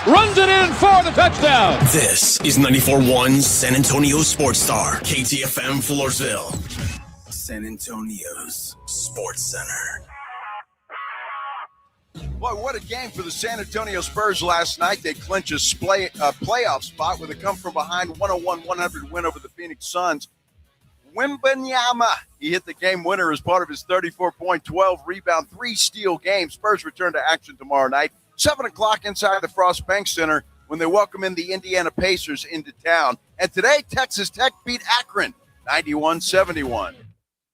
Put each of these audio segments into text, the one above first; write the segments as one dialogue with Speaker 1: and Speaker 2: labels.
Speaker 1: runs it in for the touchdown.
Speaker 2: This is 94.1 San Antonio Sports Star, KTFM Floresville, San Antonio's Sports Center.
Speaker 3: Boy, what a game for the San Antonio Spurs last night. They clinch a playoff spot with a come-from-behind 101-100 win over the Phoenix Suns. Wemby, he hit the game winner as part of his 34-point, 12-rebound, 3-steal game. Spurs return to action tomorrow night, 7 o'clock inside the Frost Bank Center when they welcome in the Indiana Pacers into town. And today, Texas Tech beat Akron 91-71.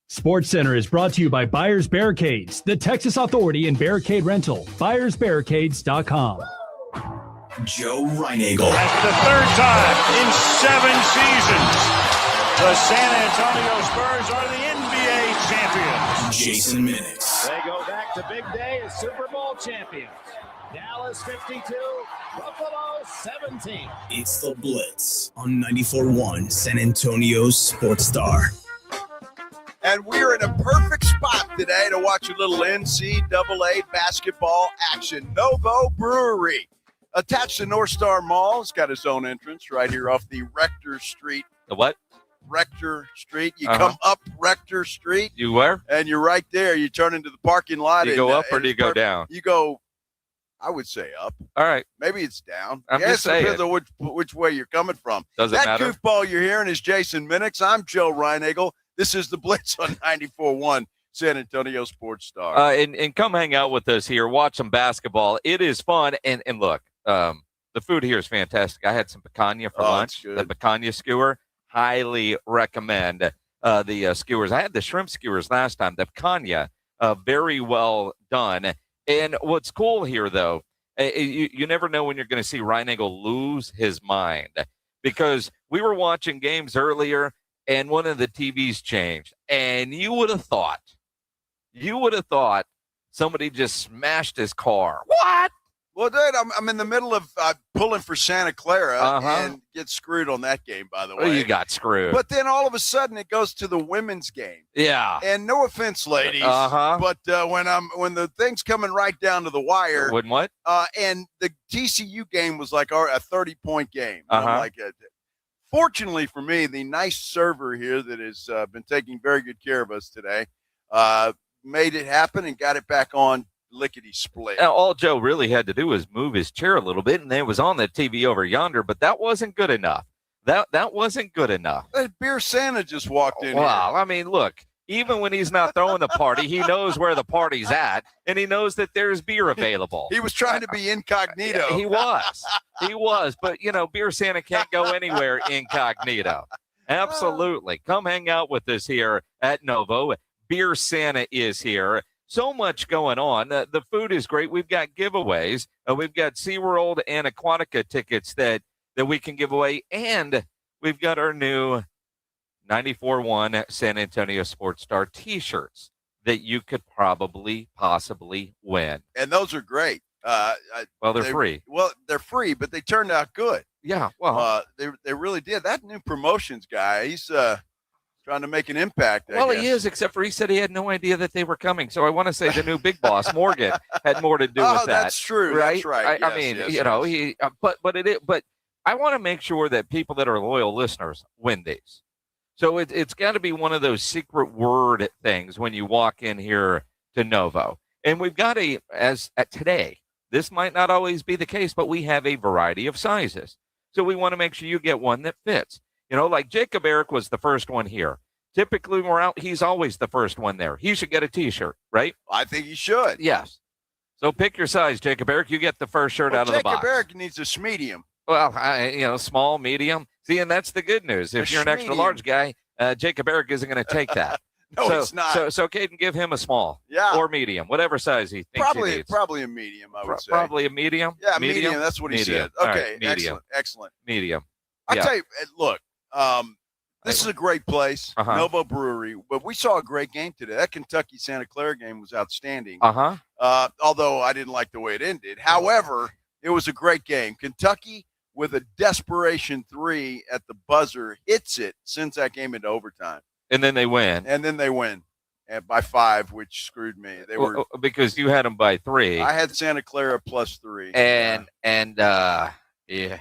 Speaker 4: Sports Center is brought to you by Buyers Barricades, the Texas Authority in Barricade Rental. BuyersBarricades.com.
Speaker 2: Joe Reinagel.
Speaker 5: That's the third time in 7 seasons. The San Antonio Spurs are the NBA champions.
Speaker 2: Jason Minix.
Speaker 6: They go back to big day as Super Bowl champions. Dallas 52, Buffalo 17.
Speaker 2: It's the Blitz on 94.1 San Antonio's Sports Star.
Speaker 3: And we're in a perfect spot today to watch a little NCAA basketball action. Novo Brewery, attached to North Star Mall. It's got its own entrance right here off the Rector Street.
Speaker 7: The what?
Speaker 3: Rector Street. You come up Rector Street.
Speaker 7: You where?
Speaker 3: And you're right there. You turn into the parking lot.
Speaker 7: Do you go up or do you go down?
Speaker 3: You go, I would say up.
Speaker 7: All right.
Speaker 3: Maybe it's down.
Speaker 7: I'm just saying.
Speaker 3: Depends on which way you're coming from.
Speaker 7: Doesn't matter.
Speaker 3: That goofball you're hearing is Jason Minix. I'm Joe Reinagel. This is the Blitz on 94.1 San Antonio Sports Star.
Speaker 7: And come hang out with us here. Watch some basketball. It is fun. And look, the food here is fantastic. I had some picanha for lunch. The picanha skewer. Highly recommend the skewers. I had the shrimp skewers last time. The picanha, very well done. And what's cool here, though, you never know when you're going to see Reinagel lose his mind, because we were watching games earlier and one of the TVs changed, and you would have thought somebody just smashed his car. What?
Speaker 3: Well, dude, I'm in the middle of pulling for Santa Clara and get screwed on that game, by the way.
Speaker 7: Oh, you got screwed.
Speaker 3: But then all of a sudden it goes to the women's game.
Speaker 7: Yeah.
Speaker 3: And no offense, ladies, but when the thing's coming right down to the wire.
Speaker 7: When what?
Speaker 3: And the TCU game was like a 30-point game. I'm like, fortunately for me, the nice server here that has been taking very good care of us today made it happen and got it back on lickety-split.
Speaker 7: Now, all Joe really had to do was move his chair a little bit, and it was on the TV over yonder, but that wasn't good enough. That wasn't good enough.
Speaker 3: Beer Santa just walked in.
Speaker 7: Wow. I mean, look, even when he's not throwing the party, he knows where the party's at, and he knows that there's beer available.
Speaker 3: He was trying to be incognito.
Speaker 7: He was. But, Beer Santa can't go anywhere incognito. Absolutely. Come hang out with us here at Novo. Beer Santa is here. So much going on. The food is great. We've got giveaways. We've got SeaWorld and Aquatica tickets that we can give away. And we've got our new 94.1 San Antonio Sports Star T-shirts that you could possibly win.
Speaker 3: And those are great.
Speaker 7: Well, they're free.
Speaker 3: Well, they're free, but they turned out good.
Speaker 7: Yeah, well.
Speaker 3: They really did. That new promotions guy, he's trying to make an impact, I guess.
Speaker 7: He is, except for he said he had no idea that they were coming. So I want to say the new big boss, Morgan, had more to do with that.
Speaker 3: That's true.
Speaker 7: Right?
Speaker 3: That's right.
Speaker 7: I mean, but I want to make sure that people that are loyal listeners win these. So it's got to be one of those secret word things when you walk in here to Novo. And we've got today, this might not always be the case, but we have a variety of sizes. So we want to make sure you get one that fits. Like Jacob Eric was the first one here. Typically, he's always the first one there. He should get a T-shirt, right?
Speaker 3: I think he should.
Speaker 7: Yes. So pick your size, Jacob Eric. You get the first shirt out of the box.
Speaker 3: Jacob Eric needs a medium.
Speaker 7: Well, small, medium. See, and that's the good news. If you're an extra large guy, Jacob Eric isn't going to take that.
Speaker 3: No, it's not.
Speaker 7: So Caden, give him a small or medium, whatever size he thinks he needs.
Speaker 3: Probably a medium, I would say.
Speaker 7: Probably a medium?
Speaker 3: Yeah, medium. That's what he said. Okay,
Speaker 7: right, medium.
Speaker 3: Excellent.
Speaker 7: Medium.
Speaker 3: I tell you, look, this is a great place, Novo Brewery, but we saw a great game today. That Kentucky-Santa Clara game was outstanding, although I didn't like the way it ended. However, it was a great game. Kentucky, with a desperation 3 at the buzzer, hits it, sends that game into overtime.
Speaker 7: And then they win.
Speaker 3: and by 5, which screwed me. They were
Speaker 7: because you had them by 3.
Speaker 3: I had Santa Clara plus 3.
Speaker 7: And yeah,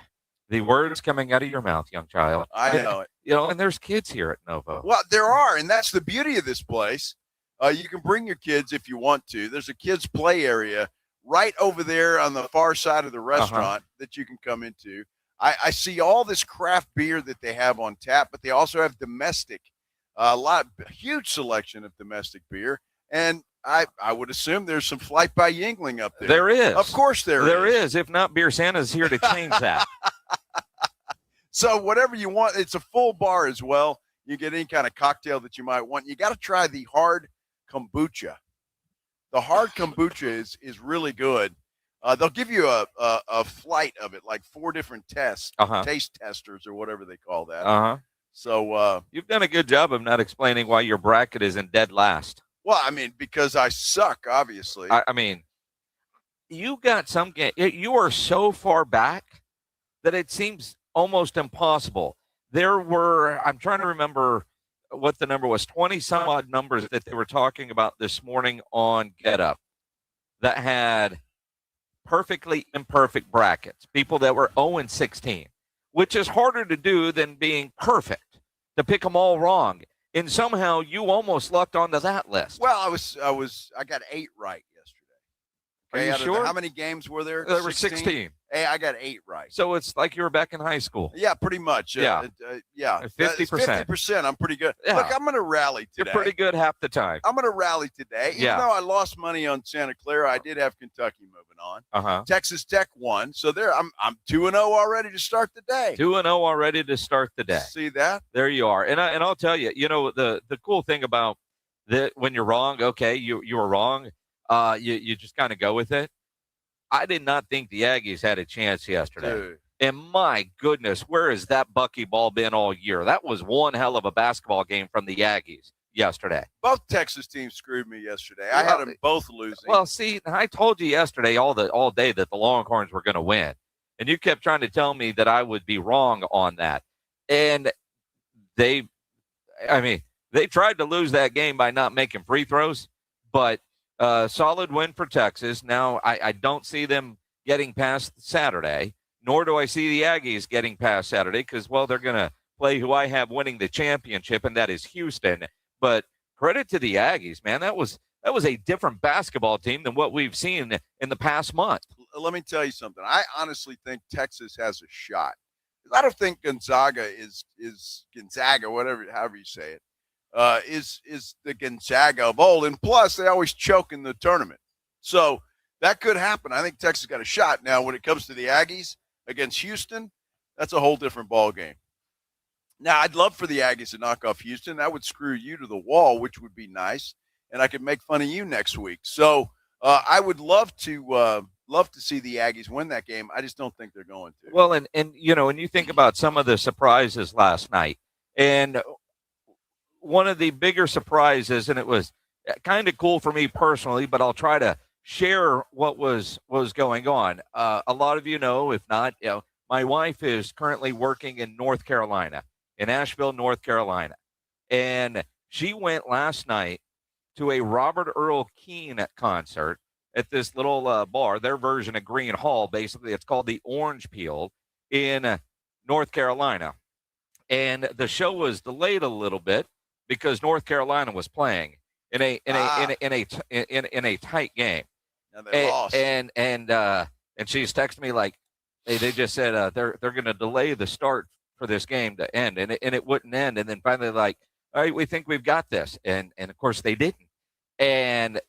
Speaker 7: the words coming out of your mouth, young child.
Speaker 3: I know it.
Speaker 7: And there's kids here at Novo.
Speaker 3: Well, there are, and that's the beauty of this place. You can bring your kids if you want to. There's a kids' play area right over there on the far side of the restaurant that you can come into. I see all this craft beer that they have on tap, but they also have domestic, huge selection of domestic beer. And I would assume there's some Flight by Yingling up there.
Speaker 7: There is.
Speaker 3: Of course there
Speaker 7: is. If not, Beer Santa's here to change that.
Speaker 3: So whatever you want, it's a full bar as well. You get any kind of cocktail that you might want. You got to try the hard kombucha. The hard kombucha is really good. They'll give you a flight of it, like 4 different tests, taste testers or whatever they call that. So
Speaker 7: you've done a good job of not explaining why your bracket is in dead last.
Speaker 3: Well, I mean, because I suck, obviously.
Speaker 7: I mean, you got some game. You are so far back that it seems almost impossible. There were, I'm trying to remember what the number was, 20 some odd numbers that they were talking about this morning on Get Up that had perfectly imperfect brackets, people that were 0-16, which is harder to do than being perfect, to pick them all wrong. And somehow you almost lucked onto that list.
Speaker 3: Well, I got 8 right yesterday.
Speaker 7: Okay, are you sure?
Speaker 3: How many games were there?
Speaker 7: There were 16.
Speaker 3: Hey, I got 8 right.
Speaker 7: So it's like you were back in high school.
Speaker 3: Yeah, pretty much.
Speaker 7: Yeah.
Speaker 3: 50%. 50%. I'm pretty good.
Speaker 7: Yeah.
Speaker 3: Look, I'm going to rally today.
Speaker 7: You're pretty good half the time.
Speaker 3: I'm going to rally today. Even though I lost money on Santa Clara, I did have Kentucky moving on. Texas Tech won. So there, I'm 2-0 already to start the day.
Speaker 7: 2-0 already to start the day.
Speaker 3: See that?
Speaker 7: There you are. And I'll tell you, the cool thing about that, when you're wrong, okay, you were wrong. You just kind of go with it. I did not think the Aggies had a chance yesterday.
Speaker 3: Dude.
Speaker 7: And my goodness, where has that buckyball been all year? That was one hell of a basketball game from the Aggies yesterday.
Speaker 3: Both Texas teams screwed me yesterday. I had them both losing.
Speaker 7: Well, see, I told you yesterday all day that the Longhorns were going to win. And you kept trying to tell me that I would be wrong on that. And they tried to lose that game by not making free throws, but solid win for Texas. Now, I don't see them getting past Saturday, nor do I see the Aggies getting past Saturday because, they're going to play who I have winning the championship, and that is Houston. But credit to the Aggies, man. That was a different basketball team than what we've seen in the past month.
Speaker 3: Let me tell you something. I honestly think Texas has a shot. I don't think Gonzaga is Gonzaga, however you say it. Is the Gonzaga of old, and plus they always choke in the tournament, so that could happen. I think Texas got a shot. Now, when it comes to the Aggies against Houston, that's a whole different ball game. Now, I'd love for the Aggies to knock off Houston. That would screw you to the wall, which would be nice, and I could make fun of you next week. So I would love to see the Aggies win that game. I just don't think they're going to.
Speaker 7: Well, and when you think about some of the surprises last night, and one of the bigger surprises, and it was kind of cool for me personally, but I'll try to share what was going on. A lot of you know, if not, my wife is currently working in North Carolina, in Asheville, North Carolina. And she went last night to a Robert Earl Keen concert at this little bar, their version of Green Hall, basically. It's called the Orange Peel in North Carolina. And the show was delayed a little bit because North Carolina was playing in a tight game.
Speaker 3: Now they lost.
Speaker 7: And she's texting me like, hey, they just said they're going to delay the start for this game to end, and it wouldn't end. And then finally, like, all right, we think we've got this, and of course they didn't. And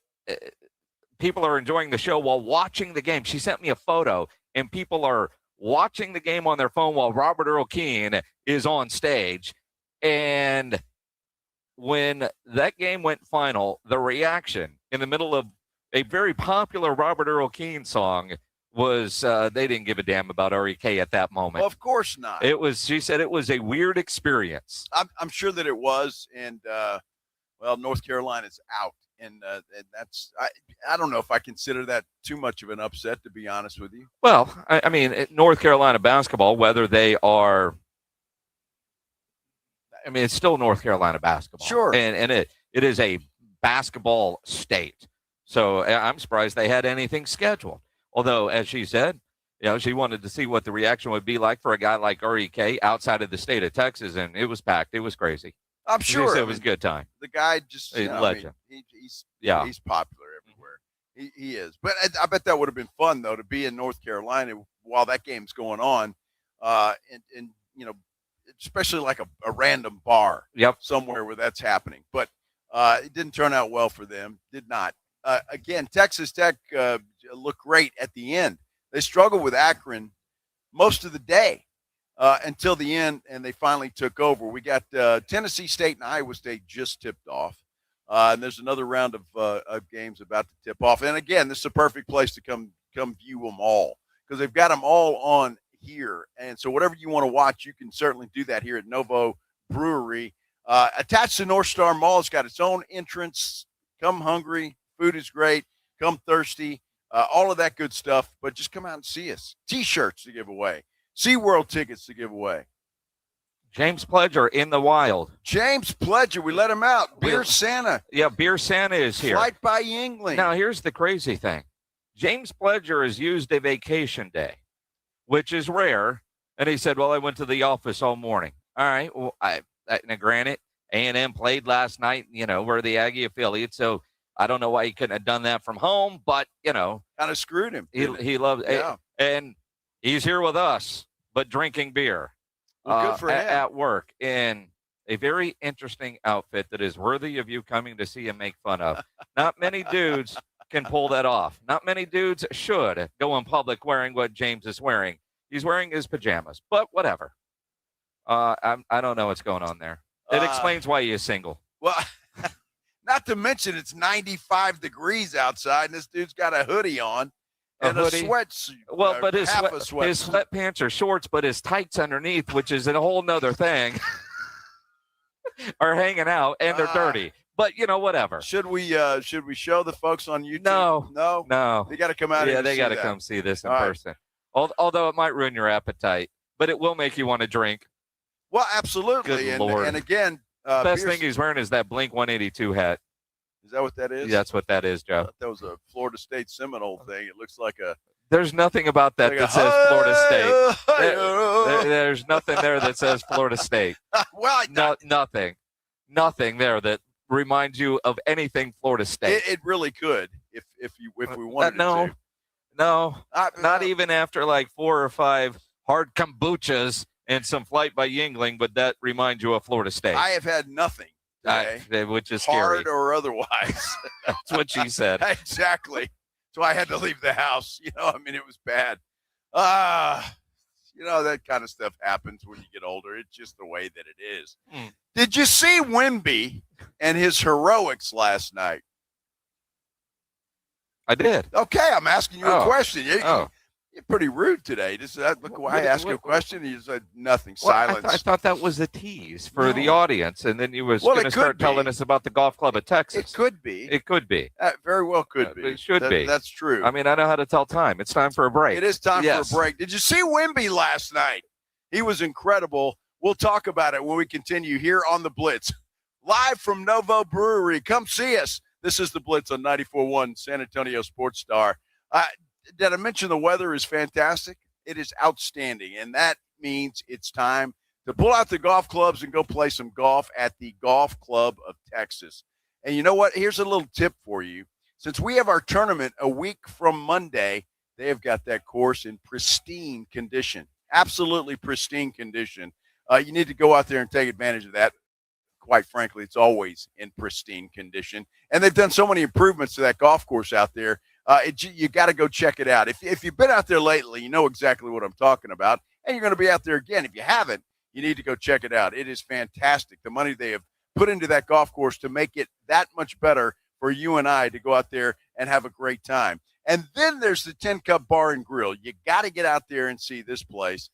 Speaker 7: people are enjoying the show while watching the game. She sent me a photo, and people are watching the game on their phone while Robert Earl Keen is on stage. And when that game went final, the reaction in the middle of a very popular Robert Earl Keen song was they didn't give a damn about REK at that moment.
Speaker 3: Well, of course not.
Speaker 7: She said it was a weird experience.
Speaker 3: I'm sure that it was, and North Carolina's out, and that's I don't know if I consider that too much of an upset, to be honest with you.
Speaker 7: Well, I mean, North Carolina basketball, whether they are, I mean, it's still North Carolina basketball.
Speaker 3: Sure.
Speaker 7: And it is a basketball state. So I'm surprised they had anything scheduled. Although, as she said, she wanted to see what the reaction would be like for a guy like REK outside of the state of Texas, and it was packed. It was crazy.
Speaker 3: I'm sure
Speaker 7: it was a good time.
Speaker 3: The guy just
Speaker 7: legend.
Speaker 3: He's popular everywhere. He is. But I bet that would have been fun though to be in North Carolina while that game's going on, and especially like a random bar.
Speaker 7: Yep.
Speaker 3: Somewhere where that's happening. But it didn't turn out well for them. Did not. Again, Texas Tech looked great at the end. They struggled with Akron most of the day until the end, and they finally took over. We got Tennessee State and Iowa State just tipped off, and there's another round of games about to tip off. And again, this is a perfect place to come view them all because they've got them all on here. And so whatever you want to watch, you can certainly do that here at Novo Brewery. Attached to North Star Mall, it's got its own entrance. Come hungry. Food is great. Come thirsty. All of that good stuff. But just come out and see us. T-shirts to give away. SeaWorld tickets to give away.
Speaker 7: James Pledger in the wild.
Speaker 3: James Pledger. We let him out. Beer Santa.
Speaker 7: Yeah, Beer Santa is here.
Speaker 3: Flight by Yingling.
Speaker 7: Now, here's the crazy thing. James Pledger has used a vacation day, which is rare. And he said, well, I went to the office all morning. All right. Well, now granted, A&M played last night, we're the Aggie affiliate. So I don't know why he couldn't have done that from home, but,
Speaker 3: kind of screwed him.
Speaker 7: He loves it. Yeah. And he's here with us, but drinking beer.
Speaker 3: Well, good for him.
Speaker 7: At work in a very interesting outfit that is worthy of you coming to see and make fun of. Not many dudes can pull that off. Not many dudes should go in public wearing what James is wearing. He's wearing his pajamas, but whatever. I don't know what's going on there. It explains why he is single.
Speaker 3: Well, not to mention it's 95 degrees outside, and this dude's got a hoodie on and a sweatsuit.
Speaker 7: Well, but his sweatpants are shorts, but his tights underneath, which is a whole nother thing, are hanging out, and they're dirty. But, whatever.
Speaker 3: Should we show the folks on YouTube?
Speaker 7: No.
Speaker 3: They got to come out here.
Speaker 7: Yeah, they got to come see this in person. Although it might ruin your appetite, but it will make you want to drink.
Speaker 3: Well, absolutely.
Speaker 7: Good Lord.
Speaker 3: And again,
Speaker 7: best thing he's wearing is that Blink 182 hat.
Speaker 3: Is that what that is?
Speaker 7: Yeah, that's what that is, Joe.
Speaker 3: That was a Florida State Seminole thing. It looks like a.
Speaker 7: There's nothing about that that says Florida State. There's nothing there that says Florida State.
Speaker 3: Well,
Speaker 7: nothing there that reminds you of anything Florida State.
Speaker 3: It really could if we wanted it to.
Speaker 7: No, not even after like 4 or 5 hard kombuchas and some Flight by Yingling, but that reminds you of Florida State.
Speaker 3: I have had nothing today,
Speaker 7: which is
Speaker 3: hard
Speaker 7: scary.
Speaker 3: or otherwise.
Speaker 7: That's what she said.
Speaker 3: Exactly. So I had to leave the house. It was bad. That kind of stuff happens when you get older. It's just the way that it is. Did you see Wemby and his heroics last night?
Speaker 7: I did.
Speaker 3: Okay, I'm asking you a question. You're pretty rude today. I asked you a question, and you said nothing. Silence.
Speaker 7: I thought that was a tease for the audience, and then you was going to start telling us about the Golf Club of Texas.
Speaker 3: It could be.
Speaker 7: It could be.
Speaker 3: Very well could be.
Speaker 7: It should be.
Speaker 3: That's true.
Speaker 7: I mean, I know how to tell time. It's time for a break.
Speaker 3: It is time for a break. Did you see Wemby last night? He was incredible. We'll talk about it when we continue here on the Blitz. Live from Novo Brewery. Come see us. This is the Blitz on 94.1 San Antonio Sports Star. Did I mention the weather is fantastic? It is outstanding, and that means it's time to pull out the golf clubs and go play some golf at the Golf Club of Texas. And you know what? Here's a little tip for you. Since we have our tournament a week from Monday, they have got that course in pristine condition, absolutely pristine condition. You need to go out there and take advantage of that. Quite frankly, it's always in pristine condition. And they've done so many improvements to that golf course out there. You got to go check it out. If you've been out there lately, you know exactly what I'm talking about. And you're going to be out there again. If you haven't, you need to go check it out. It is fantastic. The money they have put into that golf course to make it that much better for you and I to go out there and have a great time. And then there's the 10 Cup Bar and Grill. You got to get out there and see this place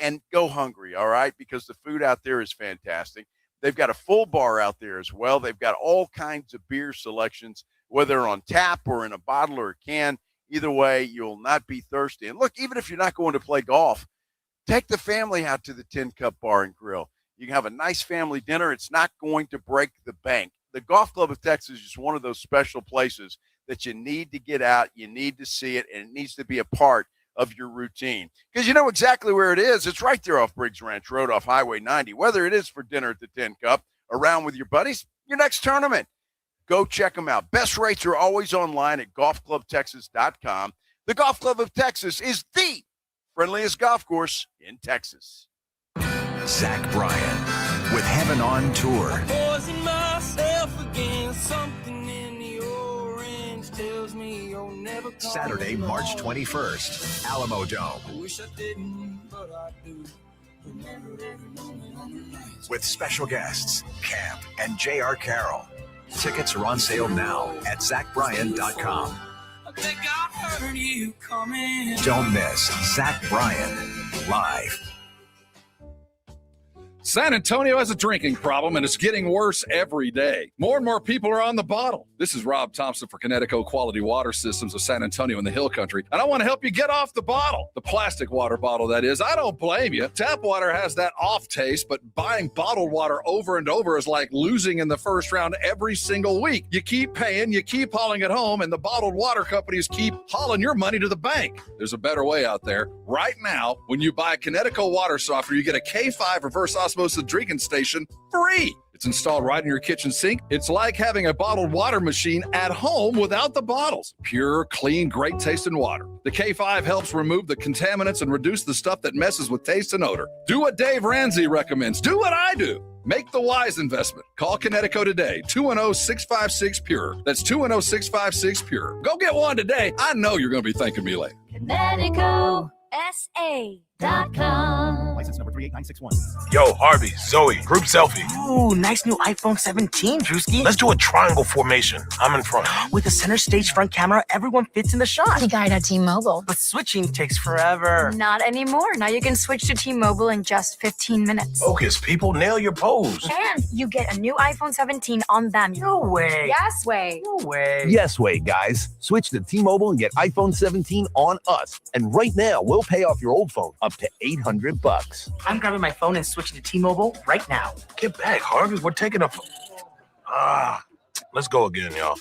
Speaker 3: and go hungry, all right, because the food out there is fantastic. They've got a full bar out there as well. They've got all kinds of beer selections, whether on tap or in a bottle or a can. Either way, you'll not be thirsty. And look, even if you're not going to play golf, take the family out to the 10 Cup Bar and Grill. You can have a nice family dinner. It's not going to break the bank. the Golf Club of Texas is one of those special places that you need to get out, you need to see it, and it needs to be a part of your routine. Because you know exactly where it is. It's right there off Briggs Ranch Road off Highway 90. Whether it is for dinner at the Tin Cup, around with your buddies, your next tournament, go check them out. Best rates are always online at golfclubtexas.com. The Golf Club of Texas is the friendliest golf course in Texas.
Speaker 8: Zach Bryan with Heaven on Tour. Saturday, March 21st, Alamo Dome. With special guests, Camp and J.R. Carroll. Tickets are on sale now at ZachBryan.com. Don't miss Zach Bryan live.
Speaker 1: San Antonio has a drinking problem, and it's getting worse every day. More and more people are on the bottle. This is Rob Thompson for Connecticut Quality Water Systems of San Antonio in the Hill Country, and I want to help you get off the bottle. The plastic water bottle, that is. I don't blame you. Tap water has that off taste, but buying bottled water over and over is like losing in the first round every single week. You keep paying, you keep hauling it home, and the bottled water companies keep hauling your money to the bank. There's a better way out there. Right now, when you buy Connecticut water softener, you get a K5 reverse osmosis drinking station free. It's installed right in your kitchen sink. It's like having a bottled water machine at home without the bottles. Pure, clean, great tasting water. The K5 helps remove the contaminants and reduce the stuff that messes with taste and odor. Do what Dave Ramsey recommends. Do what I do. Make the wise investment. Call Connecticut today, 210-656-PURE. That's 210-656-PURE. Go get one today. I know you're going to be thanking me later.
Speaker 9: ConnecticutSA.com.
Speaker 10: License number 38961.
Speaker 11: Yo, Harvey, Zoe, group selfie.
Speaker 12: Ooh, nice new iPhone 17, Drewski.
Speaker 11: Let's do a triangle formation. I'm in front.
Speaker 12: With a center stage front camera, everyone fits in the shot.
Speaker 9: The guy at T-Mobile.
Speaker 12: But switching takes forever.
Speaker 9: Not anymore. Now you can switch to T-Mobile in just 15 minutes.
Speaker 11: Focus, people. Nail your pose.
Speaker 9: And you get a new iPhone 17 on them.
Speaker 12: No way.
Speaker 9: Yes way.
Speaker 12: No way.
Speaker 13: Yes way, guys. Switch to T-Mobile and get iPhone 17 on us. And right now, we'll pay off your old phone up to $800.
Speaker 12: I'm grabbing my phone and switching to T-Mobile right now.
Speaker 11: Get back, Harvey. We're taking a... let's go again, y'all.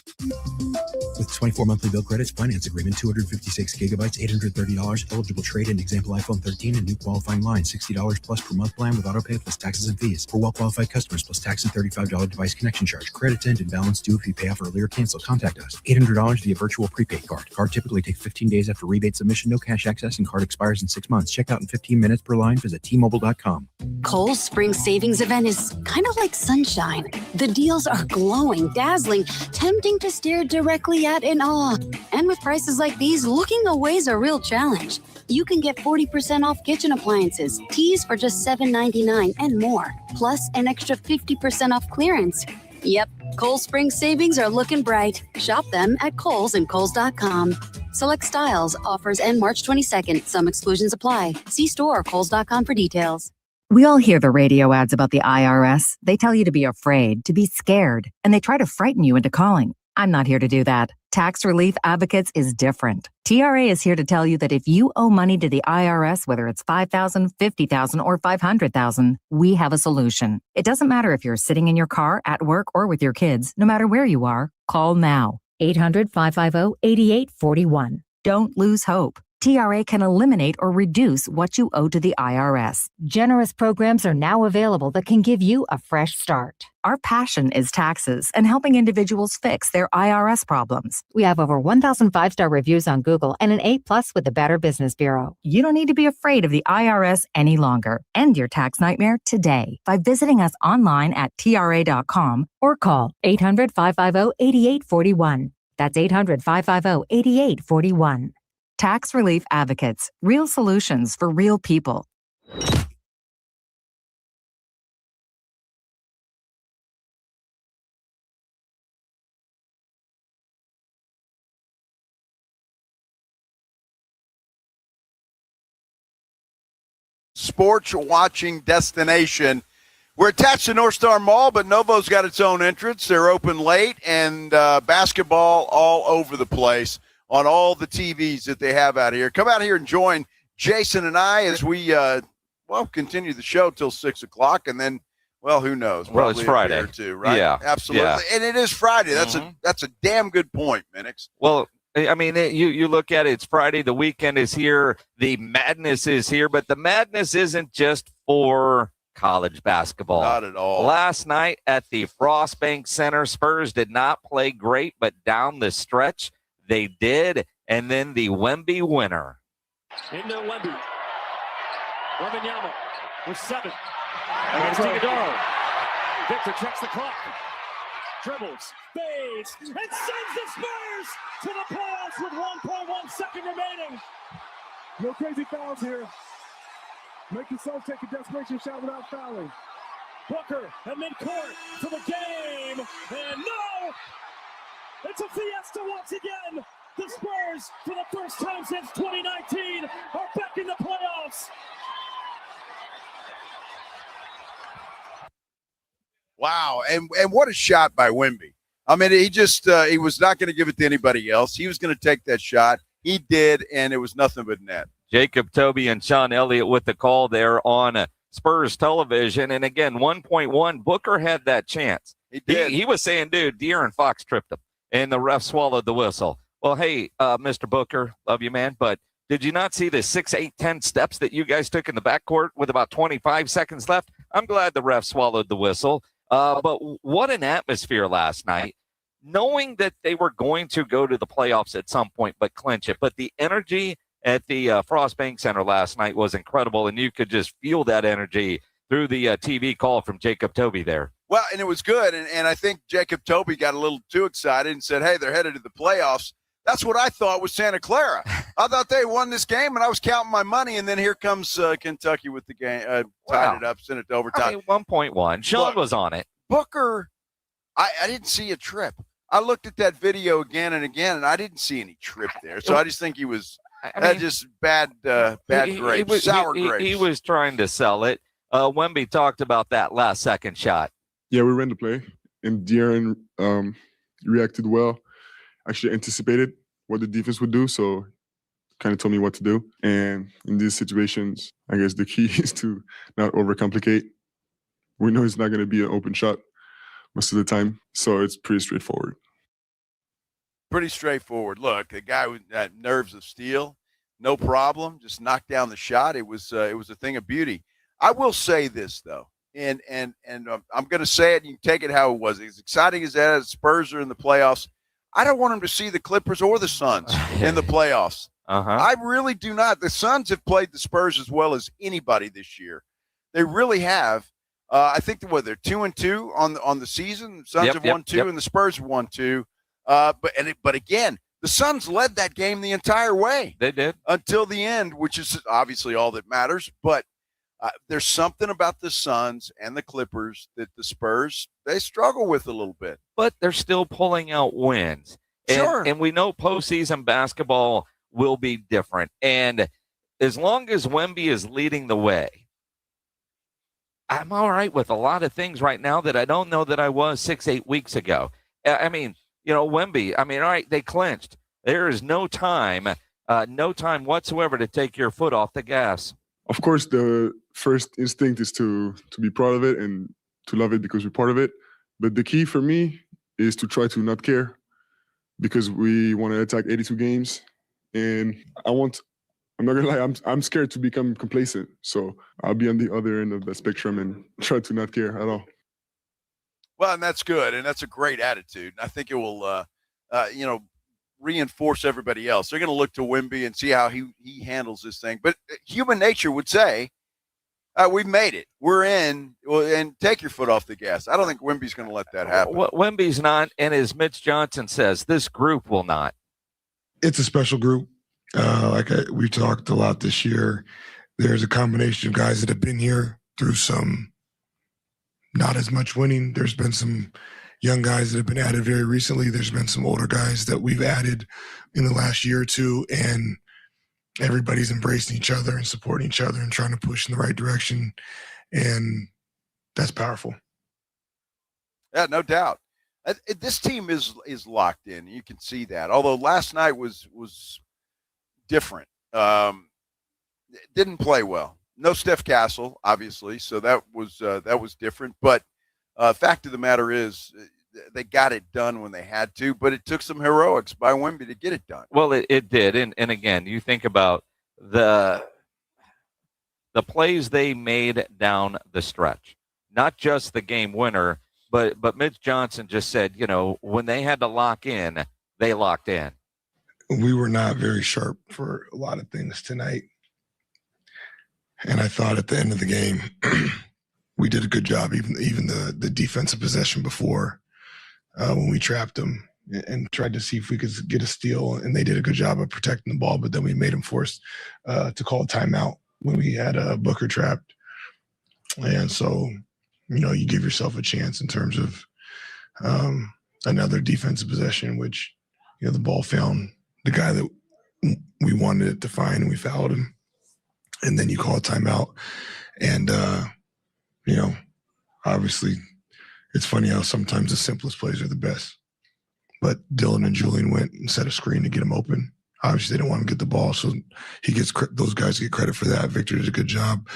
Speaker 10: With 24 monthly bill credits, finance agreement, 256 gigabytes, $830, eligible trade-in, example iPhone 13, and new qualifying line, $60 plus per month plan with auto pay plus taxes and fees. For well-qualified customers, plus tax and $35 device connection charge. Credit end and balance due if you pay off early or cancel. Contact us. $800 via virtual prepaid card. Card typically takes 15 days after rebate submission, no cash access, and card expires in 6 months. Check out in 15 minutes per line. Visit T-Mobile.com.
Speaker 14: Kohl's Spring Savings Event is kind of like sunshine. The deals are glowing, dazzling, tempting to stare directly at in awe. And with prices like these, looking away is a real challenge. You can get 40% off kitchen appliances, teas for just $7.99 and more, plus an extra 50% off clearance. Yep, Kohl's Spring Savings are looking bright. Shop them at Kohl's and Kohl's.com. Select styles, offers end March 22nd. Some exclusions apply. See store or Kohl's.com for details.
Speaker 15: We all hear the radio ads about the IRS. They tell you to be afraid, to be scared, and they try to frighten you into calling. I'm not here to do that. Tax Relief Advocates is different. TRA is here to tell you that if you owe money to the IRS, whether it's $5,000, $50,000, or $500,000, we have a solution. It doesn't matter if you're sitting in your car, at work, or with your kids. No matter where you are, call now. 800-550-8841. Don't lose hope. TRA can eliminate or reduce what you owe to the IRS. Generous programs are now available that can give you a fresh start. Our passion is taxes and helping individuals fix their IRS problems. We have over 1,000 5-star reviews on Google and an A+ with the Better Business Bureau. You don't need to be afraid of the IRS any longer. End your tax nightmare today by visiting us online at TRA.com or call 800-550-8841. That's 800-550-8841. Tax Relief Advocates, real solutions for real people.
Speaker 3: Sports watching destination. We're attached to North Star Mall, but Novo's got its own entrance. They're open late, and basketball all over the place on all the TVs that they have out here. Come out here and join Jason and I as we, continue the show till 6 o'clock, and then Well, who knows?
Speaker 7: Well, it's Friday
Speaker 3: or two, right?
Speaker 7: Yeah,
Speaker 3: absolutely.
Speaker 7: yeah.
Speaker 3: And it is Friday. That's a damn good point, Minix.
Speaker 7: Well, I mean, you look at it. It's Friday. The weekend is here. The madness is here. But the madness isn't just for college basketball.
Speaker 3: Not at all.
Speaker 7: Last night at the Frostbank Center, Spurs did not play great, but down the stretch they did. And then the Wemby winner.
Speaker 6: Into Wemby. Wembenyama with 7. Against Iguodala. Victor checks the clock. Dribbles, fades, and sends the Spurs to the playoffs with 1.1 second remaining.
Speaker 16: No crazy fouls here. Make yourself take a desperation shot without fouling.
Speaker 6: Booker at midcourt for the game. And no! It's a fiesta once again. The Spurs, for the first time since 2019, are back in the playoffs.
Speaker 3: Wow, and what a shot by Wemby. I mean, he just he was not going to give it to anybody else. He was going to take that shot. He did, and it was nothing but net.
Speaker 7: Jacob Toby and Sean Elliott with the call there on Spurs television. And again, 1.1, Booker had that chance.
Speaker 3: He did.
Speaker 7: He was saying, dude, De'Aaron Fox tripped him, and the ref swallowed the whistle. Well, hey, Mr. Booker, love you, man, but did you not see the 6, 8, 10 steps that you guys took in the backcourt with about 25 seconds left? I'm glad the ref swallowed the whistle. But what an atmosphere last night, knowing that they were going to go to the playoffs at some point, but clinch it. But the energy at the Frostbank Center last night was incredible, and you could just feel that energy through the TV call from Jacob Toby there.
Speaker 3: Well, and it was good, and I think Jacob Toby got a little too excited and said, hey, they're headed to the playoffs. That's what I thought was Santa Clara. I thought they won this game, and I was counting my money, and then here comes Kentucky with the game, tied it up, sent it to overtime.
Speaker 7: I mean, 1.1. Sean was on it.
Speaker 3: Booker, I didn't see a trip. I looked at that video again and again, and I didn't see any trip there. So I just think he was just bad grapes, sour grapes.
Speaker 7: He was trying to sell it. Wemby talked about that last second shot.
Speaker 17: Yeah, we ran the play, and De'Aaron reacted well. Actually anticipated what the defense would do, so kind of told me what to do. And in these situations, I guess the key is to not overcomplicate. We know it's not going to be an open shot most of the time, so it's pretty straightforward.
Speaker 3: Pretty straightforward. Look, the guy with that nerves of steel, no problem, just knocked down the shot. It was a thing of beauty. I will say this though, and I'm going to say it. And you can take it how it was. As exciting as that, Spurs are in the playoffs. I don't want them to see the Clippers or the Suns in the playoffs. I really do not. The Suns have played the Spurs as well as anybody this year. They really have. I think they're 2-2 on the season. The Suns have won 2, and the Spurs have won 2. But again, the Suns led that game the entire way.
Speaker 7: They did
Speaker 3: until the end, which is obviously all that matters. But there's something about the Suns and the Clippers that the Spurs, they struggle with a little bit.
Speaker 7: But they're still pulling out wins. And we know postseason basketball will be different. And as long as Wemby is leading the way, I'm all right with a lot of things right now that I don't know that I was 6, 8 weeks ago. I mean, Wemby, all right, they clinched. There is no time whatsoever to take your foot off the gas.
Speaker 17: Of course, the first instinct is to be proud of it and to love it because we're part of it. But the key for me is to try to not care because we want to attack 82 games. And I'm not going to lie, I'm scared to become complacent. So I'll be on the other end of the spectrum and try to not care at all.
Speaker 3: Well, and that's good. And that's a great attitude. And I think it will, reinforce everybody else. They're going to look to Wemby and see how he handles this thing. But human nature would say, we've made it. We're in. And take your foot off the gas. I don't think Wemby's going to let that happen.
Speaker 7: Wemby's not, and as Mitch Johnson says, this group will not.
Speaker 18: It's a special group. We talked a lot this year. There's a combination of guys that have been here through some not as much winning. There's been some young guys that have been added very recently. There's been some older guys that we've added in the last year or two, and everybody's embracing each other and supporting each other and trying to push in the right direction, and that's powerful.
Speaker 3: Yeah, no doubt. This team is locked in. You can see that. Although last night was different. Didn't play well. No Steph Castle, obviously, so that was different. But fact of the matter is, they got it done when they had to, but it took some heroics by Wemby to get it done.
Speaker 7: Well, it did, and again, you think about the plays they made down the stretch, not just the game winner, but Mitch Johnson just said, when they had to lock in, they locked in.
Speaker 18: We were not very sharp for a lot of things tonight. And I thought at the end of the game, we did a good job, even the defensive possession before when we trapped them and tried to see if we could get a steal. And they did a good job of protecting the ball, but then we made them force to call a timeout when we had Booker trapped. And so, you give yourself a chance in terms of another defensive possession, which, the ball found the guy that we wanted it to find, and we fouled him. And then you call a timeout. And, obviously it's funny how sometimes the simplest plays are the best. But Dylan and Julian went and set a screen to get him open. Obviously, they don't want him to get the ball, so those guys get credit for that. Victor did a good job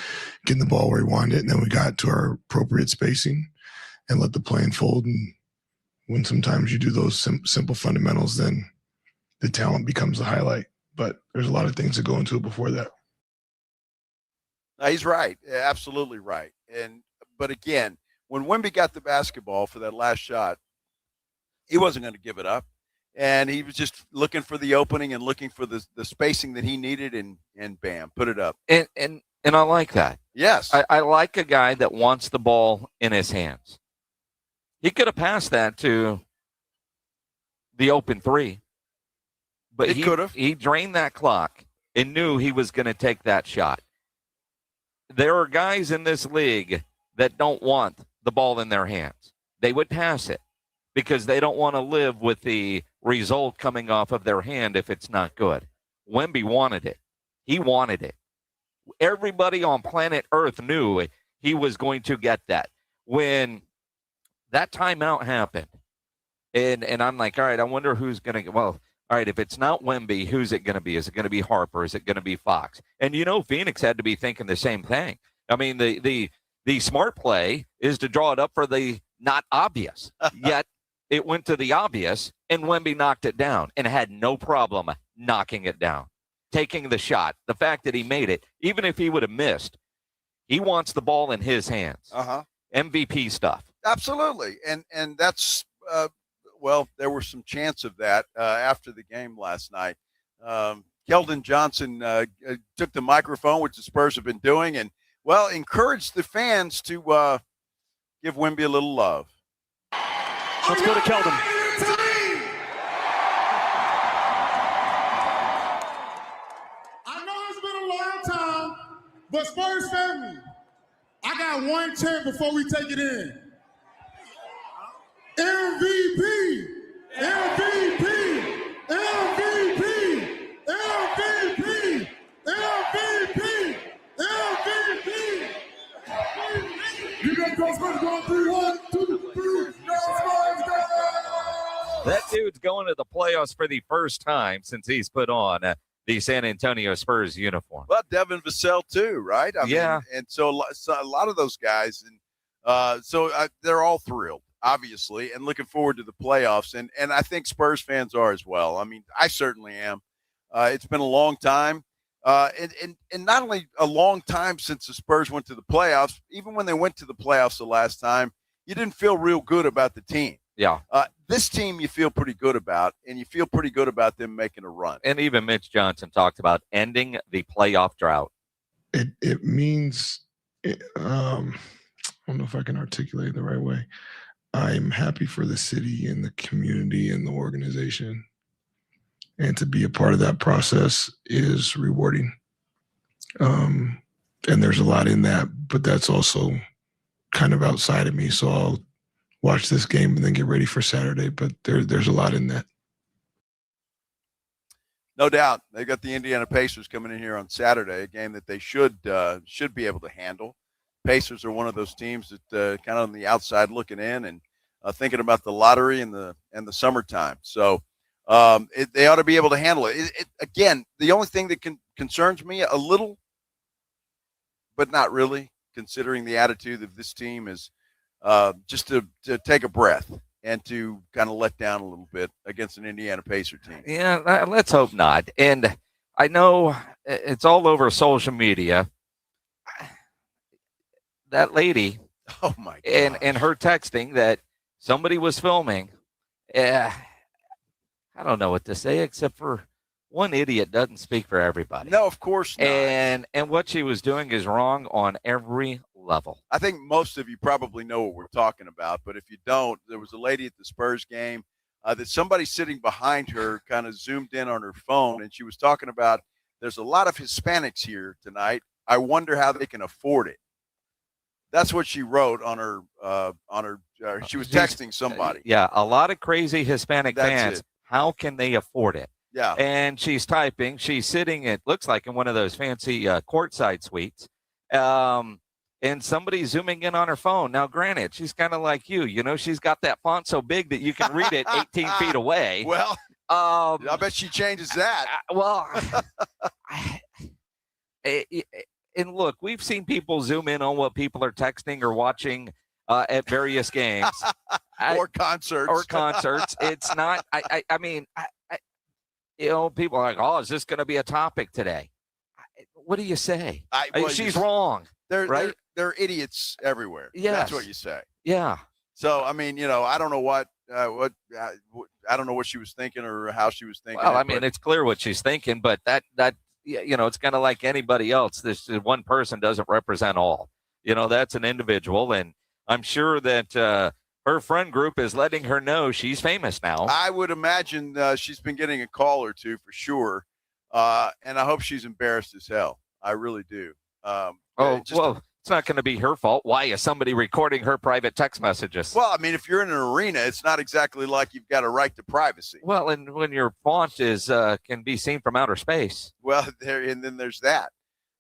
Speaker 18: getting the ball where he wanted it, and then we got to our appropriate spacing and let the play unfold. And when sometimes you do those simple fundamentals, then the talent becomes the highlight. But there's a lot of things that go into it before that.
Speaker 3: He's right, absolutely right. But again, when Wemby got the basketball for that last shot, he wasn't going to give it up. And he was just looking for the opening and looking for the spacing that he needed, and bam, put it up.
Speaker 7: And I like that.
Speaker 3: Yes.
Speaker 7: I like a guy that wants the ball in his hands. He could have passed that to the open three. But he could have. He drained that clock and knew he was going to take that shot. There are guys in this league that don't want the ball in their hands. They would pass it because they don't want to live with the result coming off of their hand if it's not good. Wemby wanted it. He wanted it. Everybody on planet Earth knew he was going to get that. When that timeout happened, and I'm like, all right, I wonder who's going to get, well, all right, if it's not Wemby, who's it going to be? Is it going to be Harper? Is it going to be Fox? And, Phoenix had to be thinking the same thing. I mean, the smart play is to draw it up for the not obvious, yet it went to the obvious, and Wemby knocked it down and had no problem knocking it down, taking the shot. The fact that he made it, even if he would have missed, he wants the ball in his hands. MVP stuff.
Speaker 3: Absolutely. And that's well, there was some chance of that after the game last night. Keldon Johnson took the microphone, which the Spurs have been doing, and, well, encouraged the fans to give Wemby a little love.
Speaker 6: Let's go to Keldon.
Speaker 16: I know it's been a long time, but Spurs family, I got one chant before we take it in. MVP! MVP! MVP! MVP! MVP! MVP! You got those Spurs going 3-1, 2-3,
Speaker 7: That dude's going to the playoffs for the first time since he's put on the San Antonio Spurs uniform.
Speaker 3: Well, Devin Vassell too, right? I mean, and so a lot of those guys, and they're all thrilled, obviously, and looking forward to the playoffs. And I think Spurs fans are as well. I mean, I certainly am. It's been a long time. And not only a long time since the Spurs went to the playoffs, even when they went to the playoffs the last time, you didn't feel real good about the team.
Speaker 7: Yeah.
Speaker 3: This team you feel pretty good about, and you feel pretty good about them making a run.
Speaker 7: And even Mitch Johnson talked about ending the playoff drought.
Speaker 18: It means, I don't know if I can articulate it the right way. I'm happy for the city and the community and the organization. And to be a part of that process is rewarding. And there's a lot in that, but that's also kind of outside of me. So I'll watch this game and then get ready for Saturday, but there's a lot in that.
Speaker 3: No doubt. They've got the Indiana Pacers coming in here on Saturday, a game that they should be able to handle. Pacers are one of those teams that kind of on the outside looking in and thinking about the lottery and the summertime. So they ought to be able to handle it. Again, the only thing that concerns me a little, but not really, considering the attitude of this team is just to take a breath and to kind of let down a little bit against an Indiana Pacer team.
Speaker 7: Yeah, let's hope not. And I know it's all over social media. That lady,
Speaker 3: oh my God,
Speaker 7: and her texting that somebody was filming. I don't know what to say except for one idiot doesn't speak for everybody.
Speaker 3: No, of course not.
Speaker 7: And what she was doing is wrong on every level.
Speaker 3: I think most of you probably know what we're talking about, but if you don't, there was a lady at the Spurs game that somebody sitting behind her kind of zoomed in on her phone, and she was talking about there's a lot of Hispanics here tonight. I wonder how they can afford it. That's what she wrote on her. She was texting somebody.
Speaker 7: Yeah, a lot of crazy Hispanic
Speaker 3: That's
Speaker 7: fans.
Speaker 3: it.
Speaker 7: How can they afford it?
Speaker 3: Yeah.
Speaker 7: And she's typing. She's sitting, it looks like, in one of those fancy courtside suites. And somebody's zooming in on her phone. Now, granted, she's kind of like you. You know, she's got that font so big that you can read it 18 feet away.
Speaker 3: Well, I bet she changes that.
Speaker 7: And look, we've seen people zoom in on what people are texting or watching at various games.
Speaker 3: or concerts.
Speaker 7: It's not, I mean, people are like, oh, is this going to be a topic today? What do you say? She's wrong. Right?
Speaker 3: They're idiots everywhere.
Speaker 7: Yes.
Speaker 3: That's what you say.
Speaker 7: Yeah.
Speaker 3: So, I mean, I don't know I don't know what she was thinking or how she was thinking.
Speaker 7: Well, I mean, it's clear what she's thinking, but that it's kind of like anybody else. This one person doesn't represent all. That's an individual, and I'm sure that her friend group is letting her know she's famous now.
Speaker 3: I would imagine she's been getting a call or two for sure, and I hope she's embarrassed as hell. I really do.
Speaker 7: It's not going to be her fault. Why is somebody recording her private text messages?
Speaker 3: Well, I mean, if you're in an arena, it's not exactly like you've got a right to privacy.
Speaker 7: Well, and when your font is can be seen from outer space.
Speaker 3: Well, and then there's that.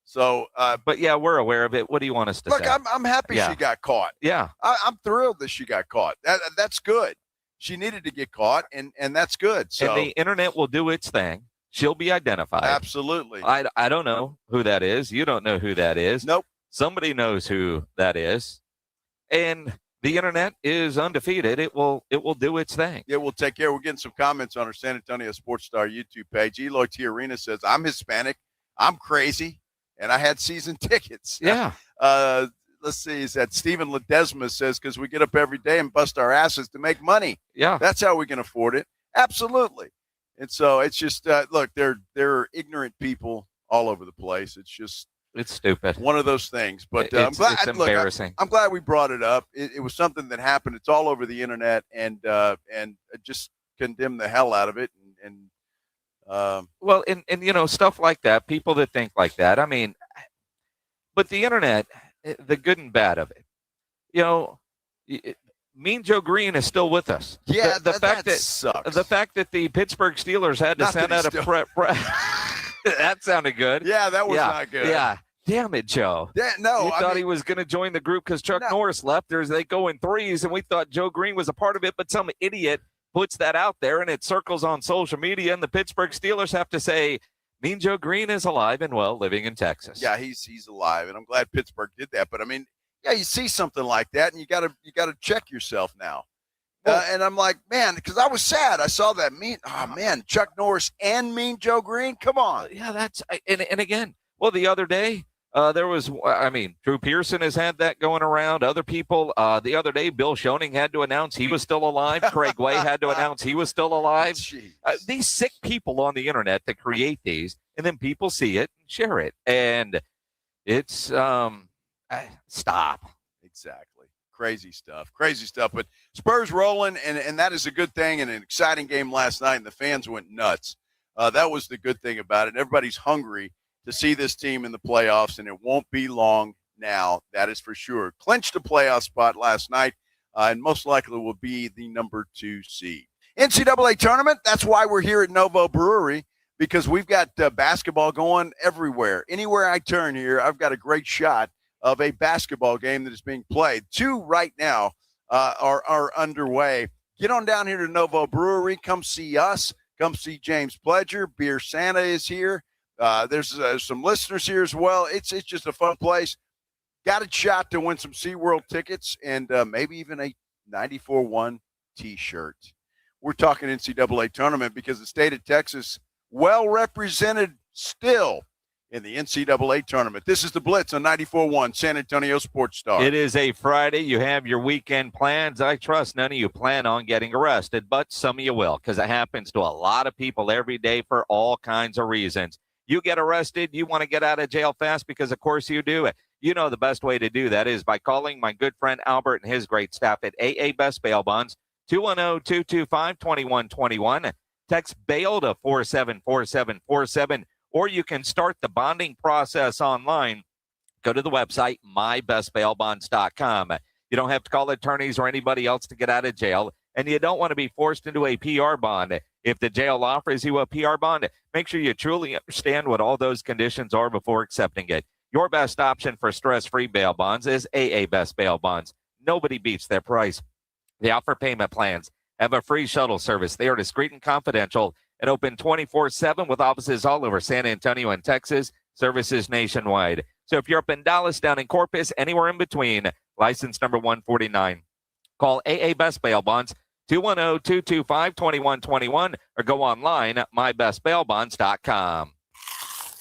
Speaker 3: So,
Speaker 7: but yeah, we're aware of it. What do you want us to say?
Speaker 3: Look, I'm happy she got caught.
Speaker 7: Yeah,
Speaker 3: I'm thrilled that she got caught. That's good. She needed to get caught, and that's good. So,
Speaker 7: and the internet will do its thing. She'll be identified.
Speaker 3: Absolutely.
Speaker 7: I don't know who that is. You don't know who that is.
Speaker 3: Nope.
Speaker 7: Somebody knows who that is. And the internet is undefeated. It will do its thing.
Speaker 3: Yeah, we'll take care. We're getting some comments on our San Antonio Sports Star YouTube page. Eloy T. Arena says, I'm Hispanic, I'm crazy, and I had season tickets.
Speaker 7: Yeah.
Speaker 3: Let's see. Is that Stephen Ledesma says, because we get up every day and bust our asses to make money.
Speaker 7: Yeah.
Speaker 3: That's how we can afford it. Absolutely. And so it's just, look, there are ignorant people all over the place.
Speaker 7: It's stupid.
Speaker 3: One of those things. But
Speaker 7: I'm glad. It's embarrassing.
Speaker 3: I'm glad we brought it up. It was something that happened. It's all over the internet, and just condemn the hell out of it.
Speaker 7: Well, and stuff like that. People that think like that. I mean, but the internet, the good and bad of it. Mean Joe Green is still with us.
Speaker 3: Yeah,
Speaker 7: the fact that
Speaker 3: sucks.
Speaker 7: The fact that the Pittsburgh Steelers had to send out a that sounded good.
Speaker 3: Yeah, that was not good.
Speaker 7: Yeah. Damn it, Joe.
Speaker 3: Yeah, no.
Speaker 7: You thought he was going to join the group because Chuck Norris left. They go in threes, and we thought Joe Green was a part of it, but some idiot puts that out there, and it circles on social media, and the Pittsburgh Steelers have to say, Mean Joe Green is alive and well, living in Texas.
Speaker 3: Yeah, he's alive, and I'm glad Pittsburgh did that. But, I mean, yeah, you see something like that, and you gotta check yourself now. And I'm like, man, because I was sad. I saw that Chuck Norris and Mean Joe Green. Come on.
Speaker 7: Yeah, that's and again. Well, the other day there was, Drew Pearson has had that going around. Other people. The other day, Bill Schoening had to announce he was still alive. Craig Way had to announce he was still alive. These sick people on the internet that create these, and then people see it and share it, and it's stop.
Speaker 3: Exactly. Crazy stuff. But Spurs rolling, and that is a good thing, and an exciting game last night, and the fans went nuts. That was the good thing about it. Everybody's hungry to see this team in the playoffs, and it won't be long now, that is for sure. Clinched a playoff spot last night, and most likely will be the number 2 seed. NCAA Tournament, that's why we're here at Novo Brewery, because we've got basketball going everywhere. Anywhere I turn here, I've got a great shot of a basketball game that is being played. 2 right now are underway. Get on down here to Novo Brewery. Come see us. Come see James Pledger. Beer Santa is here. There's some listeners here as well. It's just a fun place. Got a shot to win some SeaWorld tickets and maybe even a 94-1 T-shirt. We're talking NCAA tournament because the state of Texas well represented still in the NCAA tournament. This is the Blitz on 94.1 San Antonio Sports Star.
Speaker 7: It is a Friday. You have your weekend plans. I trust none of you plan on getting arrested, but some of you will, because it happens to a lot of people every day for all kinds of reasons. You get arrested, you want to get out of jail fast, because of course you do. You know the best way to do that is by calling my good friend Albert and his great staff at AA Best Bail Bonds, 210-225-2121. Text bail to 474747, or you can start the bonding process online. Go to the website, mybestbailbonds.com. You don't have to call attorneys or anybody else to get out of jail, and you don't want to be forced into a PR bond. If the jail offers you a PR bond, make sure you truly understand what all those conditions are before accepting it. Your best option for stress-free bail bonds is AA Best Bail Bonds. Nobody beats their price. They offer payment plans, have a free shuttle service. They are discreet and confidential and open 24/7 with offices all over San Antonio and Texas, services nationwide. So if you're up in Dallas, down in Corpus, anywhere in between, license number 149. Call AA Best Bail Bonds, 210-225-2121, or go online at mybestbailbonds.com.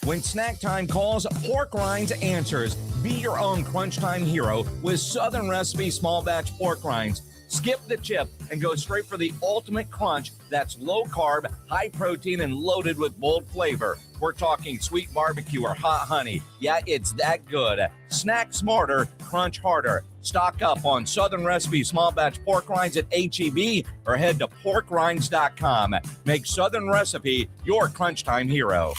Speaker 19: When snack time calls, Pork Rinds answers. Be your own crunch time hero with Southern Recipe small batch pork rinds. Skip the chip and go straight for the ultimate crunch that's low carb, high protein, and loaded with bold flavor. We're talking sweet barbecue or hot honey. Yeah, it's that good. Snack smarter, crunch harder. Stock up on Southern Recipe small batch pork rinds at HEB or head to porkrinds.com. Make Southern Recipe your crunch time hero.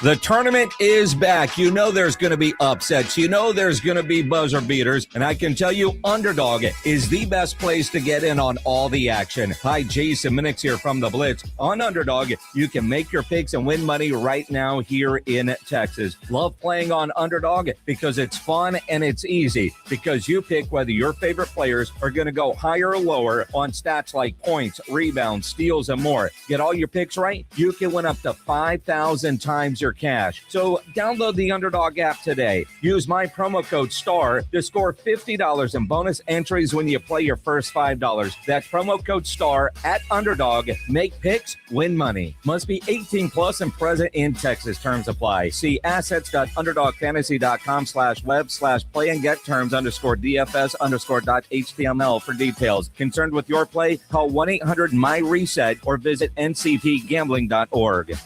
Speaker 19: The tournament is back. You know there's going to be upsets. You know there's going to be buzzer beaters. And I can tell you, Underdog is the best place to get in on all the action. Hi, Jason Minix here from the Blitz. On Underdog, you can make your picks and win money right now here in Texas. Love playing on Underdog because it's fun and it's easy. Because you pick whether your favorite players are going to go higher or lower on stats like points, rebounds, steals, and more. Get all your picks right, you can win up to 5,000 times your cash. So download the Underdog app today. Use my promo code STAR to score $50 in bonus entries when you play your first $5. That's promo code STAR at Underdog. Make picks, win money. Must be 18 plus and present in Texas. Terms apply. See assets.underdogfantasy.com/web/play and get terms _DFS_.html for details. Concerned with your play? Call 1-800-MY-RESET or visit ncpgambling.org.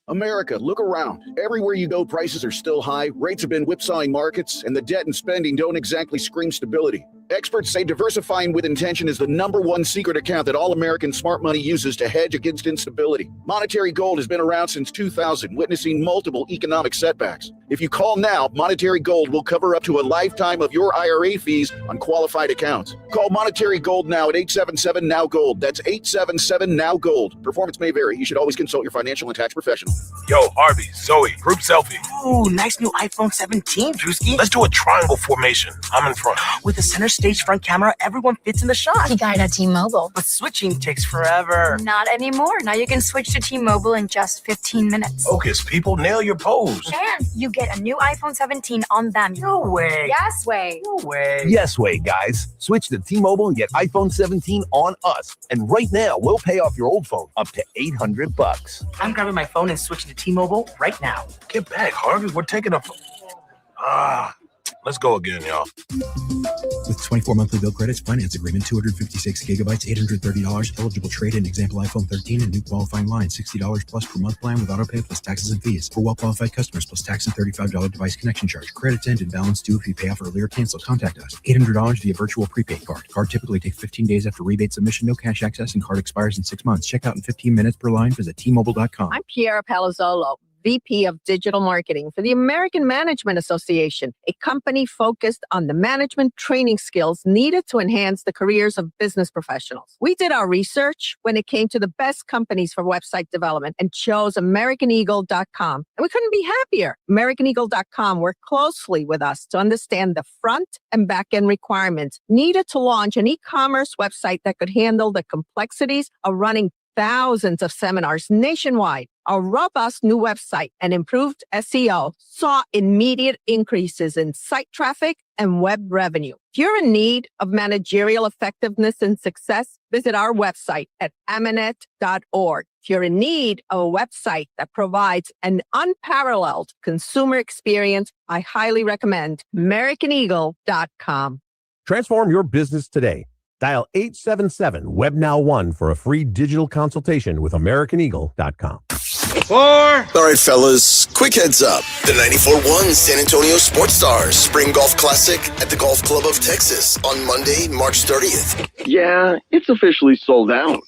Speaker 20: America, look around. Everywhere you go, prices are still high, rates have been whipsawing markets, and the debt and spending don't exactly scream stability. Experts say diversifying with intention is the #1 secret account that all American smart money uses to hedge against instability. Monetary Gold has been around since 2000, witnessing multiple economic setbacks. If you call now, Monetary Gold will cover up to a lifetime of your IRA fees on qualified accounts. Call Monetary Gold now at 877-NOW-GOLD. That's 877-NOW-GOLD. Performance may vary. You should always consult your financial and tax professional.
Speaker 11: Yo, Harvey, Zoe, group selfie.
Speaker 12: Ooh, nice new iPhone 17, Drewski.
Speaker 11: Let's do a triangle formation. I'm in front.
Speaker 12: With the center stage front camera, everyone fits in the shot.
Speaker 9: You got it at T-Mobile.
Speaker 12: But switching takes forever.
Speaker 9: Not anymore. Now you can switch to T-Mobile in just 15 minutes.
Speaker 11: Focus, people. Nail your pose.
Speaker 9: And you get a new iPhone 17 on them.
Speaker 12: No way.
Speaker 9: Yes way.
Speaker 12: No way.
Speaker 13: Yes way, guys. Switch to T-Mobile and get iPhone 17 on us. And right now, we'll pay off your old phone up to $800.
Speaker 12: I'm grabbing my phone and switching to T-Mobile right now.
Speaker 11: Get back, Harvey. We're taking a... let's go again, y'all.
Speaker 10: With 24 monthly bill credits, finance agreement, 256 gigabytes, $830, eligible trade-in, example iPhone 13, and new qualifying line, $60 plus per month plan with autopay plus taxes and fees. For well-qualified customers plus tax and $35 device connection charge. Credits end and balance due if you pay off early or cancel. Contact us. $800 via virtual prepaid card. Card typically takes 15 days after rebate submission, no cash access, and card expires in 6 months. Check out in 15 minutes per line. Visit T-Mobile.com.
Speaker 21: I'm Kiara Palazzolo, VP of Digital Marketing for the American Management Association, a company focused on the management training skills needed to enhance the careers of business professionals. We did our research when it came to the best companies for website development and chose AmericanEagle.com. And we couldn't be happier. AmericanEagle.com worked closely with us to understand the front and back end requirements needed to launch an e-commerce website that could handle the complexities of running thousands of seminars nationwide. Our robust new website and improved SEO saw immediate increases in site traffic and web revenue. If you're in need of managerial effectiveness and success, visit our website at amanet.org. If you're in need of a website that provides an unparalleled consumer experience, I highly recommend AmericanEagle.com.
Speaker 4: Transform your business today. Dial 877-WebNow1 for a free digital consultation with AmericanEagle.com.
Speaker 2: All right, fellas, quick heads up. The 94-1 San Antonio Sports Stars Spring Golf Classic at the Golf Club of Texas on Monday, March 30th.
Speaker 22: Yeah, it's officially sold out.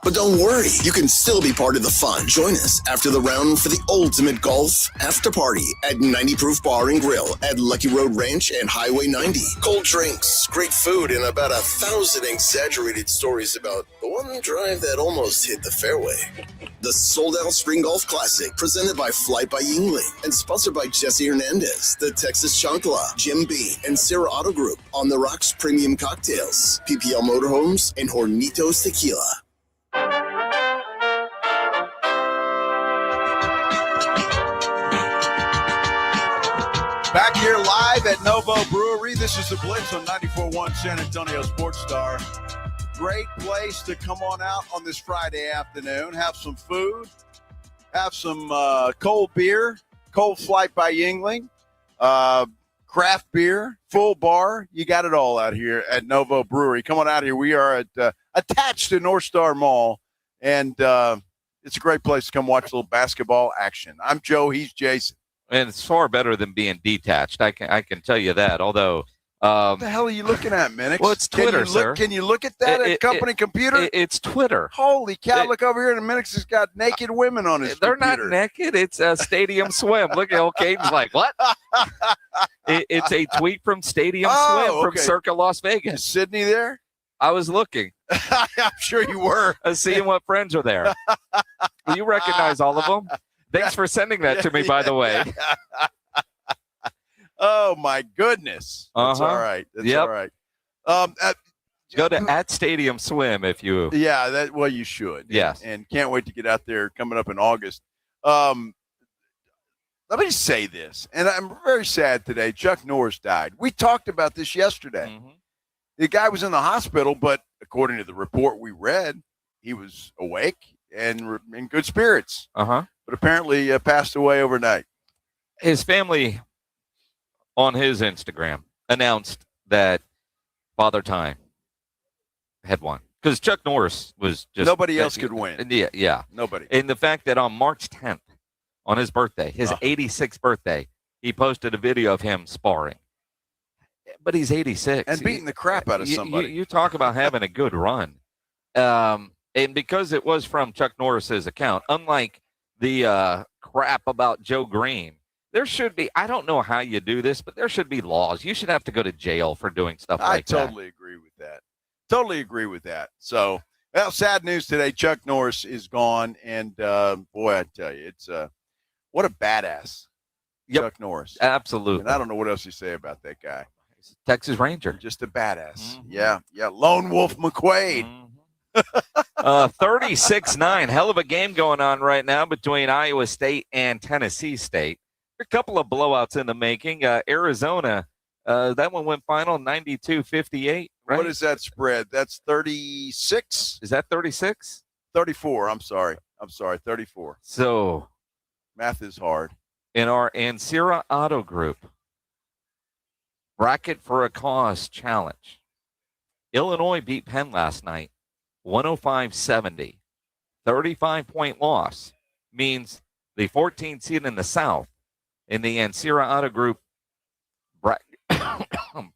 Speaker 2: But don't worry, you can still be part of the fun. Join us after the round for the ultimate golf after party at 90 Proof Bar and Grill at Lucky Road Ranch and Highway 90. Cold drinks, great food, and about 1,000 exaggerated stories about the one drive that almost hit the fairway. The sold-out Spring Golf Classic, presented by Flight by Yingling and sponsored by Jesse Hernandez, the Texas Chancla, Jim B, and Sarah Auto Group, On the Rocks Premium Cocktails, PPL Motorhomes, and Hornitos Tequila.
Speaker 3: Back here live at Novo Brewery. This is the Blitz on 94.1 San Antonio Sports Star. Great place to come on out on this Friday afternoon. Have some food. Have some cold beer. Cold Flight by Yingling. Craft beer. Full bar. You got it all out here at Novo Brewery. Come on out here. We are attached to North Star Mall. And it's a great place to come watch a little basketball action. I'm Joe. He's Jason.
Speaker 7: And it's far better than being detached. I can tell you that. Although,
Speaker 3: what the hell are you looking at, Minix?
Speaker 7: Well, it's Twitter, sir.
Speaker 3: Can you look at that at company computer?
Speaker 7: It's Twitter.
Speaker 3: Holy cow! Look over here, and Minix has got naked women on his.
Speaker 7: They're
Speaker 3: computer.
Speaker 7: not naked. It's a Stadium Swim. Look at old Caden's like, what? It's a tweet from Stadium Swim from Circa Las Vegas.
Speaker 3: Is Sydney there?
Speaker 7: I was looking.
Speaker 3: I'm sure you were.
Speaker 7: I was seeing what friends are there. You recognize all of them. Thanks for sending that to me, by the way.
Speaker 3: Oh, my goodness. That's all right. That's all right.
Speaker 7: Go to @Stadium Swim if you.
Speaker 3: Yeah, well, you should.
Speaker 7: Yes.
Speaker 3: And can't wait to get out there coming up in August. Let me say this, and I'm very sad today. Chuck Norris died. We talked about this yesterday. Mm-hmm. The guy was in the hospital, but according to the report we read, he was awake and in good spirits. But apparently passed away overnight.
Speaker 7: His family on his Instagram announced that Father Time had won because Chuck Norris was just
Speaker 3: nobody else could win.
Speaker 7: Yeah,
Speaker 3: nobody.
Speaker 7: And the fact that on March 10th, on his birthday, his 86th birthday, he posted a video of him sparring. But he's 86
Speaker 3: and beating the crap out of somebody.
Speaker 7: You talk about having a good run, and because it was from Chuck Norris's account, unlike the crap about Joe Green, there should be, I don't know how you do this, but there should be laws. You should have to go to jail for doing stuff like that.
Speaker 3: I totally agree with that. Totally agree with that. So, well, sad news today. Chuck Norris is gone. And, boy, I tell you, it's what a badass, Chuck Norris.
Speaker 7: Absolutely.
Speaker 3: And I don't know what else you say about that guy.
Speaker 7: He's a Texas Ranger.
Speaker 3: Just a badass. Mm-hmm. Yeah. Lone Wolf McQuaid.
Speaker 7: Mm-hmm. 36-9. Hell of a game going on right now between Iowa State and Tennessee State. A couple of blowouts in the making. Arizona, that one went final 92-58. Right?
Speaker 3: What is that spread? That's 36?
Speaker 7: Is that 36?
Speaker 3: 34. I'm sorry. 34.
Speaker 7: So
Speaker 3: math is hard.
Speaker 7: In our Ansira Auto Group Bracket for a Cause Challenge, Illinois beat Penn last night 105-70. 35-point loss means the 14th seed in the South in the Ansira Auto Group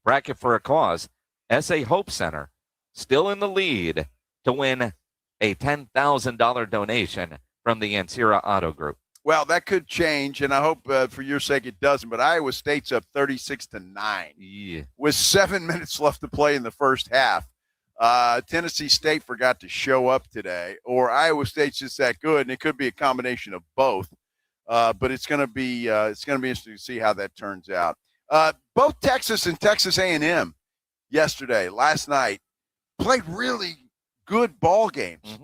Speaker 7: bracket for a cause, SA Hope Center, still in the lead to win a $10,000 donation from the Ansira Auto Group.
Speaker 3: Well, that could change, and I hope for your sake it doesn't, but Iowa State's up 36-9 with 7 minutes left to play in the first half. Tennessee State forgot to show up today, or Iowa State's just that good, and it could be a combination of both. But it's going to be interesting to see how that turns out. Both Texas and Texas A&M last night, played really good ball games.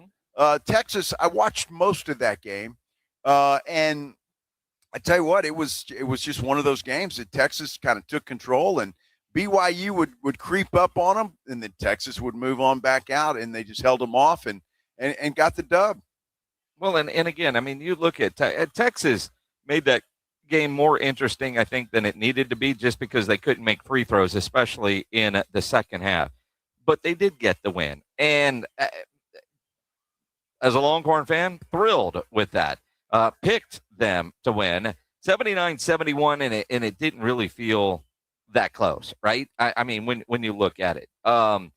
Speaker 3: Texas, I watched most of that game, and I tell you what, it was just one of those games that Texas kind of took control, and BYU would creep up on them, and then Texas would move on back out, and they just held them off and got the dub.
Speaker 7: Well, and again, I mean, you look at Texas made that game more interesting, I think, than it needed to be, just because they couldn't make free throws, especially in the second half. But they did get the win, and as a Longhorn fan, thrilled with that. Picked them to win 79-71, and it didn't really feel that close, right? I mean, when you look at it, I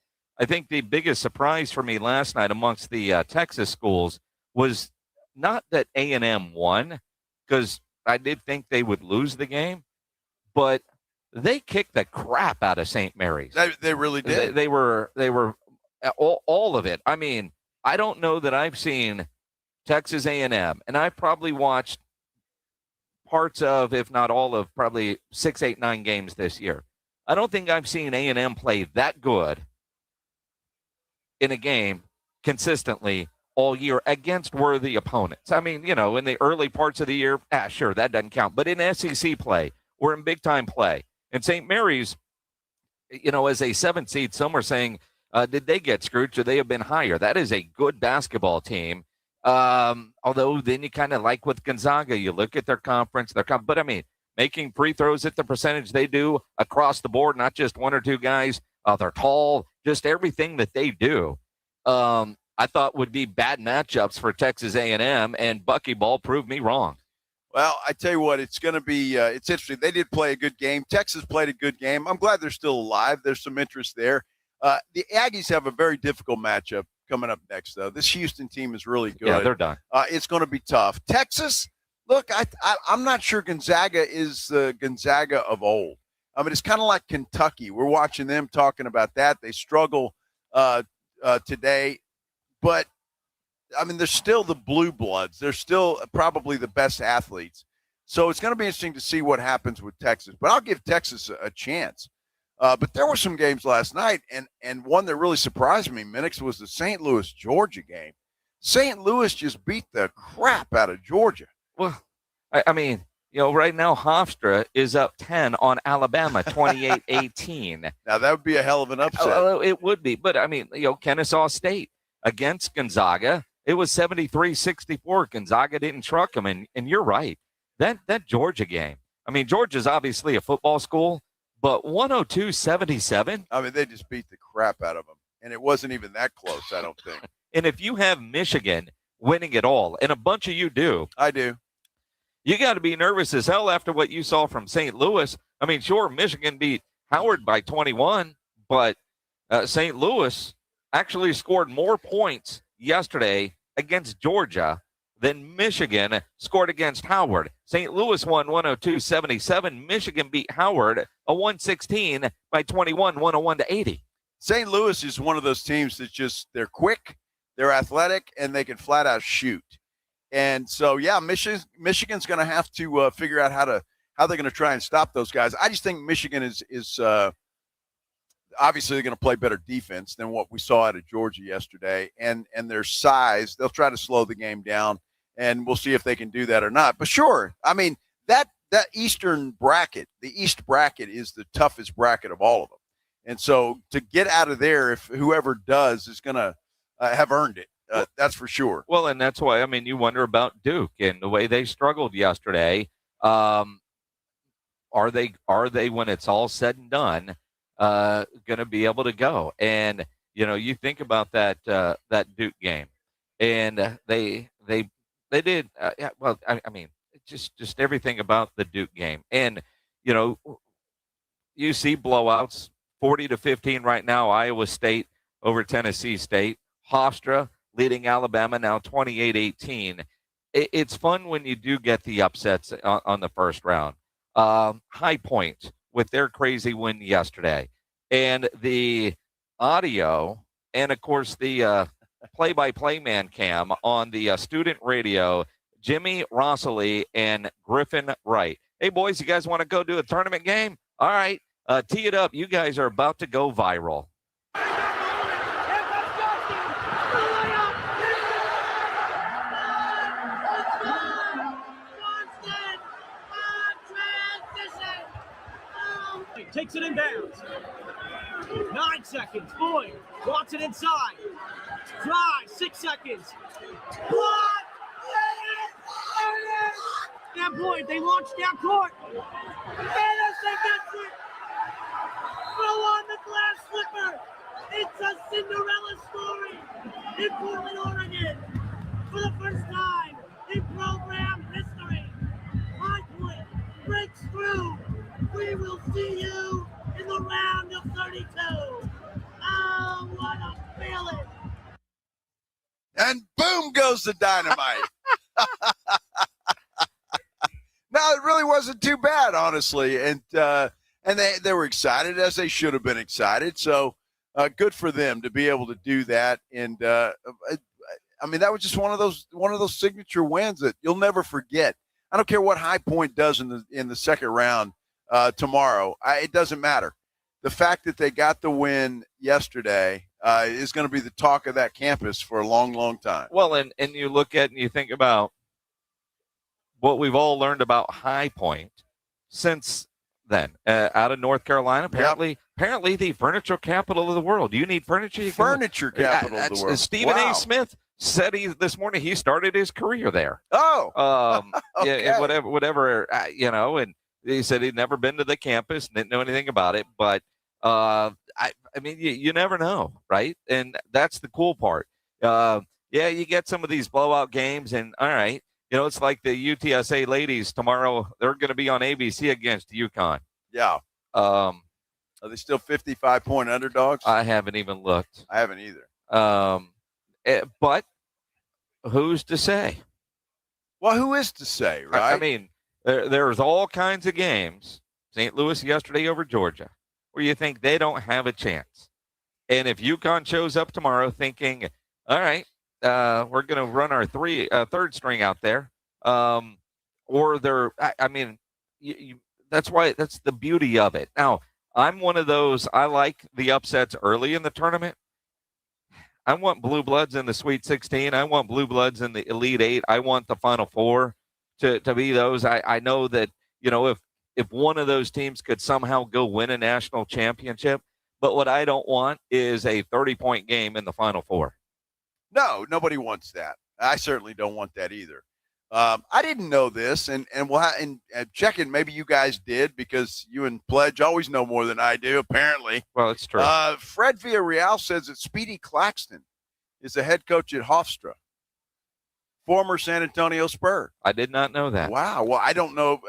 Speaker 7: think the biggest surprise for me last night amongst the Texas schools was not that A&M won, because I did think they would lose the game, but they kicked the crap out of St. Mary's.
Speaker 3: They really did.
Speaker 7: They were all of it. I mean, I don't know that I've seen Texas A&M, and I've probably watched parts of, if not all of, probably 6, 8, 9 games this year. I don't think I've seen A&M play that good in a game consistently all year against worthy opponents. I mean, in the early parts of the year, sure, that doesn't count. But in SEC play or in big-time play, and St. Mary's, as a 7th seed, some were saying, did they get screwed? Should they have been higher? That is a good basketball team. Although then you kind of like with Gonzaga, you look at their conference, but I mean, making free throws at the percentage they do across the board, not just one or two guys. They're tall, just everything that they do. I thought would be bad matchups for Texas A&M, and Buckyball proved me wrong.
Speaker 3: Well, I tell you what, it's going to be it's interesting. They did play a good game. Texas played a good game. I'm glad they're still alive. There's some interest there. The Aggies have a very difficult matchup coming up next, though. This Houston team is really good.
Speaker 7: Yeah, they're done.
Speaker 3: It's going to be tough. Texas, look, I'm not sure Gonzaga is the Gonzaga of old. I mean, it's kind of like Kentucky. We're watching them talking about that. They struggle today. But, I mean, they're still the blue bloods. They're still probably the best athletes. So it's going to be interesting to see what happens with Texas. But I'll give Texas a chance. But there were some games last night, and one that really surprised me, Minix, was the St. Louis-Georgia game. St. Louis just beat the crap out of Georgia.
Speaker 7: Well, I mean, right now Hofstra is up 10 on Alabama, 28-18.
Speaker 3: Now, that would be a hell of an upset.
Speaker 7: It would be. But, I mean, Kennesaw State against Gonzaga, it was 73-64. Gonzaga didn't truck them, and you're right. That Georgia game, I mean, Georgia's obviously a football school, but 102-77.
Speaker 3: I mean, they just beat the crap out of them, and it wasn't even that close, I don't think.
Speaker 7: And if you have Michigan winning it all, and a bunch of you do.
Speaker 3: I do.
Speaker 7: You got to be nervous as hell after what you saw from St. Louis. I mean, sure, Michigan beat Howard by 21, but St. Louis actually scored more points yesterday against Georgia than Michigan scored against Howard. St. Louis won 102-77. Michigan beat Howard a 116 by 21, 101-80.
Speaker 3: St. Louis is one of those teams that they're quick, they're athletic, and they can flat out shoot. And so, yeah, Michigan's going to have to figure out how they're going to try and stop those guys. I just think Michigan is obviously they're going to play better defense than what we saw out of Georgia yesterday, and their size, they'll try to slow the game down, and we'll see if they can do that or not. But sure, I mean, that Eastern bracket, the East bracket is the toughest bracket of all of them. And so to get out of there, if whoever does is going to have earned it, that's for sure.
Speaker 7: Well, and that's why, I mean, you wonder about Duke and the way they struggled yesterday. Are they, when it's all said and done, going to be able to go? And, you think about that Duke game, and they did, well, I mean, just everything about the Duke game. And, you see blowouts, 40-15 right now, Iowa State over Tennessee State. Hofstra leading Alabama now 28-18. It's fun when you do get the upsets on the first round. High Point with their crazy win yesterday. And the audio, and of course the play-by-play man cam on the student radio, Jimmy Rossley and Griffin Wright. Hey, boys, you guys want to go do a tournament game? All right, tee it up. You guys are about to go viral.
Speaker 6: takes it inbounds. 9 seconds. Boyd wants it inside. Drive. 6 seconds. Block. And Boyd, they launch down court. Anderson gets it. Throw on the glass slipper. It's a Cinderella story in Portland, Oregon. For the first time in program history, High Point breaks through. We will see you in the round of 32. Oh, what a feeling.
Speaker 3: And boom goes the dynamite. No, it really wasn't too bad, honestly. And they were excited, as they should have been excited. So good for them to be able to do that. And I mean, that was just one of those signature wins that you'll never forget. I don't care what High Point does in the second round tomorrow. It doesn't matter. The fact that they got the win yesterday is going to be the talk of that campus for a long, long time.
Speaker 7: Well, and you look at and you think about what we've all learned about High Point since then, out of North Carolina. Apparently the furniture capital of the world. You need furniture.
Speaker 3: Capital of the world.
Speaker 7: Stephen
Speaker 3: Wow.
Speaker 7: A. Smith said this morning he started his career there.
Speaker 3: Oh, okay.
Speaker 7: Yeah, whatever, and he said he'd never been to the campus, didn't know anything about it, but I mean, you never know, right? And that's the cool part. Yeah, you get some of these blowout games, and all right, it's like the UTSA ladies tomorrow. They're going to be on ABC against UConn.
Speaker 3: Yeah. Are they still 55-point underdogs?
Speaker 7: I haven't even looked.
Speaker 3: I haven't either.
Speaker 7: But who's to say?
Speaker 3: Well, who is to say, right?
Speaker 7: I mean, there's all kinds of games. St. Louis yesterday over Georgia, where you think they don't have a chance. And if UConn shows up tomorrow thinking, all right, we're going to run our third string out there, or they're, I mean, that's the beauty of it. Now, I'm one of those, I like the upsets early in the tournament. I want blue bloods in the Sweet 16. I want blue bloods in the Elite 8. I want the Final Four to be those. I know that, if one of those teams could somehow go win a national championship, but what I don't want is a 30-point game in the Final Four.
Speaker 3: No, nobody wants that. I certainly don't want that either. I didn't know this, and checking, maybe you guys did, because you and Pledge always know more than I do, apparently.
Speaker 7: Well, it's true.
Speaker 3: Fred Villarreal says that Speedy Claxton is the head coach at Hofstra, former San Antonio Spur.
Speaker 7: I did not know that.
Speaker 3: Wow. Well, I don't know.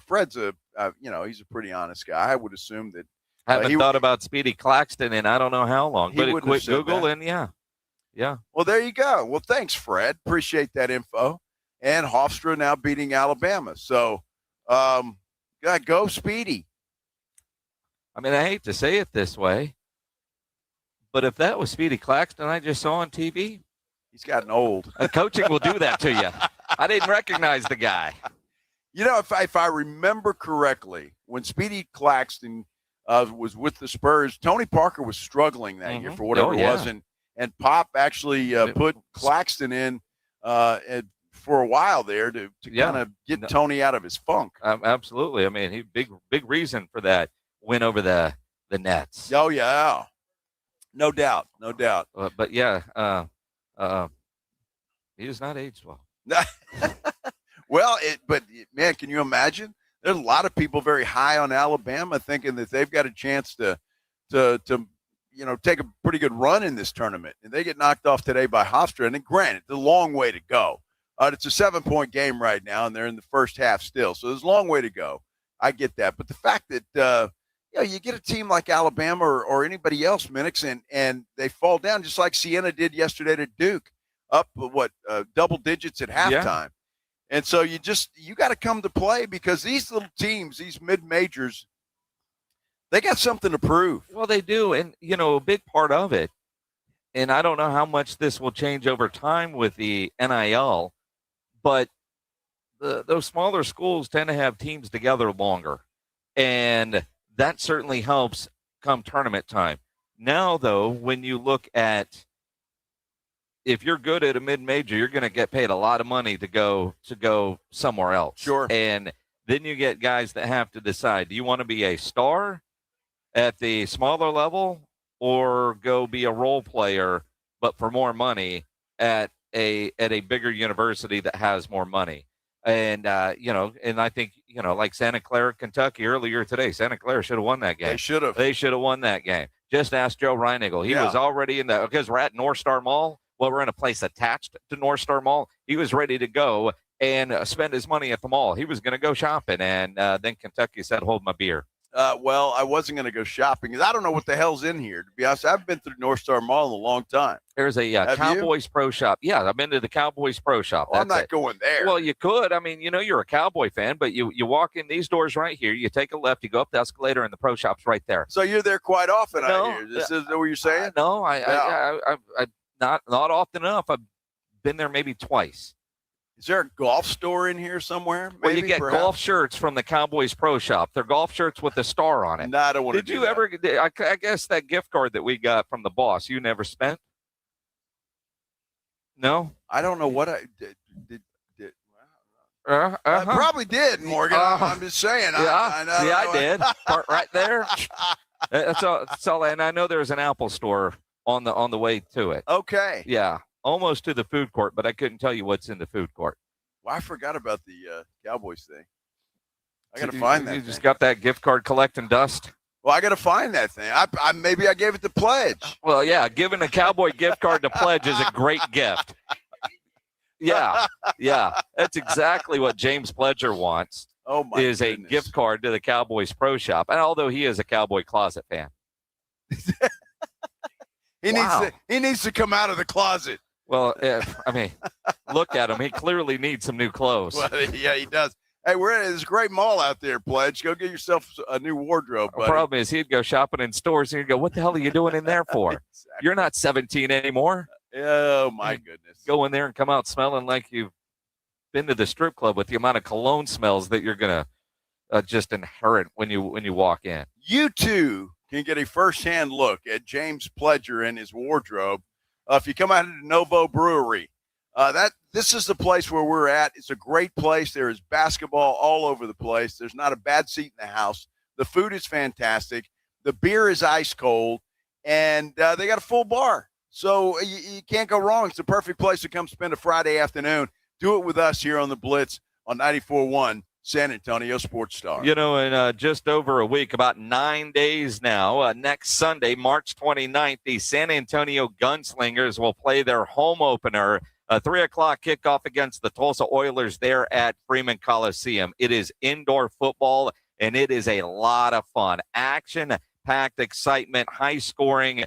Speaker 3: Fred's he's a pretty honest guy. I would assume that.
Speaker 7: Haven't thought about Speedy Claxton in I don't know how long.
Speaker 3: He
Speaker 7: But
Speaker 3: wouldn't
Speaker 7: quick
Speaker 3: have said
Speaker 7: Google
Speaker 3: that.
Speaker 7: and yeah.
Speaker 3: Well, there you go. Well, thanks, Fred. Appreciate that info. And Hofstra now beating Alabama. So, go Speedy.
Speaker 7: I mean, I hate to say it this way, but if that was Speedy Claxton I just saw on TV,
Speaker 3: he's gotten old.
Speaker 7: Coaching will do that to you. I didn't recognize the guy.
Speaker 3: If I remember correctly, when Speedy Claxton was with the Spurs, Tony Parker was struggling that year for whatever it was, and Pop actually put Claxton in for a while there to kind of get Tony out of his funk.
Speaker 7: Absolutely. I mean, he big reason for that win over the Nets.
Speaker 3: Oh yeah, no doubt.
Speaker 7: But yeah, he does not age well.
Speaker 3: Well, but man, can you imagine? There's a lot of people very high on Alabama thinking that they've got a chance to take a pretty good run in this tournament, and they get knocked off today by Hofstra. And then, granted, it's a long way to go. It's a 7-point game right now, and they're in the first half still, so there's a long way to go. I get that, but the fact that you get a team like Alabama or anybody else, Minix, and they fall down just like Siena did yesterday to Duke, up double digits at halftime.
Speaker 7: Yeah.
Speaker 3: And so you got to come to play, because these little teams, these mid-majors, they got something to prove.
Speaker 7: Well, they do. And, a big part of it, and I don't know how much this will change over time with the NIL, but those smaller schools tend to have teams together longer. And that certainly helps come tournament time. Now, though, when you look at, if you're good at a mid-major, you're going to get paid a lot of money to go somewhere else.
Speaker 3: Sure.
Speaker 7: And Then you get guys that have to decide, do you want to be a star at the smaller level or go be a role player, but for more money at a bigger university that has more money? And, and I think, like Santa Clara, Kentucky earlier today, Santa Clara should have won that game. They should have won that game. Just ask Joe Reinigle. He was already because we're at North Star Mall. Well, we're in a place attached to North Star Mall. He was ready to go and spend his money at the mall. He was going to go shopping. And then Kentucky said, hold my beer.
Speaker 3: Well, I wasn't going to go shopping because I don't know what the hell's in here. To be honest, I've been through North Star Mall in a long time.
Speaker 7: There's a Cowboys Pro Shop. Yeah, I've been to the Cowboys Pro Shop.
Speaker 3: Well, I'm not going there.
Speaker 7: Well, you could. I mean, you're a Cowboy fan, but you walk in these doors right here. You take a left, you go up the escalator, and the Pro Shop's right there.
Speaker 3: So you're there quite often, I hear. This is what you're saying?
Speaker 7: No, I not often enough. I've been there maybe twice.
Speaker 3: Is there a golf store in here somewhere?
Speaker 7: Well, you get golf shirts from the Cowboys Pro Shop. They're golf shirts with the star on it.
Speaker 3: No, I don't want to
Speaker 7: do that. Did you ever? I guess that gift card that we got from the boss, you never spent? No?
Speaker 3: I don't know what I did. I probably did, Morgan. I'm just saying.
Speaker 7: I did. Part right there. That's all. And I know there's an Apple store on the way to it.
Speaker 3: Okay.
Speaker 7: Yeah. Almost to the food court, but I couldn't tell you what's in the food court.
Speaker 3: Well, I forgot about the Cowboys thing. I got to find that.
Speaker 7: You just got that gift card collecting dust?
Speaker 3: Well, I got to find that thing. Maybe I gave it to Pledge.
Speaker 7: Well, yeah, giving a Cowboy gift card to Pledge is a great gift. Yeah. That's exactly what James Pledger wants.
Speaker 3: Oh, my
Speaker 7: goodness. A gift card to the Cowboys Pro Shop. And although he is a Cowboy Closet fan.
Speaker 3: He needs to come out of the closet.
Speaker 7: Well, look at him. He clearly needs some new clothes.
Speaker 3: Well, yeah, he does. Hey, we're at this great mall out there, Pledge. Go get yourself a new wardrobe, buddy.
Speaker 7: The problem is he'd go shopping in stores and he'd go, what the hell are you doing in there for? Exactly. You're not 17 anymore.
Speaker 3: Oh, my goodness.
Speaker 7: Go in there and come out smelling like you've been to the strip club with the amount of cologne smells that you're going to just inherit when you walk in.
Speaker 3: You, too, can get a first-hand look at James Pledger and his wardrobe if you come out to the Novo Brewery. This is the place where we're at. It's a great place. There is basketball all over the place. There's not a bad seat in the house. The food is fantastic. The beer is ice cold, and they got a full bar. So you can't go wrong. It's the perfect place to come spend a Friday afternoon. Do it with us here on the Blitz on 94.1 San Antonio Sports Star.
Speaker 7: In just over a week, about 9 days now, next Sunday, March 29th, the San Antonio Gunslingers will play their home opener, a 3 o'clock kickoff against the Tulsa Oilers there at Freeman Coliseum. It is indoor football, and it is a lot of fun. Action-packed excitement, high-scoring,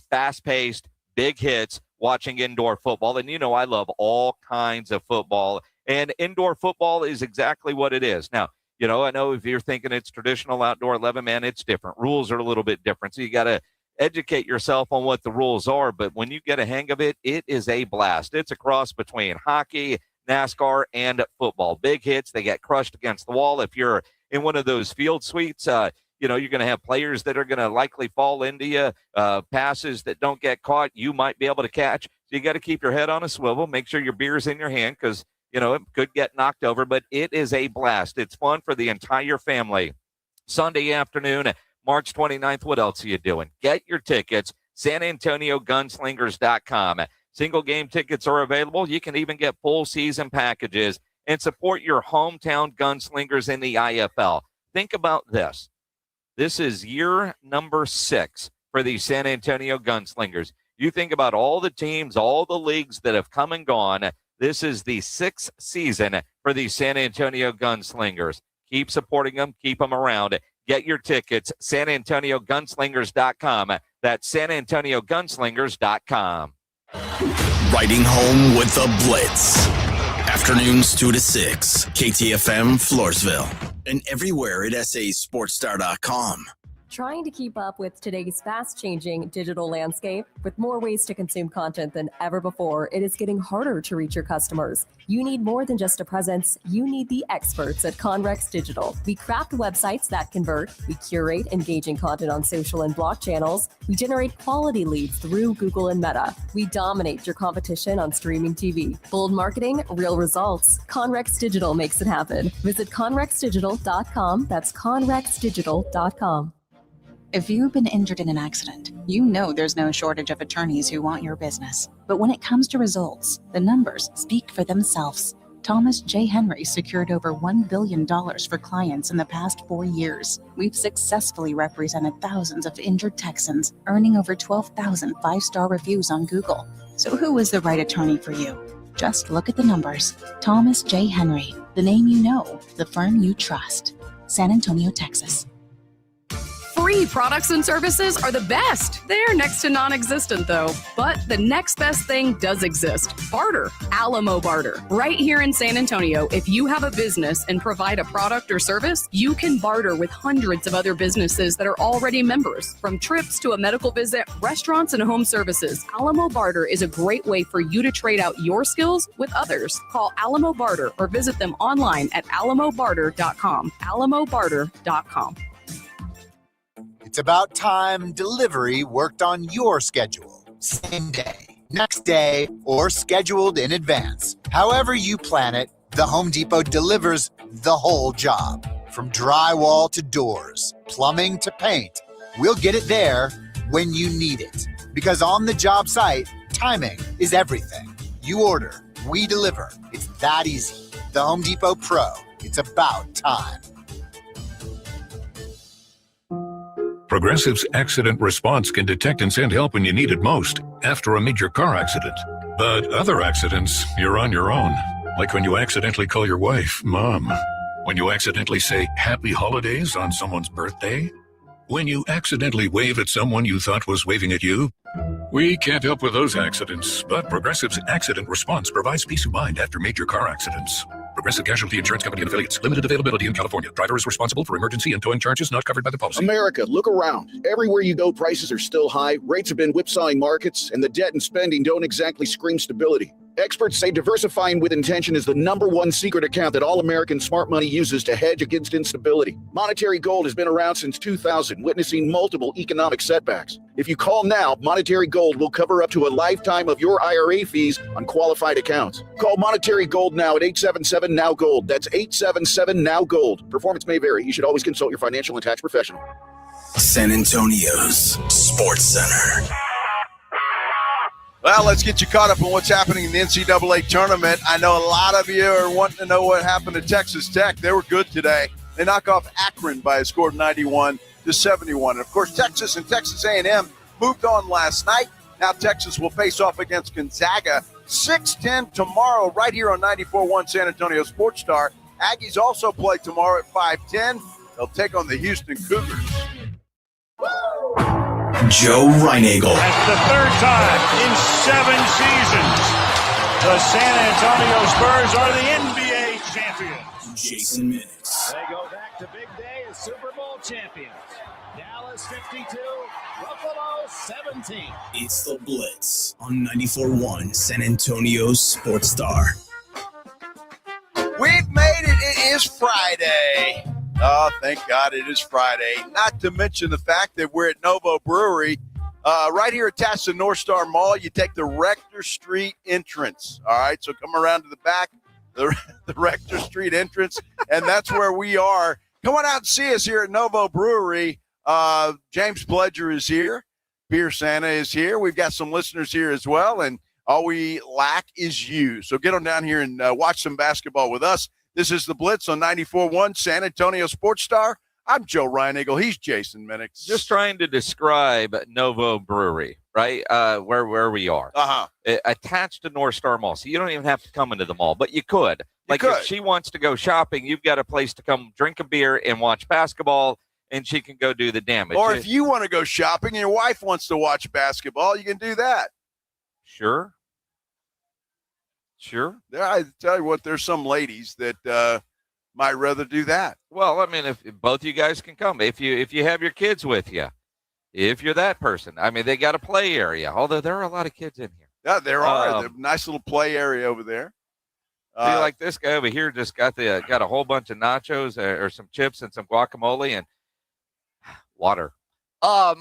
Speaker 7: fast-paced, big hits, watching indoor football. And I love all kinds of football. And indoor football is exactly what it is. Now, I know if you're thinking it's traditional outdoor 11-man, it's different. Rules are a little bit different. So you got to educate yourself on what the rules are. But when you get a hang of it, it is a blast. It's a cross between hockey, NASCAR, and football. Big hits. They get crushed against the wall. If you're in one of those field suites, you're going to have players that are going to likely fall into you. Passes that don't get caught, you might be able to catch. So you got to keep your head on a swivel. Make sure your beer's in your hand because it could get knocked over, but it is a blast. It's fun for the entire family. Sunday afternoon, March 29th. What else are you doing? Get your tickets, SanAntonioGunslingers.com. Single game tickets are available. You can even get full season packages and support your hometown Gunslingers in the IFL. Think about this. This is year number 6 for the San Antonio Gunslingers. You think about all the teams, all the leagues that have come and gone. This is the 6th season for the San Antonio Gunslingers. Keep supporting them. Keep them around. Get your tickets, SanAntonioGunslingers.com. That's SanAntonioGunslingers.com.
Speaker 2: Riding home with the Blitz. Afternoons 2 to 6. KTFM Floresville. And everywhere at SASportsStar.com.
Speaker 5: Trying to keep up with today's fast-changing digital landscape? With more ways to consume content than ever before, it is getting harder to reach your customers. You need more than just a presence. You need the experts at Conrex Digital. We craft websites that convert. We curate engaging content on social and blog channels. We generate quality leads through Google and Meta. We dominate your competition on streaming TV. Bold marketing, real results. Conrex Digital makes it happen. Visit conrexdigital.com. That's conrexdigital.com.
Speaker 8: If you've been injured in an accident, you know there's no shortage of attorneys who want your business. But when it comes to results, the numbers speak for themselves. Thomas J. Henry secured over $1 billion for clients in the past 4 years. We've successfully represented thousands of injured Texans, earning over 12,000 five-star reviews on Google. So who is the right attorney for you? Just look at the numbers. Thomas J. Henry, the name you know, the firm you trust. San Antonio, Texas.
Speaker 23: Free products and services are the best. They're next to non-existent though. But the next best thing does exist. Barter. Alamo Barter. Right here in San Antonio, if you have a business and provide a product or service, you can barter with hundreds of other businesses that are already members. From trips to a medical visit, restaurants and home services, Alamo Barter is a great way for you to trade out your skills with others. Call Alamo Barter or visit them online at alamobarter.com. alamobarter.com.
Speaker 24: It's about time delivery worked on your schedule. Same day, next day, or scheduled in advance. However you plan it, the Home Depot delivers the whole job. From drywall to doors, plumbing to paint, we'll get it there when you need it. Because on the job site, timing is everything. You order, we deliver. It's that easy. The Home Depot Pro. It's about time.
Speaker 25: Progressive's accident response can detect and send help when you need it most after a major car accident. But other accidents, you're on your own. Like when you accidentally call your wife Mom. When you accidentally say Happy Holidays on someone's birthday. When you accidentally wave at someone you thought was waving at you. We can't help with those accidents, but Progressive's accident response provides peace of mind after major car accidents. Progressive Casualty Insurance Company and affiliates. Limited availability in California. Driver is responsible for emergency and towing charges not covered by the policy.
Speaker 20: America, look around. Everywhere you go, prices are still high, rates have been whipsawing markets, and the debt and spending don't exactly scream stability. Experts say diversifying with intention is the #1 secret account that all American smart money uses to hedge against instability. Monetary Gold has been around since 2000, witnessing multiple economic setbacks. If you call now, Monetary Gold will cover up to a lifetime of your IRA fees on qualified accounts. Call Monetary Gold now at 877-NOW-GOLD. That's 877-NOW-GOLD. Performance may vary. You should always consult your financial and tax professional.
Speaker 2: San Antonio's Sports Center.
Speaker 3: Well, let's get you caught up on what's happening in the NCAA tournament. I know a lot of you are wanting to know what happened to Texas Tech. They were good today. They knock off Akron by a score of 91-71. And, of course, Texas and Texas A&M moved on last night. Now Texas will face off against Gonzaga 6:10 tomorrow right here on 94.1 San Antonio Sports Star. Aggies also play tomorrow at 5:10. They'll take on the Houston Cougars.
Speaker 2: Joe Reinagel.
Speaker 6: That's the third time in 7 seasons the San Antonio Spurs are the NBA champions.
Speaker 2: Jason Minix.
Speaker 6: They go back to big day as Super Bowl champions. Dallas 52, Buffalo 17.
Speaker 2: It's the Blitz on 94.1 San Antonio Sports Star.
Speaker 3: We've made it. It is Friday. Oh, thank God it is Friday. Not to mention the fact that we're at Novo Brewery right here attached to North Star Mall. You take the Rector Street entrance. All right, so come around to the back, the Rector Street entrance, and that's where we are. Come on out and see us here at Novo Brewery. James Pledger is here. Beer Santa is here. We've got some listeners here as well, and all we lack is you. So get on down here and watch some basketball with us. This is the Blitz on 94.1 San Antonio Sports Star. I'm Joe Reinagel. He's Jason Minix.
Speaker 7: Just trying to describe Novo Brewery, right? Where we are. Attached to North Star Mall. So you don't even have to come into the mall, but you could. If she wants to go shopping, you've got a place to come drink a beer and watch basketball, and she can go do the damage.
Speaker 3: Or if you want to go shopping and your wife wants to watch basketball, you can do that.
Speaker 7: Sure.
Speaker 3: Yeah, I tell you what, there's some ladies that might rather do that.
Speaker 7: Well, I mean, if both you guys can come, if you have your kids with you, if you're that person, I mean, they got a play area. Although there are a lot of kids in here.
Speaker 3: Yeah, there are. There's a nice little play area over there.
Speaker 7: Like this guy over here just got a whole bunch of nachos or some chips and some guacamole and water.
Speaker 3: Well,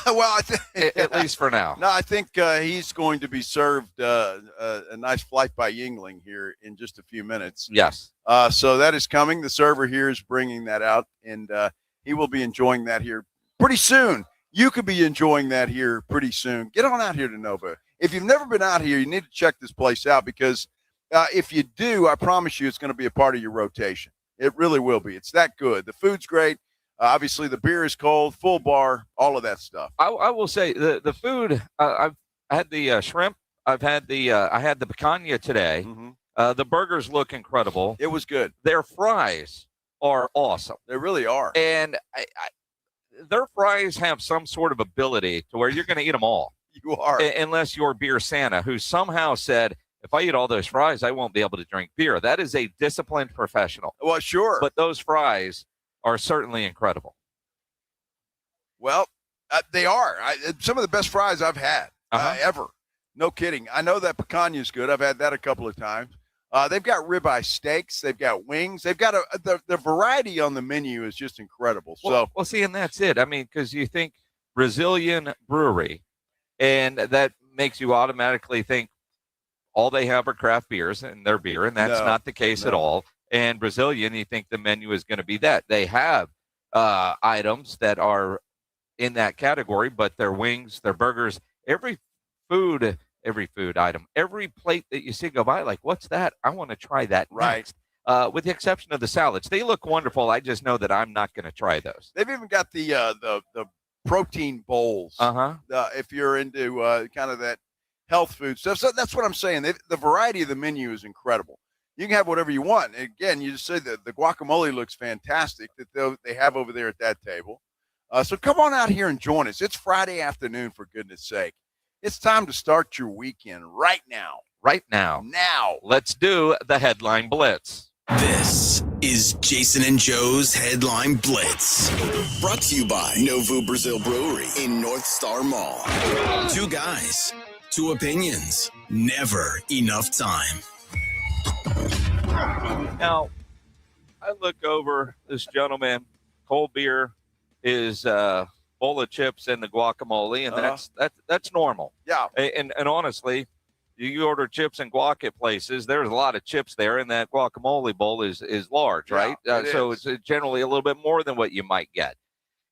Speaker 3: I think
Speaker 7: at least for now.
Speaker 3: No, I think he's going to be served a nice flight by Yingling here in just a few minutes.
Speaker 7: Yes.
Speaker 3: So that is coming. The server here is bringing that out, and he will be enjoying that here pretty soon. You could be enjoying that here pretty soon. Get on out here to Novo. If you've never been out here, you need to check this place out because if you do, I promise you it's going to be a part of your rotation. It really will be. It's that good. The food's great. Obviously, the beer is cold, full bar, all of that stuff.
Speaker 7: I will say the food. I've had the shrimp. I had the picanha today.
Speaker 3: Mm-hmm.
Speaker 7: The burgers look incredible.
Speaker 3: It was good.
Speaker 7: Their fries are awesome.
Speaker 3: They really are.
Speaker 7: And their fries have some sort of ability to where you're going to eat them all.
Speaker 3: You are.
Speaker 7: Unless you're Beer Santa, who somehow said, if I eat all those fries, I won't be able to drink beer. That is a disciplined professional.
Speaker 3: Well, sure.
Speaker 7: But those fries are certainly incredible.
Speaker 3: Well, they are. Some of the best fries I've had ever. No kidding. I know that picanha is good. I've had that a couple of times. They've got ribeye steaks. They've got wings. They've got the variety on the menu is just incredible.
Speaker 7: Well, see, and that's it. I mean, because you think Brazilian brewery, and that makes you automatically think all they have are craft beers and their beer, and that's not the case at all. And Brazilian, you think the menu is going to be that. They have items that are in that category, but their wings, their burgers, every food item, every plate that you see go by, like, what's that? I want to try that next. With the exception of the salads. They look wonderful. I just know that I'm not going to try those.
Speaker 3: They've even got the protein bowls. If you're into kind of that health food stuff. So that's what I'm saying. The variety of the menu is incredible. You can have whatever you want. Again, you just said that the guacamole looks fantastic that they have over there at that table. So come on out here and join us. It's Friday afternoon, for goodness sake. It's time to start your weekend right now.
Speaker 7: Right now.
Speaker 3: Now.
Speaker 7: Let's do the Headline Blitz.
Speaker 2: This is Jason and Joe's Headline Blitz. Brought to you by Novo Brazil Brewery in North Star Mall. Two guys, two opinions, never enough time.
Speaker 7: Now, I look over this gentleman, cold beer, his bowl of chips and the guacamole, and that's normal.
Speaker 3: Yeah.
Speaker 7: And honestly, you order chips and guac at places, there's a lot of chips there, and that guacamole bowl is large, right? So it's generally a little bit more than what you might get.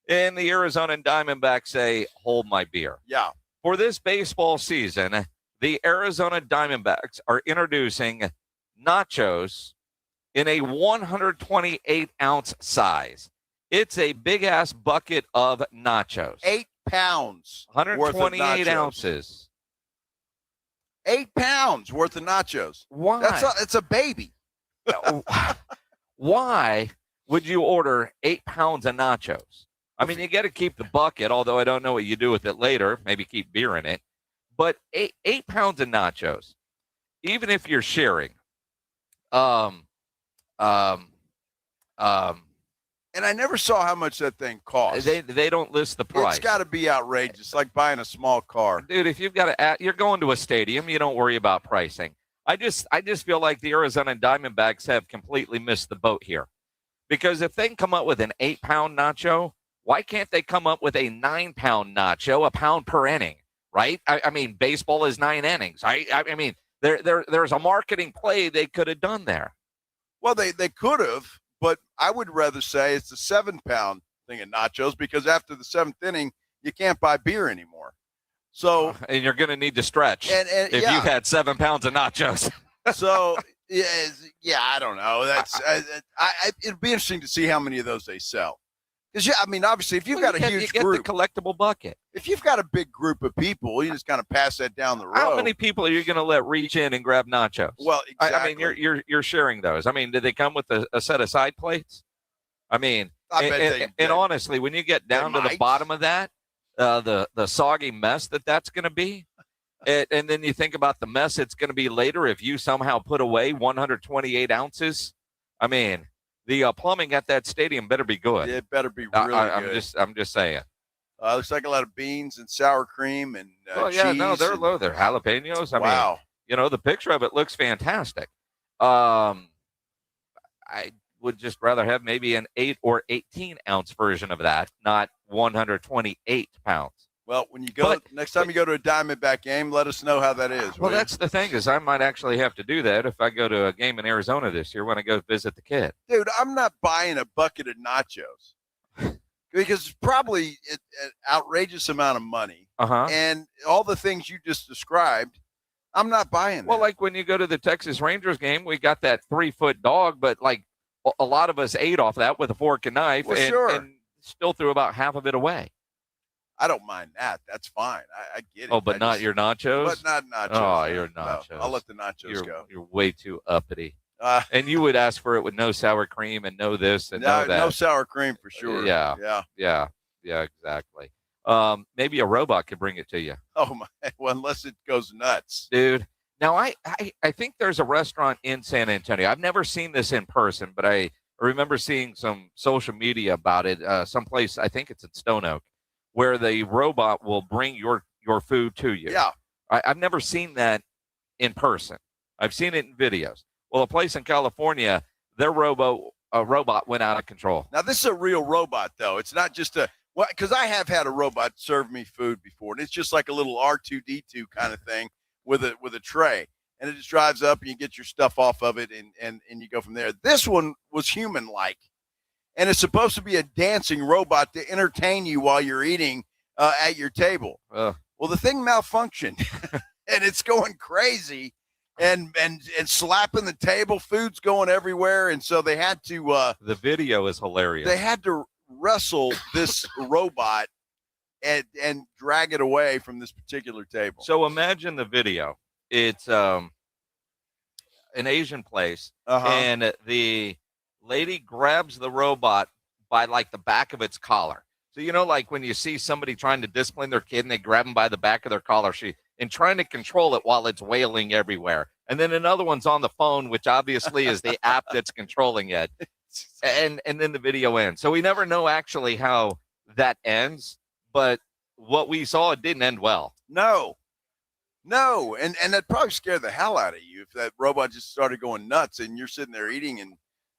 Speaker 7: And the Arizona Diamondbacks say, hold my beer.
Speaker 3: Yeah.
Speaker 7: For this baseball season, the Arizona Diamondbacks are introducing nachos in a 128-ounce size. It's a big-ass bucket of nachos.
Speaker 3: 8 pounds
Speaker 7: 128 ounces.
Speaker 3: 8 pounds worth of nachos.
Speaker 7: Why?
Speaker 3: That's a baby.
Speaker 7: Why would you order 8 pounds of nachos? I mean, you got to keep the bucket, although I don't know what you do with it later. Maybe keep beer in it. But 8 pounds of nachos, even if you're sharing,
Speaker 3: and I never saw how much that thing costs.
Speaker 7: They don't list the price.
Speaker 3: It's got to be outrageous, like buying a small car.
Speaker 7: Dude, if you've got to, you're going to a stadium, you don't worry about pricing. I just feel like the Arizona Diamondbacks have completely missed the boat here. Because if they can come up with an 8-pound nacho, why can't they come up with a 9-pound nacho, a pound per inning, right? I mean, baseball is 9 innings. I mean, there's a marketing play they could have done there.
Speaker 3: Well, they could have, but I would rather say it's a 7-pound thing of nachos because after the 7th inning, you can't buy beer anymore. So
Speaker 7: and you're going to need to stretch if you've had 7 pounds of nachos.
Speaker 3: So I don't know. That's it'd be interesting to see how many of those they sell. Because I mean, obviously, if you've got a huge group,
Speaker 7: the collectible bucket.
Speaker 3: If you've got a big group of people, you just kind of pass that down the road.
Speaker 7: How many people are you going to let reach in and grab nachos?
Speaker 3: Well, exactly.
Speaker 7: I mean, you're sharing those. I mean, did they come with a set of side plates? I mean, and honestly, when you get down to the bottom of that, the soggy mess that's going to be, and then you think about the mess it's going to be later if you somehow put away 128 ounces. I mean, the plumbing at that stadium better be good.
Speaker 3: It better be really good.
Speaker 7: I'm just saying.
Speaker 3: Looks like a lot of beans and sour cream and
Speaker 7: yeah,
Speaker 3: cheese.
Speaker 7: no, they're low. They're jalapenos. I
Speaker 3: wow.
Speaker 7: mean, the picture of it looks fantastic. I would just rather have maybe an 8 or 18 ounce version of that, not 128 pounds.
Speaker 3: Well, when you go next time you go to a Diamondback game, let us know how that is.
Speaker 7: Well, that's the thing is I might actually have to do that if I go to a game in Arizona this year when I go visit the kid.
Speaker 3: Dude, I'm not buying a bucket of nachos because it's probably an outrageous amount of money. And all the things you just described, I'm not buying that.
Speaker 7: Well, like when you go to the Texas Rangers game, we got that 3-foot dog, but like a lot of us ate off that with a fork and knife and still threw about half of it away.
Speaker 3: I don't mind that. That's fine. I get it.
Speaker 7: Oh, but not your nachos?
Speaker 3: But not nachos.
Speaker 7: Oh, your nachos.
Speaker 3: No, I'll let the nachos go.
Speaker 7: You're way too uppity. And you would ask for it with no sour cream and no this and no that.
Speaker 3: No sour cream for sure.
Speaker 7: Yeah, exactly. Maybe a robot could bring it to you.
Speaker 3: Oh, my. Well, unless it goes nuts.
Speaker 7: Dude. Now, I think there's a restaurant in San Antonio. I've never seen this in person, but I remember seeing some social media about it. Someplace, I think it's in Stone Oak, where the robot will bring your food to you.
Speaker 3: Yeah.
Speaker 7: I've never seen that in person. I've seen it in videos. Well, a place in California, their robot went out of control.
Speaker 3: Now, this is a real robot, though. It's not just because I have had a robot serve me food before, and it's just like a little R2-D2 kind of thing with a tray. And it just drives up, and you get your stuff off of it, and you go from there. This one was human-like. And it's supposed to be a dancing robot to entertain you while you're eating at your table. Well, the thing malfunctioned, and it's going crazy and slapping the table. Food's going everywhere, and so they had to.
Speaker 7: The video is hilarious.
Speaker 3: They had to wrestle this robot and drag it away from this particular table.
Speaker 7: So imagine the video. It's an Asian place, and the lady grabs the robot by like the back of its collar. So, like when you see somebody trying to discipline their kid and they grab them by the back of their collar, and trying to control it while it's wailing everywhere. And then another one's on the phone, which obviously is the app that's controlling it. And then the video ends. So we never know actually how that ends, but what we saw, it didn't end well.
Speaker 3: No. And that probably scared the hell out of you if that robot just started going nuts and you're sitting there eating and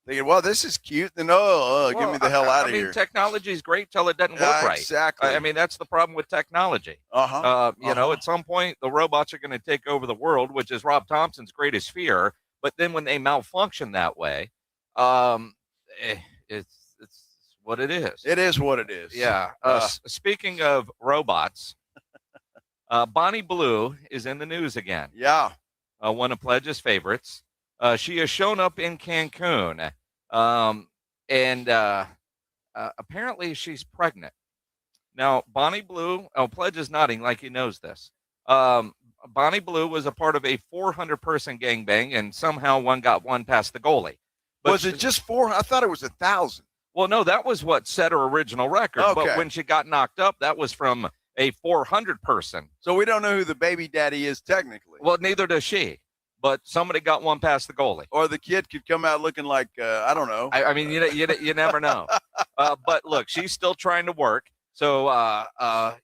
Speaker 3: thinking, well, this is cute. Then, get me the hell out of here.
Speaker 7: Technology is great till it doesn't work right.
Speaker 3: Exactly.
Speaker 7: I mean, that's the problem with technology. At some point, the robots are going to take over the world, which is Rob Thompson's greatest fear. But then when they malfunction that way, it's what it is.
Speaker 3: It is what it is.
Speaker 7: Yeah. Speaking of robots, Bonnie Blue is in the news again.
Speaker 3: Yeah.
Speaker 7: One of Pledge's favorites. She has shown up in Cancun, and apparently she's pregnant. Now, Bonnie Blue, Pledge is nodding like he knows this. Bonnie Blue was a part of a 400-person gangbang, and somehow one got one past the goalie. But
Speaker 3: was it just 4? I thought it was 1,000.
Speaker 7: Well, no, that was what set her original record.
Speaker 3: Okay.
Speaker 7: But when she got knocked up, that was from a 400-person.
Speaker 3: So we don't know who the baby daddy is technically.
Speaker 7: Well, neither does she. But somebody got one past the goalie.
Speaker 3: Or the kid could come out looking like, I don't know.
Speaker 7: I mean, you never know. But look, she's still trying to work. So, I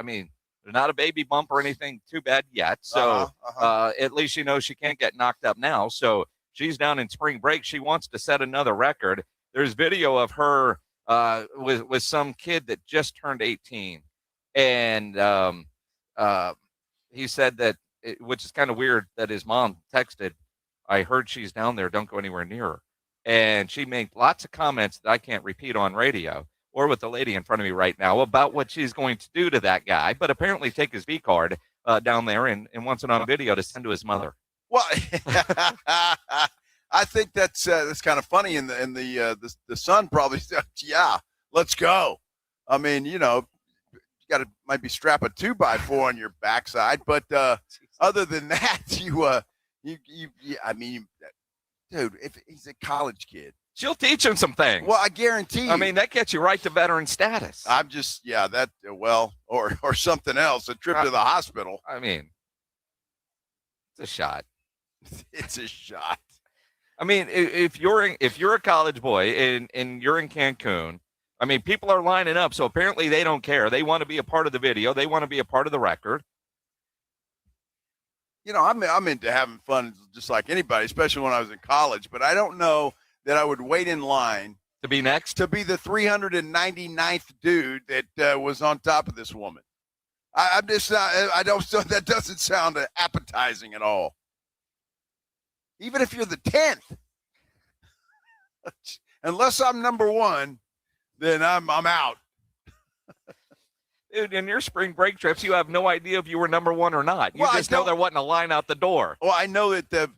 Speaker 7: mean, there's not a baby bump or anything too bad yet. So at least she knows she can't get knocked up now. So she's down in spring break. She wants to set another record. There's video of her with some kid that just turned 18. And he said that, which is kind of weird that his mom texted, I heard she's down there. Don't go anywhere near her. And she made lots of comments that I can't repeat on radio or with the lady in front of me right now about what she's going to do to that guy, but apparently take his V card down there and wants it on video to send to his mother.
Speaker 3: Well, I think that's kind of funny. And the son probably said, yeah, let's go. I mean, you got to might be strap a 2x4 on your backside, but other than that, I mean, dude, if he's a college kid,
Speaker 7: she'll teach him some things.
Speaker 3: Well, I guarantee you.
Speaker 7: I mean, that gets you right to veteran status.
Speaker 3: I'm just, or something else, a trip to the hospital.
Speaker 7: I mean, it's a shot.
Speaker 3: It's a shot.
Speaker 7: I mean, if you're a college boy and you're in Cancun, I mean, people are lining up. So apparently they don't care. They want to be a part of the video. They want to be a part of the record.
Speaker 3: You know, I'm into having fun just like anybody, especially when I was in college. But I don't know that I would wait in line
Speaker 7: to be next,
Speaker 3: to be the 399th dude that was on top of this woman. I'm just not. I don't. So that doesn't sound appetizing at all. Even if you're the 10th, unless I'm number one, then I'm out.
Speaker 7: Dude, in your spring break trips, you have no idea if you were number one or not. You just know there wasn't a line out the door.
Speaker 3: Well, I know that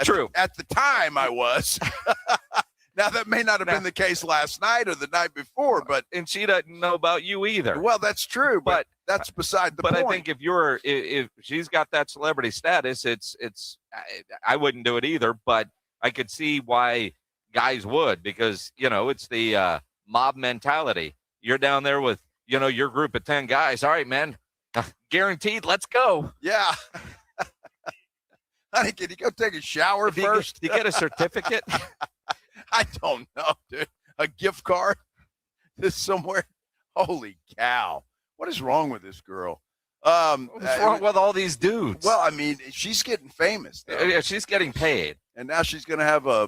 Speaker 7: True.
Speaker 3: At the time I was. Now, that may not have been the case last night or the night before, but
Speaker 7: and she doesn't know about you either.
Speaker 3: Well, that's true, but that's beside the point.
Speaker 7: But I think if she's got that celebrity status, it's I wouldn't do it either, but I could see why guys would, because, you know, it's the mob mentality. You're down there with, you know, your group of 10 guys. All right, man, guaranteed, let's go.
Speaker 3: Yeah. Honey, can you go take a shower first?
Speaker 7: Do you get a certificate?
Speaker 3: I don't know, dude. A gift card to somewhere? Holy cow. What is wrong with this girl?
Speaker 7: What's wrong with all these dudes?
Speaker 3: Well, I mean, she's getting famous, though.
Speaker 7: Yeah, she's getting paid.
Speaker 3: And now she's going to have a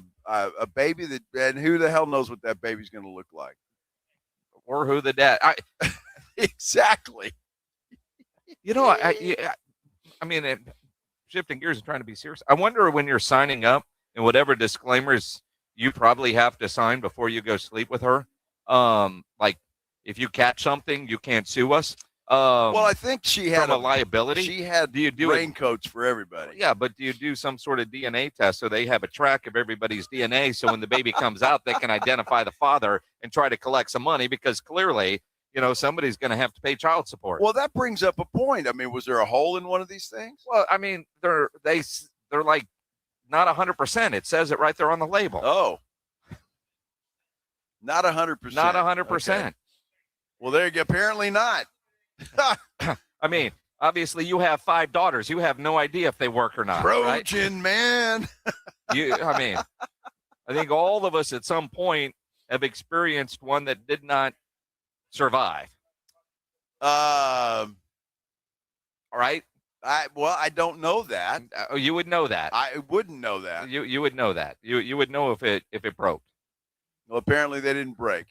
Speaker 3: baby and who the hell knows what that baby's going to look like.
Speaker 7: Or who the dad.
Speaker 3: Exactly.
Speaker 7: You know, I mean, shifting gears and trying to be serious. I wonder when you're signing up and whatever disclaimers you probably have to sign before you go sleep with her. Like if you catch something, you can't sue us.
Speaker 3: Well, I think she had
Speaker 7: a liability.
Speaker 3: She had raincoats for everybody.
Speaker 7: Yeah, but do you do some sort of DNA test so they have a track of everybody's DNA, so when the baby comes out, they can identify the father and try to collect some money, because clearly, you know, somebody's going to have to pay child support.
Speaker 3: Well, that brings up a point. I mean, was there a hole in one of these things?
Speaker 7: Well, I mean, they're like not 100%. It says it right there on the label.
Speaker 3: Oh, not 100%.
Speaker 7: Not 100%.
Speaker 3: Okay. Well, there you go. Apparently not.
Speaker 7: I mean, obviously you have 5 daughters. You have no idea if they work or not.
Speaker 3: Trojan, right? Man.
Speaker 7: I mean, I think all of us at some point have experienced one that did not survive.
Speaker 3: All
Speaker 7: right.
Speaker 3: I don't know that.
Speaker 7: You would know that.
Speaker 3: I wouldn't know that.
Speaker 7: You would know that. You would know if it broke.
Speaker 3: Well, apparently they didn't break.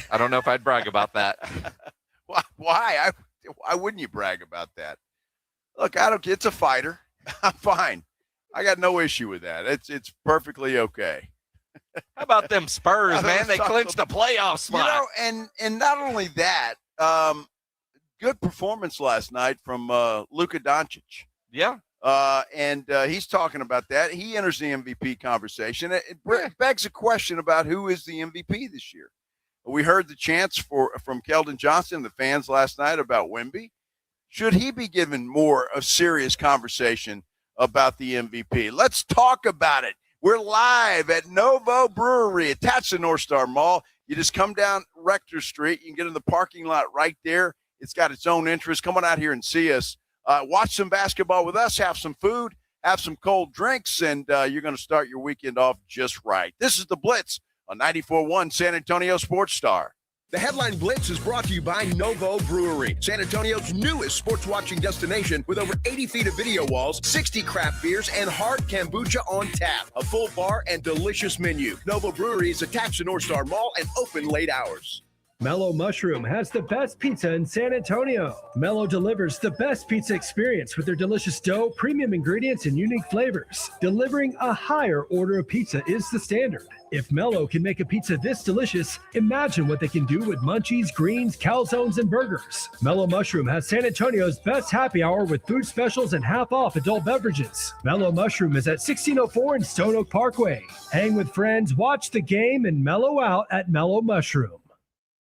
Speaker 7: I don't know if I'd brag about that.
Speaker 3: Why? Why wouldn't you brag about that? Look, it's a fighter. I'm fine. I got no issue with that. It's perfectly okay.
Speaker 7: How about them Spurs, man? They clinched the playoff spot.
Speaker 3: You know, and not only that, good performance last night from Luka Doncic.
Speaker 7: Yeah.
Speaker 3: And he's talking about that. He enters the MVP conversation. It begs a question about who is the MVP this year. We heard the chants from Keldon Johnson, the fans last night, about Wemby. Should he be given more of serious conversation about the MVP? Let's talk about it. We're live at Novo Brewery, attached to North Star Mall. You just come down Rector Street. You can get in the parking lot right there. It's got its own entrance. Come on out here and see us. Watch some basketball with us, have some food, have some cold drinks, and you're going to start your weekend off just right. This is the Blitz on 94.1 San Antonio Sports Star.
Speaker 1: The Headline Blitz is brought to you by Novo Brewery, San Antonio's newest sports watching destination with over 80 feet of video walls, 60 craft beers, and hard kombucha on tap. A full bar and delicious menu. Novo Brewery is attached to North Star Mall and open late hours.
Speaker 14: Mellow Mushroom has the best pizza in San Antonio. Mellow delivers the best pizza experience with their delicious dough, premium ingredients, and unique flavors. Delivering a higher order of pizza is the standard. If Mellow can make a pizza this delicious, imagine what they can do with munchies, greens, calzones, and burgers. Mellow Mushroom has San Antonio's best happy hour with food specials and half off adult beverages. Mellow Mushroom is at 1604 in Stone Oak Parkway. Hang with friends, watch the game, and mellow out at Mellow Mushroom.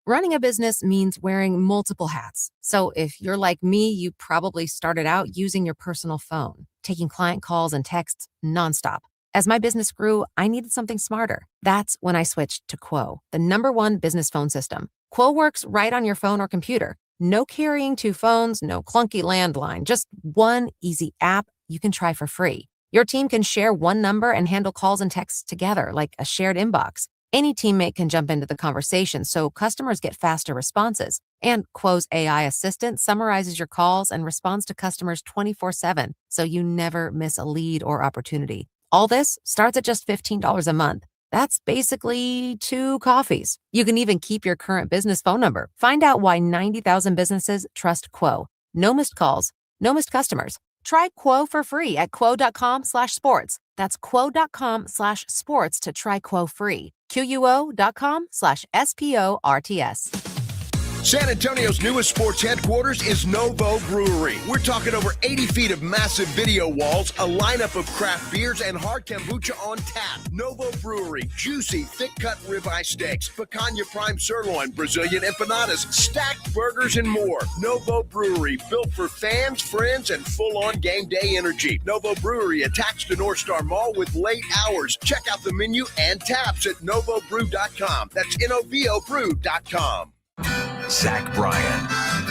Speaker 15: Running a business means wearing multiple hats. So if you're like me, you probably started out using your personal phone, taking client calls and texts nonstop. As my business grew, I needed something smarter. That's when I switched to Quo, the #1 business phone system. Quo works right on your phone or computer. No carrying 2 phones, no clunky landline, just one easy app you can try for free. Your team can share one number and handle calls and texts together, like a shared inbox. Any teammate can jump into the conversation, so customers get faster responses. And Quo's AI assistant summarizes your calls and responds to customers 24/7, so you never miss a lead or opportunity. All this starts at just $15 a month. That's basically 2 coffees. You can even keep your current business phone number. Find out why 90,000 businesses trust Quo. No missed calls, no missed customers. Try Quo for free at quo.com/sports. That's quo.com/sports to try Quo free. QUO.com/SPORTS.
Speaker 1: San Antonio's newest sports headquarters is Novo Brewery. We're talking over 80 feet of massive video walls, a lineup of craft beers, and hard kombucha on tap. Novo Brewery, juicy, thick-cut ribeye steaks, picanha prime sirloin, Brazilian empanadas, stacked burgers, and more. Novo Brewery, built for fans, friends, and full-on game day energy. Novo Brewery attached to North Star Mall with late hours. Check out the menu and taps at novobrew.com. That's novobrew.com.
Speaker 9: Zach Bryan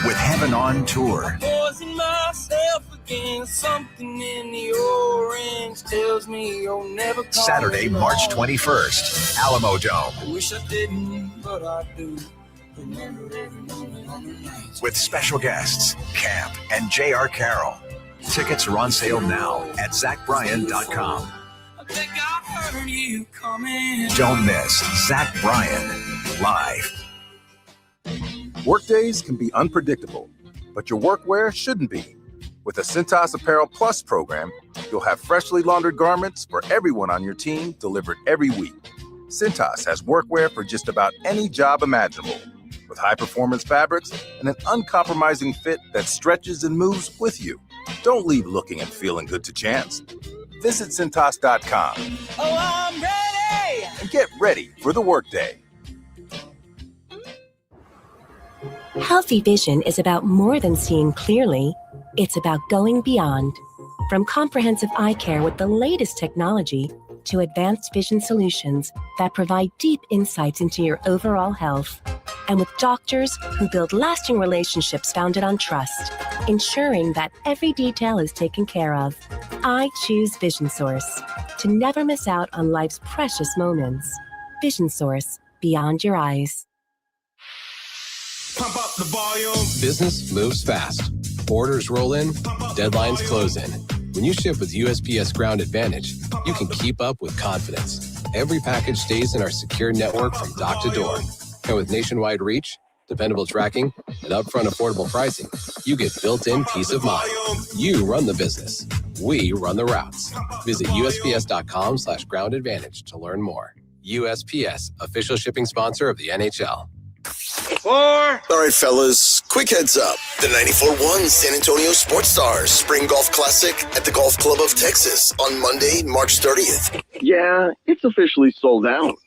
Speaker 9: with Heaven on Tour.
Speaker 16: Poison myself again. Something in the orange tells me you'll never come
Speaker 9: Saturday, March 21st, Alamo Dome.
Speaker 16: I wish I didn't, but I do.
Speaker 9: With special guests, Camp and J.R. Carroll. Tickets are on sale now at zachbryan.com.
Speaker 16: I think I've heard you coming.
Speaker 9: Don't miss Zach Bryan live.
Speaker 17: Workdays can be unpredictable, but your workwear shouldn't be. With the Cintas Apparel Plus program, you'll have freshly laundered garments for everyone on your team delivered every week. Cintas has workwear for just about any job imaginable, with high-performance fabrics and an uncompromising fit that stretches and moves with you. Don't leave looking and feeling good to chance. Visit Cintas.com.
Speaker 16: Oh, I'm ready!
Speaker 17: And get ready for the workday.
Speaker 18: Healthy vision is about more than seeing clearly. It's about going beyond. From comprehensive eye care with the latest technology to advanced vision solutions that provide deep insights into your overall health. And with doctors who build lasting relationships founded on trust, ensuring that every detail is taken care of. I choose Vision Source to never miss out on life's precious moments. Vision Source, beyond your eyes.
Speaker 19: Pump up the volume.
Speaker 26: Business moves fast. Orders roll in, deadlines close in. When you ship with USPS Ground Advantage, you can keep up with confidence. Every package stays in our secure network from dock to door. And with nationwide reach, dependable tracking, and upfront affordable pricing, you get built-in peace of mind. You run the business. We run the routes. Visit USPS.com/Ground Advantage to learn more. USPS, official shipping sponsor of the NHL.
Speaker 2: All right, fellas, quick heads up. The 94-1 San Antonio Sports Stars Spring Golf Classic at the Golf Club of Texas on Monday, March 30th.
Speaker 22: Yeah, it's officially sold out.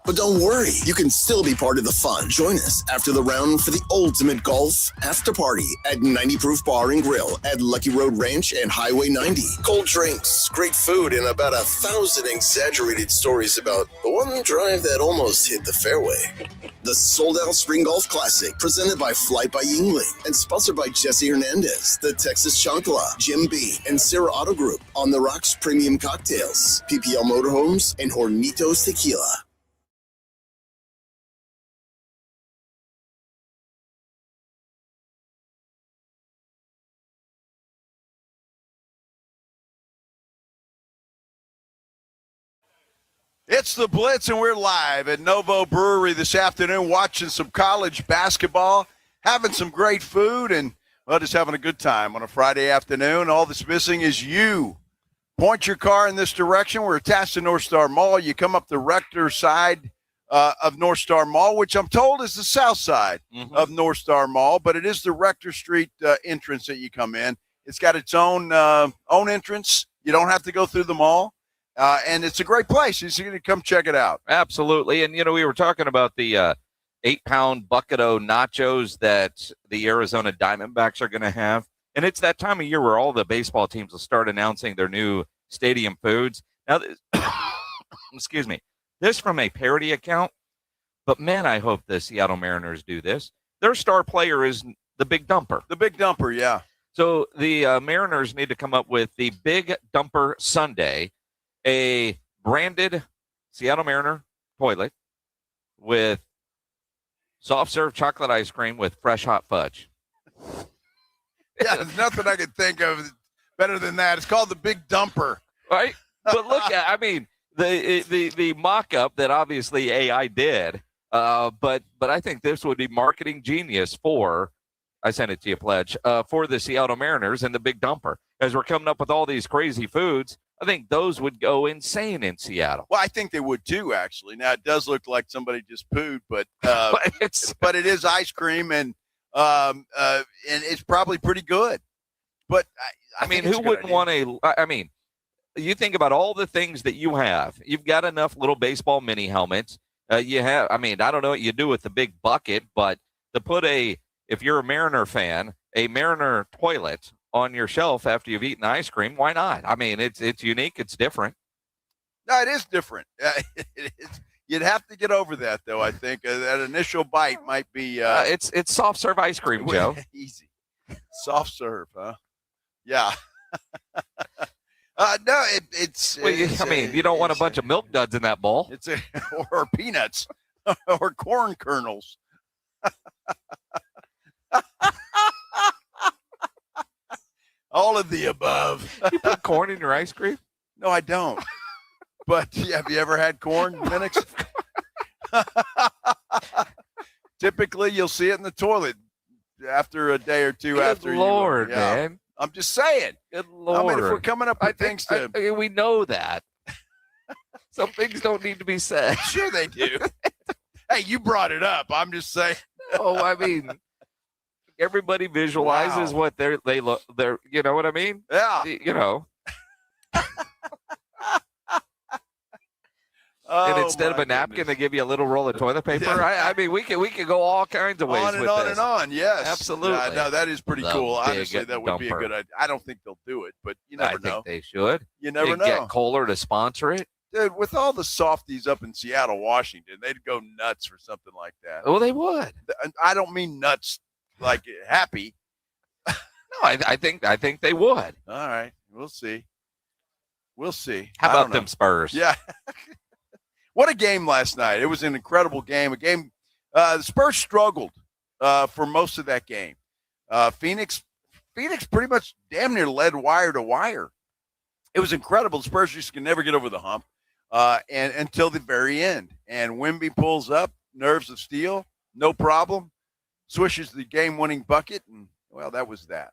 Speaker 2: But don't worry, you can still be part of the fun. Join us after the round for the ultimate golf after party at 90 Proof Bar and Grill at Lucky Road Ranch and Highway 90. Cold drinks, great food, and about 1,000 exaggerated stories about the one drive that almost hit the fairway. The sold-out Spring Golf Classic, presented by Flight by Yingling and sponsored by Jesse Hernandez, the Texas Chancla, Jim B, and Sarah Auto Group, On the Rocks Premium Cocktails, PPL Motorhomes, and Hornitos Tequila.
Speaker 3: It's the Blitz, and we're live at Novo Brewery this afternoon watching some college basketball, having some great food, and, well, just having a good time on a Friday afternoon. All that's missing is you. Point your car in this direction. We're attached to North Star Mall. You come up the Rector side of North Star Mall, which I'm told is the south side of North Star Mall, but it is the Rector Street entrance that you come in. It's got its own entrance. You don't have to go through the mall. And it's a great place. You're going to come check it out.
Speaker 7: Absolutely. And, we were talking about the 8-pound bucket of nachos that the Arizona Diamondbacks are going to have. And it's that time of year where all the baseball teams will start announcing their new stadium foods. Now, excuse me, this from a parody account. But, man, I hope the Seattle Mariners do this. Their star player is the Big Dumper.
Speaker 3: The Big Dumper, yeah.
Speaker 7: So the Mariners need to come up with the Big Dumper Sundae, a branded Seattle Mariner toilet with soft serve chocolate ice cream with fresh hot fudge.
Speaker 3: Yeah, there's nothing I can think of better than that. It's called the Big Dumper.
Speaker 7: Right? But look at, I mean, the mock-up that obviously AI did, but I think this would be marketing genius for, I sent it to you, Pledge, for the Seattle Mariners and the Big Dumper. As we're coming up with all these crazy foods, I think those would go insane in Seattle.
Speaker 3: Well, I think they would too, actually. Now, it does look like somebody just pooed, but but it is ice cream, and it's probably pretty good. But I
Speaker 7: mean,
Speaker 3: think
Speaker 7: who wouldn't want a? I mean, you think about all the things that you have. You've got enough little baseball mini helmets. You have. I mean, I don't know what you do with the big bucket, but to put if you're a Mariner fan, a Mariner toilet on your shelf after you've eaten ice cream, why not? I mean, it's unique. It's different.
Speaker 3: No, it is different. You'd have to get over that, though. I think that initial bite might be.
Speaker 7: It's soft serve ice cream, Joe.
Speaker 3: Easy, soft serve, huh? Yeah. No, it's.
Speaker 7: Well, I mean, you don't want a bunch of milk duds in that bowl.
Speaker 3: It's or peanuts or corn kernels. All of the above.
Speaker 7: You put corn in your ice cream?
Speaker 3: No, I don't. But have you ever had corn, Minix? Typically, you'll see it in the toilet after a day or two.
Speaker 7: Good
Speaker 3: after
Speaker 7: Lord,
Speaker 3: you,
Speaker 7: man.
Speaker 3: I'm just saying.
Speaker 7: Good Lord.
Speaker 3: I mean, if we're coming up with things to.
Speaker 7: I mean, we know that. Some things don't need to be said.
Speaker 3: Sure they do. Hey, you brought it up. I'm just saying.
Speaker 7: Oh, I mean, everybody visualizes what they look. You know what I mean?
Speaker 3: Yeah.
Speaker 7: You know. And instead of a napkin, they give you a little roll of toilet paper.
Speaker 3: Yeah.
Speaker 7: I mean, we could go all kinds of ways
Speaker 3: on and
Speaker 7: with
Speaker 3: on
Speaker 7: this.
Speaker 3: and on. Yes,
Speaker 7: Absolutely.
Speaker 3: No, that is pretty
Speaker 7: The
Speaker 3: cool.
Speaker 7: Big
Speaker 3: Honestly, that would be a
Speaker 7: Dumper.
Speaker 3: good idea. I don't think they'll do it, but you never
Speaker 7: I
Speaker 3: know.
Speaker 7: think they should.
Speaker 3: You never
Speaker 7: They
Speaker 3: know.
Speaker 7: Get Kohler to sponsor it.
Speaker 3: Dude, with all the softies up in Seattle, Washington, they'd go nuts for something like that.
Speaker 7: Well, they would.
Speaker 3: I don't mean nuts like happy.
Speaker 7: No, I think they would.
Speaker 3: All right, we'll see. We'll see.
Speaker 7: How
Speaker 3: I
Speaker 7: about
Speaker 3: don't know.
Speaker 7: them Spurs?
Speaker 3: Yeah. What a game last night. It was an incredible game. The Spurs struggled for most of that game. Phoenix pretty much damn near led wire to wire. It was incredible. The Spurs just can never get over the hump and until the very end. And Wemby pulls up, nerves of steel, no problem, swishes the game-winning bucket, and, well, that was that.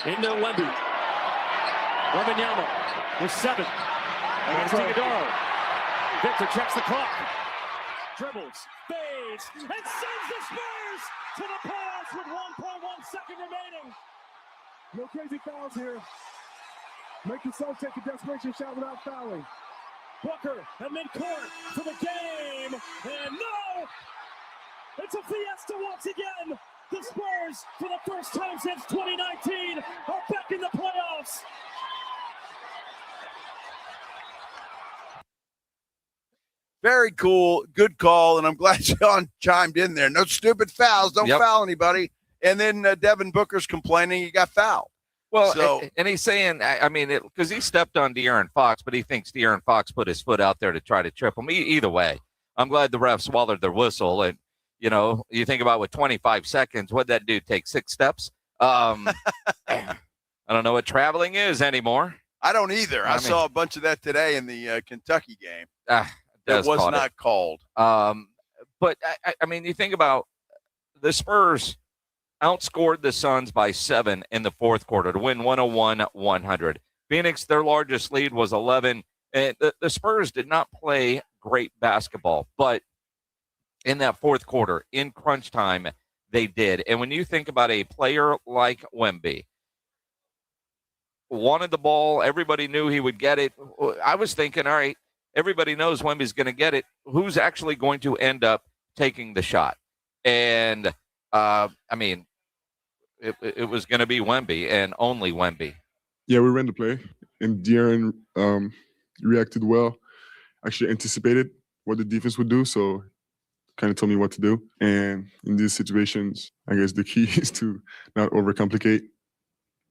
Speaker 6: Into Wemby. Wembenyama with 7. Against Iguodala. Victor checks the clock. Dribbles, fades, and sends the Spurs to the playoffs with 1.1 second remaining.
Speaker 10: No crazy fouls here. Make yourself take a desperation shot without fouling.
Speaker 6: Booker and midcourt for the game. And no! It's a fiesta once again. The Spurs, for the first time since 2019, are back in the playoffs.
Speaker 3: Very cool. Good call. And I'm glad Sean chimed in there. No stupid fouls. Don't foul anybody. And then Devin Booker's complaining he got fouled.
Speaker 7: Well, and he's saying, I mean, because he stepped on De'Aaron Fox, but he thinks De'Aaron Fox put his foot out there to try to trip him. Either way, I'm glad the ref swallowed their whistle. And, you know, you think about with 25 seconds, what'd that dude take? 6 steps? I don't know what traveling is anymore.
Speaker 3: I don't either. I saw a bunch of that today in the Kentucky game.
Speaker 7: That
Speaker 3: was not called.
Speaker 7: But, I mean, you think about the Spurs outscored the Suns by 7 in the fourth quarter to win 101-100. Phoenix, their largest lead was 11. And the Spurs did not play great basketball, but in that fourth quarter, in crunch time, they did. And when you think about a player like Wemby, wanted the ball, everybody knew he would get it. I was thinking, all right, everybody knows Wemby's going to get it. Who's actually going to end up taking the shot? And, I mean, it was going to be Wemby and only Wemby.
Speaker 11: Yeah, we ran the play, and De'Aaron reacted well. Actually anticipated what the defense would do, so kind of told me what to do. And in these situations, I guess the key is to not overcomplicate.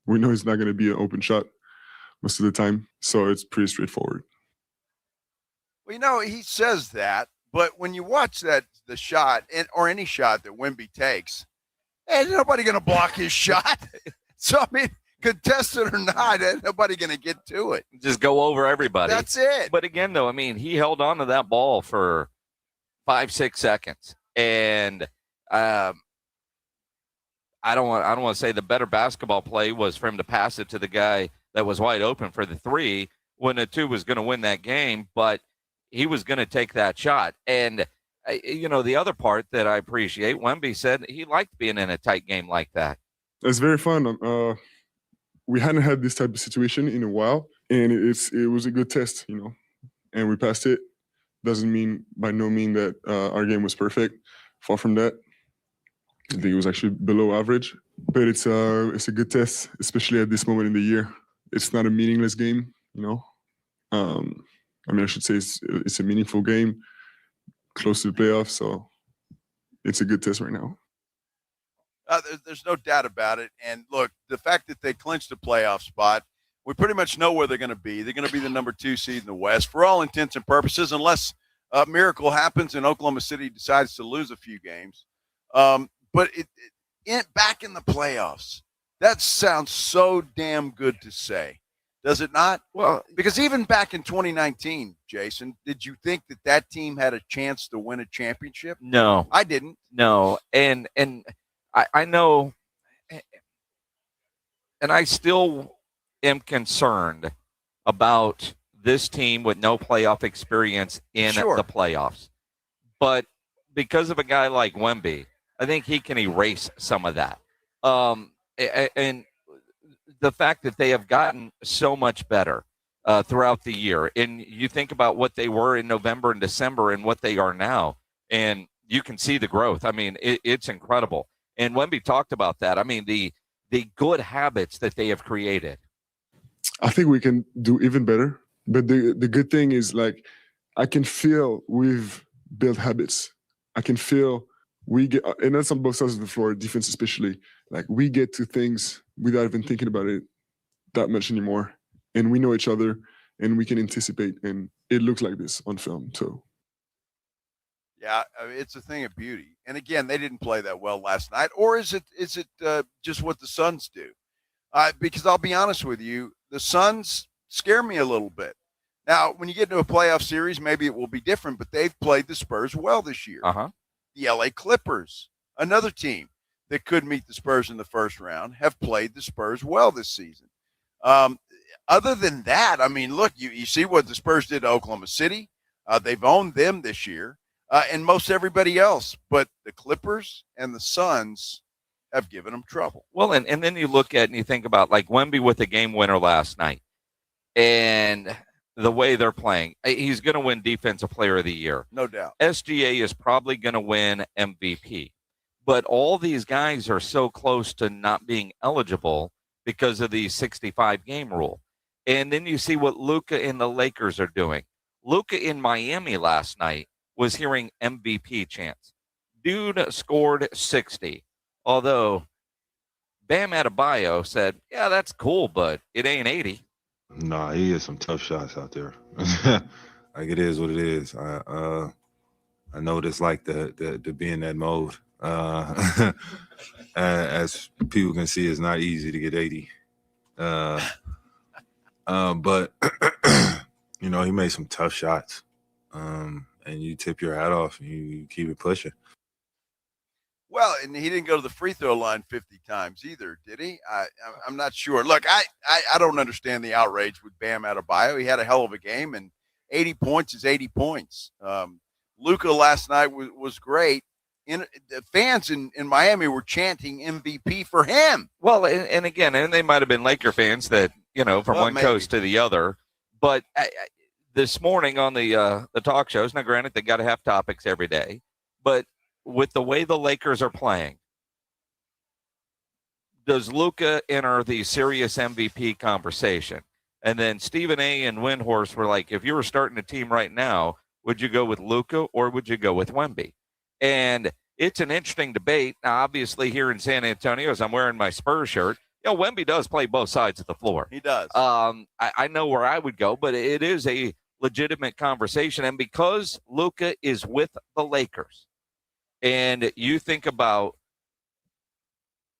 Speaker 11: We know it's not going to be an open shot most of the time, so it's pretty straightforward.
Speaker 3: Well, he says that, but when you watch the shot or any shot that Wemby takes, ain't nobody going to block his shot. So, I mean, contested or not, ain't nobody going to get to it.
Speaker 7: Just go over everybody.
Speaker 3: That's it.
Speaker 7: But again, though, I mean, he held on to that ball for 5-6 seconds. And I don't want to say the better basketball play was for him to pass it to the guy that was wide open for the 3 when the 2 was going to win that game, but he was going to take that shot. And, the other part that I appreciate, Wemby said he liked being in a tight game like that.
Speaker 11: It's very fun. We hadn't had this type of situation in a while, and it was a good test, and we passed it. Doesn't mean by no means that our game was perfect. Far from that. I think it was actually below average, but it's a good test, especially at this moment in the year. It's not a meaningless game, I should say it's a meaningful game, close to the playoffs, so it's a good test right now.
Speaker 3: There's no doubt about it. And look, the fact that they clinched a playoff spot, we pretty much know where they're going to be. They're going to be the number 2 seed in the West for all intents and purposes, unless a miracle happens and Oklahoma City decides to lose a few games. But back in the playoffs, that sounds so damn good to say. Does it not? Well, because even back in 2019, Jason, did you think that team had a chance to win a championship?
Speaker 7: No.
Speaker 3: I didn't.
Speaker 7: No. And I know, and I still am concerned about this team with no playoff experience in the playoffs. But because of a guy like Wemby, I think he can erase some of that. And the fact that they have gotten so much better throughout the year. And you think about what they were in November and December and what they are now, and you can see the growth. I mean, it's incredible. And Wemby talked about that. I mean, the good habits that they have created.
Speaker 11: I think we can do even better. But the good thing is, I can feel we've built habits. I can feel we get, and that's on both sides of the floor, defense especially, we get to things without even thinking about it that much anymore. And we know each other, and we can anticipate, and it looks like this on film, so.
Speaker 3: Yeah, it's a thing of beauty. And again, they didn't play that well last night. Or is it just what the Suns do? Because I'll be honest with you, the Suns scare me a little bit. Now, when you get into a playoff series, maybe it will be different, but they've played the Spurs well this year.
Speaker 7: Uh-huh.
Speaker 3: The LA Clippers, another team that could meet the Spurs in the first round, have played the Spurs well this season. Other than that, I mean, look, you see what the Spurs did to Oklahoma City. They've owned them this year. And most everybody else, but the Clippers and the Suns have given them trouble.
Speaker 7: Well, and then you look at and you think about Wemby with the game winner last night and the way they're playing. He's going to win Defensive Player of the Year.
Speaker 3: No doubt.
Speaker 7: SGA is probably going to win MVP. But all these guys are so close to not being eligible because of the 65-game rule. And then you see what Luka and the Lakers are doing. Luka in Miami last night was hearing MVP chants. Dude scored 60. Although Bam Adebayo said, yeah, that's cool, but it ain't 80.
Speaker 4: Nah, he has some tough shots out there. It is what it is. I know what it's like to be in that mode. As people can see, it's not easy to get 80. But, he made some tough shots. And you tip your hat off and you keep it pushing.
Speaker 3: Well, and he didn't go to the free throw line 50 times either, did he? I'm not sure. Look, I don't understand the outrage with Bam Adebayo. He had a hell of a game, and 80 points is 80 points. Luka last night was great. The fans in Miami were chanting MVP for him.
Speaker 7: Well, and again, and they might have been Laker fans that, from one coast to the other. But this morning on the talk shows, now granted, they got to have topics every day, but with the way the Lakers are playing, does Luka enter the serious MVP conversation? And then Stephen A. and Windhorst were like, if you were starting a team right now, would you go with Luka or would you go with Wemby? And it's an interesting debate. Now, obviously, here in San Antonio, as I'm wearing my Spurs shirt, Wemby does play both sides of the floor.
Speaker 3: He does.
Speaker 7: I know where I would go, but it is a legitimate conversation. And because Luka is with the Lakers, and you think about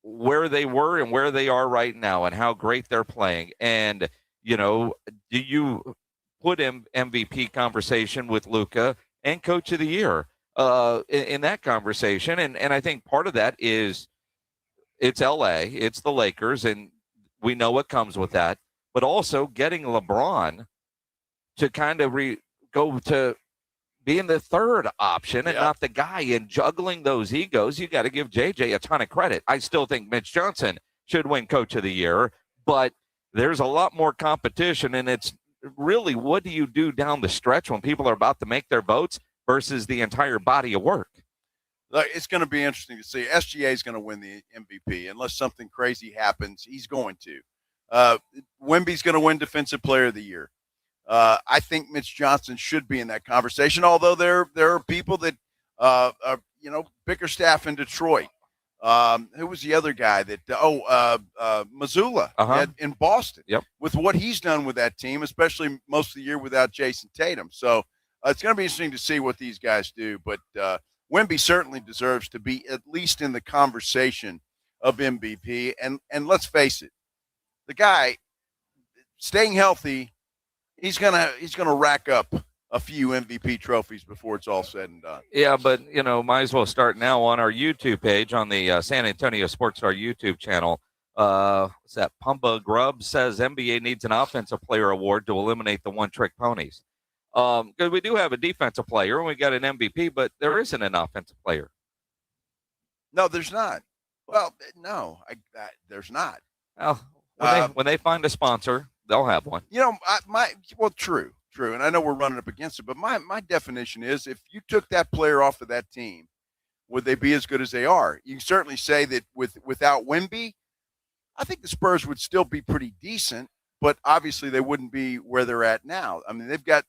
Speaker 7: where they were and where they are right now and how great they're playing, and, do you put MVP conversation with Luka and Coach of the Year in that conversation? And I think part of that is it's LA, it's the Lakers, and we know what comes with that. But also getting LeBron to kind of go to being the third option and not the guy, and juggling those egos. You got to give JJ a ton of credit. I still think Mitch Johnson should win Coach of the Year, but there's a lot more competition, and it's really, what do you do down the stretch when people are about to make their votes versus the entire body of work?
Speaker 3: It's going to be interesting to see. SGA is going to win the MVP unless something crazy happens. He's going to. Wemby's going to win Defensive Player of the Year. I think Mitch Johnson should be in that conversation, although there are people that, Bickerstaff in Detroit. Who was the other guy that, Mazzulla in Boston, with what he's done with that team, especially most of the year without Jason Tatum. So it's going to be interesting to see what these guys do. But Wemby certainly deserves to be at least in the conversation of MVP. And let's face it, the guy staying healthy, he's gonna rack up a few MVP trophies before it's all said and done.
Speaker 7: Yeah, but might as well start now on our YouTube page on the San Antonio Sports Star YouTube channel. What's that? Pumba Grubb says NBA needs an offensive player award to eliminate the one-trick ponies. Because we do have a defensive player and we got an MVP, but there isn't an offensive player.
Speaker 3: No, there's not. Well, no, there's not.
Speaker 7: Well, when they find a sponsor, they'll have one.
Speaker 3: True. And I know we're running up against it, but my definition is, if you took that player off of that team, would they be as good as they are? You can certainly say that without Wemby, I think the Spurs would still be pretty decent, but obviously they wouldn't be where they're at now. I mean, they've got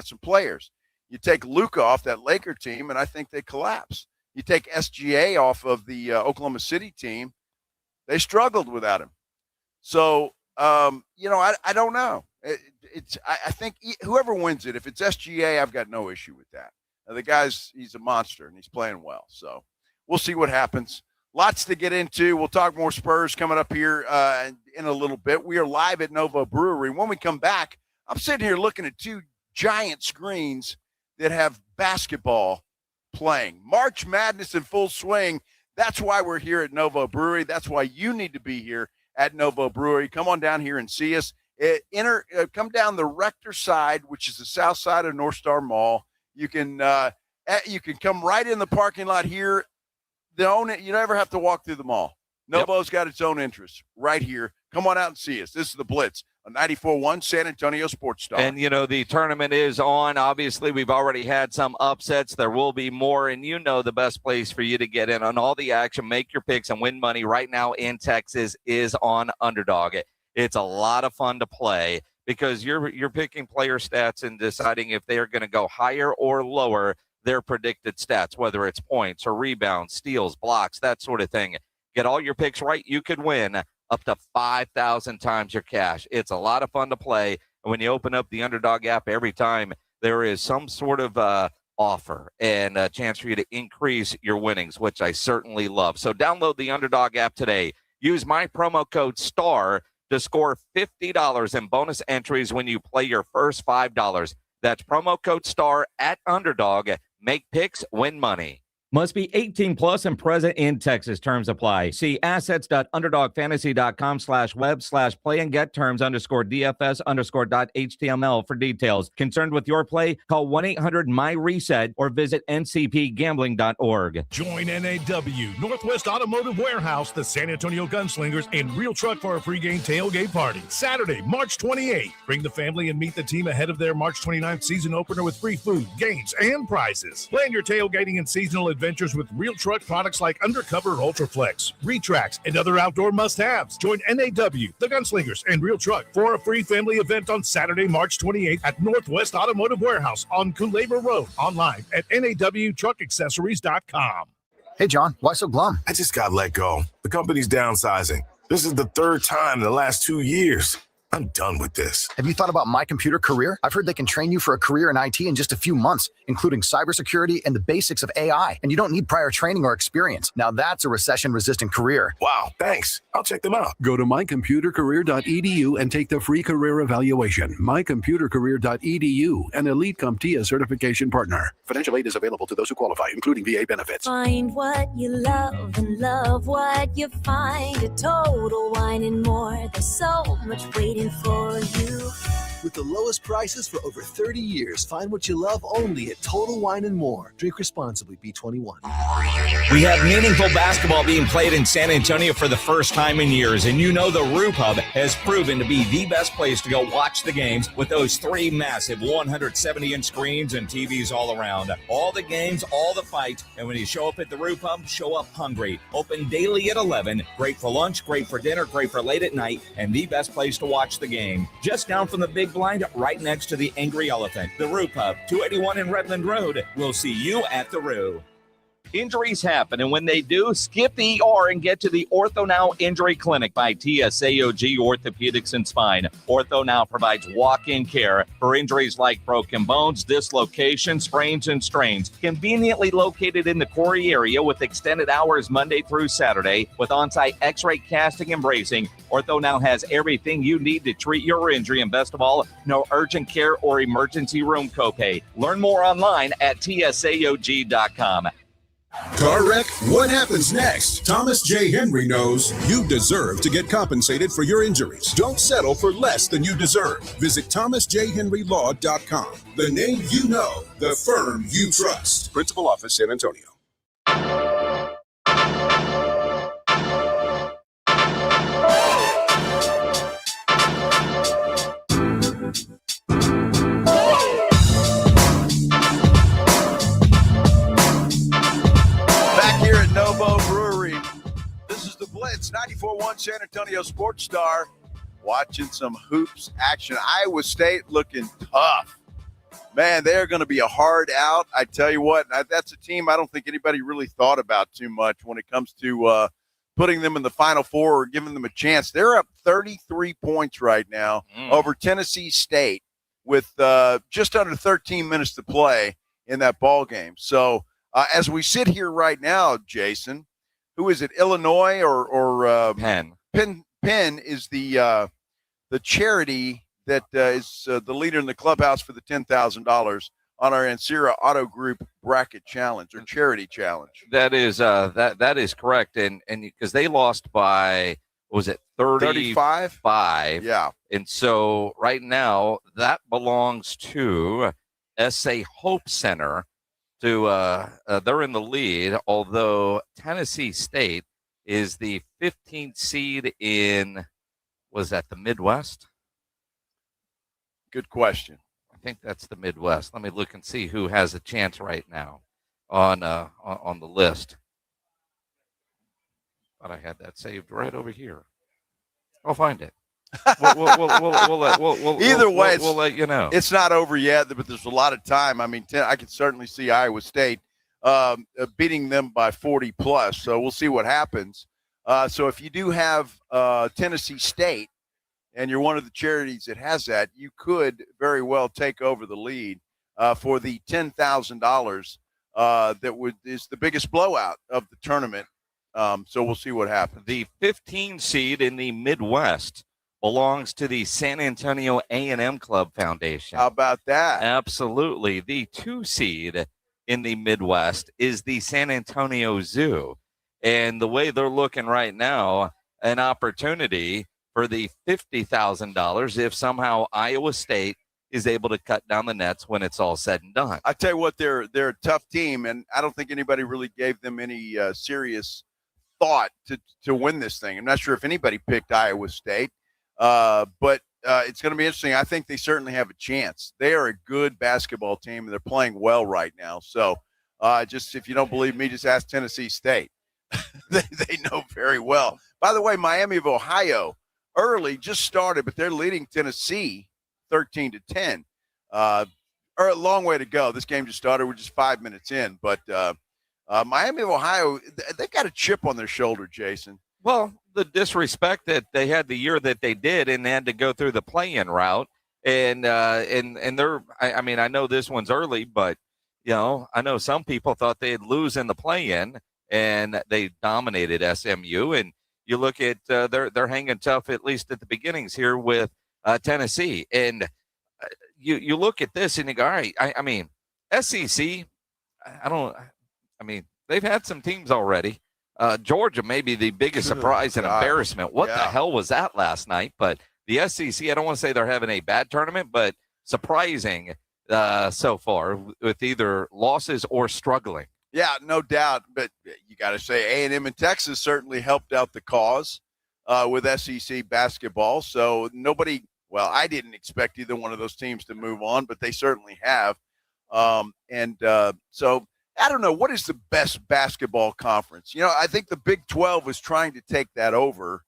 Speaker 3: some players. You take Luka off that Laker team, and I think they collapse. You take SGA off of the Oklahoma City team, they struggled without him. So, I don't know. I think whoever wins it, if it's SGA, I've got no issue with that. He's a monster, and he's playing well. So we'll see what happens. Lots to get into. We'll talk more Spurs coming up here in a little bit. We are live at Novo Brewery. When we come back, I'm sitting here looking at two giant screens that have basketball playing. March Madness in full swing. That's why we're here at Novo Brewery. That's why you need to be here at Novo Brewery. Come on down here and see us. Come down the Rector side, which is the south side of North Star Mall. You can come right in the parking lot here. You never have to walk through the mall. Novo's got its own interests right here. Come on out and see us. This is the Blitz, a 94.1 San Antonio Sports Star.
Speaker 7: And, the tournament is on. Obviously, we've already had some upsets. There will be more, and the best place for you to get in on all the action, make your picks, and win money right now in Texas is on Underdog. It's a lot of fun to play because you're picking player stats and deciding if they are going to go higher or lower their predicted stats, whether it's points or rebounds, steals, blocks, that sort of thing. Get all your picks right, you could win up to 5,000 times your cash. It's a lot of fun to play. And when you open up the Underdog app, every time there is some sort of offer and a chance for you to increase your winnings, which I certainly love. So download the Underdog app today. Use my promo code STAR to score $50 in bonus entries when you play your first $5. That's promo code STAR at Underdog. Make picks, win money.
Speaker 5: Must be 18 plus and present in Texas. Terms apply. See assets.underdogfantasy.com/web/play and get terms_DFS_.html for details. Concerned with your play? Call 1-800-MY-RESET or visit ncpgambling.org.
Speaker 8: Join NAW, Northwest Automotive Warehouse, the San Antonio Gunslingers, and Real Truck for a pregame tailgate party. Saturday, March 28th. Bring the family and meet the team ahead of their March 29th season opener with free food, games, and prizes. Plan your tailgating and seasonal events adventures with real truck products like Undercover Ultraflex, Retracts, and other outdoor must-haves. Join NAW, the Gunslingers, and Real Truck for a free family event on Saturday, March 28th at Northwest Automotive Warehouse on Culebra Road. Online at nawtruckaccessories.com.
Speaker 12: Hey, John, why so glum? I just got let go. The company's downsizing. This is the third time in the last 2 years. I'm done with this. Have you thought about My Computer Career? I've heard they can train you for a career in IT in just a few months, including cybersecurity and the basics of AI. And you don't need prior training or experience. Now that's a recession-resistant career. Wow, thanks. I'll check them out.
Speaker 13: Go to mycomputercareer.edu and take the free career evaluation. mycomputercareer.edu, an Elite CompTIA certification partner. Financial aid is available to those who qualify, including VA benefits.
Speaker 19: Find what you love and love what you find. A Total Wine and More. There's so much waiting for you.
Speaker 21: With the lowest prices for over 30 years, find what you love only at Total Wine and More. Drink responsibly, B21.
Speaker 5: We have meaningful basketball being played in San Antonio for the first time in years, and you know the Roo Pub has proven to be the best place to go watch the games with those 3 massive 170-inch screens and TVs all around. All the games, all the fights, and when you show up at the Roo Pub, show up hungry. Open daily at 11. Great for lunch, great for dinner, great for late at night, and the best place to watch the game. Just down from the big blind, right next to the Angry Elephant. The Roo Pub, 281 in Redland Road. We'll see you at the Roo. Injuries happen, and when they do, skip the ER and get to the Ortho Now Injury Clinic by TSAOG Orthopedics and Spine. Ortho Now provides walk-in care for injuries like broken bones, dislocation, sprains, and strains. Conveniently located in the Quarry area with extended hours Monday through Saturday with on-site x-ray casting and bracing. Ortho Now has everything you need to treat your injury, and best of all, no urgent care or emergency room copay. Learn more online at tsaog.com.
Speaker 23: Car wreck? What happens next? Thomas J. Henry knows you deserve to get compensated for your injuries. Don't settle for less than you deserve. Visit thomasjhenrylaw.com. The name you know, the firm you trust. Principal Office, San Antonio.
Speaker 3: Novo Brewing. This is the Blitz, 94.1 San Antonio Sports Star. Watching some hoops action. Iowa State looking tough. Man, they're going to be a hard out. I tell you what, that's a team I don't think anybody really thought about too much when it comes to putting them in the Final Four or giving them a chance. They're up 33 points right now over Tennessee State with just under 13 minutes to play in that ball game. So, as we sit here right now, Jason, who is it? Illinois or
Speaker 7: Penn?
Speaker 3: Penn is the charity that is the leader in the clubhouse for the $10,000 on our Ancira Auto Group bracket challenge or charity challenge.
Speaker 7: That is that is correct, and because they lost by was it 35?
Speaker 3: Yeah,
Speaker 7: and so right now that belongs to SA Hope Center. They're in the lead, although Tennessee State is the 15th seed in, was that the Midwest?
Speaker 3: Good question.
Speaker 7: I think that's the Midwest. Let me look and see who has a chance right now on the list. Thought I had that saved right over here. I'll find it.
Speaker 3: Either way,
Speaker 7: we'll let you know.
Speaker 3: It's not over yet, but there's a lot of time. I mean, I can certainly see Iowa State beating them by 40 plus. So we'll see what happens. So if you do have Tennessee State and you're one of the charities that has that, you could very well take over the lead for the $10,000 that is the biggest blowout of the tournament. So we'll see what happens.
Speaker 7: The 15 seed in the Midwest belongs to the San Antonio A&M Club Foundation.
Speaker 3: How about that?
Speaker 7: Absolutely. The 2 seed in the Midwest is the San Antonio Zoo. And the way they're looking right now, an opportunity for the $50,000 if somehow Iowa State is able to cut down the nets when it's all said and done.
Speaker 3: I tell you what, they're a tough team, and I don't think anybody really gave them any serious thought to win this thing. I'm not sure if anybody picked Iowa State. But it's going to be interesting. I think they certainly have a chance. They are a good basketball team, and they're playing well right now. So Just if you don't believe me, just ask Tennessee State. they know very well. By the way, Miami of Ohio early just started, but they're leading Tennessee 13-10. A long way to go. This game just started. We're just 5 minutes in, but Miami of Ohio, they got a chip on their shoulder, Jason.
Speaker 7: Well, the disrespect that they had the year that they did, and they had to go through the play-in route, and they're. I mean, I know this one's early, but I know some people thought they'd lose in the play-in, and they dominated SMU. And you look at they're hanging tough, at least at the beginnings here with Tennessee, and you look at this and you go, all right. I mean, SEC. I mean, they've had some teams already. Georgia may be the biggest surprise and embarrassment. What the hell was that last night? But the SEC, I don't want to say they're having a bad tournament, but surprising so far with either losses or struggling.
Speaker 3: Yeah, no doubt. But you got to say A&M and Texas certainly helped out the cause with SEC basketball. So I didn't expect either one of those teams to move on, but they certainly have. So I don't know. What is the best basketball conference? I think the Big 12 was trying to take that over.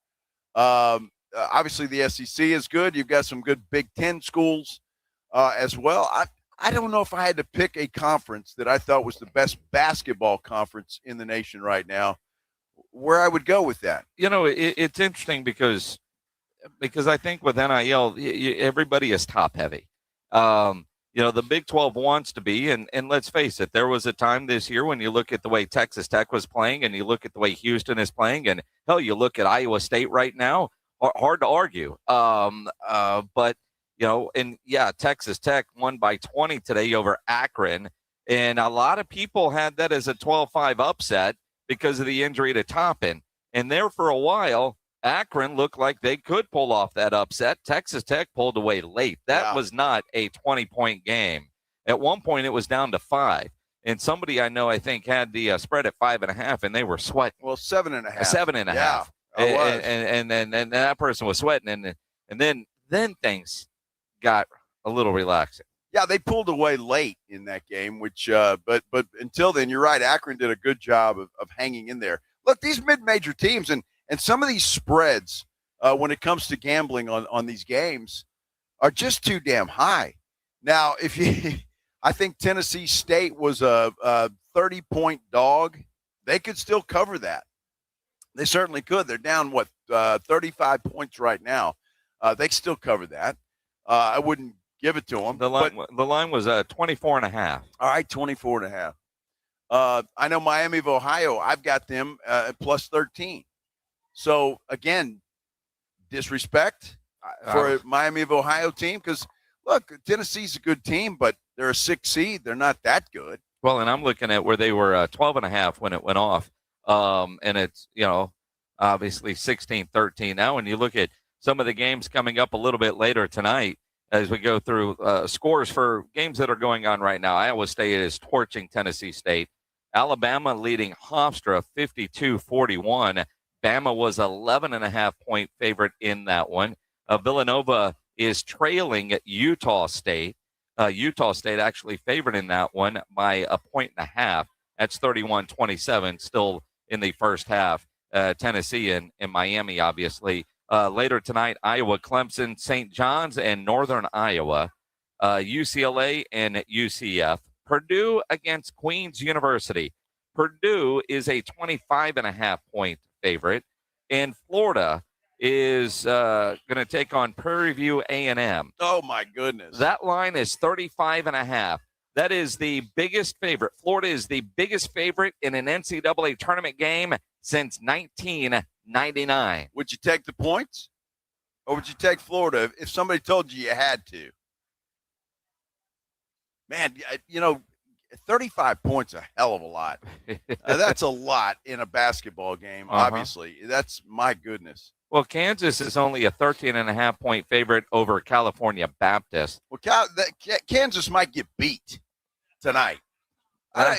Speaker 3: Obviously, the SEC is good. You've got some good Big 10 schools as well. I don't know if I had to pick a conference that I thought was the best basketball conference in the nation right now, where I would go with that.
Speaker 7: It's interesting because I think with NIL, everybody is top heavy. The Big 12 wants to be, and let's face it, there was a time this year when you look at the way Texas Tech was playing and you look at the way Houston is playing, and hell, you look at Iowa State right now, hard to argue. But Texas Tech won by 20 today over Akron, and a lot of people had that as a 12-5 upset because of the injury to Toppin. And there for a while, Akron looked like they could pull off that upset. Texas Tech pulled away late. That was not a 20-point game. At one point, it was down to 5. And somebody I know, I think, had the spread at 5.5, and they were sweating.
Speaker 3: Well, 7.5.
Speaker 7: 7.5. Yeah, and that person was sweating, and then things got a little relaxing.
Speaker 3: Yeah, they pulled away late in that game, which but until then, you're right. Akron did a good job of hanging in there. Look, these mid-major teams and some of these spreads when it comes to gambling on these games are just too damn high. Now, I think Tennessee State was a 30-point dog. They could still cover that. They certainly could. They're down, 35 points right now. They can still cover that. I wouldn't give it to them.
Speaker 7: The line was 24.5.
Speaker 3: All right, 24.5. I know Miami of Ohio, I've got them at plus 13. So, again, disrespect for a Miami of Ohio team because, look, Tennessee's a good team, but they're a 6 seed. They're not that good.
Speaker 7: Well, and I'm looking at where they were 12.5 when it went off. And it's, obviously 16-13 now. And you look at some of the games coming up a little bit later tonight as we go through scores for games that are going on right now. Iowa State is torching Tennessee State. Alabama leading Hofstra 52-41. Bama was 11.5-point favorite in that one. Villanova is trailing Utah State. Utah State actually favored in that one by 1.5. That's 31-27, still in the first half. Tennessee and Miami, obviously. Later tonight, Iowa, Clemson, St. John's, and Northern Iowa. UCLA and UCF. Purdue against Queens University. Purdue is a 25.5-point favorite, and Florida is going to take on Prairie View A&M.
Speaker 3: Oh, my goodness.
Speaker 7: That line is 35.5. That is the biggest favorite. Florida is the biggest favorite in an NCAA tournament game since 1999.
Speaker 3: Would you take the points, or would you take Florida if somebody told you had to? Man, 35 points a hell of a lot. That's a lot in a basketball game, obviously. That's my goodness.
Speaker 7: Well, Kansas is only a 13.5-point favorite over California Baptist.
Speaker 3: Well, Kansas might get beat tonight.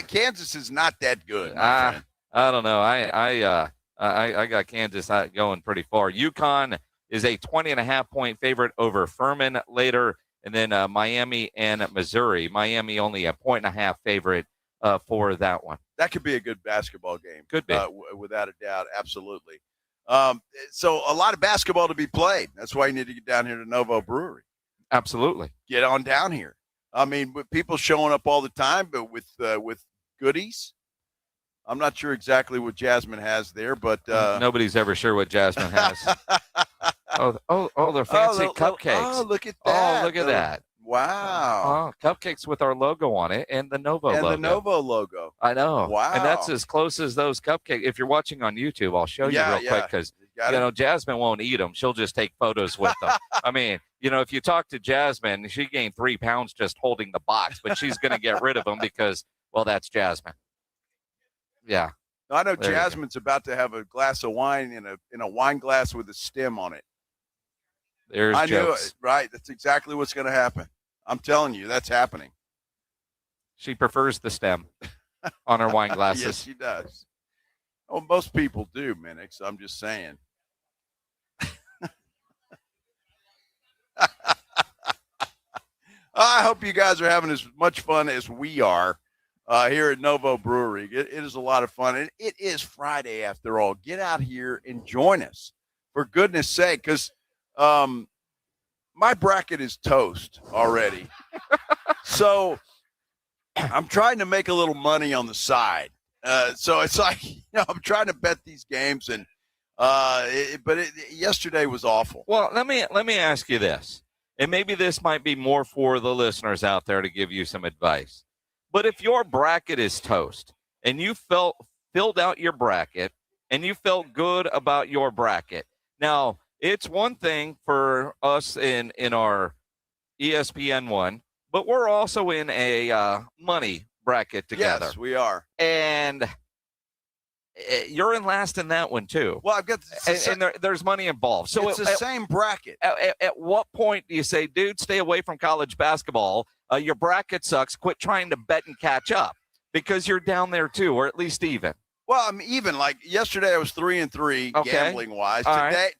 Speaker 3: Kansas is not that good.
Speaker 7: I don't know. I got Kansas going pretty far. UConn is a 20.5-point favorite over Furman later. And then Miami and Missouri. Miami only a 1.5 favorite for that one.
Speaker 3: That could be a good basketball game.
Speaker 7: Could be.
Speaker 3: Without a doubt. Absolutely. So a lot of basketball to be played. That's why you need to get down here to Novo Brewery.
Speaker 7: Absolutely.
Speaker 3: Get on down here. I mean, with people showing up all the time, but with goodies. I'm not sure exactly what Jasmine has there, but
Speaker 7: nobody's ever sure what Jasmine has. They're fancy cupcakes.
Speaker 3: Oh, look at that.
Speaker 7: Oh, look at that.
Speaker 3: Wow.
Speaker 7: Oh, cupcakes with our logo on it and the Novo logo.
Speaker 3: And the Novo logo.
Speaker 7: I know.
Speaker 3: Wow.
Speaker 7: And that's as close as those cupcakes. If you're watching on YouTube, I'll show you real quick because, Jasmine won't eat them. She'll just take photos with them. I mean, if you talk to Jasmine, she gained 3 pounds just holding the box, but she's going to get rid of them because, well, that's Jasmine. Yeah.
Speaker 3: I know Jasmine's about to have a glass of wine in a wine glass with a stem on it.
Speaker 7: I
Speaker 3: knew it. Right. That's exactly what's going to happen. I'm telling you, that's happening.
Speaker 7: She prefers the stem on her wine glasses.
Speaker 3: Yes, she does. Oh, most people do, Minix. I'm just saying. I hope you guys are having as much fun as we are here at Novo Brewery. It is a lot of fun. And it is Friday after all. Get out here and join us, for goodness sake, because my bracket is toast already. So I'm trying to make a little money on the side. So it's like, I'm trying to bet these games, and yesterday was awful.
Speaker 7: Well, let me ask you this, and maybe this might be more for the listeners out there to give you some advice. But if your bracket is toast and you filled out your bracket and you felt good about your bracket, now it's one thing for us in our ESPN one, but we're also in a money bracket together.
Speaker 3: Yes, we are.
Speaker 7: And you're in last in that one too.
Speaker 3: Well, I've got
Speaker 7: there's money involved. So
Speaker 3: it's the same bracket.
Speaker 7: At what point do you say, dude, stay away from college basketball? Your bracket sucks. Quit trying to bet and catch up because you're down there too, or at least even.
Speaker 3: Well, I'm even. Like yesterday, I was 3-3 gambling wise.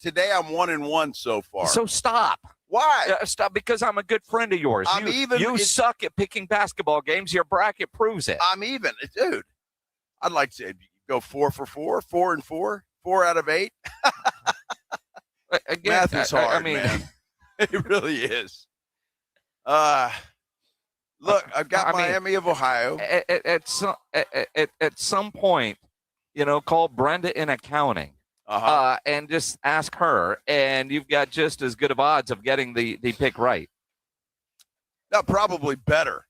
Speaker 3: Today I'm 1-1 so far.
Speaker 7: So stop.
Speaker 3: Why?
Speaker 7: Stop, because I'm a good friend of yours.
Speaker 3: I'm even.
Speaker 7: You suck at picking basketball games. Your bracket proves it.
Speaker 3: I'm even, dude. I'd like to go 4 for 4, 4 and 4, 4 out of 8.
Speaker 7: Again,
Speaker 3: math is hard, man. It really is. Look, I've got Miami of Ohio.
Speaker 7: At some point, call Brenda in accounting. And just ask her, and you've got just as good of odds of getting the pick right.
Speaker 3: No, probably better.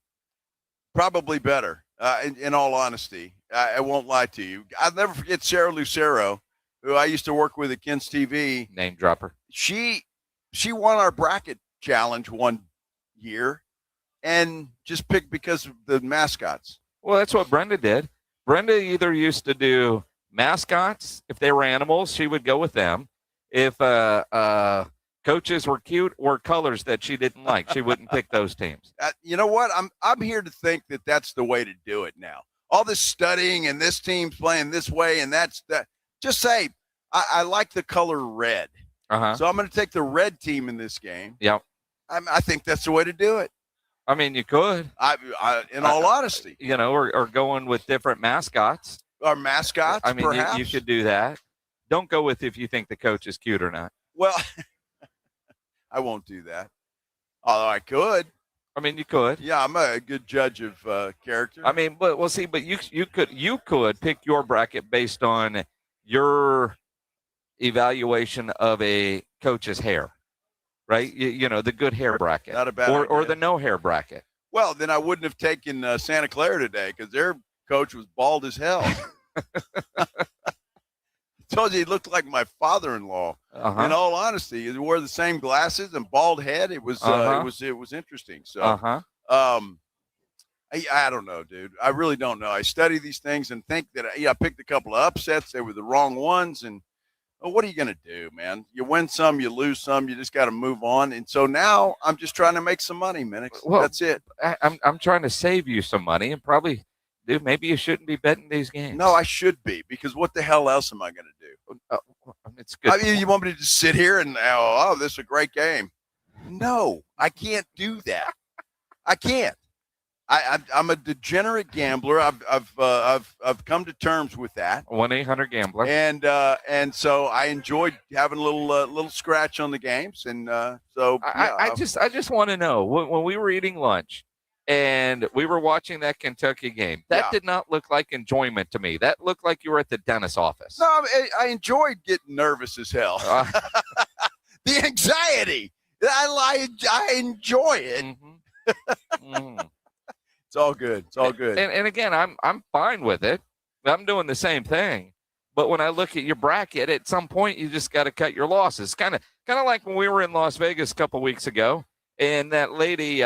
Speaker 3: Probably better, in all honesty. I won't lie to you. I'll never forget Sarah Lucero, who I used to work with at Kins TV.
Speaker 7: Name dropper.
Speaker 3: She won our bracket challenge one year and just picked because of the mascots.
Speaker 7: Well, that's what Brenda did. Brenda either used to do mascots. If they were animals, she would go with them. If coaches were cute or colors that she didn't like, she wouldn't pick those teams.
Speaker 3: You know what? I'm here to think that that's the way to do it now. All this studying and this team's playing this way and that's that. Just say, I like the color red. So I'm going to take the red team in this game.
Speaker 7: Yep.
Speaker 3: I think that's the way to do it.
Speaker 7: I mean, you could.
Speaker 3: In all honesty.
Speaker 7: Or going with different mascots.
Speaker 3: Our mascots,
Speaker 7: I mean,
Speaker 3: perhaps.
Speaker 7: You could do that. Don't go with if you think the coach is cute or not.
Speaker 3: Well, I won't do that. Although I could.
Speaker 7: I mean, you could.
Speaker 3: Yeah, I'm a good judge of character.
Speaker 7: I mean, but you could pick your bracket based on your evaluation of a coach's hair, right? The good hair bracket,
Speaker 3: not a bad
Speaker 7: or the no hair bracket.
Speaker 3: Well, then I wouldn't have taken Santa Clara today because their coach was bald as hell. I told you he looked like my father-in-law. In all honesty, he wore the same glasses and bald head. It was interesting. So, I don't know, dude. I really don't know. I study these things and think that I picked a couple of upsets. They were the wrong ones, and what are you going to do, man? You win some, you lose some. You just got to move on. And so now I'm just trying to make some money, Minix.
Speaker 7: Well,
Speaker 3: that's it.
Speaker 7: I'm trying to save you some money and probably. Dude, maybe you shouldn't be betting these games.
Speaker 3: No, I should be, because what the hell else am I going to do?
Speaker 7: It's good.
Speaker 3: I mean, you want me to just sit here and, this is a great game? No, I can't do that. I can't. I'm a degenerate gambler. I've come to terms with that.
Speaker 7: 1-800-GAMBLER.
Speaker 3: And so I enjoyed having a little scratch on the games. And so
Speaker 7: I just want to know, when we were eating lunch and we were watching that Kentucky game, that did not look like enjoyment to me. That looked like you were at the dentist's office.
Speaker 3: No, I enjoyed getting nervous as hell. The anxiety. I enjoy it.
Speaker 7: Mm-hmm.
Speaker 3: It's all good. It's all good.
Speaker 7: And again, I'm fine with it. I'm doing the same thing. But when I look at your bracket, at some point you just got to cut your losses. Kind of like when we were in Las Vegas a couple weeks ago, and that lady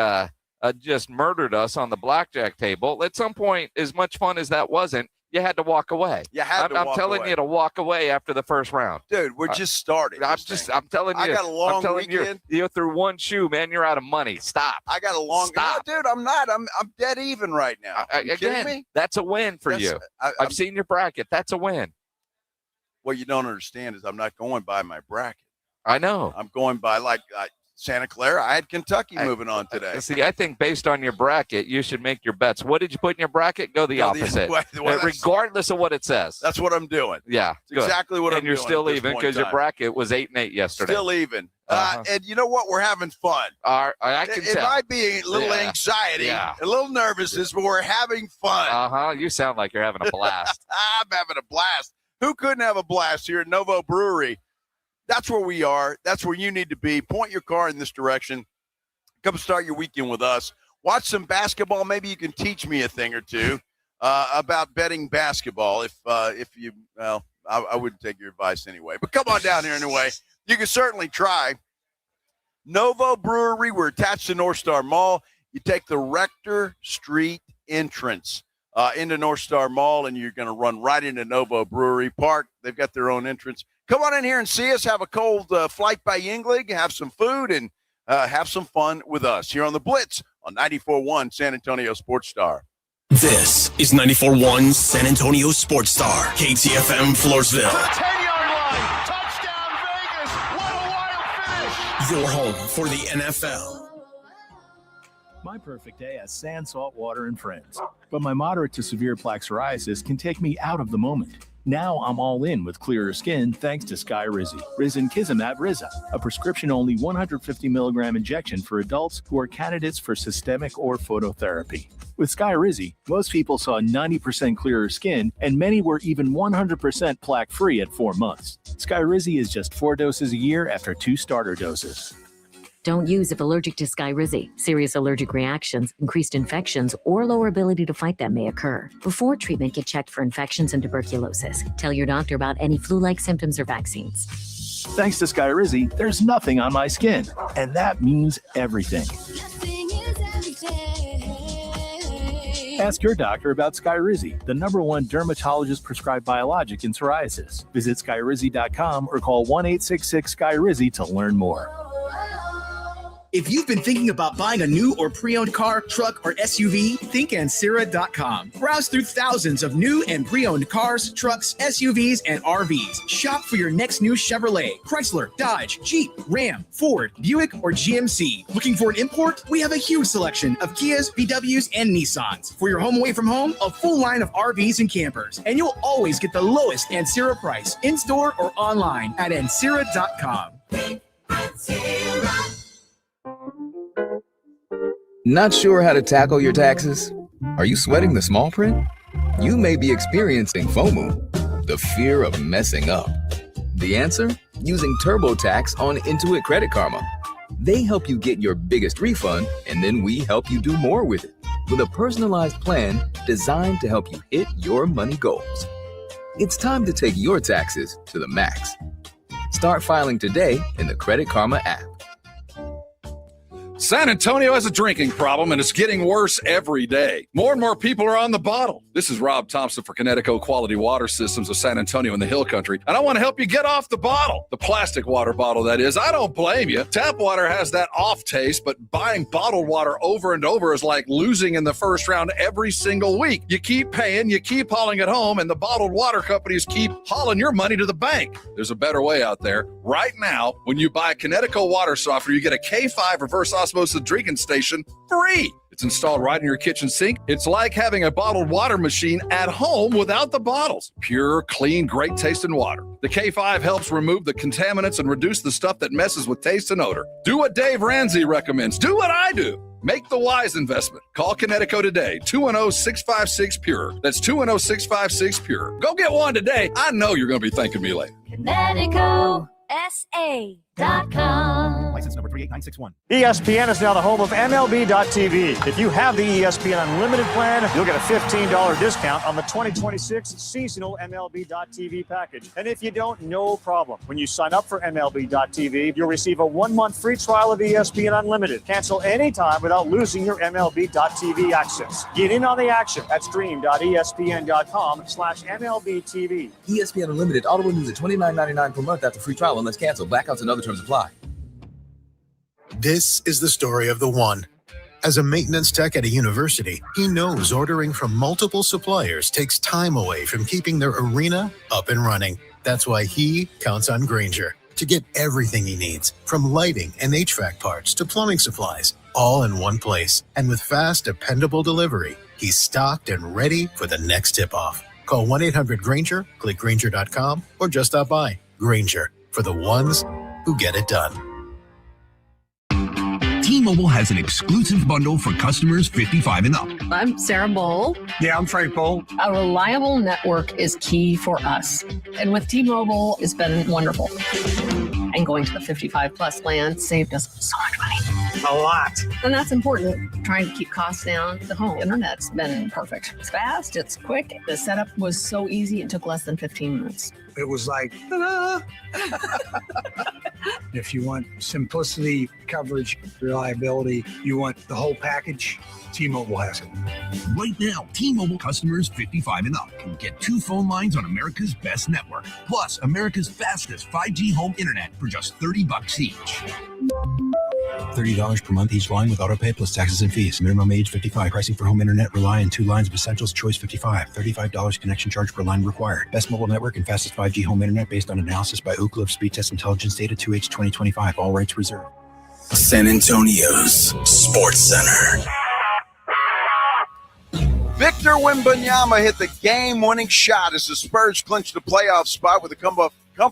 Speaker 7: just murdered us on the blackjack table. At some point, as much fun as that wasn't, you had to walk away. I'm telling you to walk away after the first round.
Speaker 3: Dude, we're just starting.
Speaker 7: I'm telling you.
Speaker 3: I got a long weekend.
Speaker 7: You're through one shoe, man. You're out of money. Stop.
Speaker 3: I got a long.
Speaker 7: Stop.
Speaker 3: No, dude, I'm not. I'm dead even right now. You kidding me?
Speaker 7: That's a win for you. I've seen your bracket. That's a win.
Speaker 3: What you don't understand is I'm not going by my bracket.
Speaker 7: I know.
Speaker 3: I'm going by Santa Clara. I had Kentucky moving on today.
Speaker 7: See, I think based on your bracket, you should make your bets. What did you put in your bracket? Go the opposite, regardless of what it says.
Speaker 3: That's what I'm doing.
Speaker 7: Yeah,
Speaker 3: exactly what I'm doing.
Speaker 7: And you're still even because your bracket was 8-8 yesterday.
Speaker 3: Still even. And you know what? We're having fun.
Speaker 7: I can tell.
Speaker 3: It might be a little anxiety, a little nervousness, but we're having fun.
Speaker 7: You sound like you're having a blast.
Speaker 3: I'm having a blast. Who couldn't have a blast here at Novo Brewery? That's where we are. That's where you need to be. Point your car in this direction. Come start your weekend with us. Watch some basketball. Maybe you can teach me a thing or two about betting basketball. If you, well, I wouldn't take your advice anyway. But come on down here anyway. You can certainly try. Novo Brewery. We're attached to North Star Mall. You take the Rector Street entrance into North Star Mall, and you're going to run right into Novo Brewery Park. They've got their own entrance. Come on in here and see us, have a cold flight by Yingling, have some food, and have some fun with us here on the Blitz on 94.1 San Antonio Sports Star.
Speaker 1: This is 94.1 San Antonio Sports Star, KTFM Floresville.
Speaker 10: 10-yard line, touchdown Vegas, what a wild finish.
Speaker 1: Your home for the NFL.
Speaker 14: My perfect day has sand, salt water, and friends. But my moderate to severe plaque psoriasis can take me out of the moment. Now I'm all in with clearer skin thanks to Skyrizi. Risankizumab Riza, a prescription-only 150 milligram injection for adults who are candidates for systemic or phototherapy. With Skyrizi, most people saw 90% clearer skin, and many were even 100% plaque-free at 4 months. Skyrizi is just 4 doses a year after 2 starter doses.
Speaker 15: Don't use if allergic to Skyrizi. Serious allergic reactions, increased infections, or lower ability to fight them may occur. Before treatment, get checked for infections and tuberculosis. Tell your doctor about any flu-like symptoms or vaccines.
Speaker 14: Thanks to Skyrizi, there's nothing on my skin, and that means everything. Ask your doctor about Skyrizi, the #1 dermatologist-prescribed biologic in psoriasis. Visit Skyrizi.com or call 1-866-SKYRIZI to learn more.
Speaker 20: If you've been thinking about buying a new or pre-owned car, truck, or SUV, think Ancira.com. Browse through thousands of new and pre-owned cars, trucks, SUVs, and RVs. Shop for your next new Chevrolet, Chrysler, Dodge, Jeep, Ram, Ford, Buick, or GMC. Looking for an import? We have a huge selection of Kias, VWs, and Nissans. For your home away from home, a full line of RVs and campers. And you'll always get the lowest Ancira price, in-store or online at Ancira.com.
Speaker 24: Not sure how to tackle your taxes? Are you sweating the small print? You may be experiencing FOMO, the fear of messing up. The answer? Using TurboTax on Intuit Credit Karma. They help you get your biggest refund, and then we help you do more with it with a personalized plan designed to help you hit your money goals. It's time to take your taxes to the max. Start filing today in the Credit Karma app.
Speaker 25: San Antonio has a drinking problem, and it's getting worse every day. More and more people are on the bottle. This is Rob Thompson for Connecticut Quality Water Systems of San Antonio in the Hill Country, and I want to help you get off the bottle. The plastic water bottle, that is. I don't blame you. Tap water has that off taste, but buying bottled water over and over is like losing in the first round every single week. You keep paying, you keep hauling it home, and the bottled water companies keep hauling your money to the bank. There's a better way out there. Right now, when you buy Connecticut water softener, you get a K5 reverse osmosis drinking station free. It's installed right in your kitchen sink. It's like having a bottled water machine at home without the bottles. Pure, clean, great tasting water. The K5 helps remove the contaminants and reduce the stuff that messes with taste and odor. Do what Dave Ramsey recommends. Do what I do. Make the wise investment. Call Connecticut today, 210-656-PURE. That's 210-656-PURE. Go get one today. I know you're going to be thanking me later.
Speaker 19: ConnecticutSA.com.
Speaker 14: License number 38961.
Speaker 6: ESPN is now the home of MLB.tv. If you have the ESPN Unlimited plan, you'll get a $15 discount on the 2026 seasonal MLB.tv package. And if you don't, no problem. When you sign up for MLB.tv, you'll receive a 1-month free trial of ESPN Unlimited. Cancel anytime without losing your MLB.tv access. Get in on the action at stream.espn.com/MLB.tv.
Speaker 24: ESPN Unlimited auto renews at $29.99 per month after free trial unless canceled. Blackouts and other terms apply.
Speaker 9: This is the story of the one. As a maintenance tech at a university, he knows ordering from multiple suppliers takes time away from keeping their arena up and running. That's why he counts on Grainger to get everything he needs, from lighting and HVAC parts to plumbing supplies, all in one place. And with fast, dependable delivery, he's stocked and ready for the next tip-off. Call 1-800-GRAINGER, click Grainger.com, or just stop by. Grainger, for the ones who get it done.
Speaker 16: T-Mobile has an exclusive bundle for customers 55 and up.
Speaker 17: I'm Sarah Bowl.
Speaker 16: Yeah, I'm Frank Bowl.
Speaker 17: A reliable network is key for us. And with T-Mobile, it's been wonderful. And going to the 55 plus plan saved us so much money.
Speaker 16: A lot.
Speaker 17: And that's important. Trying to keep costs down. The home internet's been perfect. It's fast, it's quick. The setup was so easy, it took less than 15 minutes.
Speaker 16: It was like, ta-da! If you want simplicity, coverage, reliability, you want the whole package, T-Mobile has it. Right now, T-Mobile customers 55 and up can get 2 phone lines on America's best network, plus America's fastest 5G home internet for just $30 each.
Speaker 18: $30 per month each line with autopay plus taxes and fees. Minimum age 55. Pricing for home internet rely on 2 lines of Essentials Choice 55. $35 connection charge per line required. Best mobile network and fastest 5G home internet based on analysis by Ookla of Speed Test Intelligence data 2H 2025. All rights reserved.
Speaker 1: San Antonio's Sports Center.
Speaker 3: Victor Wembanyama hit the game-winning shot as the Spurs clinched the playoff spot with a come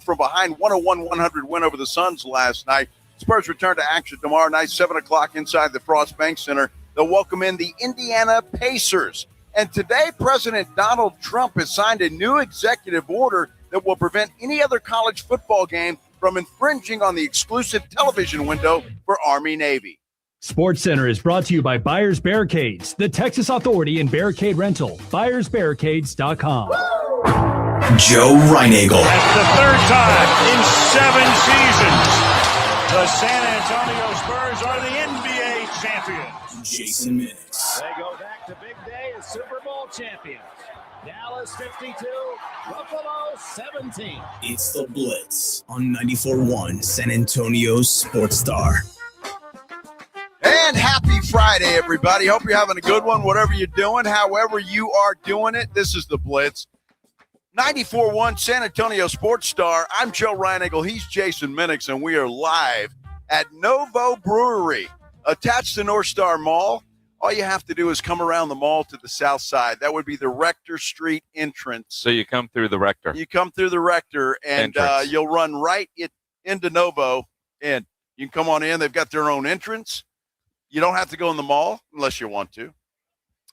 Speaker 3: from behind 101-100 win over the Suns last night. Spurs return to action tomorrow night, 7 o'clock inside the Frost Bank Center. They'll welcome in the Indiana Pacers. And today, President Donald Trump has signed a new executive order that will prevent any other college football game from infringing on the exclusive television window for Army-Navy.
Speaker 22: Sports Center is brought to you by Buyers Barricades, the Texas authority in barricade rental. BuyersBarricades.com.
Speaker 1: Joe Reinagel.
Speaker 6: That's the third time in 7 seasons. The San Antonio Spurs are the NBA champions.
Speaker 1: Jason Minix.
Speaker 6: They go back to big day as Super Bowl champions. Dallas 52, Buffalo 17.
Speaker 1: It's the Blitz on 94.1 San Antonio's Sports Star.
Speaker 3: And happy Friday, everybody. Hope you're having a good one, whatever you're doing, however you are doing it. This is the Blitz. 94.1 San Antonio Sports Star. I'm Joe Reinagel. He's Jason Minix, and we are live at Novo Brewery, attached to North Star Mall. All you have to do is come around the mall to the south side. That would be the Rector Street entrance.
Speaker 7: So you come through the Rector.
Speaker 3: You come through the Rector, and you'll run right into Novo, and you can come on in. They've got their own entrance. You don't have to go in the mall unless you want to.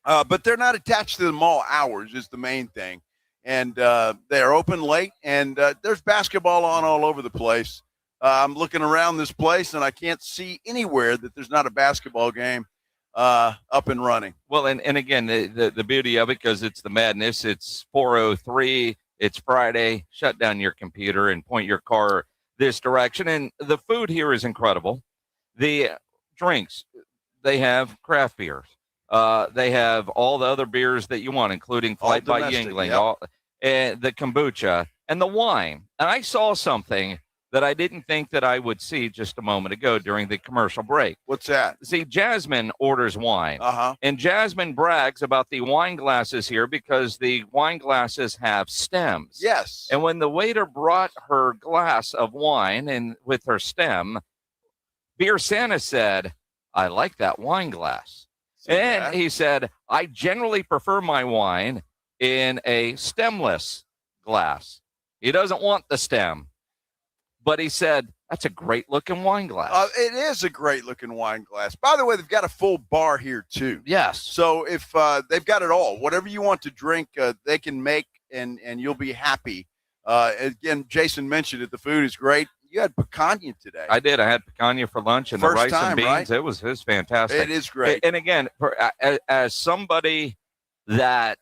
Speaker 3: But they're not attached to the mall hours is the main thing. And they're open late, and there's basketball on all over the place. I'm looking around this place, and I can't see anywhere that there's not a basketball game up and running.
Speaker 7: Well, and again, the beauty of it, because it's the madness, it's 4:03, it's Friday, shut down your computer and point your car this direction. And the food here is incredible. The drinks, they have craft beers. They have all the other beers that you want, including Flight by Yingling, and the kombucha, and the wine. And I saw something that I didn't think that I would see just a moment ago during the commercial break.
Speaker 3: What's that?
Speaker 7: See, Jasmine orders wine. And Jasmine brags about the wine glasses here because the wine glasses have stems.
Speaker 3: Yes.
Speaker 7: And when the waiter brought her glass of wine and with her stem, Beer Santa said, I like that wine glass. And he said, I generally prefer my wine in a stemless glass. He doesn't want the stem. But he said, that's a great-looking wine glass.
Speaker 3: It is a great-looking wine glass. By the way, they've got a full bar here, too.
Speaker 7: Yes.
Speaker 3: So if they've got it all, whatever you want to drink, they can make, and you'll be happy. Again, Jason mentioned it. The food is great. You had picanha today.
Speaker 7: I did. I had picanha for lunch and
Speaker 3: First
Speaker 7: the rice
Speaker 3: time,
Speaker 7: and beans.
Speaker 3: right?
Speaker 7: It was fantastic.
Speaker 3: It is great.
Speaker 7: And again, as somebody that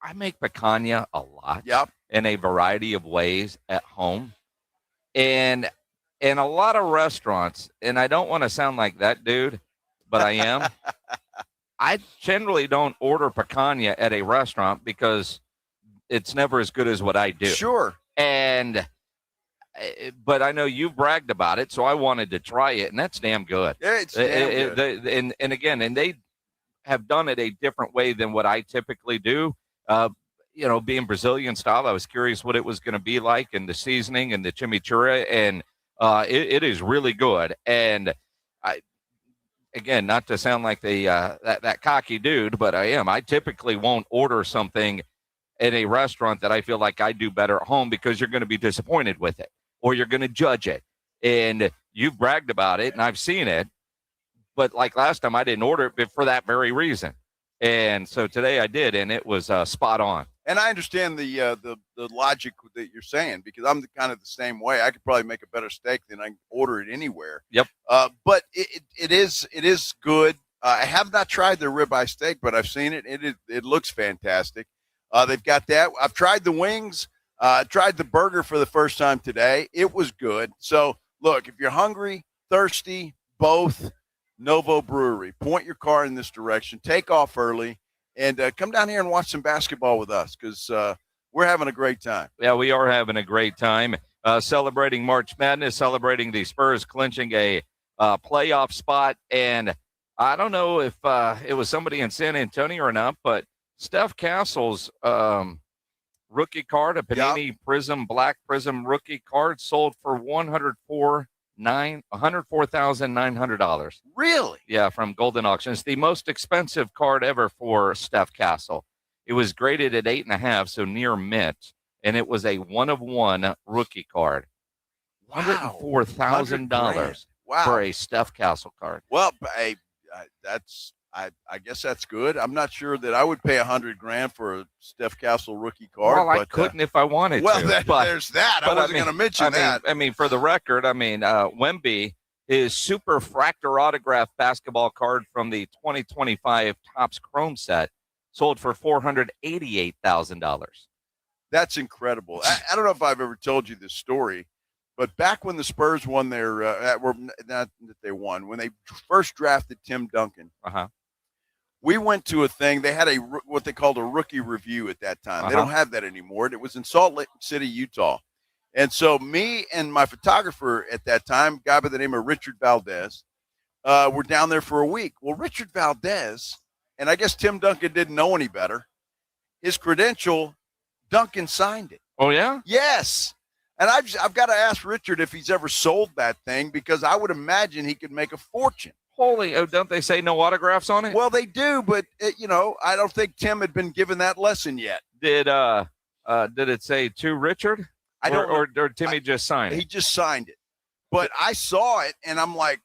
Speaker 7: I make picanha a lot in a variety of ways at home. And in a lot of restaurants, and I don't want to sound like that dude, but I am. I generally don't order picanha at a restaurant because it's never as good as what I do.
Speaker 3: Sure.
Speaker 7: But I know you bragged about it, so I wanted to try it, and that's damn good.
Speaker 3: Yeah, it's damn good.
Speaker 7: And again, they have done it a different way than what I typically do. Being Brazilian style, I was curious what it was going to be like, and the seasoning and the chimichurri, and it is really good. And again, not to sound like that cocky dude, but I am. I typically won't order something at a restaurant that I feel like I do better at home because you're going to be disappointed with it or you're going to judge it. And you've bragged about it, and I've seen it. But like last time, I didn't order it for that very reason. And so today I did, and it was spot on.
Speaker 3: And I understand the logic that you're saying because I'm kind of the same way. I could probably make a better steak than I can order it anywhere.
Speaker 7: Yep.
Speaker 3: But it is good. I have not tried their ribeye steak, but I've seen it. It looks fantastic. They've got that. I've tried the wings. Tried the burger for the first time today. It was good. So look, if you're hungry, thirsty, both, Novo Brewery. Point your car in this direction. Take off early. And come down here and watch some basketball with us because we're having a great time.
Speaker 7: Yeah, we are having a great time. Celebrating March Madness, celebrating the Spurs clinching a playoff spot. And I don't know if it was somebody in San Antonio or not, but Steph Castle's rookie card, a Panini Prism, Black Prism rookie card, sold for $104,900.
Speaker 3: Really?
Speaker 7: Yeah, from Golden Auction. It's the most expensive card ever for Steph Castle. It was graded at 8.5, so near mint, and it was a 1-of-1 rookie card. $104,000 for a Steph Castle card.
Speaker 3: Well, I guess that's good. I'm not sure that I would pay $100,000 for a Steph Castle rookie card.
Speaker 7: Well, I couldn't if I wanted
Speaker 3: to.
Speaker 7: Well,
Speaker 3: there's that. I wasn't going to mention that.
Speaker 7: I mean, for the record, Wemby, his super fractor autograph basketball card from the 2025 Topps Chrome set, sold for $488,000.
Speaker 3: That's incredible. I don't know if I've ever told you this story, but back when the Spurs won their not that they won, when they first drafted Tim Duncan, we went to a thing. They had what they called a rookie review at that time. They don't have that anymore. It was in Salt Lake City, Utah. And so me and my photographer at that time, a guy by the name of Richard Valdez, were down there for a week. Well, Richard Valdez, and I guess Tim Duncan didn't know any better, his credential, Duncan signed it.
Speaker 7: Oh, yeah?
Speaker 3: Yes. And I've got to ask Richard if he's ever sold that thing because I would imagine he could make a fortune.
Speaker 7: Don't they say no autographs on it?
Speaker 3: Well, they do, but I don't think Tim had been given that lesson yet.
Speaker 7: Did it say to Richard?
Speaker 3: I don't.
Speaker 7: Or Timmy just signed it?
Speaker 3: He just signed it. But I saw it, and I'm like,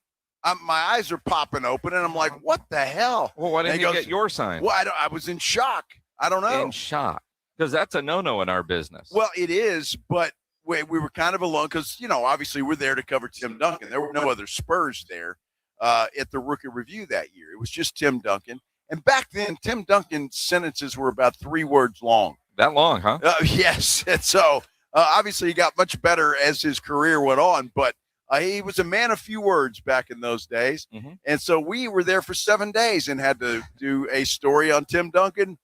Speaker 3: my eyes are popping open, and I'm like, what the hell?
Speaker 7: Well, why didn't you get your sign?
Speaker 3: Well, I was in shock. I don't know.
Speaker 7: In shock. Because that's a no-no in our business.
Speaker 3: Well, it is, but we were kind of alone because, obviously we're there to cover Tim Duncan. There were no other Spurs there. At the rookie review that year. It was just Tim Duncan. And back then, Tim Duncan's sentences were about 3 words long.
Speaker 7: That long, huh?
Speaker 3: Yes. And so, obviously, he got much better as his career went on. But he was a man of few words back in those days. Mm-hmm. And so we were there for 7 days and had to do a story on Tim Duncan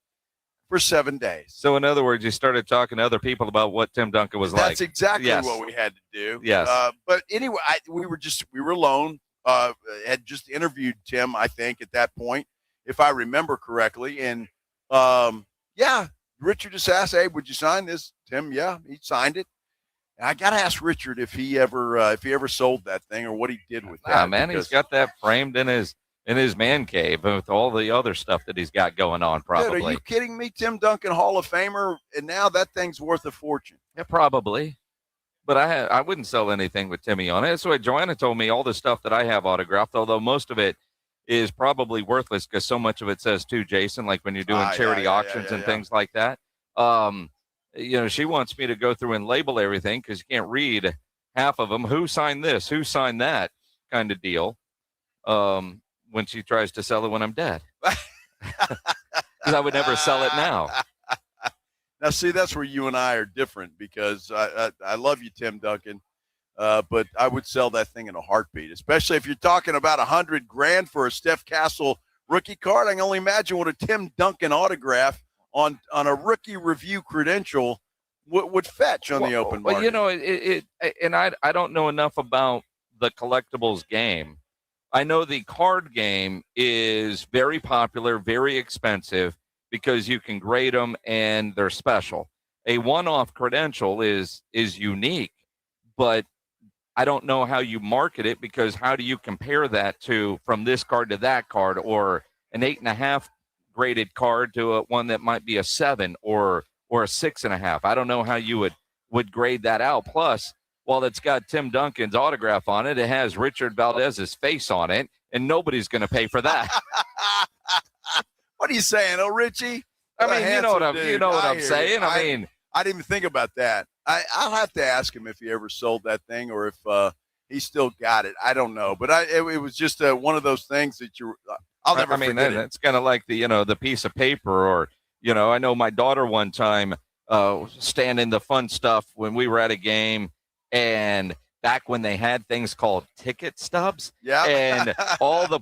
Speaker 3: for 7 days.
Speaker 7: So, in other words, you started talking to other people about what Tim Duncan was like.
Speaker 3: That's exactly what we had to do.
Speaker 7: Yes.
Speaker 3: But anyway, we were alone. Had just interviewed Tim, I think, at that point, if I remember correctly. And, Richard just asked, hey, would you sign this? Tim, yeah, he signed it. And I got to ask Richard if he ever sold that thing or what he did with that.
Speaker 7: Man, he's got that framed in his in his man cave with all the other stuff that he's got going on, probably.
Speaker 3: Dude, are you kidding me? Tim Duncan, Hall of Famer, and now that thing's worth a fortune.
Speaker 7: Yeah, probably. But I wouldn't sell anything with Timmy on it. That's why Joanna told me all the stuff that I have autographed, although most of it is probably worthless because so much of it says to Jason, like when you're doing charity auctions and things like that. She wants me to go through and label everything because you can't read half of them. Who signed this? Who signed that? Kind of deal. When she tries to sell it when I'm dead. Because I would never sell it now.
Speaker 3: Now, see, that's where you and I are different because I love you, Tim Duncan, but I would sell that thing in a heartbeat, especially if you're talking about $100,000 for a Steph Castle rookie card. I can only imagine what a Tim Duncan autograph on a rookie review credential would fetch on the open market.
Speaker 7: Well, I don't know enough about the collectibles game. I know the card game is very popular, very expensive, because you can grade them and they're special. A one-off credential is unique, but I don't know how you market it because how do you compare that to from this card to that card or an 8.5 graded card to one that might be a 7 or a 6.5? I don't know how you would grade that out. Plus, while it's got Tim Duncan's autograph on it, it has Richard Valdez's face on it, and nobody's going to pay for that.
Speaker 3: What are you saying, Richie?
Speaker 7: I mean, you know what I'm saying. I mean,
Speaker 3: I didn't even think about that. I'll have to ask him if he ever sold that thing or if he still got it. I don't know, but it was just one of those things that I'll never forget it.
Speaker 7: It's kind of like the piece of paper, or I know my daughter one time standing the fun stuff when we were at a game, and back when they had things called ticket stubs, and all the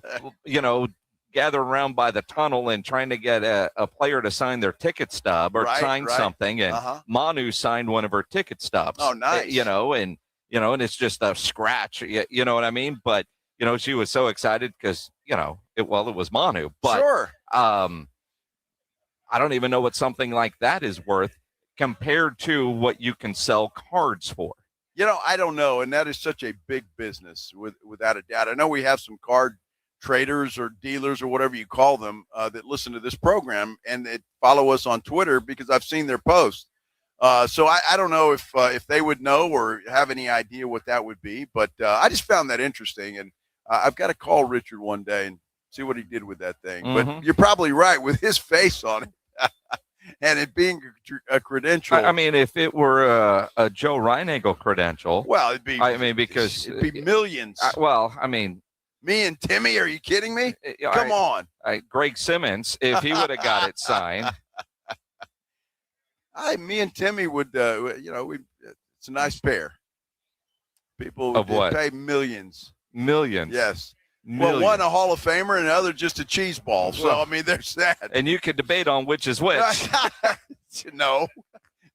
Speaker 7: gather around by the tunnel and trying to get a player to sign their ticket stub or sign something. And Manu signed one of her ticket stubs.
Speaker 3: Oh, nice.
Speaker 7: And it's just a scratch, you know what I mean? But, she was so excited because, it was Manu. But
Speaker 3: sure.
Speaker 7: I don't even know what something like that is worth compared to what you can sell cards for.
Speaker 3: I don't know. And that is such a big business without a doubt. I know we have some card traders or dealers or whatever you call them that listen to this program and that follow us on Twitter because I've seen their posts. So I don't know if they would know or have any idea what that would be, but I just found that interesting. And I've got to call Richard one day and see what he did with that thing.
Speaker 7: Mm-hmm.
Speaker 3: But you're probably right with his face on it. And it being a credential.
Speaker 7: I mean, if it were a Joe Reinagle credential,
Speaker 3: well, it'd be.
Speaker 7: I mean, because
Speaker 3: it'd be millions.
Speaker 7: Me
Speaker 3: and Timmy, are you kidding me? Come on.
Speaker 7: Greg Simmons, if he would have got it signed.
Speaker 3: Me and Timmy would, it's a nice pair. People
Speaker 7: of what?
Speaker 3: Pay millions.
Speaker 7: Millions.
Speaker 3: Yes.
Speaker 7: Millions.
Speaker 3: Well, one a Hall of Famer and the other just a cheese ball. So, I mean, there's that.
Speaker 7: And you could debate on which is which.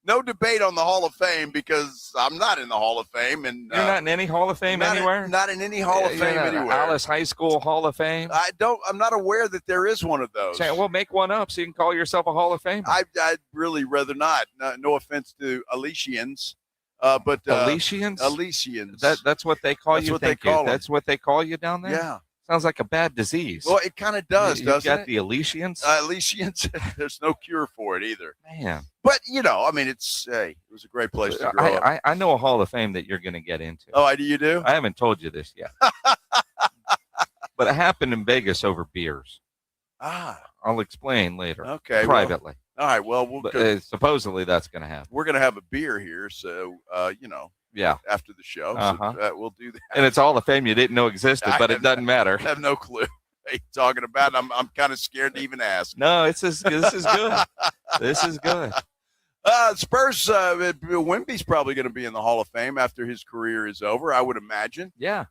Speaker 3: No debate on the Hall of Fame because I'm not in the Hall of Fame. And
Speaker 7: you're not in any Hall of Fame anywhere?
Speaker 3: Not in any Hall of Fame anywhere.
Speaker 7: Alice High School Hall of Fame?
Speaker 3: I'm not aware that there is one of those.
Speaker 7: Well, make one up so you can call yourself a Hall of Fame.
Speaker 3: I'd really rather not. No offense to Alicians. But
Speaker 7: Alicians?
Speaker 3: Alicians.
Speaker 7: That's what they call you.
Speaker 3: That's
Speaker 7: what they call you down there?
Speaker 3: Yeah.
Speaker 7: Sounds like a bad disease.
Speaker 3: Well, it kind of does, doesn't it?
Speaker 7: You got the Alicians?
Speaker 3: Alicians. There's no cure for it either.
Speaker 7: Man.
Speaker 3: But, it was a great place to grow up.
Speaker 7: I know a Hall of Fame that you're going to get into.
Speaker 3: Oh, you do?
Speaker 7: I haven't told you this yet. But it happened in Vegas over beers. I'll explain later.
Speaker 3: Okay.
Speaker 7: Privately.
Speaker 3: All right. Well,
Speaker 7: supposedly that's going to happen.
Speaker 3: We're going to have a beer here. So,
Speaker 7: yeah.
Speaker 3: After the show. So, we'll do that.
Speaker 7: And it's Hall of Fame you didn't know existed, but it doesn't matter.
Speaker 3: I have no clue what you're talking about. I'm kind of scared to even ask.
Speaker 7: No, this is good. This is good.
Speaker 3: Spurs, Wemby's probably going to be in the Hall of Fame after his career is over, I would imagine.
Speaker 7: Yeah.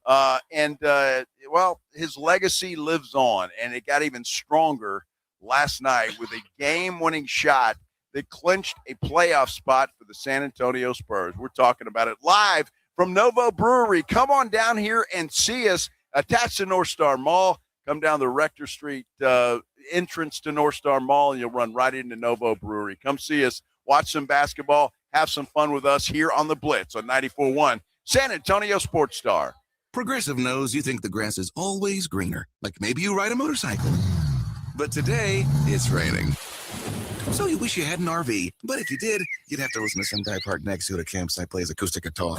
Speaker 3: His legacy lives on, and it got even stronger last night with a game-winning shot that clinched a playoff spot for the San Antonio Spurs. We're talking about it live from Novo Brewery. Come on down here and see us attached to North Star Mall. Come down the Rector Street entrance to North Star Mall, and you'll run right into Novo Brewery. Come see us, watch some basketball, have some fun with us here on the Blitz on 94.1 San Antonio Sports Star.
Speaker 2: Progressive knows you think the grass is always greener, like maybe you ride a motorcycle. But today, it's raining. So you wish you had an RV, but if you did, you'd have to listen to some guy parked next to it at a campsite plays acoustic guitar.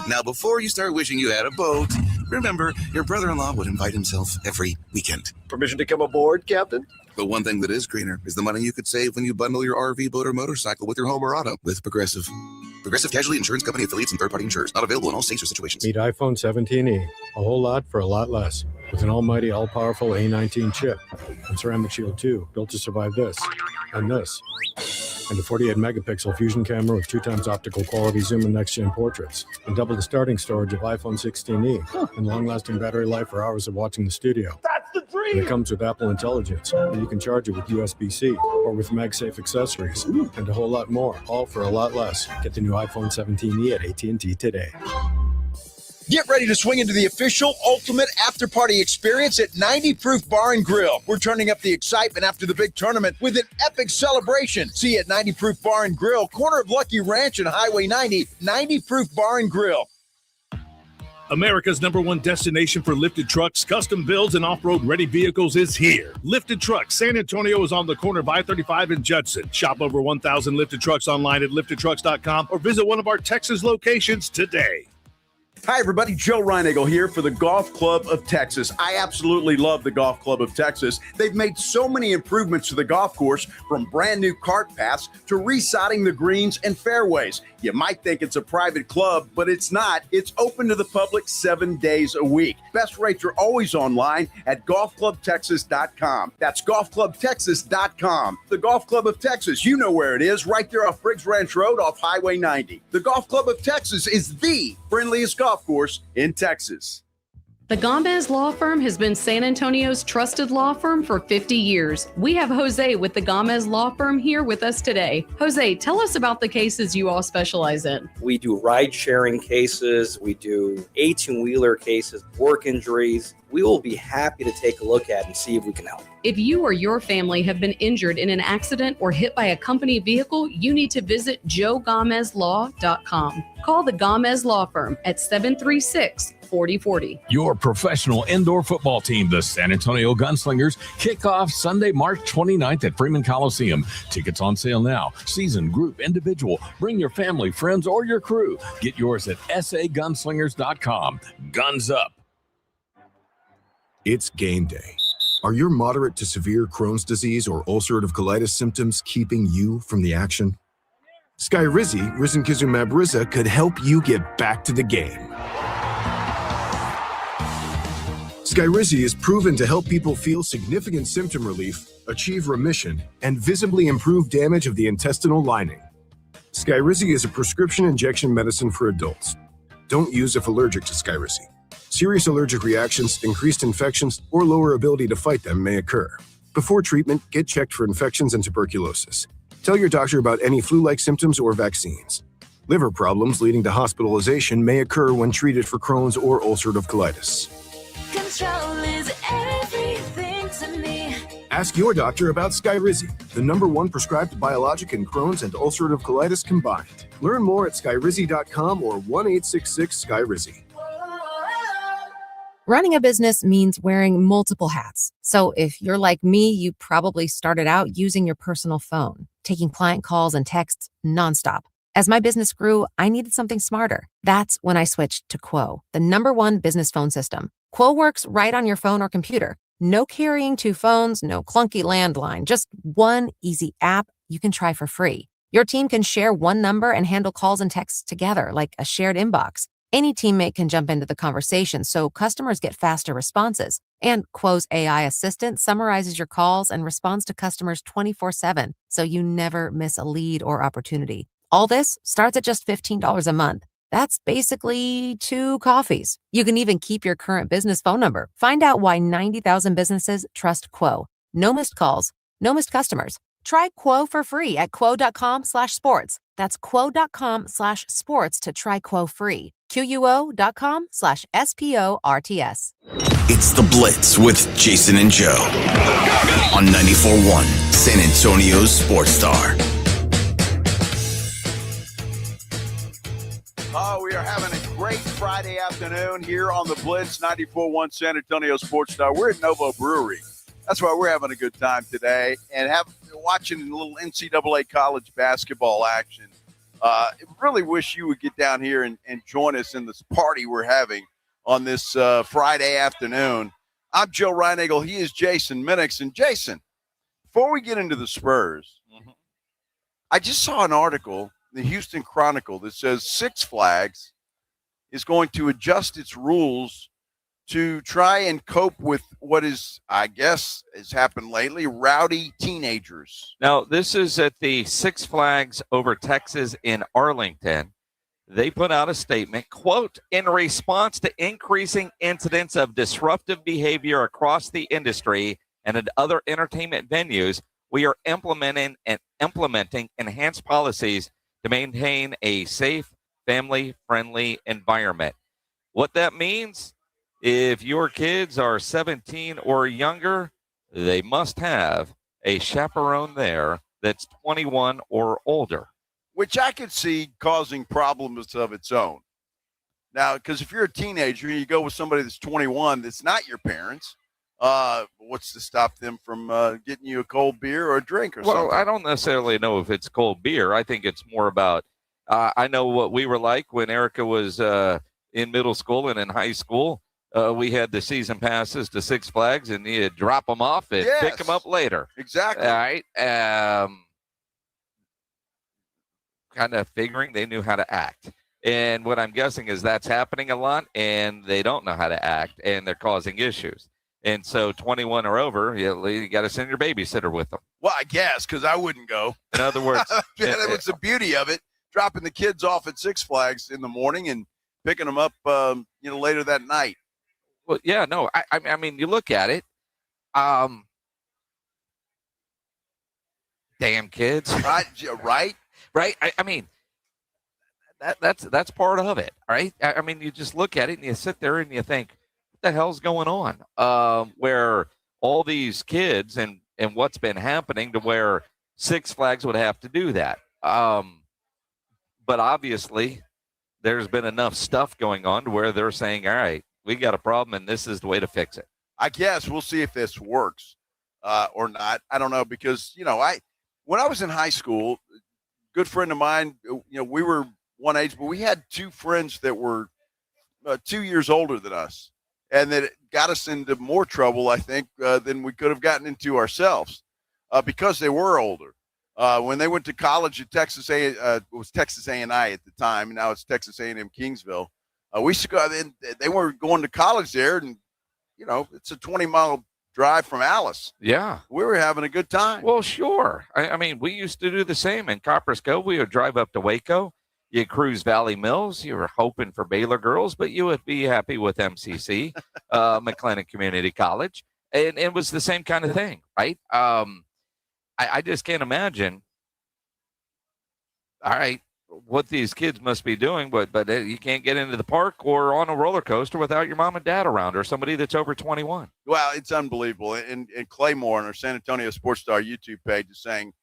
Speaker 2: Now, before you start wishing you had a boat, remember, your brother-in-law would invite himself every weekend.
Speaker 4: Permission to come aboard, Captain?
Speaker 2: But one thing that is greener is the money you could save when you bundle your RV, boat, or motorcycle with your home or auto with Progressive. Progressive Casualty Insurance Company affiliates and third-party insurers. Not available in all states or situations.
Speaker 8: Meet iPhone 17e. A whole lot for a lot less. With an almighty, all-powerful A19 chip. And Ceramic Shield 2, built to survive this. And this. And a 48-megapixel fusion camera with 2x optical quality zoom and next-gen portraits. And double the starting storage of iPhone 16e. And long-lasting battery life for hours of watching the studio.
Speaker 6: That's the dream!
Speaker 8: And it comes with Apple Intelligence. And you can charge it with USB-C or with MagSafe accessories. And a whole lot more, all for a lot less. Get the new iPhone 17e at AT&T today.
Speaker 11: Get ready to swing into the official ultimate after-party experience at 90 Proof Bar and Grill. We're turning up the excitement after the big tournament with an epic celebration. See you at 90 Proof Bar and Grill, corner of Lucky Ranch and Highway 90, 90 Proof Bar and Grill.
Speaker 12: America's #1 destination for lifted trucks, custom builds, and off-road ready vehicles is here. Lifted Trucks. San Antonio is on the corner of I-35 and Judson. Shop over 1,000 lifted trucks online at liftedtrucks.com or visit one of our Texas locations today.
Speaker 3: Hi, everybody. Joe Reinagle here for the Golf Club of Texas. I absolutely love the Golf Club of Texas. They've made so many improvements to the golf course, from brand new cart paths to resodding the greens and fairways. You might think it's a private club, but it's not. It's open to the public 7 days a week. Best rates are always online at golfclubtexas.com. That's golfclubtexas.com. The Golf Club of Texas, you know where it is, right there off Briggs Ranch Road off Highway 90. The Golf Club of Texas is the friendliest golf course in Texas.
Speaker 26: The Gomez Law Firm has been San Antonio's trusted law firm for 50 years. We have Jose with the Gomez Law Firm here with us today. Jose, tell us about the cases you all specialize in.
Speaker 27: We do ride-sharing cases. We do 18-wheeler cases, work injuries. We will be happy to take a look at and see if we can help.
Speaker 26: If you or your family have been injured in an accident or hit by a company vehicle, you need to visit joegomezlaw.com. Call the Gomez Law Firm at 736-4040.
Speaker 28: Your professional indoor football team, the San Antonio Gunslingers, kick off Sunday, March 29th at Freeman Coliseum. Tickets on sale now. Season, group, individual. Bring your family, friends, or your crew. Get yours at sagunslingers.com. Guns up.
Speaker 29: It's game day. Are your moderate to severe Crohn's disease or ulcerative colitis symptoms keeping you from the action? Skyrizi, risankizumab Riza, could help you get back to the game. Skyrizi is proven to help people feel significant symptom relief, achieve remission, and visibly improve damage of the intestinal lining. Skyrizi is a prescription injection medicine for adults. Don't use if allergic to Skyrizi. Serious allergic reactions, increased infections, or lower ability to fight them may occur. Before treatment, get checked for infections and tuberculosis. Tell your doctor about any flu-like symptoms or vaccines. Liver problems leading to hospitalization may occur when treated for Crohn's or ulcerative colitis.
Speaker 19: Control is everything to me.
Speaker 29: Ask your doctor about Skyrizi, the #1 prescribed biologic in Crohn's and ulcerative colitis combined. Learn more at skyrizi.com or 1-866-SKYRIZI.
Speaker 30: Running a business means wearing multiple hats. So if you're like me, you probably started out using your personal phone, taking client calls and texts nonstop. As my business grew, I needed something smarter. That's when I switched to Quo, the #1 business phone system. Quo works right on your phone or computer. No carrying 2 phones, no clunky landline, just one easy app you can try for free. Your team can share one number and handle calls and texts together like a shared inbox. Any teammate can jump into the conversation, so customers get faster responses. And Quo's AI assistant summarizes your calls and responds to customers 24/7, so you never miss a lead or opportunity. All this starts at just $15 a month. That's basically 2 coffees. You can even keep your current business phone number. Find out why 90,000 businesses trust Quo. No missed calls, no missed customers. Try Quo for free at quo.com/sports. That's quo.com/sports to try Quo free. QUO.com/SPORTS.
Speaker 1: It's The Blitz with Jason and Joe on 94.1 San Antonio's Sports Star.
Speaker 3: Oh, we are having a great Friday afternoon here on the Blitz 94.1 San Antonio Sports Star. We're at Novo Brewery. That's why we're having a good time today and watching a little NCAA college basketball action. Really wish you would get down here and join us in this party we're having on this Friday afternoon. I'm Joe Reinagle. He is Jason Minix. And Jason, before we get into the Spurs, I just saw an article in the Houston Chronicle that says Six Flags is going to adjust its rules to try and cope with what is, I guess, has happened lately, rowdy teenagers.
Speaker 7: Now, this is at the Six Flags over Texas in Arlington. They put out a statement, quote, in response to increasing incidents of disruptive behavior across the industry and at other entertainment venues, we are implementing enhanced policies to maintain a safe, family-friendly environment. What that means, if your kids are 17 or younger, they must have a chaperone there that's 21 or older.
Speaker 3: Which I could see causing problems of its own. Now, because if you're a teenager and you go with somebody that's 21 that's not your parents, what's to stop them from getting you a cold beer or a drink or something?
Speaker 7: Well, I don't necessarily know if it's cold beer. I think it's more about, I know what we were like when Erica was in middle school and in high school. We had the season passes to Six Flags, and you drop them off and pick them up later.
Speaker 3: Exactly.
Speaker 7: All right. Kind of figuring they knew how to act. And what I'm guessing is that's happening a lot, and they don't know how to act, and they're causing issues. And so 21 or over, you got to send your babysitter with them.
Speaker 3: Well, I guess, because I wouldn't go.
Speaker 7: In other words.
Speaker 3: That was the beauty of it, dropping the kids off at Six Flags in the morning and picking them up, later that night.
Speaker 7: Well, yeah, no, I mean, you look at it, damn kids.
Speaker 3: Right.
Speaker 7: Right. I mean, that's part of it, right? I mean, you just look at it and you sit there and you think, what the hell's going on? Where all these kids and what's been happening to where Six Flags would have to do that. But obviously, there's been enough stuff going on to where they're saying, all right, we got a problem and this is the way to fix it.
Speaker 3: I guess we'll see if this works or not. I don't know, because, when I was in high school, good friend of mine, we were one age, but we had two friends that were 2 years older than us, and that got us into more trouble, I think, than we could have gotten into ourselves because they were older. When they went to college at Texas it was Texas A&I at the time, and now it's Texas A&M Kingsville. We used to go, they were going to college there, and, it's a 20-mile drive from Alice.
Speaker 7: Yeah.
Speaker 3: We were having a good time.
Speaker 7: Well, sure. I mean, we used to do the same in Copper's Cove. We would drive up to Waco. You cruise Valley Mills. You were hoping for Baylor girls, but you would be happy with MCC, McLennan Community College. And it was the same kind of thing, right? I just can't imagine, all right, what these kids must be doing, but you can't get into the park or on a roller coaster without your mom and dad around or somebody that's over 21.
Speaker 3: Well, it's unbelievable. And Claymore on our San Antonio Sports Star YouTube page is saying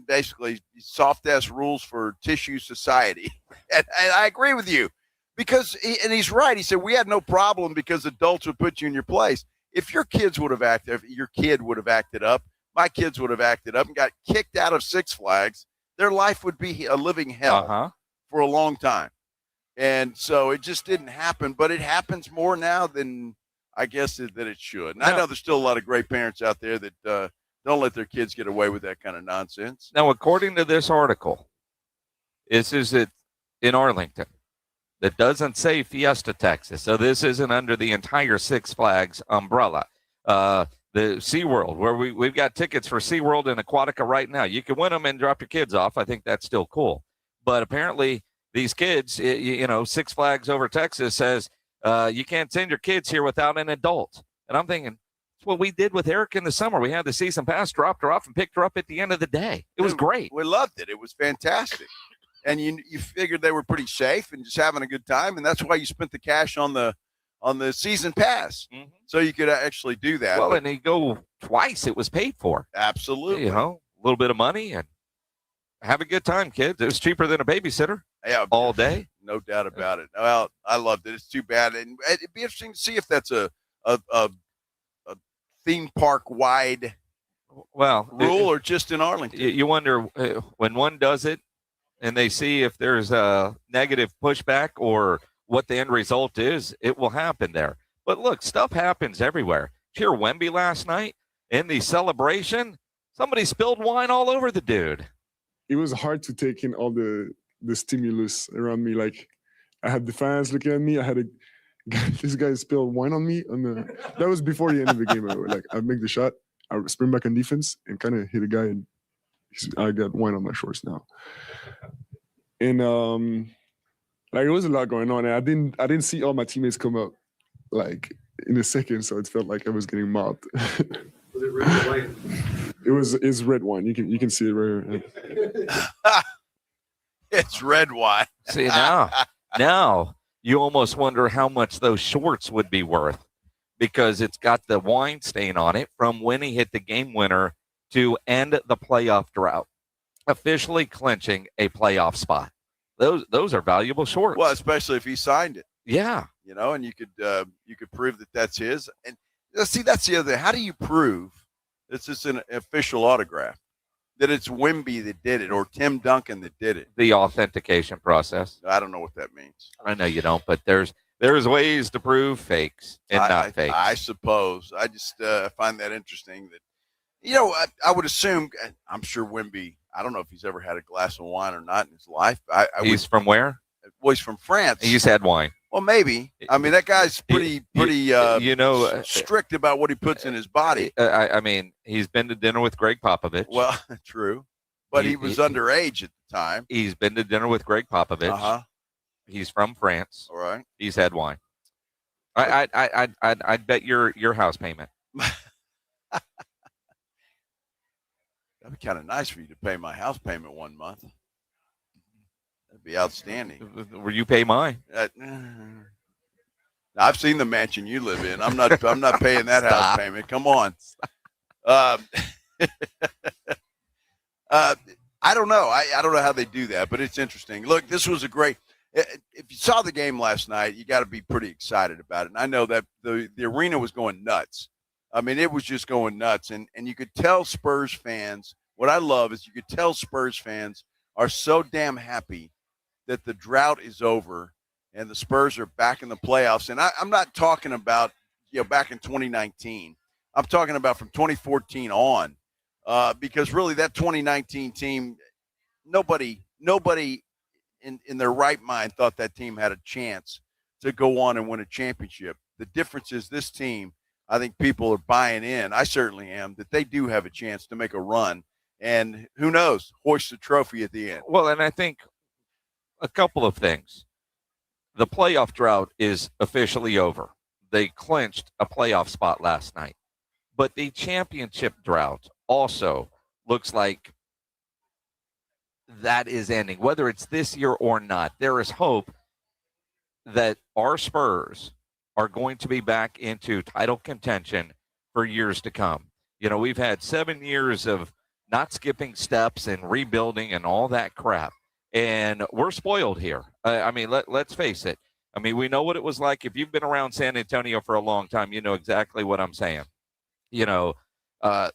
Speaker 3: basically soft-ass rules for tissue society. And I agree with you because he's right. He said we had no problem because adults would put you in your place. If your kid would have acted up, my kids would have acted up and got kicked out of Six Flags, their life would be a living hell for a long time. And so it just didn't happen, but it happens more now than I guess that it should. And I know there's still a lot of great parents out there that don't let their kids get away with that kind of nonsense.
Speaker 7: Now, according to this article, this is it in Arlington. That doesn't say Fiesta, Texas. So this isn't under the entire Six Flags umbrella. The SeaWorld, where we've got tickets for SeaWorld and Aquatica right now. You can win them and drop your kids off. I think that's still cool. But apparently these kids, Six Flags over Texas says you can't send your kids here without an adult. And I'm thinking, that's what we did with Eric in the summer. We had the season pass, dropped her off, and picked her up at the end of the day. It was great.
Speaker 3: We loved it. It was fantastic. And you figured they were pretty safe and just having a good time. And that's why you spent the cash on the season pass. Mm-hmm. So you could actually do that.
Speaker 7: Well, and you go twice, it was paid for.
Speaker 3: Absolutely.
Speaker 7: A little bit of money and have a good time, kids. It was cheaper than a babysitter. all day.
Speaker 3: No doubt about it. Well, I loved it. It's too bad. And it'd be interesting to see if that's a theme park wide rule or just in Arlington.
Speaker 7: You wonder when one does it and they see if there's a negative pushback or what the end result is, it will happen there. But look, stuff happens everywhere. Did you hear Wemby last night in the celebration? Somebody spilled wine all over the dude.
Speaker 5: It was hard to take in all the stimulus around me. Like, I had the fans looking at me. I had this guy spilled wine on me. That was before the end of the game. Like, I make the shot, I sprint back on defense and kind of hit a guy, and I got wine on my shorts now. And like, it was a lot going on. And I didn't see all my teammates come up like in a second, so it felt like I was getting mobbed. Was it red or white? It's red wine. You can see it right here.
Speaker 3: It's red wine.
Speaker 7: See, now you almost wonder how much those shorts would be worth, because it's got the wine stain on it from when he hit the game winner to end the playoff drought, officially clinching a playoff spot. Those are valuable shorts.
Speaker 3: Well, especially if he signed it.
Speaker 7: Yeah.
Speaker 3: You know, and you could prove that that's his. And see, that's the other thing. How do you prove this is an official autograph, that it's Wemby that did it or Tim Duncan that did it?
Speaker 7: The authentication process.
Speaker 3: I don't know what that means.
Speaker 7: I know you don't, but there's ways to prove fakes and not fakes.
Speaker 3: I suppose. I just find that interesting that, you know, I would assume, I'm sure Wemby, I don't know if he's ever had a glass of wine or not in his life.
Speaker 7: He's from where?
Speaker 3: Well, he's from France.
Speaker 7: He's had wine.
Speaker 3: Well, maybe. I mean, that guy's pretty strict about what he puts in his body.
Speaker 7: I mean, he's been to dinner with Greg Popovich.
Speaker 3: Well, true. But he was underage at the time.
Speaker 7: He's been to dinner with Greg Popovich.
Speaker 3: Uh-huh.
Speaker 7: He's from France.
Speaker 3: All right.
Speaker 7: He's had wine. I'd bet your house payment.
Speaker 3: That'd be kind of nice for you to pay my house payment 1 month. That'd be outstanding.
Speaker 7: Will you pay mine?
Speaker 3: I've seen the mansion you live in. I'm not paying that house payment. Come on. I don't know. I don't know how they do that, but it's interesting. Look, this was a great. If you saw the game last night, you got to be pretty excited about it. And I know that the arena was going nuts. I mean, it was just going nuts, and you could tell Spurs fans. What I love is you could tell Spurs fans are so damn happy that the drought is over and the Spurs are back in the playoffs. And I'm not talking about, back in 2019. I'm talking about from 2014 on, because really that 2019 team, nobody in their right mind thought that team had a chance to go on and win a championship. The difference is this team, I think people are buying in, I certainly am, that they do have a chance to make a run. And who knows, hoist the trophy at the end.
Speaker 7: Well, and I think a couple of things. The playoff drought is officially over. They clinched a playoff spot last night. But the championship drought also looks like that is ending. Whether it's this year or not, there is hope that our Spurs are going to be back into title contention for years to come. You know, we've had 7 years of not skipping steps and rebuilding and all that crap. And we're spoiled here. I mean, let's face it. I mean, we know what it was like. If you've been around San Antonio for a long time, you know exactly what I'm saying. You know,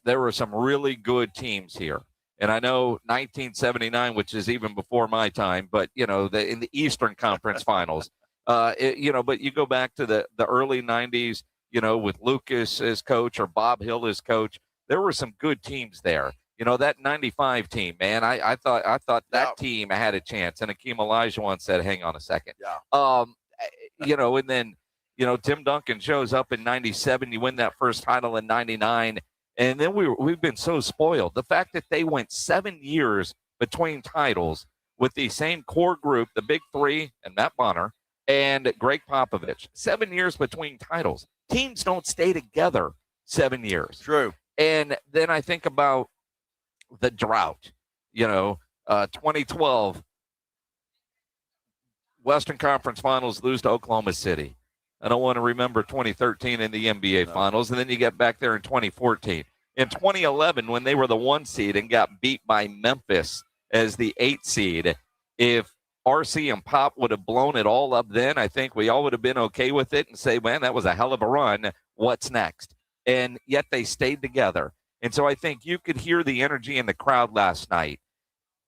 Speaker 7: there were some really good teams here. And I know 1979, which is even before my time, but, you know, in the Eastern Conference Finals, but you go back to the early 90s, you know, with Lucas as coach or Bob Hill as coach, there were some good teams there. You know, that 95 team, man, I thought that team had a chance. And Akeem Olajuwon said, hang on a second.
Speaker 3: Yeah.
Speaker 7: And then, Tim Duncan shows up in 97. You win that first title in 99. And then we've been so spoiled. The fact that they went 7 years between titles with the same core group, the big three and Matt Bonner and Greg Popovich, 7 years between titles. Teams don't stay together 7 years.
Speaker 3: True.
Speaker 7: And then I think about the drought, 2012, Western Conference Finals, lose to Oklahoma City. I don't want to remember 2013 in the NBA Finals, and then you get back there in 2014. In 2011, when they were the 1 seed and got beat by Memphis as the 8 seed, if RC and Pop would have blown it all up then, I think we all would have been okay with it and say, man, that was a hell of a run. What's next? And yet they stayed together. And so I think you could hear the energy in the crowd last night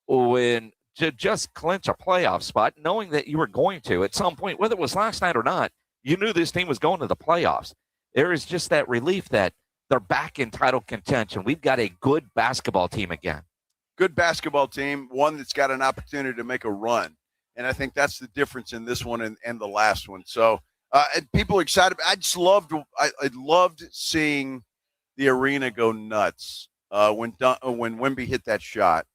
Speaker 7: when to just clinch a playoff spot, knowing that you were going to at some point, whether it was last night or not, you knew this team was going to the playoffs. There is just that relief that they're back in title contention. We've got a good basketball team again.
Speaker 3: Good basketball team, one that's got an opportunity to make a run. And I think that's the difference in this one and the last one. So and people are excited. I loved seeing the arena go nuts when Wemby hit that shot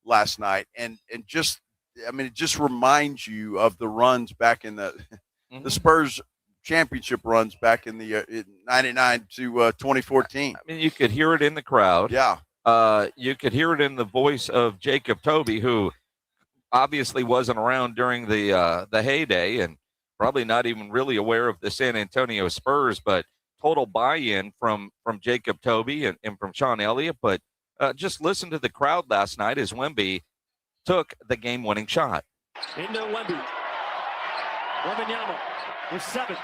Speaker 3: last night. And just, I mean, it just reminds you of the runs back in the Spurs championship runs back in the 99 to 2014.
Speaker 7: I mean, you could hear it in the crowd.
Speaker 3: Yeah.
Speaker 7: You could hear it in the voice of Jacob Toby, who obviously wasn't around during the heyday and probably not even really aware of the San Antonio Spurs, but total buy-in from Jacob Toby and from Sean Elliott. But just listen to the crowd last night as Wemby took the game-winning shot.
Speaker 6: Into Wemby. Wembenyama with 7.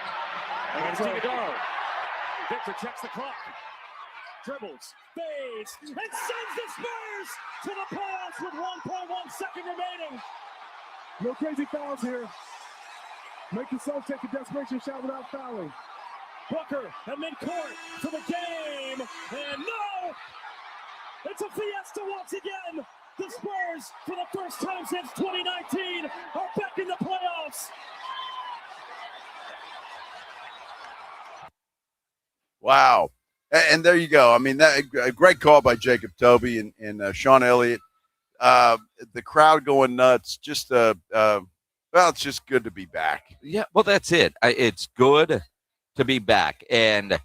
Speaker 6: Against Iguodala. Victor checks the clock. Dribbles, fades, and sends the Spurs to the playoffs with 1.1 second remaining.
Speaker 5: No crazy fouls here. Make yourself take a desperation shot without fouling.
Speaker 6: Booker at midcourt for the game, and no! It's a fiesta once again. The Spurs, for the first time since 2019, are back in the playoffs.
Speaker 3: Wow. And there you go. I mean, that a great call by Jacob Toby and Sean Elliott. The crowd going nuts. Just it's just good to be back.
Speaker 7: Yeah, well, that's it. It's good to be back, and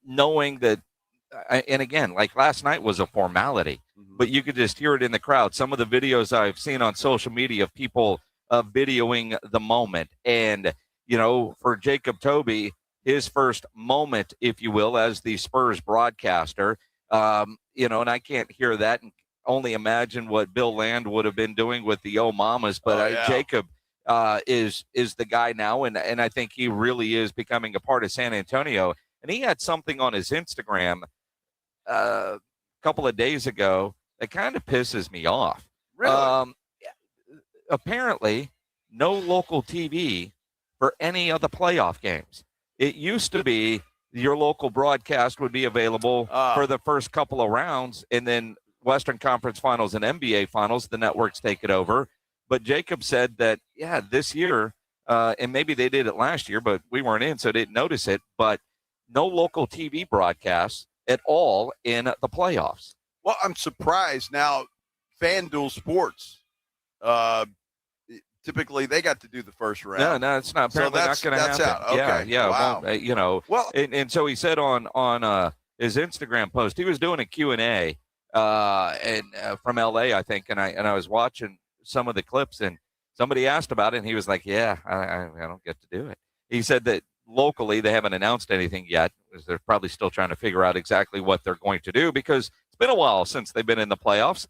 Speaker 7: knowing that. And again, like last night was a formality, but you could just hear it in the crowd. Some of the videos I've seen on social media of people videoing the moment, and for Jacob Toby, his first moment, if you will, as the Spurs broadcaster, and I can't hear that and only imagine what Bill Land would have been doing with the Mamas. But Jacob is the guy now, and I think he really is becoming a part of San Antonio. And he had something on his Instagram a couple of days ago that kind of pisses me off.
Speaker 3: Really?
Speaker 7: Apparently, no local TV for any of the playoff games. It used to be your local broadcast would be available for the first couple of rounds, and then Western Conference Finals and NBA Finals, the networks take it over. But Jacob said that, this year, and maybe they did it last year, but we weren't in, so didn't notice it, but no local TV broadcasts at all in the playoffs.
Speaker 3: Well, I'm surprised. Now, FanDuel Sports, typically they got to do the first round.
Speaker 7: No, it's not. Apparently not going to happen.
Speaker 3: Out. Okay.
Speaker 7: Yeah.
Speaker 3: Wow.
Speaker 7: Well, and so he said on his Instagram post, he was doing a Q&A from LA, I think, and I was watching some of the clips, and somebody asked about it, and he was like, I don't get to do it. He said that locally they haven't announced anything yet, because they're probably still trying to figure out exactly what they're going to do, because it's been a while since they've been in the playoffs.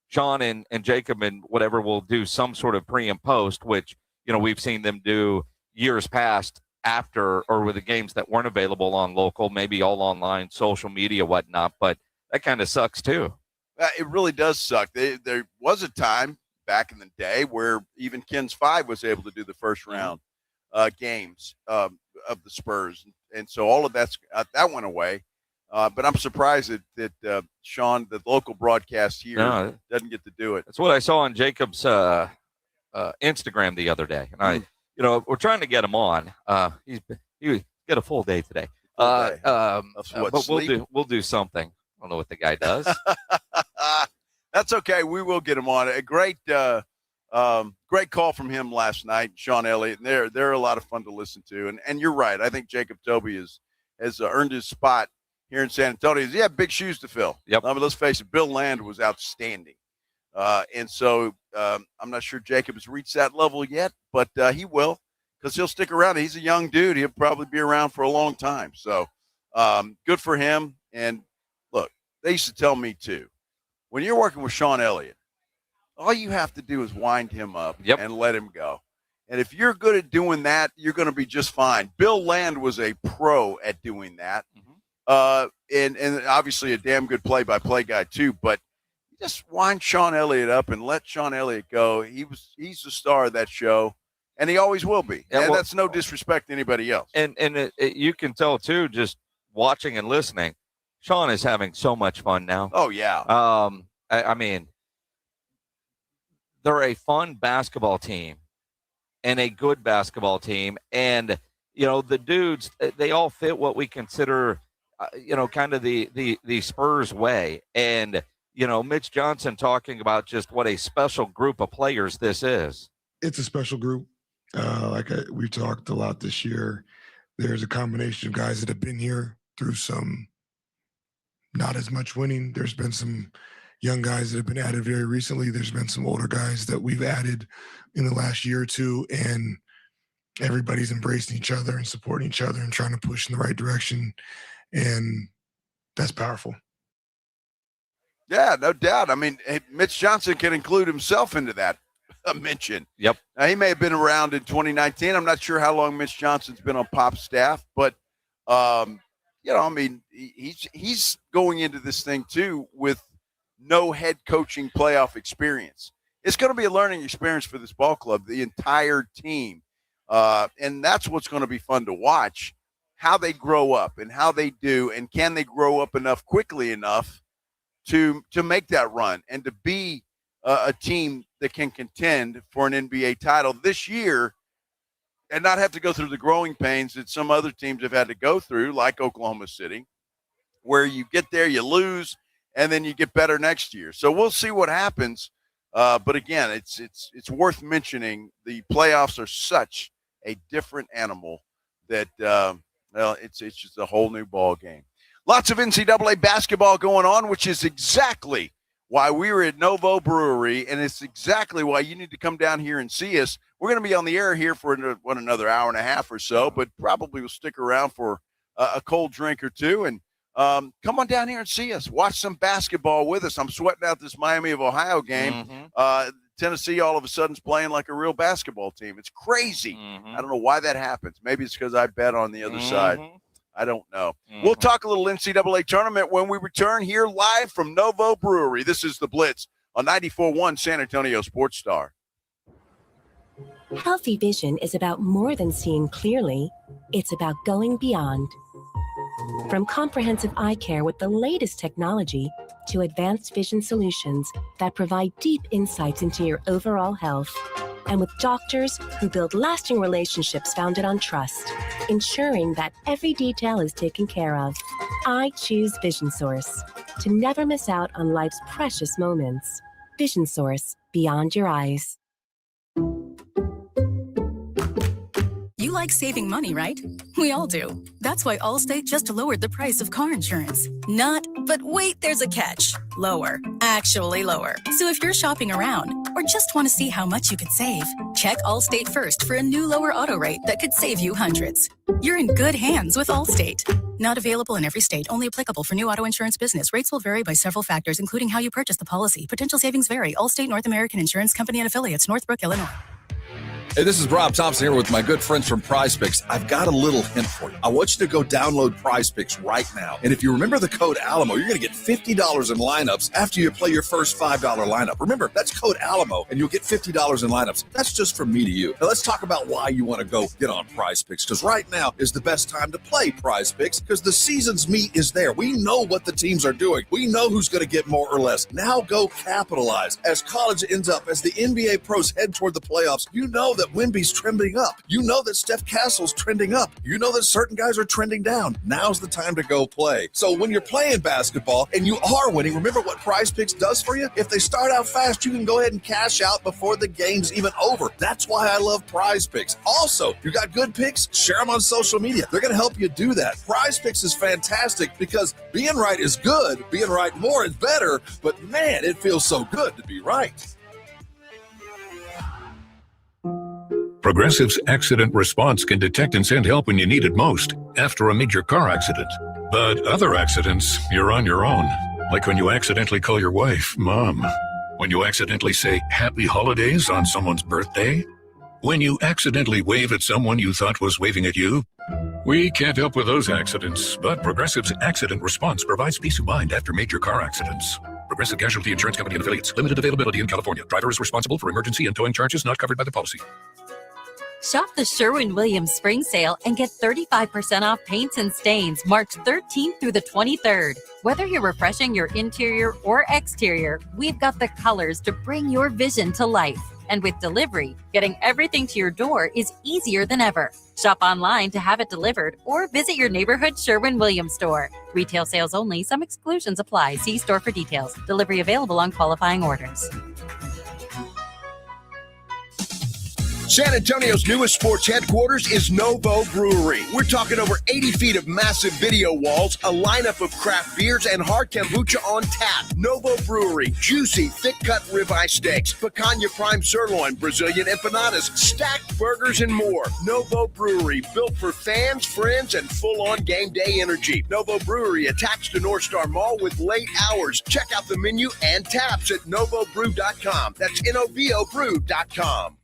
Speaker 7: Sean and Jacob and whatever will do some sort of pre and post, which, we've seen them do years past after or with the games that weren't available on local, maybe all online, social media, whatnot. But that kind of sucks too.
Speaker 3: It really does suck. There was a time back in the day where even Ken's 5 was able to do the first round games of the Spurs. And so all of that went away. But I'm surprised that Sean, the local broadcast here, doesn't get to do it.
Speaker 7: That's what I saw on Jacob's Instagram the other day. And we're trying to get him on. He got a full day today. But we'll do something. I don't know what the guy does.
Speaker 3: That's okay. We will get him on. A great call from him last night, Sean Elliott. And they're a lot of fun to listen to. And you're right. I think Jacob Toby has earned his spot here in San Antonio. He had big shoes to fill.
Speaker 7: Yep.
Speaker 3: I mean, let's face it, Bill Land was outstanding. And so I'm not sure Jacob has reached that level yet, but he will, because he'll stick around. He's a young dude. He'll probably be around for a long time. So good for him. And look, they used to tell me too, when you're working with Sean Elliott, all you have to do is wind him up and let him go. And if you're good at doing that, you're going to be just fine. Bill Land was a pro at doing that. And obviously a damn good play-by-play guy too, but just wind Sean Elliott up and let Sean Elliott go. He's the star of that show, and he always will be. And that's no disrespect to anybody else.
Speaker 7: And you can tell too, just watching and listening, Sean is having so much fun now.
Speaker 3: Oh yeah.
Speaker 7: I mean, they're a fun basketball team and a good basketball team, and the dudes, they all fit what we consider kind of the Spurs way. And Mitch Johnson talking about just what a special group of players this is.
Speaker 9: It's a special group. We've talked a lot this year. There's a combination of guys that have been here through some not as much winning. There's been some young guys that have been added very recently. There's been some older guys that we've added in the last year or two, and everybody's embracing each other and supporting each other and trying to push in the right direction. And that's powerful.
Speaker 3: Yeah, no doubt. I mean, Mitch Johnson can include himself into that mention.
Speaker 7: Yep.
Speaker 3: Now, he may have been around in 2019. I'm not sure how long Mitch Johnson's been on Pop's staff, but, I mean, he's going into this thing, too, with no head coaching playoff experience. It's going to be a learning experience for this ball club, the entire team. And that's what's going to be fun to watch, how they grow up and how they do, and can they grow up quickly enough to make that run and to be a team that can contend for an NBA title this year and not have to go through the growing pains that some other teams have had to go through, like Oklahoma City, where you get there, you lose, and then you get better next year. So we'll see what happens. But again, it's worth mentioning the playoffs are such a different animal that it's just a whole new ball game. Lots of NCAA basketball going on, which is exactly why we were at Novo Brewery, and it's exactly why you need to come down here and see us. We're going to be on the air here for another hour and a half or so, but probably we'll stick around for a cold drink or two. And come on down here and see us. Watch some basketball with us. I'm sweating out this Miami of Ohio game. Tennessee all of a sudden is playing like a real basketball team. It's crazy. I don't know why that happens. Maybe it's because I bet on the other side. I don't know. We'll talk a little NCAA tournament when we return here live from Novo Brewery. This is The Blitz on 94.1 San Antonio Sports Star.
Speaker 10: Healthy vision is about more than seeing clearly. It's about going beyond. From comprehensive eye care with the latest technology to advanced vision solutions that provide deep insights into your overall health. And with doctors who build lasting relationships founded on trust, ensuring that every detail is taken care of. I choose Vision Source to never miss out on life's precious moments. Vision Source, beyond your eyes.
Speaker 13: You like saving money, right? We all do. That's why Allstate just lowered the price of car insurance. Not, but wait, there's a catch. Lower. Actually lower. So if you're shopping around or just want to see how much you could save, check Allstate first for a new lower auto rate that could save you hundreds. You're in good hands with Allstate. Not available in every state. Only applicable for new auto insurance business. Rates will vary by several factors, including how you purchase the policy. Potential savings vary. Allstate North American Insurance Company and Affiliates, Northbrook, Illinois.
Speaker 14: Hey, this is Rob Thompson here with my good friends from Prize Picks. I've got a little hint for you. I want you to go download Prize Picks right now. And if you remember the code Alamo, you're going to get $50 in lineups after you play your first $5 lineup. Remember, that's code Alamo, and you'll get $50 in lineups. That's just from me to you. Now, let's talk about why you want to go get on Prize Picks, because right now is the best time to play Prize Picks because the season's meat is there. We know what the teams are doing. We know who's going to get more or less. Now go capitalize. As college ends up, as the NBA pros head toward the playoffs, you know that Wemby's trending up. You know that Steph Castle's trending up. You know that certain guys are trending down. Now's the time to go play. So when you're playing basketball and you are winning, remember what Prize Picks does for you? If they start out fast, you can go ahead and cash out before the game's even over. That's why I love Prize Picks. Also, you got good picks? Share them on social media. They're going to help you do that. Prize Picks is fantastic because being right is good. Being right more is better. But man, it feels so good to be right.
Speaker 15: Progressive's accident response can detect and send help when you need it most, after a major car accident. But other accidents, you're on your own. Like when you accidentally call your wife, Mom. When When you accidentally say happy holidays on someone's birthday? When you accidentally wave at someone you thought was waving at you? We can't help with those accidents, but Progressive's Accident Response provides peace of mind after major car accidents. Progressive Casualty Insurance Company and Affiliates. Limited availability in California. Driver is responsible for emergency and towing charges not covered by the policy.
Speaker 4: Shop the Sherwin-Williams Spring Sale and get 35% off paints and stains March 13th through the 23rd. Whether you're refreshing your interior or exterior, we've got the colors to bring your vision to life. And with delivery, getting everything to your door is easier than ever. Shop online to have it delivered or visit your neighborhood Sherwin-Williams store. Retail sales only. Some exclusions apply. See store for details. Delivery available on qualifying orders.
Speaker 11: San Antonio's newest sports headquarters is Novo Brewery. We're talking over 80 feet of massive video walls, a lineup of craft beers, and hard kombucha on tap. Novo Brewery, juicy, thick-cut ribeye steaks, picanha prime sirloin, Brazilian empanadas, stacked burgers, and more. Novo Brewery, built for fans, friends, and full-on game day energy. Novo Brewery, attached to North Star Mall with late hours. Check out the menu and taps at novobrew.com. That's novobrew.com.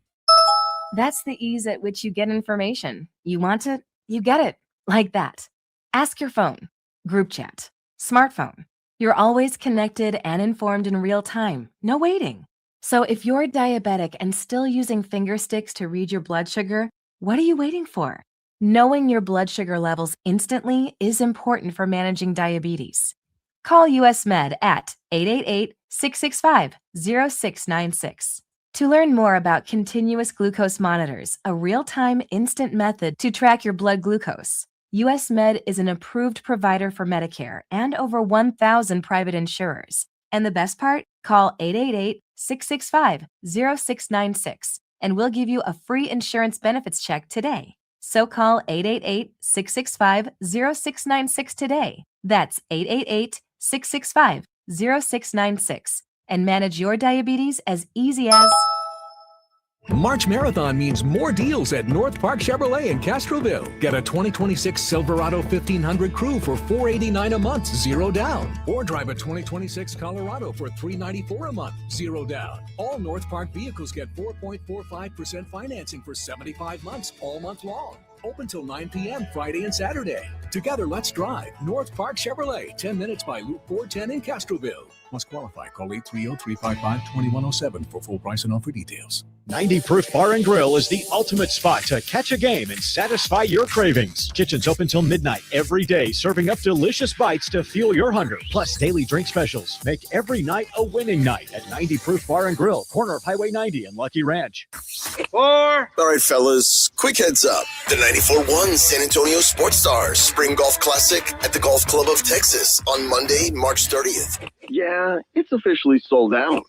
Speaker 16: That's the ease at which you get information. You want it, you get it. Like that. Ask your phone. Group chat. Smartphone. You're always connected and informed in real time. No waiting. So if you're diabetic and still using finger sticks to read your blood sugar, what are you waiting for? Knowing your blood sugar levels instantly is important for managing diabetes. Call US Med at 888-665-0696. To learn more about continuous glucose monitors, a real-time instant method to track your blood glucose, US Med is an approved provider for Medicare and over 1,000 private insurers. And the best part? Call 888-665-0696 and we'll give you a free insurance benefits check today. So call 888-665-0696 today. That's 888-665-0696. And manage your diabetes as easy as...
Speaker 17: March Marathon means more deals at North Park Chevrolet in Castroville. Get a 2026 Silverado 1500 Crew for $489 a month, 0 down. Or drive a 2026 Colorado for $394 a month, 0 down. All North Park vehicles get 4.45% financing for 75 months, all month long. Open till 9 p.m. Friday and Saturday. Together, let's drive. North Park Chevrolet, 10 minutes by Loop 410 in Castroville. Must qualify. Call 830-355-2107 for full price and offer details.
Speaker 18: 90 Proof Bar and Grill is the ultimate spot to catch a game and satisfy your cravings. Kitchen's open till midnight every day, serving up delicious bites to fuel your hunger. Plus daily drink specials. Make every night a winning night at 90 Proof Bar and Grill, corner of Highway 90 and Lucky Ranch.
Speaker 1: All right, fellas, quick heads up. The 94-1 San Antonio Sports Stars Spring Golf Classic at the Golf Club of Texas on Monday, March 30th.
Speaker 20: Yeah, it's officially sold out.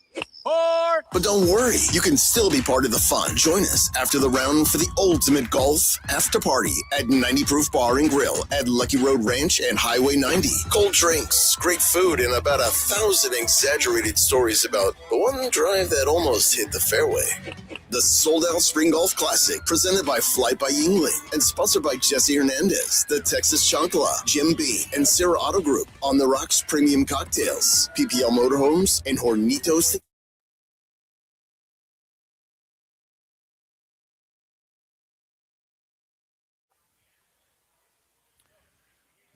Speaker 1: But don't worry, you can still be part of the fun. Join us after the round for the ultimate golf after party at 90 Proof Bar and Grill at Lucky Road Ranch and Highway 90. Cold drinks, great food, and about 1,000 exaggerated stories about the one drive that almost hit the fairway. The sold-out Spring Golf Classic, presented by Flight by Yingling and sponsored by Jesse Hernandez, the Texas Chancla, Jim B, and Sarah Auto Group, On the Rocks Premium Cocktails, PPL Motorhomes, and Hornitos.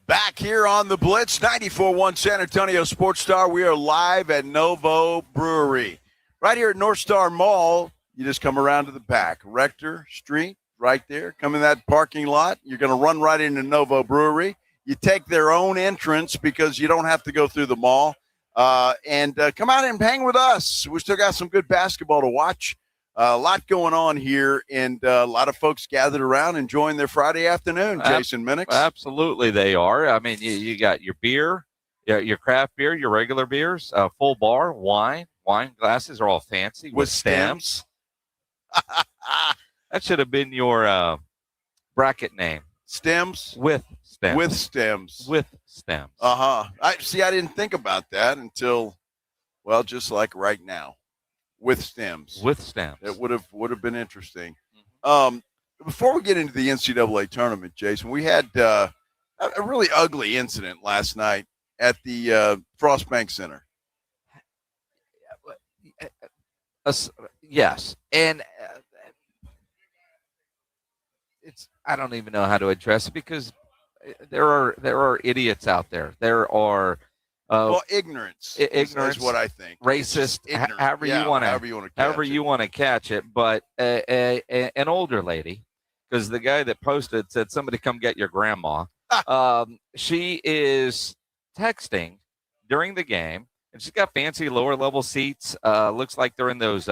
Speaker 3: Back here on the Blitz, 94.1 San Antonio Sports Star. We are live at Novo Brewery. Right here at North Star Mall, you just come around to the back. Rector Street, right there. Come in that parking lot. You're going to run right into Novo Brewery. You take their own entrance because you don't have to go through the mall. And come out and hang with us. We still got some good basketball to watch. A lot going on here, and a lot of folks gathered around enjoying their Friday afternoon, Jason Minix.
Speaker 7: Absolutely, they are. I mean, you got your beer, your craft beer, your regular beers, full bar, wine. Wine glasses are all fancy with stems. That should have been your bracket name.
Speaker 3: Stems?
Speaker 7: With stems.
Speaker 3: With stems.
Speaker 7: With stems.
Speaker 3: I didn't think about that until, well, just like right now. With stems.
Speaker 7: With stems.
Speaker 3: It would have been interesting. Before we get into the NCAA tournament, Jason, we had a really ugly incident last night at the Frost Bank Center.
Speaker 7: Yes, and I don't even know how to address it because there are idiots out there. There are
Speaker 3: ignorance.
Speaker 7: Ignorance
Speaker 3: is what I think.
Speaker 7: Racist. However you want to catch it. But an older lady, because the guy that posted said, "Somebody come get your grandma." She is texting during the game, and she's got fancy lower level seats. Looks like they're in those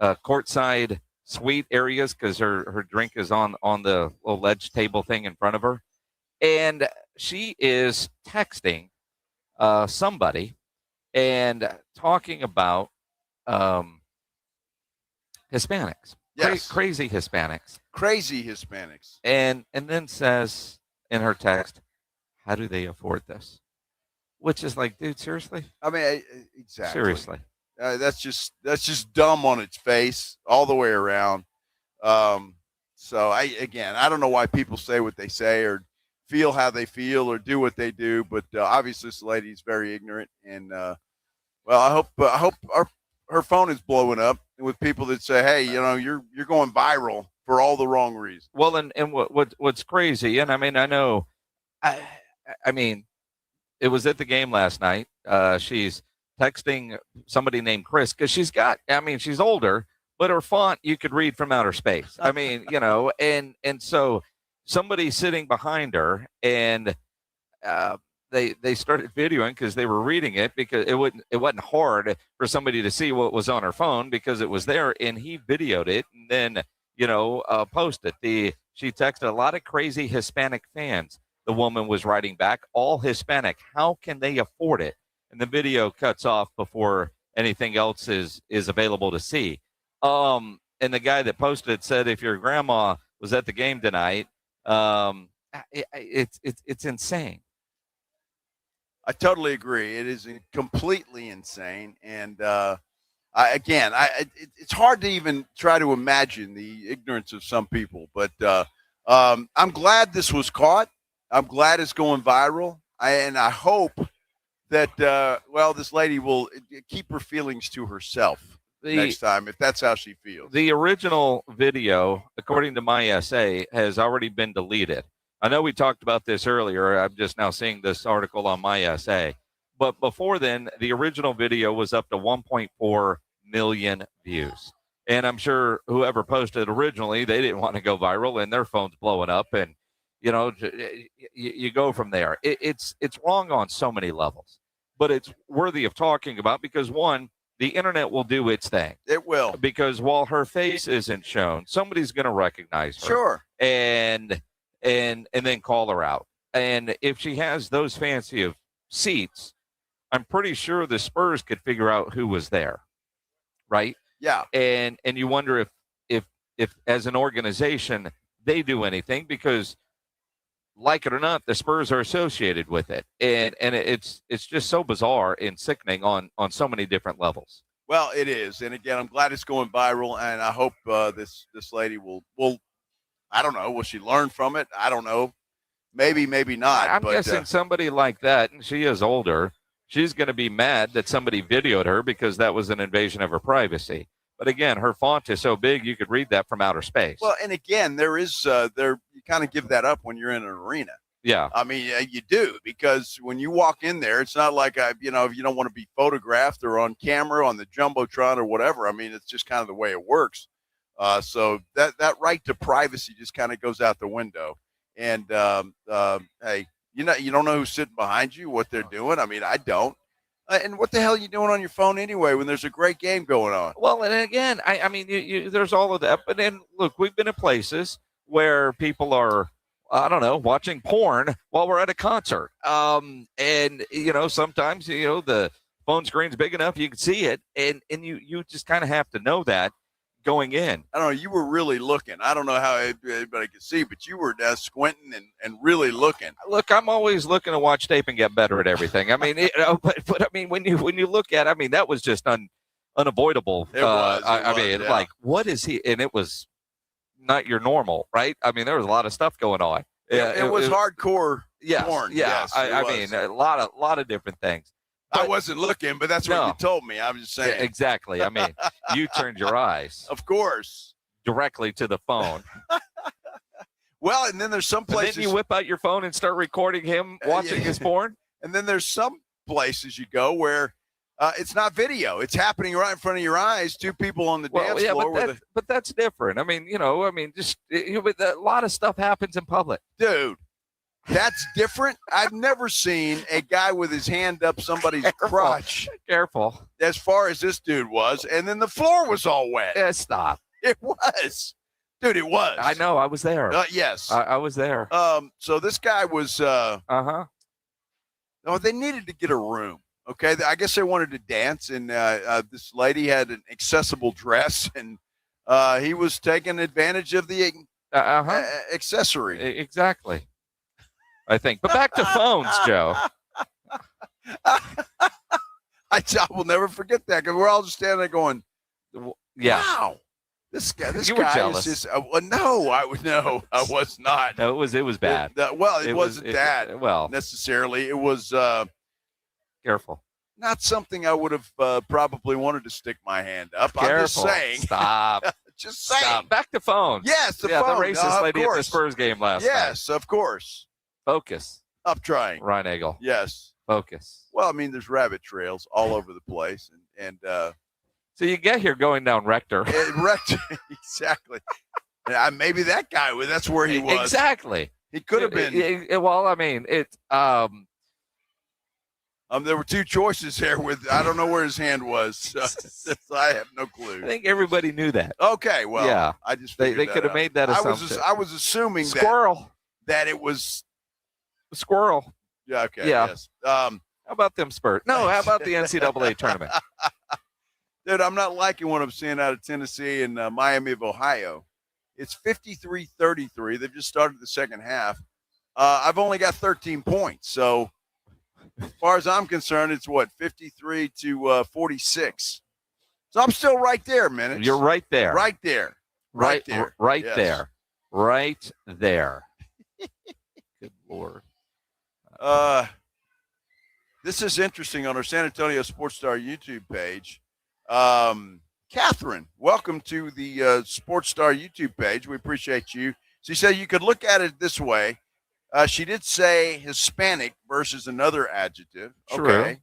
Speaker 7: courtside suite areas because her drink is on the little ledge table thing in front of her, and she is texting somebody and talking about Hispanics.
Speaker 3: Yes.
Speaker 7: Crazy Hispanics.
Speaker 3: Crazy Hispanics.
Speaker 7: And then says in her text, "How do they afford this?" Which is like, dude, seriously?
Speaker 3: I mean, exactly.
Speaker 7: Seriously.
Speaker 3: That's just dumb on its face all the way around. So I don't know why people say what they say or feel how they feel or do what they do, but obviously this lady is very ignorant, and I hope her phone is blowing up with people that say, "Hey, you're going viral for all the wrong reasons."
Speaker 7: Well, and what's crazy, and I mean, I know, I mean, it was at the game last night. She's texting somebody named Chris because she's older, but her font you could read from outer space. I mean, and so somebody sitting behind her, and they started videoing because they were reading it because it wasn't hard for somebody to see what was on her phone because it was there, and he videoed it and then posted. She texted, "A lot of crazy Hispanic fans." The woman was writing back, "All Hispanic. How can they afford it?" And the video cuts off before anything else is available to see. And the guy that posted it said, "If your grandma was at the game tonight, it's insane."
Speaker 3: I totally agree. It is completely insane, and it's hard to even try to imagine the ignorance of some people. But I'm glad this was caught. I'm glad it's going viral, and I hope that this lady will keep her feelings to herself next time if that's how she feels.
Speaker 7: The original video, according to my essay, has already been deleted. I know we talked about this earlier. I'm just now seeing this article on my essay. But before then, the original video was up to 1.4 million views. And I'm sure whoever posted originally, they didn't want to go viral, and their phone's blowing up. And, you go from there. It's wrong on so many levels. But it's worthy of talking about because, one, the internet will do its thing.
Speaker 3: It will.
Speaker 7: Because while her face isn't shown, somebody's going to recognize her.
Speaker 3: Sure.
Speaker 7: And then call her out. And if she has those fancy of seats, I'm pretty sure the Spurs could figure out who was there, right?
Speaker 3: Yeah.
Speaker 7: And you wonder if as an organization they do anything because, like it or not, the Spurs are associated with it, and it's just so bizarre and sickening on so many different levels.
Speaker 3: Well, it is, and again, I'm glad it's going viral, and I hope this lady will. I don't know. Will she learn from it? I don't know. Maybe not.
Speaker 7: I'm guessing somebody like that, and she is older, she's going to be mad that somebody videoed her because that was an invasion of her privacy. But again, her font is so big you could read that from outer space.
Speaker 3: Well, and again, there is you kind of give that up when you're in an arena.
Speaker 7: Yeah.
Speaker 3: I mean, you do, because when you walk in there, it's not like, if you don't want to be photographed or on camera on the Jumbotron or whatever. I mean, it's just kind of the way it works. So that right to privacy just kind of goes out the window. And, hey, you don't know who's sitting behind you, what they're doing. I mean, I don't. And what the hell are you doing on your phone anyway when there's a great game going on?
Speaker 7: Well, and again, I mean, there's all of that. But then, look, we've been in places where people are, I don't know, watching porn while we're at a concert. And, sometimes, the phone screen's big enough, you can see it. And you just kind of have to know that going in.
Speaker 3: I don't know. You were really looking. I don't know how everybody could see, but you were squinting and really looking.
Speaker 7: Look, I'm always looking to watch tape and get better at everything. I mean, but I mean, when you look at, I mean, that was just unavoidable.
Speaker 3: It was.
Speaker 7: Like, what is he? And it was not your normal, right? I mean, there was a lot of stuff going on.
Speaker 3: It was hardcore porn.
Speaker 7: Yeah.
Speaker 3: Yes,
Speaker 7: I mean, a lot of different things.
Speaker 3: I wasn't looking, but that's what you told me. I was just saying.
Speaker 7: Yeah, exactly. I mean, you turned your eyes.
Speaker 3: Of course.
Speaker 7: Directly to the phone.
Speaker 3: Well, and then there's some places.
Speaker 7: And then you whip out your phone and start recording him watching his porn.
Speaker 3: And then there's some places you go where it's not video. It's happening right in front of your eyes. Two people on the dance floor.
Speaker 7: But that's different. I mean, just a lot of stuff happens in public.
Speaker 3: Dude, that's different. I've never seen a guy with his hand up somebody's crotch.
Speaker 7: Careful.
Speaker 3: As far as this dude was. And then the floor was all wet.
Speaker 7: Yeah, stop.
Speaker 3: It was. Dude, it was.
Speaker 7: I know. I was there.
Speaker 3: Yes.
Speaker 7: I was there.
Speaker 3: So this guy was. Oh, they needed to get a room. Okay. I guess they wanted to dance. And this lady had an accessible dress. And he was taking advantage of the accessory.
Speaker 7: Exactly. I think. But back to phones, Joe.
Speaker 3: I will never forget that because we're all just standing there going, wow. This guy
Speaker 7: you were jealous.
Speaker 3: Is just no, I was not.
Speaker 7: No, it was bad.
Speaker 3: It wasn't that necessarily. It was
Speaker 7: careful.
Speaker 3: Not something I would have probably wanted to stick my hand up.
Speaker 7: Careful.
Speaker 3: I'm just saying.
Speaker 7: Stop.
Speaker 3: Just saying.
Speaker 7: Stop. Back to phones.
Speaker 3: Yes, the
Speaker 7: phone. The racist lady at the Spurs game last night.
Speaker 3: Yes, of course.
Speaker 7: Focus.
Speaker 3: I'm trying.
Speaker 7: Ryan Eagle.
Speaker 3: Yes.
Speaker 7: Focus.
Speaker 3: Well, I mean, there's rabbit trails all over the place, and
Speaker 7: so you get here going down Rector.
Speaker 3: Rector, exactly. Maybe that guy. That's where he was.
Speaker 7: Exactly.
Speaker 3: He could have been.
Speaker 7: Well, I mean, it's.
Speaker 3: There were two choices there. I don't know where his hand was. So I have no clue.
Speaker 7: I think everybody knew that.
Speaker 3: Okay, well,
Speaker 7: yeah.
Speaker 3: I just
Speaker 7: they could have made that assumption.
Speaker 3: I was assuming that it was
Speaker 7: squirrel.
Speaker 3: Yeah. Okay.
Speaker 7: Yeah.
Speaker 3: Yes.
Speaker 7: How about them Spurs? No. How about the NCAA tournament?
Speaker 3: Dude, I'm not liking what I'm seeing out of Tennessee and Miami of Ohio. It's 53-33. They've just started the second half. I've only got 13 points. So as far as I'm concerned, it's 53-46. So I'm still right there, man.
Speaker 7: You're right there.
Speaker 3: Right there.
Speaker 7: Right
Speaker 3: there.
Speaker 7: Right
Speaker 3: Yes.
Speaker 7: there. Right there. Good Lord.
Speaker 3: This is interesting on our San Antonio Sports Star YouTube page. Catherine, welcome to the Sports Star YouTube page. We appreciate you. She said you could look at it this way. She did say Hispanic versus another adjective. Okay.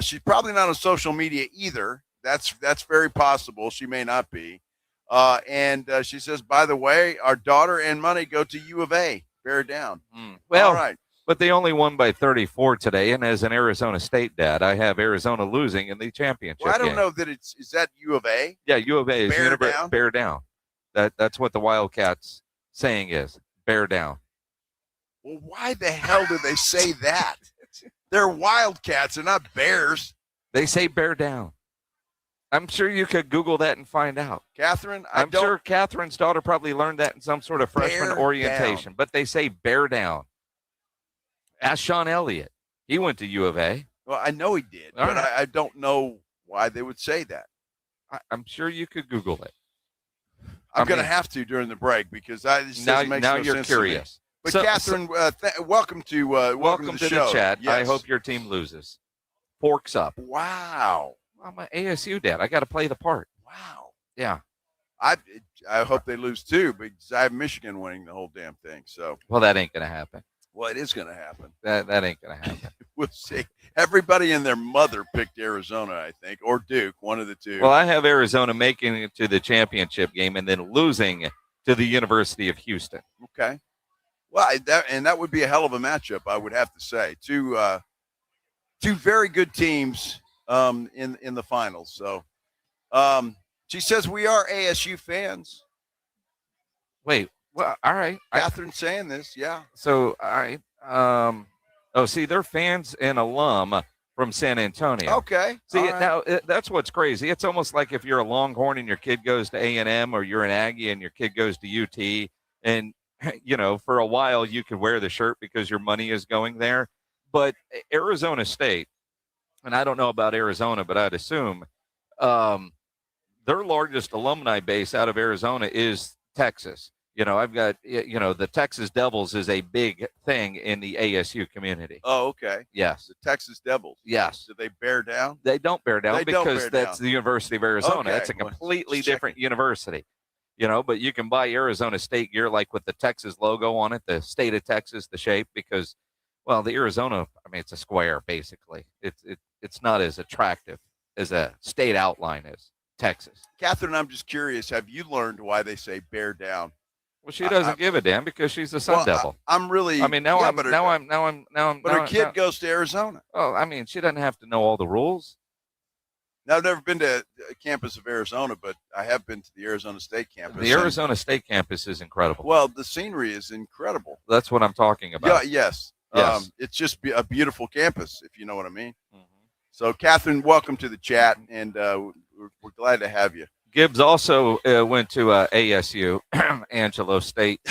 Speaker 3: She's probably not on social media either. That's very possible. She may not be. And she says, by the way, our daughter and money go to U of A. Bear down.
Speaker 7: Well,
Speaker 3: all right.
Speaker 7: But they only won by 34 today, and as an Arizona State dad, I have Arizona losing in the championship
Speaker 3: Well, I don't
Speaker 7: game.
Speaker 3: know that is that U of A?
Speaker 7: Yeah, U of A is bear down. That's what the Wildcats saying is, bear down.
Speaker 3: Well, why the hell do they say that? They're Wildcats. They're not Bears.
Speaker 7: They say bear down. I'm sure you could Google that and find out.
Speaker 3: Catherine,
Speaker 7: I'm sure Catherine's daughter probably learned that in some sort of freshman
Speaker 3: Bear
Speaker 7: orientation,
Speaker 3: down.
Speaker 7: but they say bear down. Ask Sean Elliott. He went to U of A.
Speaker 3: Well, I know he did,
Speaker 7: All
Speaker 3: but
Speaker 7: right.
Speaker 3: I don't know why they would say that.
Speaker 7: I'm sure you could Google it.
Speaker 3: I'm going to have to during the break because this
Speaker 7: now
Speaker 3: makes
Speaker 7: now
Speaker 3: no
Speaker 7: you're
Speaker 3: sense to me.
Speaker 7: curious.
Speaker 3: But
Speaker 7: So-
Speaker 3: Catherine, welcome to
Speaker 7: welcome
Speaker 3: the
Speaker 7: to
Speaker 3: show.
Speaker 7: the chat. I
Speaker 3: Yes.
Speaker 7: hope your team loses. Forks up.
Speaker 3: Wow.
Speaker 7: I'm an ASU dad. I got to play the part.
Speaker 3: Wow.
Speaker 7: Yeah.
Speaker 3: I hope they lose too because I have Michigan winning the whole damn thing. So
Speaker 7: Well, that ain't going to happen.
Speaker 3: well, it is going to happen.
Speaker 7: That ain't going to happen.
Speaker 3: We'll see. Everybody and their mother picked Arizona, I think, or Duke, one of the two.
Speaker 7: Well, I have Arizona making it to the championship game and then losing to the University of Houston.
Speaker 3: Okay. Well, that would be a hell of a matchup, I would have to say. Two very good teams in the finals. So she says we are ASU fans.
Speaker 7: Wait. Well, all right.
Speaker 3: Catherine's saying this, yeah.
Speaker 7: So, all right. See, they're fans and alum from San Antonio.
Speaker 3: Okay.
Speaker 7: See,
Speaker 3: all right.
Speaker 7: now that's what's crazy. It's almost like if you're a Longhorn and your kid goes to A&M, or you're an Aggie and your kid goes to UT, and for a while you could wear the shirt because your money is going there. But Arizona State, and I don't know about Arizona, but I'd assume their largest alumni base out of Arizona is Texas. I've got, the Texas Devils is a big thing in the ASU community.
Speaker 3: Oh, okay.
Speaker 7: Yes.
Speaker 3: The Texas Devils.
Speaker 7: Yes.
Speaker 3: Do they bear down?
Speaker 7: They don't bear down because that's the University of Arizona.
Speaker 3: Okay.
Speaker 7: That's a completely different university. But you can buy Arizona State gear like with the Texas logo on it, the state of Texas, the shape, because, well, the Arizona, it's a square, basically. It's not as attractive as a state outline is Texas.
Speaker 3: Catherine, I'm just curious, have you learned why they say bear down?
Speaker 7: Well, she doesn't give a damn because she's a Sun Devil.
Speaker 3: I'm really.
Speaker 7: But
Speaker 3: her kid goes to Arizona.
Speaker 7: Oh, she doesn't have to know all the rules.
Speaker 3: Now, I've never been to a campus of Arizona, but I have been to the Arizona State campus.
Speaker 7: The Arizona State campus is incredible.
Speaker 3: Well, the scenery is incredible.
Speaker 7: That's what I'm talking about.
Speaker 3: Yeah, yes.
Speaker 7: Yes.
Speaker 3: It's just a beautiful campus, if you know what I mean. Mm-hmm. So, Catherine, welcome to the chat, and we're glad to have you.
Speaker 7: Gibbs also went to ASU, Angelo State.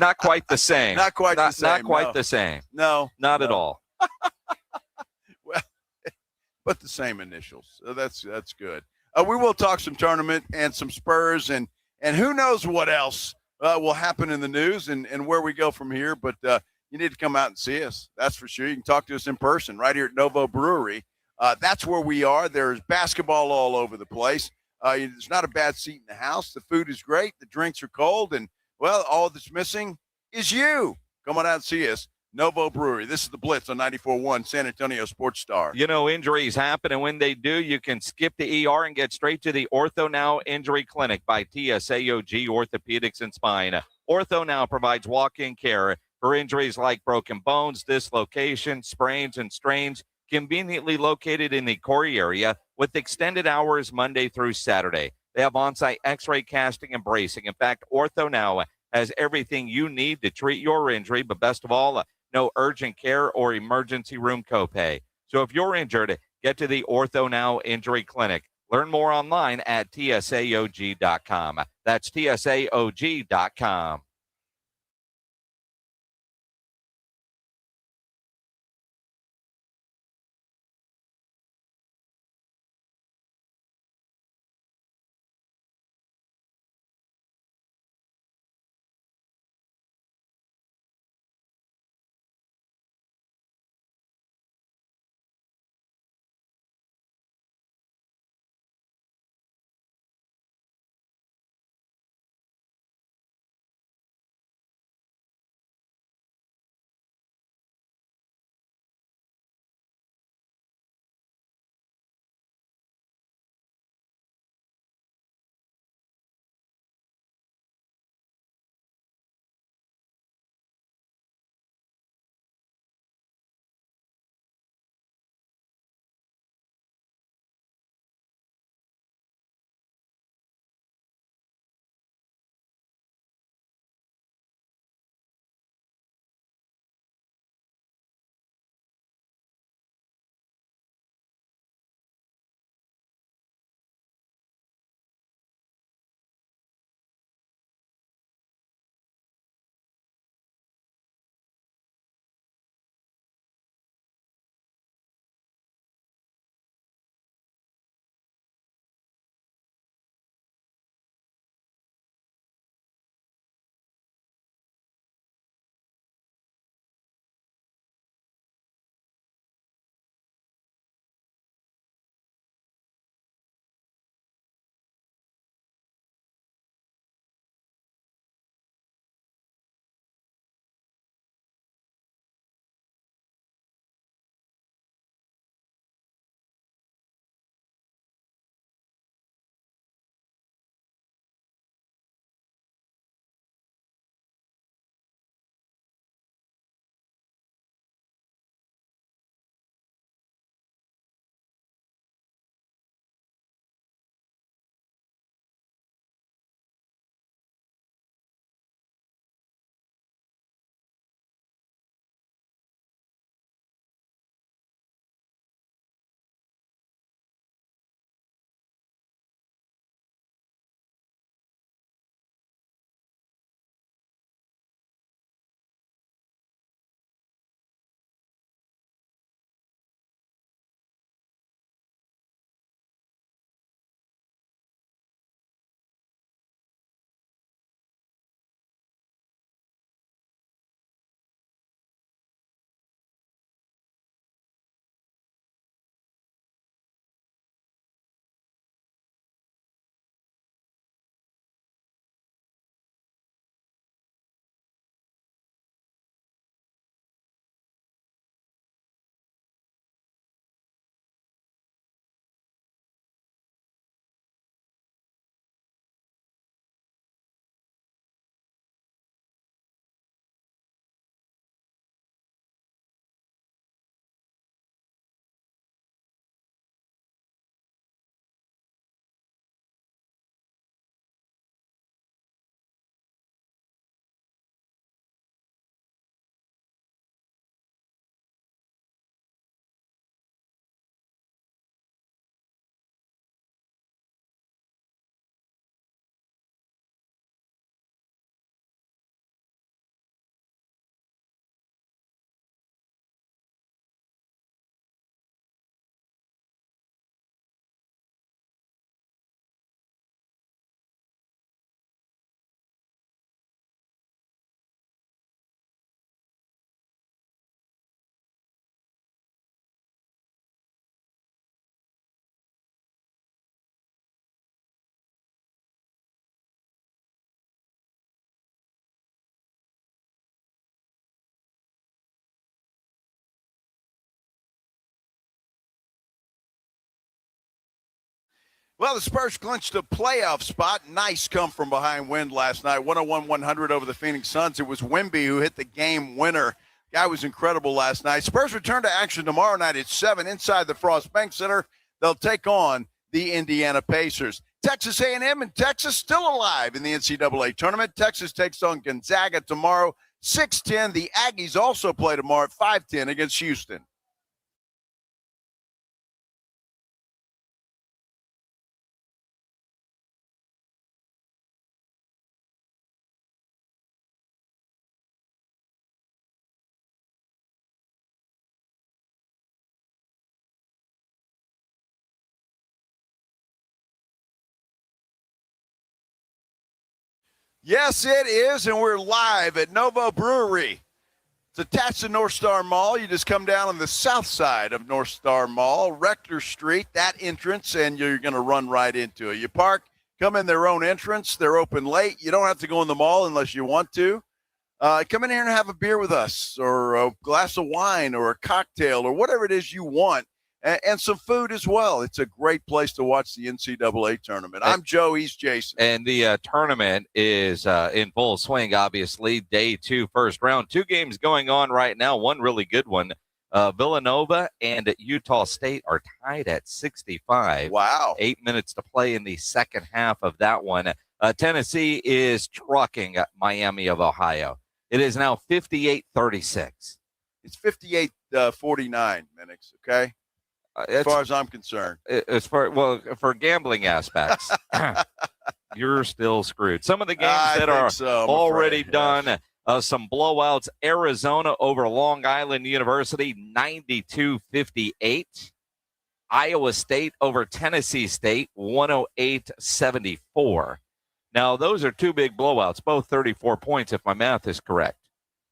Speaker 7: Not quite the same.
Speaker 3: Not quite the same.
Speaker 7: Not quite the same.
Speaker 3: No.
Speaker 7: Not at all.
Speaker 3: Well, but the same initials. So that's good. We will talk some tournament and some Spurs and who knows what else will happen in the news and where we go from here. But you need to come out and see us. That's for sure. You can talk to us in person right here at Novo Brewery. That's where we are. There's basketball all over the place. There's not a bad seat in the house. The food is great. The drinks are cold. And, well, all that's missing is you. Come on out and see us. Novo Brewery. This is the Blitz on 94.1 San Antonio Sports Star.
Speaker 7: Injuries happen, and when they do, you can skip the ER and get straight to the Ortho Now Injury Clinic by TSAOG Orthopedics and Spine. Ortho Now provides walk-in care for injuries like broken bones, dislocation, sprains, and strains, conveniently located in the Corey area with extended hours Monday through Saturday. They have on-site x-ray casting and bracing. In fact, Ortho Now has everything you need to treat your injury, but best of all, no urgent care or emergency room copay. So if you're injured, get to the Ortho Now Injury Clinic. Learn more online at tsaog.com. That's tsaog.com.
Speaker 3: Well, the Spurs clinched a playoff spot. Nice come from behind win last night. 101-100 over the Phoenix Suns. It was Wemby who hit the game winner. Guy was incredible last night. Spurs return to action tomorrow night at 7 inside the Frost Bank Center. They'll take on the Indiana Pacers. Texas A&M and Texas still alive in the NCAA Tournament. Texas takes on Gonzaga tomorrow, 6:10. The Aggies also play tomorrow at 5:10 against Houston. Yes, it is, and we're live at Novo Brewery. It's attached to North Star Mall. You just come down on the south side of North Star Mall, Rector Street, that entrance, and you're going to run right into it. You park, come in their own entrance. They're open late. You don't have to go in the mall unless you want to. Come in here and have a beer with us, or a glass of wine, or a cocktail, or whatever it is you want. And some food as well. It's a great place to watch the NCAA tournament. I'm Joe. He's Jason.
Speaker 7: And the tournament is in full swing, obviously. Day 2, first round. 2 games going on right now. One really good one. Villanova and Utah State are tied at 65.
Speaker 3: Wow.
Speaker 7: 8 minutes to play in the second half of that one. Tennessee is trucking Miami of Ohio. It is now 58-36.
Speaker 3: It's 58-49 minutes, okay? As far as I'm concerned.
Speaker 7: For gambling aspects, you're still screwed. Some of the games that are already done, some blowouts. Arizona over Long Island University, 92-58. Iowa State over Tennessee State, 108-74. Now, those are 2 big blowouts, both 34 points, if my math is correct.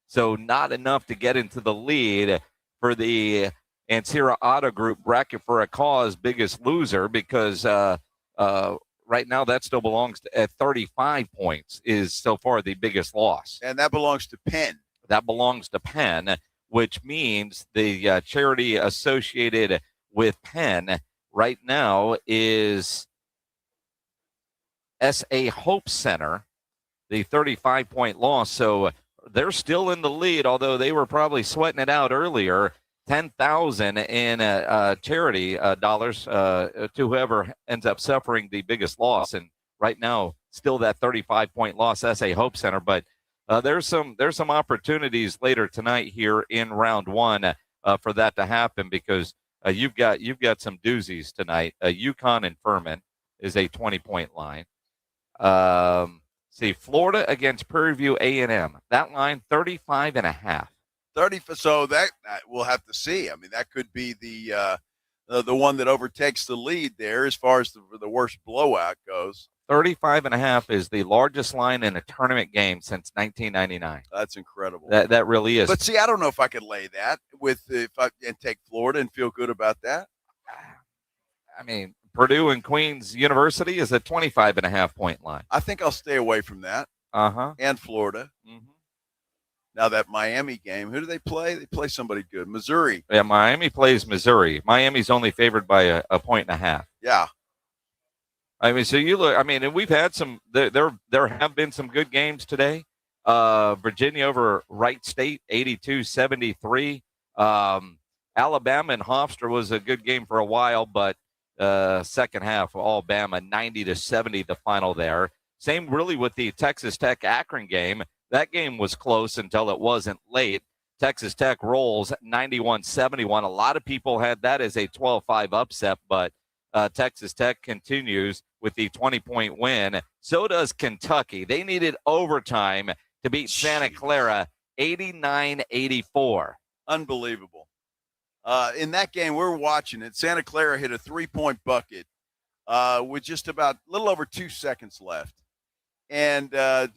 Speaker 7: So not enough to get into the lead for the Ansira Auto Group bracket for a cause biggest loser, because right now that still belongs to, at 35 points, is so far the biggest loss.
Speaker 3: And that belongs to Penn.
Speaker 7: That belongs to Penn, which means the charity associated with Penn right now is S.A. Hope Center, the 35-point loss. So they're still in the lead, although they were probably sweating it out earlier. $10,000 in charity dollars to whoever ends up suffering the biggest loss, and right now still that 35-point loss, S.A. Hope Center. But there's some opportunities later tonight here in round 1 for that to happen, because you've got some doozies tonight. UConn and Furman is a 20-point line. Florida against Prairie View A&M. That line 35.5.
Speaker 3: 30, so that we'll have to see. I mean, that could be the one that overtakes the lead there as far as the worst blowout goes.
Speaker 7: 35.5 is the largest line in a tournament game since 1999.
Speaker 3: That's incredible.
Speaker 7: That really is.
Speaker 3: But see, I don't know if I could lay that and take Florida and feel good about that.
Speaker 7: I mean, Purdue and Queens University is a 25.5-point line.
Speaker 3: I think I'll stay away from that. And Florida.
Speaker 7: Mm-hmm.
Speaker 3: Now that Miami game, who do they play? They play somebody good. Missouri.
Speaker 7: Yeah, Miami plays Missouri. Miami's only favored by a 1.5.
Speaker 3: Yeah.
Speaker 7: I mean, so you look. I mean, and we've had some. There have been some good games today. Virginia over Wright State, 82-73. Alabama and Hofstra was a good game for a while, but second half, Alabama 90-70 the final there. Same really with the Texas Tech Akron game. That game was close until it wasn't late. Texas Tech rolls 91-71. A lot of people had that as a 12-5 upset, but Texas Tech continues with the 20-point win. So does Kentucky. They needed overtime to beat Santa Clara 89-84.
Speaker 3: Unbelievable. In that game, we're watching it. Santa Clara hit a 3-point bucket with just about a little over 2 seconds left. And I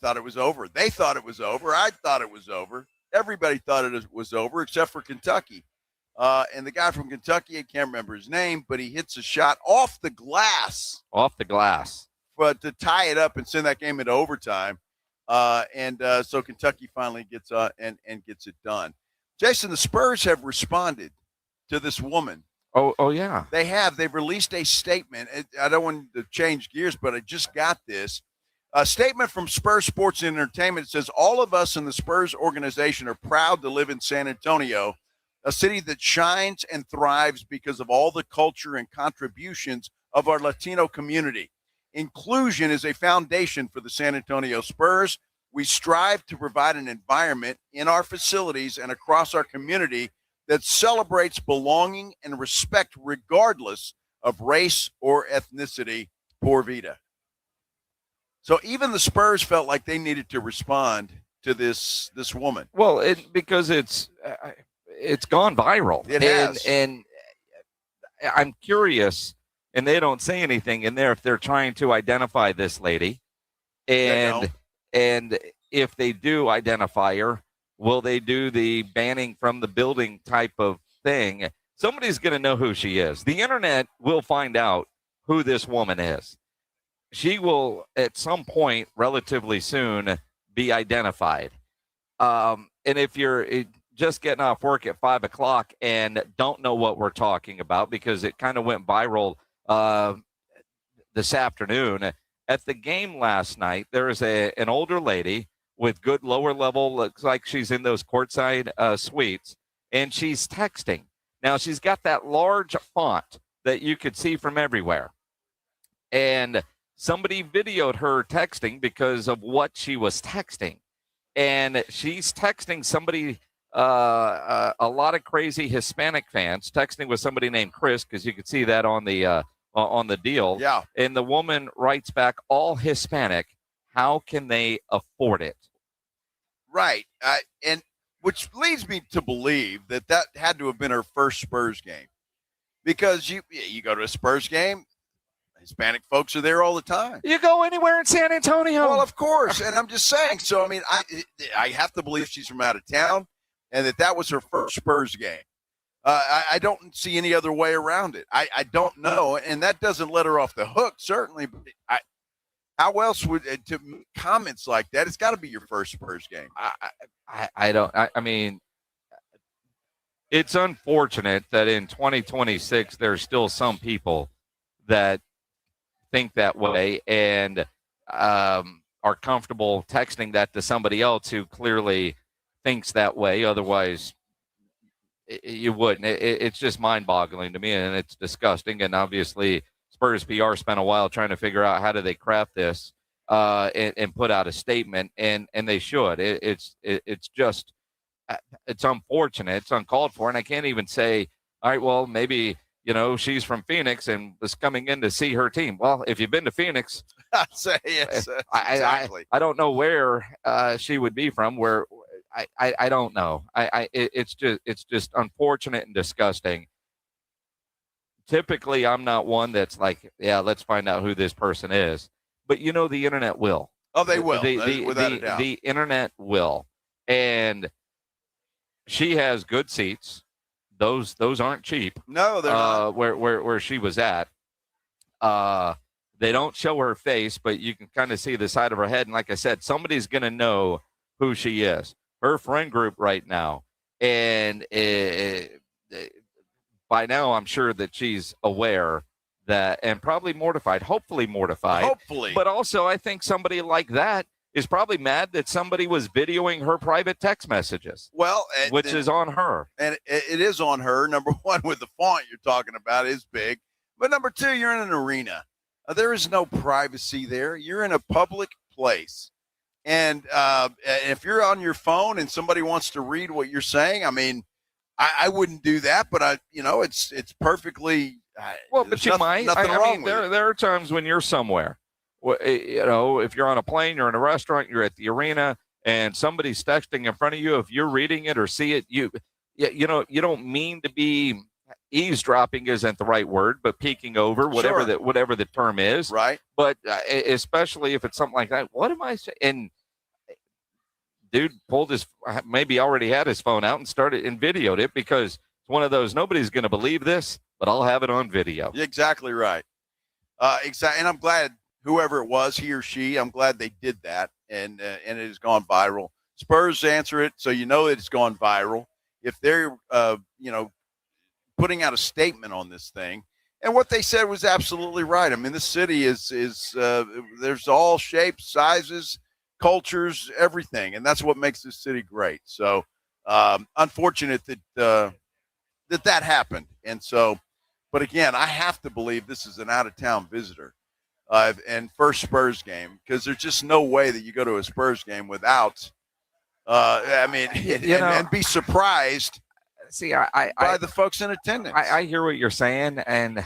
Speaker 3: thought it was over. They thought it was over. I thought it was over. Everybody thought it was over except for Kentucky. And the guy from Kentucky, I can't remember his name, but he hits a shot off the glass.
Speaker 7: Off the glass.
Speaker 3: But to tie it up and send that game into overtime. So Kentucky finally gets and gets it done. Jason, the Spurs have responded to this woman
Speaker 7: Oh yeah.
Speaker 3: They have. They've released a statement. I don't want to change gears, but I just got this. A statement from Spurs Sports and Entertainment says, all of us in the Spurs organization are proud to live in San Antonio, a city that shines and thrives because of all the culture and contributions of our Latino community. Inclusion is a foundation for the San Antonio Spurs. We strive to provide an environment in our facilities and across our community that celebrates belonging and respect regardless of race or ethnicity. Por vida. So even the Spurs felt like they needed to respond to this woman.
Speaker 7: Well, because it's gone viral.
Speaker 3: It has.
Speaker 7: And I'm curious, and they don't say anything in there if they're trying to identify this lady, and if they do identify her, will they do the banning from the building type of thing? Somebody's going to know who she is. The internet will find out who this woman is. She will, at some point, relatively soon, be identified. And if you're just getting off work at 5 o'clock and don't know what we're talking about, because it kind of went viral this afternoon, at the game last night, there is an older lady with good lower level, looks like she's in those courtside suites, and she's texting. Now, she's got that large font that you could see from everywhere. And somebody videoed her texting because of what she was texting. And she's texting somebody, a lot of crazy Hispanic fans, texting with somebody named Chris, because you could see that on the deal.
Speaker 3: Yeah.
Speaker 7: And the woman writes back, all Hispanic, how can they afford it?
Speaker 3: Right. And which leads me to believe that had to have been her first Spurs game. Because you go to a Spurs game, Hispanic folks are there all the time.
Speaker 7: You go anywhere in San Antonio.
Speaker 3: Well, of course. And I'm just saying. So, I mean, I have to believe she's from out of town and that was her first Spurs game. I don't see any other way around it. I don't know. And that doesn't let her off the hook, certainly. But how else would to comments like that? It's got to be your first Spurs game.
Speaker 7: I mean, it's unfortunate that in 2026 there's still some people that think that way and are comfortable texting that to somebody else who clearly thinks that way. Otherwise, you wouldn't. It's just mind-boggling to me, and it's disgusting. And obviously, Spurs PR spent a while trying to figure out how do they craft this and put out a statement, and they should. It's just it's unfortunate. It's uncalled for, and I can't even say, all right, well, maybe she's from Phoenix and was coming in to see her team. Well, if you've been to Phoenix,
Speaker 3: I'd say yes, exactly.
Speaker 7: I don't know where she would be from. Where I don't know. It's just unfortunate and disgusting. Typically, I'm not one that's like, yeah, let's find out who this person is. But the internet will.
Speaker 3: Oh, they will. Without a doubt.
Speaker 7: The internet will. And she has good seats. Those aren't cheap.
Speaker 3: No, they're not.
Speaker 7: Where she was at. They don't show her face, but you can kind of see the side of her head. And like I said, somebody's going to know who she is. Her friend group right now. And by now, I'm sure that she's aware that, and probably mortified, hopefully mortified.
Speaker 3: Hopefully.
Speaker 7: But also, I think somebody like that is probably mad that somebody was videoing her private text messages.
Speaker 3: Well,
Speaker 7: which is on her.
Speaker 3: And it is on her. Number one, with the font you're talking about is big. But number two, you're in an arena. There is no privacy there. You're in a public place. And if you're on your phone and somebody wants to read what you're saying, I mean, I wouldn't do that, but it's perfectly.
Speaker 7: Well, but you might. I mean, there are times when you're somewhere. If you're on a plane, you're in a restaurant, you're at the arena, and somebody's texting in front of you. If you're reading it or see it, you don't mean to be eavesdropping isn't the right word, but peeking over, whatever the term is,
Speaker 3: right?
Speaker 7: But especially if it's something like that, what am I saying? And dude maybe already had his phone out and started and videoed it, because it's one of those, nobody's going to believe this, but I'll have it on video.
Speaker 3: You're exactly right. Exactly. And I'm glad whoever it was, he or she, I'm glad they did that, and it has gone viral. Spurs answer it, so it's gone viral. If they're, putting out a statement on this thing. And what they said was absolutely right. I mean, this city is there's all shapes, sizes, cultures, everything. And that's what makes this city great. So unfortunate that that happened. And so, but again, I have to believe this is an out-of-town visitor and first Spurs game, because there's just no way that you go to a Spurs game without, and be surprised.
Speaker 7: See, by
Speaker 3: the folks in attendance.
Speaker 7: I hear what you're saying, and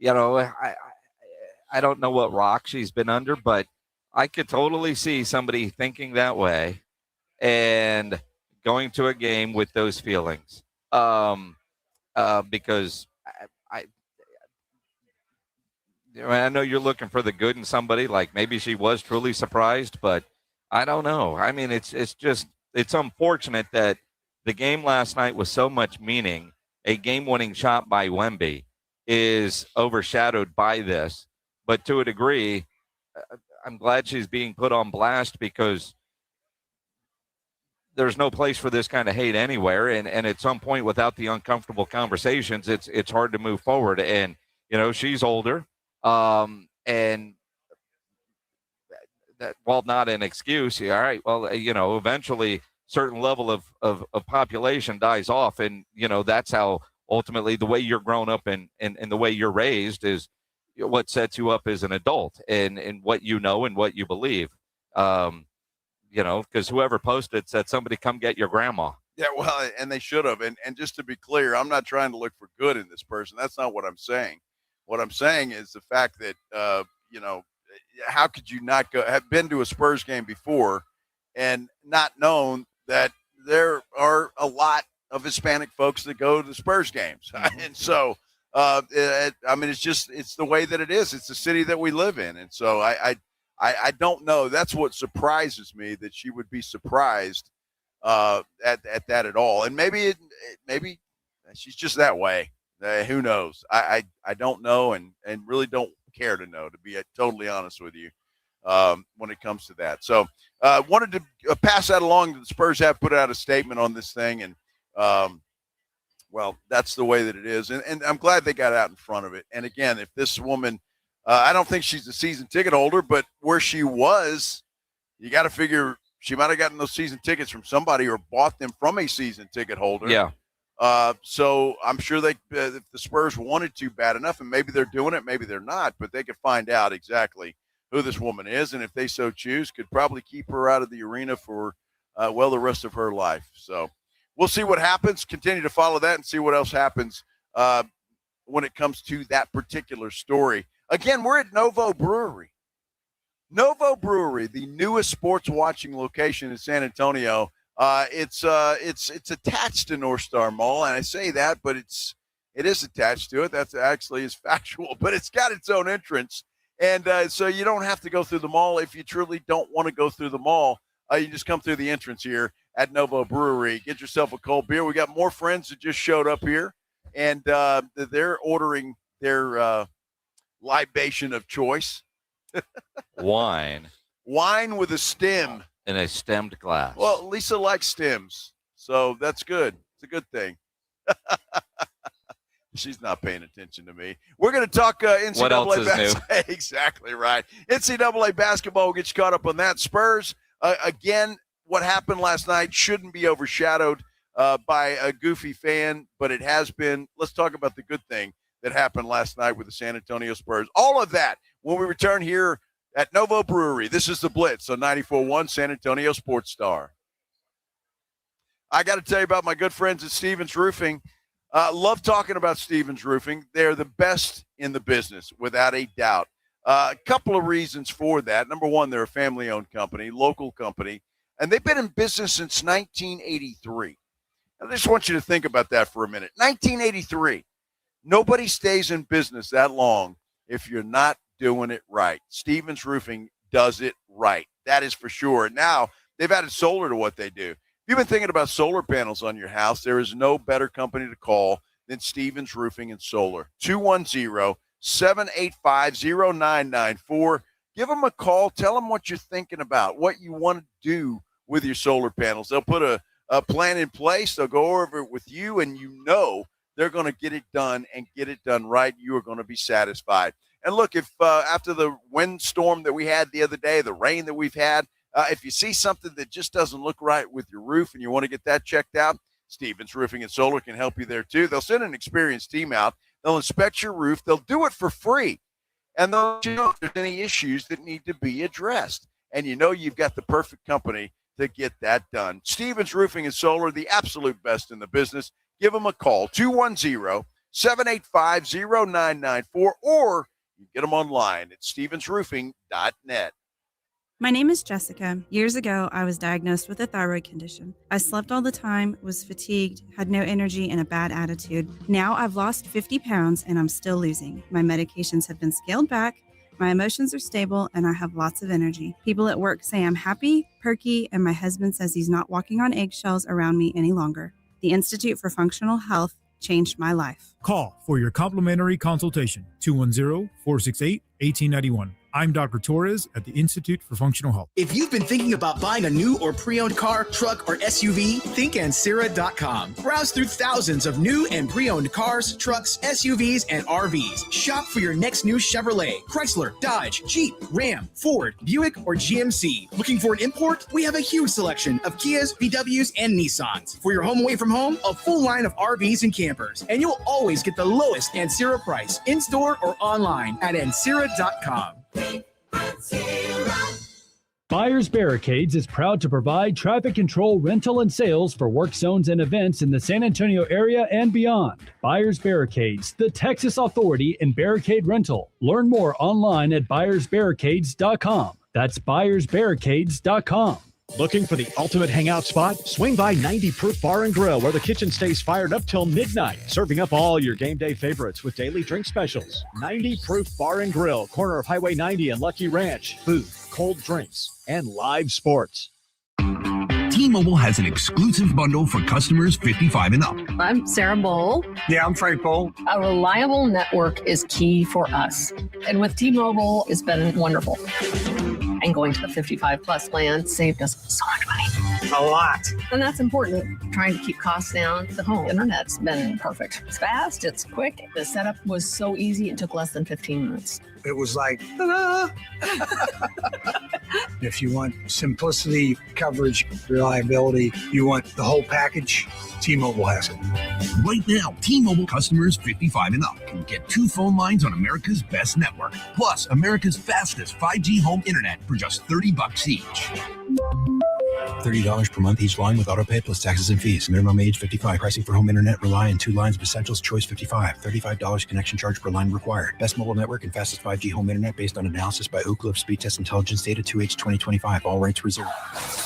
Speaker 7: I don't know what rock she's been under, but I could totally see somebody thinking that way and going to a game with those feelings. Because I know you're looking for the good in somebody, like maybe she was truly surprised, but I don't know. I mean, it's unfortunate that the game last night was so much meaning. A game-winning shot by Wemby is overshadowed by this, but to a degree, I'm glad she's being put on blast, because there's no place for this kind of hate anywhere. And at some point, without the uncomfortable conversations, it's hard to move forward. And, she's older. And that, while not an excuse, all right, well, eventually certain level of population dies off. And, that's how ultimately the way you're grown up and the way you're raised is what sets you up as an adult and what you know and what you believe. Because whoever posted said, somebody come get your grandma.
Speaker 3: Yeah, well, and they should have. And just to be clear, I'm not trying to look for good in this person. That's not what I'm saying. What I'm saying is the fact that, how could you not have been to a Spurs game before and not known that there are a lot of Hispanic folks that go to the Spurs games? And so, it's the way that it is. It's the city that we live in. And so I don't know. That's what surprises me, that she would be surprised at that at all. And maybe she's just that way. Who knows? I don't know and really don't care to know, to be totally honest with you, when it comes to that. So wanted to pass that along. The Spurs have put out a statement on this thing, and well, that's the way that it is. And I'm glad they got out in front of it. And again, if this woman, I don't think she's a season ticket holder, but where she was, you got to figure she might have gotten those season tickets from somebody or bought them from a season ticket holder.
Speaker 7: Yeah.
Speaker 3: So I'm sure if the Spurs wanted to bad enough, and maybe they're doing it, maybe they're not, but they could find out exactly who this woman is. And if they so choose, could probably keep her out of the arena for, the rest of her life. So we'll see what happens, continue to follow that and see what else happens, when it comes to that particular story. Again, we're at Novo Brewery. Novo Brewery, the newest sports watching location in San Antonio. It's attached to North Star Mall, and I say that, but it is attached to it. That's actually is factual, but it's got its own entrance, and so you don't have to go through the mall if you truly don't want to go through the mall. You just come through the entrance here at Novo Brewery. Get yourself a cold beer. We got more friends that just showed up here, and they're ordering their libation of choice.
Speaker 7: Wine
Speaker 3: with a stem.
Speaker 7: In a stemmed glass.
Speaker 3: Well, Lisa likes stems, so that's good. It's a good thing. She's not paying attention to me. We're going to talk NCAA
Speaker 7: what else is
Speaker 3: basketball.
Speaker 7: new?
Speaker 3: Exactly right. NCAA basketball. We'll get you caught up on that. Spurs, again, what happened last night shouldn't be overshadowed by a goofy fan, but it has been. Let's talk about the good thing that happened last night with the San Antonio Spurs. All of that when we return here at Novo Brewery. This is the Blitz on 94.1 San Antonio Sports Star. I got to tell you about my good friends at Stevens Roofing. Love talking about Stevens Roofing. They're the best in the business, without a doubt. A couple of reasons for that. Number one, they're a family-owned company, local company, and they've been in business since 1983. I just want you to think about that for a minute. 1983. Nobody stays in business that long if you're not doing it right. Stevens Roofing does it right. That is for sure. Now, they've added solar to what they do. If you've been thinking about solar panels on your house, there is no better company to call than Stevens Roofing and Solar. 210-785-0994. Give them a call. Tell them what you're thinking about, what you want to do with your solar panels. They'll put a plan in place. They'll go over it with you, and They're going to get it done and get it done right. You are going to be satisfied. And look, if after the windstorm that we had the other day, the rain that we've had, if you see something that just doesn't look right with your roof and you want to get that checked out, Stevens Roofing and Solar can help you there too. They'll send an experienced team out. They'll inspect your roof. They'll do it for free. And they'll let you know if there's any issues that need to be addressed. And you know you've got the perfect company to get that done. Stevens Roofing and Solar, the absolute best in the business. Give them a call, 210-785-0994, or you get them online at stevensroofing.net.
Speaker 2: My name is Jessica. Years ago, I was diagnosed with a thyroid condition. I slept all the time, was fatigued, had no energy, and a bad attitude. Now I've lost 50 pounds and I'm still losing. My medications have been scaled back, my emotions are stable, and I have lots of energy. People at work say I'm happy, perky, and my husband says he's not walking on eggshells around me any longer. The Institute for Functional Health changed my life.
Speaker 8: Call for your complimentary consultation, 210-468-1891. I'm Dr. Torres at the Institute for Functional Health.
Speaker 12: If you've been thinking about buying a new or pre-owned car, truck, or SUV, think Ancira.com. Browse through thousands of new and pre-owned cars, trucks, SUVs, and RVs. Shop for your next new Chevrolet, Chrysler, Dodge, Jeep, Ram, Ford, Buick, or GMC. Looking for an import? We have a huge selection of Kias, VWs, and Nissans. For your home away from home, a full line of RVs and campers. And you'll always get the lowest Ancira price, in-store or online at Ancira.com.
Speaker 18: Buyers Barricades is proud to provide traffic control, rental, and sales for work zones and events in the San Antonio area and beyond. Buyers Barricades, the Texas authority in barricade rental. Learn more online at buyersbarricades.com. That's buyersbarricades.com. Looking for the ultimate hangout spot? Swing by 90 Proof Bar and Grill, where the kitchen stays fired up till midnight, serving up all your game day favorites with daily drink specials. 90 Proof Bar and Grill, corner of Highway 90 and Lucky Ranch. Food, cold drinks, and live sports.
Speaker 21: T-Mobile has an exclusive bundle for customers 55 and up.
Speaker 22: I'm Sarah Bowl.
Speaker 21: Yeah, I'm Frank Bowl.
Speaker 22: A reliable network is key for us. And with T-Mobile, it's been wonderful. And going to the 55 plus plan saved us so much money.
Speaker 21: A lot.
Speaker 22: And that's important. Trying to keep costs down. The home internet's been perfect. It's fast, it's quick. The setup was so easy, it took less than 15 minutes.
Speaker 21: It was like, ta-da! If you want simplicity, coverage, reliability, you want the whole package, T-Mobile has it. Right now, T-Mobile customers 55 and up can get 2 phone lines on America's best network, plus America's fastest 5G home internet for just $30 each.
Speaker 23: $30 per month each line with autopay plus taxes and fees. Minimum age 55. Pricing for home internet rely on 2 lines of essentials. Choice 55. $35 connection charge per line required. Best mobile network and fastest 5G home internet based on analysis by Ookla of Speed Test Intelligence Data 2H 2025. All rates reserved.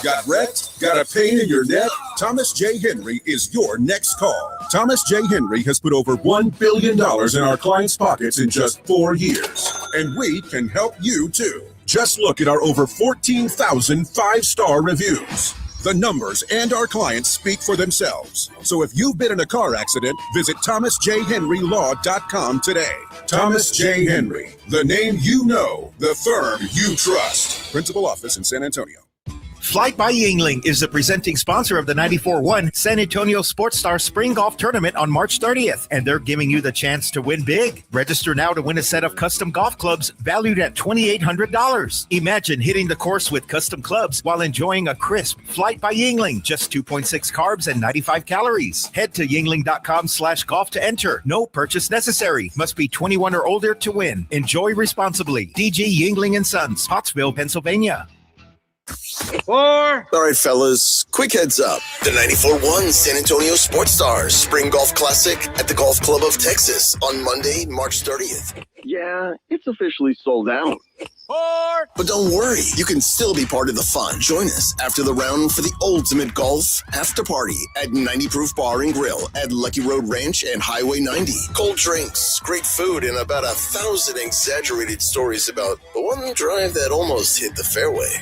Speaker 24: Got wrecked? Got a pain in your neck? Thomas J. Henry is your next call. Thomas J. Henry has put over $1 billion in our clients' pockets in just 4 years. And we can help you too. Just look at our over 14,000 5-star reviews. The numbers and our clients speak for themselves. So if you've been in a car accident, visit thomasjhenrylaw.com today. Thomas J. Henry, the name you know, the firm you trust. Principal office in San Antonio.
Speaker 25: Flight by Yingling is the presenting sponsor of the 94-1 San Antonio Sports Star Spring Golf Tournament on March 30th, and they're giving you the chance to win big. Register now to win a set of custom golf clubs valued at $2,800. Imagine hitting the course with custom clubs while enjoying a crisp Flight by Yingling, just 2.6 carbs and 95 calories. Head to yingling.com/golf to enter. No purchase necessary. Must be 21 or older to win. Enjoy responsibly. DG Yingling & Sons, Pottsville, Pennsylvania.
Speaker 1: 4. All right, fellas, quick heads up. The 94-1 San Antonio Sports Stars Spring Golf Classic at the Golf Club of Texas on Monday, March 30th.
Speaker 20: Yeah, it's officially sold out.
Speaker 1: 4. But don't worry, you can still be part of the fun. Join us after the round for the ultimate golf after party at 90 Proof Bar and Grill at Lucky Road Ranch and Highway 90. Cold drinks, great food, and about 1,000 exaggerated stories about the one drive that almost hit the fairway.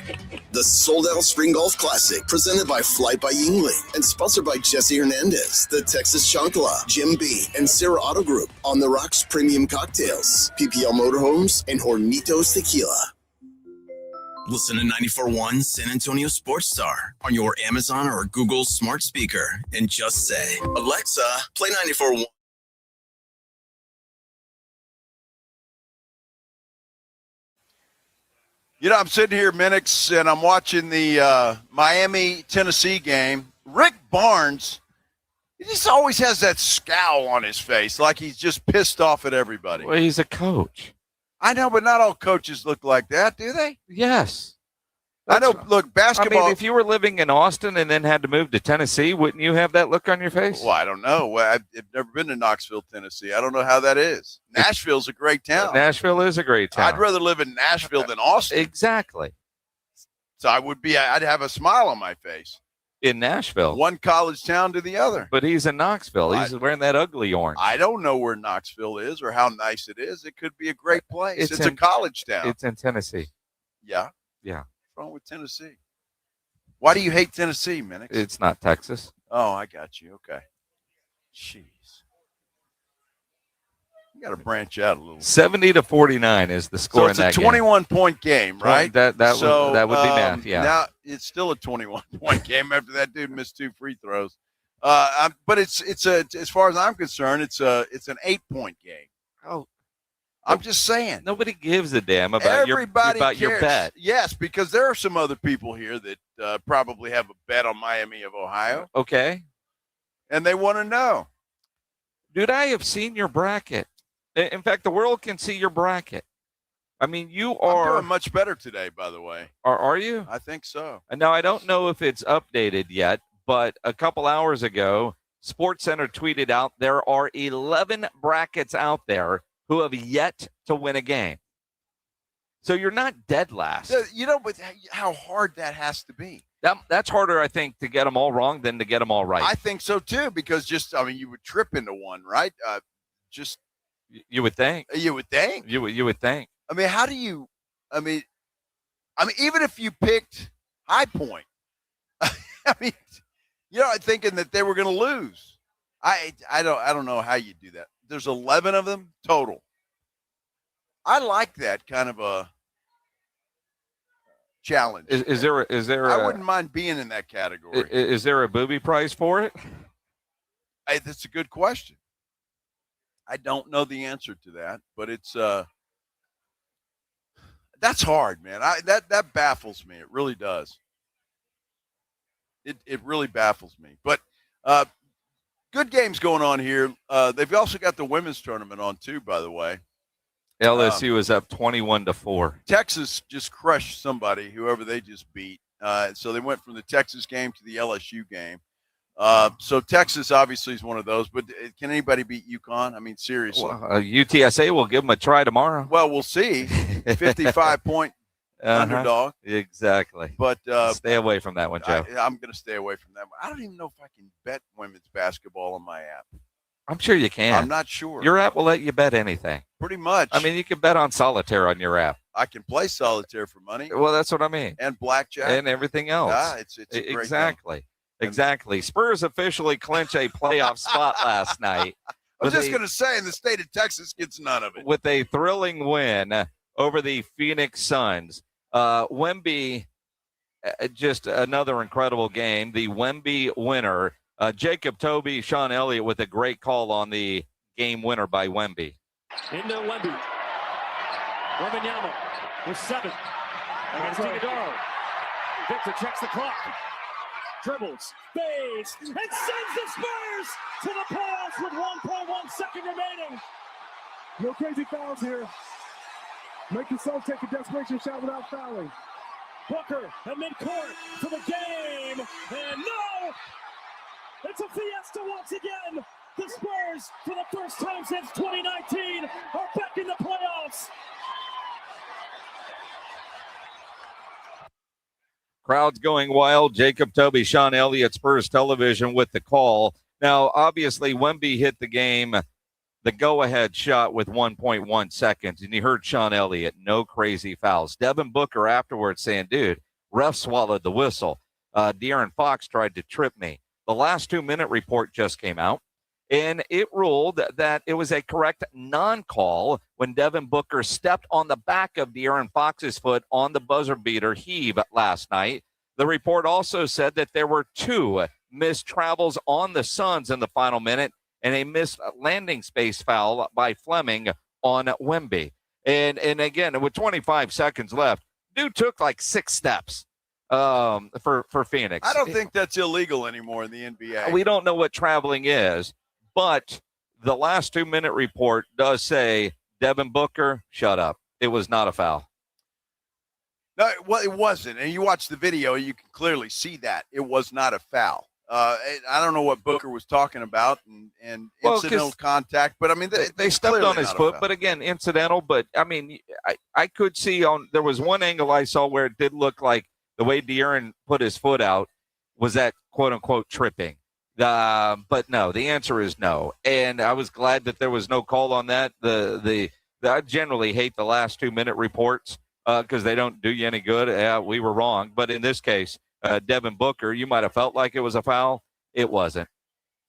Speaker 1: The sold-out Spring Golf Classic, presented by Flight by Yingling and sponsored by Jesse Hernandez, the Texas Chancla, Jim B, and Sarah Auto Group, On the Rocks Premium Cocktails, PPL Motorhomes, and Hornitos Tequila. Listen to 94.1 San Antonio Sports Star on your Amazon or Google smart speaker and just say, Alexa, play 94.1.
Speaker 3: I'm sitting here, Minix, and I'm watching the Miami-Tennessee game. Rick Barnes, he just always has that scowl on his face, like he's just pissed off at everybody.
Speaker 7: Well, he's a coach.
Speaker 3: I know, but not all coaches look like that, do they?
Speaker 7: Yes.
Speaker 3: I know, look, basketball.
Speaker 7: I mean, if you were living in Austin and then had to move to Tennessee, wouldn't you have that look on your face?
Speaker 3: Well, I don't know. I've never been to Knoxville, Tennessee. I don't know how that is. Nashville's a great town.
Speaker 7: Nashville is a great town.
Speaker 3: I'd rather live in Nashville than Austin.
Speaker 7: Exactly.
Speaker 3: So I'd have a smile on my face.
Speaker 7: In Nashville.
Speaker 3: One college town to the other.
Speaker 7: But he's in Knoxville. He's wearing that ugly orange.
Speaker 3: I don't know where Knoxville is or how nice it is. It could be a great place. It's a college town.
Speaker 7: It's in Tennessee.
Speaker 3: Yeah.
Speaker 7: Yeah.
Speaker 3: What's wrong with Tennessee? Why do you hate Tennessee, Minix?
Speaker 7: It's not Texas.
Speaker 3: Oh, I got you. Okay. Jeez. You got to branch out a little.
Speaker 7: 70-49 is the score in that game.
Speaker 3: So it's a 21-point game, right?
Speaker 7: That would be math, yeah.
Speaker 3: Now it's still a 21-point game after that dude missed 2 free throws. But it's as far as I'm concerned, it's an 8-point game.
Speaker 7: Oh,
Speaker 3: I'm just saying.
Speaker 7: Nobody gives a damn about your bet.
Speaker 3: Yes, because there are some other people here that probably have a bet on Miami of Ohio.
Speaker 7: Okay.
Speaker 3: And they want to know.
Speaker 7: Dude, I have seen your bracket. In fact, the world can see your bracket. I mean, you are
Speaker 3: I'm doing much better today, by the way.
Speaker 7: Are you?
Speaker 3: I think so.
Speaker 7: And now I don't know if it's updated yet, but a couple hours ago, SportsCenter tweeted out there are 11 brackets out there who have yet to win a game. So you're not dead last.
Speaker 3: But how hard that has to be.
Speaker 7: That's harder, I think, to get them all wrong than to get them all right.
Speaker 3: I think so, too, because you would trip into one, right?
Speaker 7: You would think.
Speaker 3: You would think.
Speaker 7: You would think.
Speaker 3: I mean, how do you – I mean, even if you picked High Point, thinking that they were going to lose. I don't know how you do that. There's 11 of them total. I like that kind of a challenge.
Speaker 7: Is there
Speaker 3: I wouldn't mind being in that category.
Speaker 7: Is there a booby prize for it?
Speaker 3: That's a good question. I don't know the answer to that, but it's that's hard, man. That baffles me. It really does. It really baffles me. But good games going on here. They've also got the women's tournament on too, by the way.
Speaker 7: LSU is up 21-4.
Speaker 3: Texas just crushed somebody, whoever they just beat. So they went from the Texas game to the LSU game. So Texas obviously is one of those, but can anybody beat UConn? I mean, seriously.
Speaker 7: Well, UTSA will give them a try tomorrow.
Speaker 3: Well, we'll see. 55-point underdog.
Speaker 7: Exactly.
Speaker 3: But
Speaker 7: stay away from that one, Joe.
Speaker 3: I'm going to stay away from that one. I don't even know if I can bet women's basketball on my app.
Speaker 7: I'm sure you can.
Speaker 3: I'm not sure.
Speaker 7: Your app will let you bet anything.
Speaker 3: Pretty much.
Speaker 7: I mean, you can bet on solitaire on your app.
Speaker 3: I can play solitaire for money.
Speaker 7: Well, that's what I mean.
Speaker 3: And blackjack.
Speaker 7: And everything else.
Speaker 3: Yeah, it's a great
Speaker 7: exactly.
Speaker 3: Game.
Speaker 7: Exactly. Spurs officially clinch a playoff spot last night.
Speaker 3: I was just going to say, in the state of Texas gets none of it.
Speaker 7: With a thrilling win over the Phoenix Suns. Wemby, just another incredible game. The Wemby winner. Jacob Toby, Sean Elliott with a great call on the game winner by Wemby.
Speaker 5: Into Wemby. Wembenyama with 7. Against Iguodala. Victor checks the clock. Dribbles, fades, and sends the Spurs to the playoffs with 1.1 second remaining.
Speaker 6: No crazy fouls here. Make yourself take a desperation shot without fouling.
Speaker 5: Booker at midcourt for the game, and no! It's a fiesta once again. The Spurs, for the first time since 2019, are back in the playoffs.
Speaker 7: Crowd's going wild. Jacob Toby, Sean Elliott, Spurs Television with the call. Now, obviously, Wemby hit the game, the go-ahead shot with 1.1 seconds, and you heard Sean Elliott, no crazy fouls. Devin Booker afterwards saying, dude, ref swallowed the whistle. De'Aaron Fox tried to trip me. The last 2-minute report just came out, and it ruled that it was a correct non-call when Devin Booker stepped on the back of De'Aaron Fox's foot on the buzzer beater heave last night. The report also said that there were 2 missed travels on the Suns in the final minute and a missed landing space foul by Fleming on Wemby. And again, with 25 seconds left, Dude took like 6 steps for Phoenix.
Speaker 3: I don't think that's illegal anymore in the NBA.
Speaker 7: We don't know what traveling is, but the last 2-minute report does say Devin Booker, shut up. It was not a foul.
Speaker 3: No, well, it wasn't. And you watch the video, you can clearly see that. It was not a foul. I don't know what Booker was talking about and incidental contact, but I mean,
Speaker 7: they stepped on his foot, but again, incidental. But I mean, I could see there was one angle I saw where it did look like the way De'Aaron put his foot out was that quote unquote tripping. But no, the answer is no. And I was glad that there was no call on that. I generally hate the last 2-minute reports because they don't do you any good. We were wrong. But in this case, Devin Booker, you might have felt like it was a foul. It wasn't.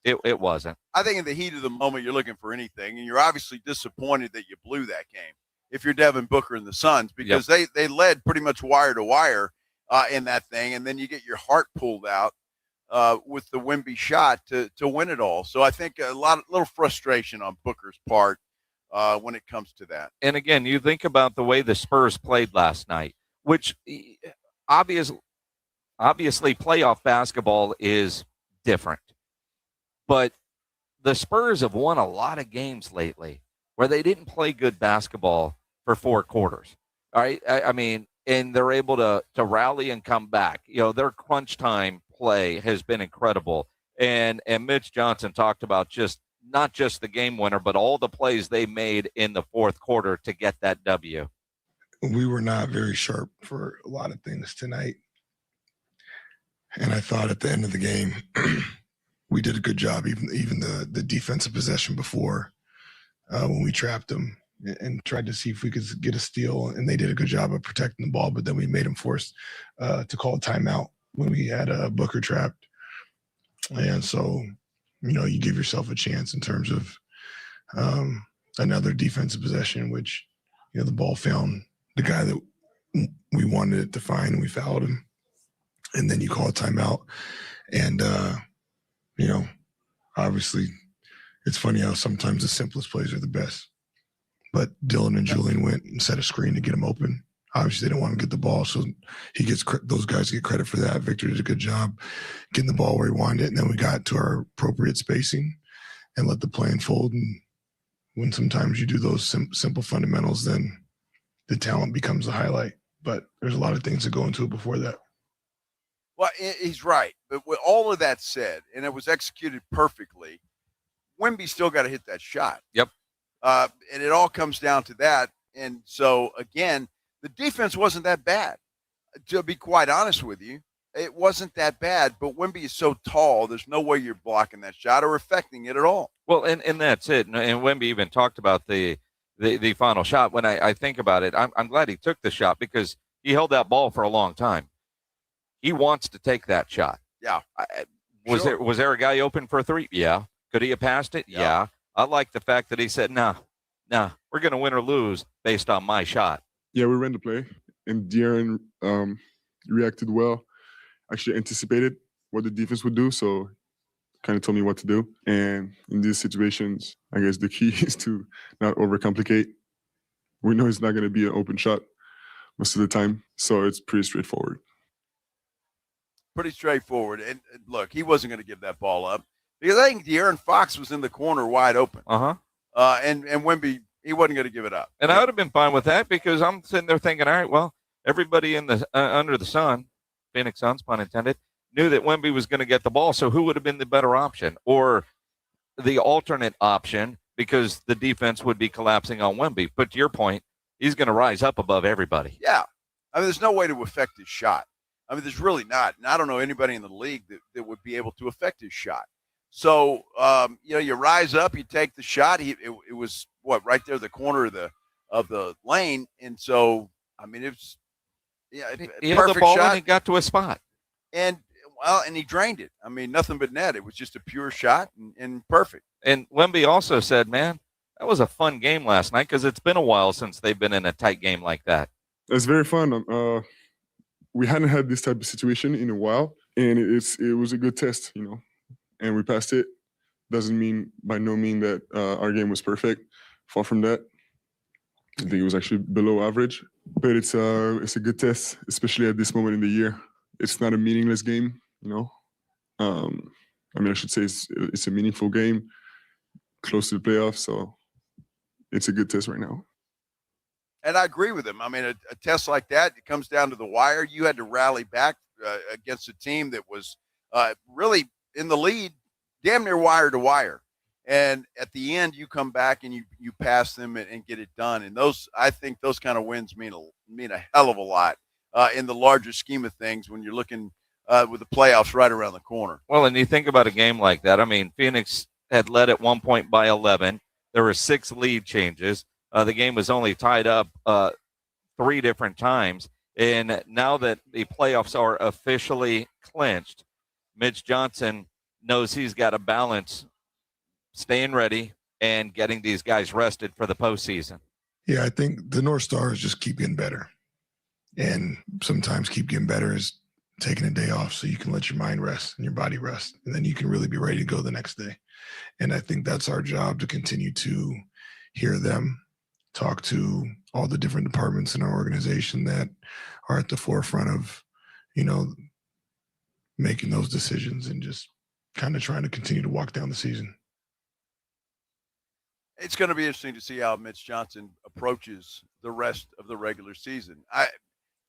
Speaker 7: It wasn't.
Speaker 3: I think in the heat of the moment, you're looking for anything, and you're obviously disappointed that you blew that game if you're Devin Booker and the Suns, because they led pretty much wire to wire in that thing, and then you get your heart pulled out with the Wemby shot to win it all. So I think little frustration on Booker's part when it comes to that.
Speaker 7: And again, you think about the way the Spurs played last night, which obviously playoff basketball is different. But the Spurs have won a lot of games lately where they didn't play good basketball for 4 quarters. All right. I mean, and they're able to rally and come back. Their crunch time play has been incredible. And Mitch Johnson talked about not just the game winner, but all the plays they made in the 4th quarter to get that W.
Speaker 9: We were not very sharp for a lot of things tonight. And I thought at the end of the game, we did a good job, even the defensive possession before when we trapped them and tried to see if we could get a steal. And they did a good job of protecting the ball, but then we made them force to call a timeout when we had Booker trapped. And so, you give yourself a chance in terms of another defensive possession, which, the ball found the guy that we wanted it to find, and we fouled him. And then you call a timeout. And, obviously it's funny how sometimes the simplest plays are the best. But Dylan and Julian went and set a screen to get him open. Obviously, they don't want to get the ball, so those guys get credit for that. Victor did a good job getting the ball where he wanted it, and then we got to our appropriate spacing and let the play unfold. And when sometimes you do those simple fundamentals, then the talent becomes the highlight. But there's a lot of things that go into it before that.
Speaker 3: Well, he's right. But with all of that said, and it was executed perfectly, Wemby still got to hit that shot.
Speaker 7: Yep.
Speaker 3: And it all comes down to that. And so, again, the defense wasn't that bad. To be quite honest with you, it wasn't that bad. But Wemby is so tall, there's no way you're blocking that shot or affecting it at all.
Speaker 7: Well, and that's it. And Wemby even talked about the final shot. When I think about it, I'm glad he took the shot because he held that ball for a long time. He wants to take that shot.
Speaker 3: Yeah.
Speaker 7: Was there a guy open for a 3? Yeah. Could he have passed it? Yeah. I like the fact that he said, no, we're going to win or lose based on my shot.
Speaker 6: Yeah, we ran the play, and De'Aaron reacted well. Actually anticipated what the defense would do, so kind of told me what to do. And in these situations, I guess the key is to not overcomplicate. We know it's not going to be an open shot most of the time, so it's pretty straightforward.
Speaker 3: Pretty straightforward. And look, he wasn't going to give that ball up because I think De'Aaron Fox was in the corner wide open. And Wemby, he wasn't going to give it up.
Speaker 7: And I would have been fine with that because I'm sitting there thinking, all right, well, everybody in the under the sun, Phoenix Suns, pun intended, knew that Wemby was going to get the ball. So who would have been the better option or the alternate option because the defense would be collapsing on Wemby? But to your point, he's going to rise up above everybody.
Speaker 3: Yeah. I mean, there's no way to affect his shot. I mean, there's really not. And I don't know anybody in the league that would be able to affect his shot. So, you rise up, you take the shot. It was, right there, the corner of the lane. And so, I mean, it was,
Speaker 7: he hit the ball and he got to a spot.
Speaker 3: And he drained it. I mean, nothing but net. It was just a pure shot and perfect.
Speaker 7: And Wemby also said, man, that was a fun game last night because it's been a while since they've been in a tight game like that.
Speaker 6: It's very fun. We hadn't had this type of situation in a while, and it was a good test, and we passed it. Doesn't mean by no mean that our game was perfect. Far from that. I think it was actually below average, but it's a good test, especially at this moment in the year. It's not a meaningless game, you know. I mean, I should say it's a meaningful game, close to the playoffs, so it's a good test right now.
Speaker 3: And I agree with him. I mean, a test like that, it comes down to the wire. You had to rally back against a team that was really in the lead, damn near wire to wire. And at the end, you come back and you pass them and get it done. And I think those kind of wins mean a hell of a lot in the larger scheme of things when you're looking with the playoffs right around the corner.
Speaker 7: Well, and you think about a game like that. I mean, Phoenix had led at one point by 11. There were 6 lead changes. The game was only tied up 3 different times. And now that the playoffs are officially clinched, Mitch Johnson knows he's got to balance staying ready and getting these guys rested for the postseason.
Speaker 9: Yeah, I think the North Star is just keep getting better. And sometimes keep getting better is taking a day off so you can let your mind rest and your body rest. And then you can really be ready to go the next day. And I think that's our job, to continue to hear them, talk to all the different departments in our organization that are at the forefront of, you know, making those decisions and just kind of trying to continue to walk down the season.
Speaker 3: It's going to be interesting to see how Mitch Johnson approaches the rest of the regular season. I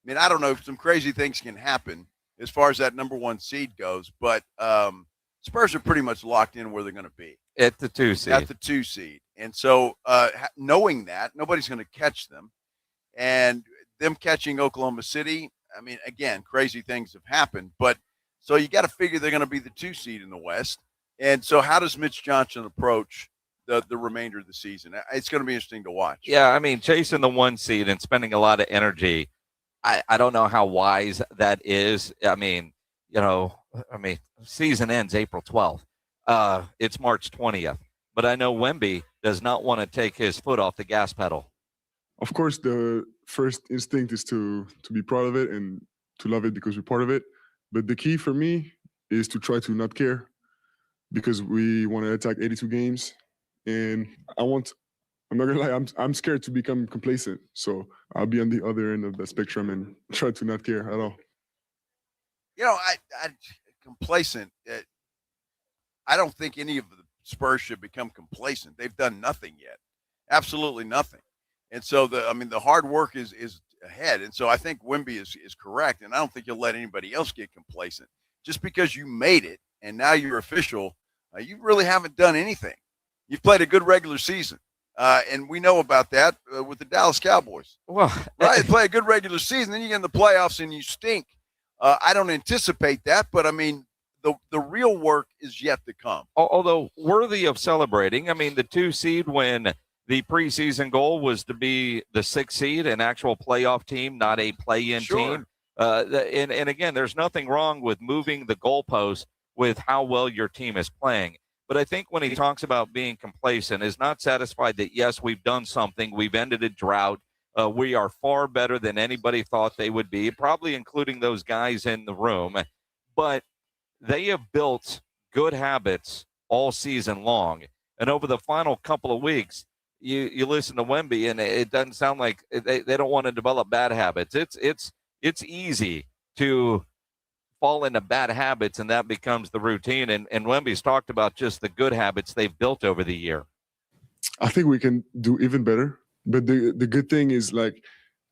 Speaker 3: mean, I don't know if some crazy things can happen as far as that number 1 seed goes, but Spurs are pretty much locked in where they're going to be.
Speaker 7: At the 2 seed.
Speaker 3: At the 2 seed. And so knowing that, nobody's going to catch them. And them catching Oklahoma City, I mean, again, crazy things have happened. But so you got to figure they're going to be the 2 seed in the West. And so how does Mitch Johnson approach the remainder of the season? It's going to be interesting to watch.
Speaker 7: Yeah, I mean, chasing the 1 seed and spending a lot of energy, I don't know how wise that is. I mean, season ends April 12th. It's March 20th. But I know Wemby does not want to take his foot off the gas pedal.
Speaker 6: Of course, the first instinct is to be proud of it and to love it because we're part of it. But the key for me is to try to not care, because we want to attack 82 games. And I'm not going to lie, I'm scared to become complacent. So I'll be on the other end of the spectrum and try to not care at all.
Speaker 3: You know, I complacent. I don't think any of the Spurs should become complacent. They've done nothing yet. Absolutely nothing. And so the hard work is ahead. And so I think Wemby is correct. And I don't think you'll let anybody else get complacent. Just because you made it and now you're official, you really haven't done anything. You've played a good regular season. And we know about that with the Dallas Cowboys.
Speaker 7: Well,
Speaker 3: right, you play a good regular season, then you get in the playoffs and you stink. I don't anticipate that, but I mean, the real work is yet to come.
Speaker 7: Although worthy of celebrating. I mean, the 2 seed, when the preseason goal was to be the 6 seed, an actual playoff team, not a play-in team. And again, there's nothing wrong with moving the goalpost with how well your team is playing. But I think when he talks about being complacent, is not satisfied that, yes, we've done something. We've ended a drought. We are far better than anybody thought they would be, probably including those guys in the room. But they have built good habits all season long. And over the final couple of weeks, you listen to Wemby, and it doesn't sound like they don't want to develop bad habits. It's easy to fall into bad habits, and that becomes the routine. And Wemby's talked about just the good habits they've built over the year.
Speaker 6: I think we can do even better. But the good thing is, like,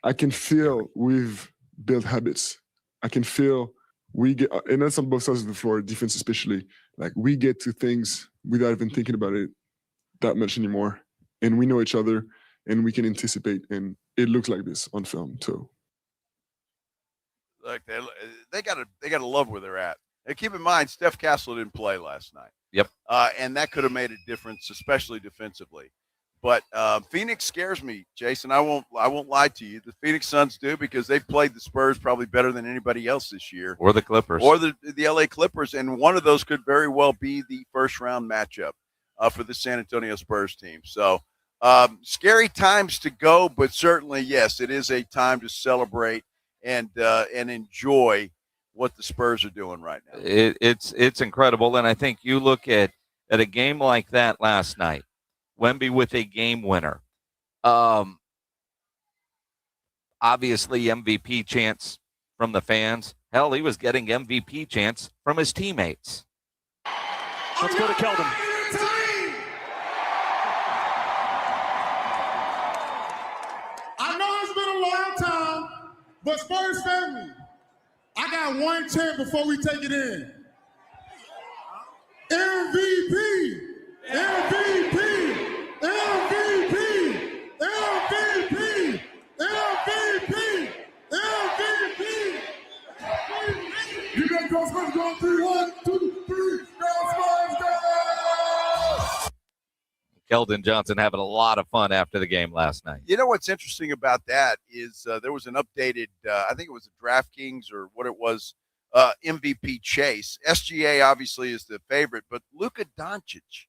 Speaker 6: I can feel we've built habits. I can feel we get, and that's on both sides of the floor, defense especially, like we get to things without even thinking about it that much anymore. And we know each other and we can anticipate. And it looks like this on film too.
Speaker 3: Look, they gotta love where they're at. And keep in mind, Steph Castle didn't play last night.
Speaker 7: Yep.
Speaker 3: And that could have made a difference, especially defensively. But Phoenix scares me, Jason. I won't lie to you. The Phoenix Suns do, because they've played the Spurs probably better than anybody else this year.
Speaker 7: Or the Clippers.
Speaker 3: Or the LA Clippers. And one of those could very well be the first round matchup for the San Antonio Spurs team. So scary times to go, but certainly, yes, it is a time to celebrate and enjoy what the Spurs are doing right now.
Speaker 7: It's incredible. And I think you look at a game like that last night, Wemby with a game winner. obviously MVP chants from the fans. Hell, he was getting MVP chants from his teammates.
Speaker 5: Let's go to Keldon.
Speaker 10: I know it's been a long time, but Spurs family, I got one chant before we take it in. MVP! MVP! MVP! MVP! MVP! MVP! You got go Spurs going 3, 1, 2, 3, go Spurs, go!
Speaker 7: Keldon Johnson having a lot of fun after the game last night.
Speaker 3: You know what's interesting about that is there was an updated, I think it was a DraftKings or what it was, MVP chase. SGA obviously is the favorite, but Luka Doncic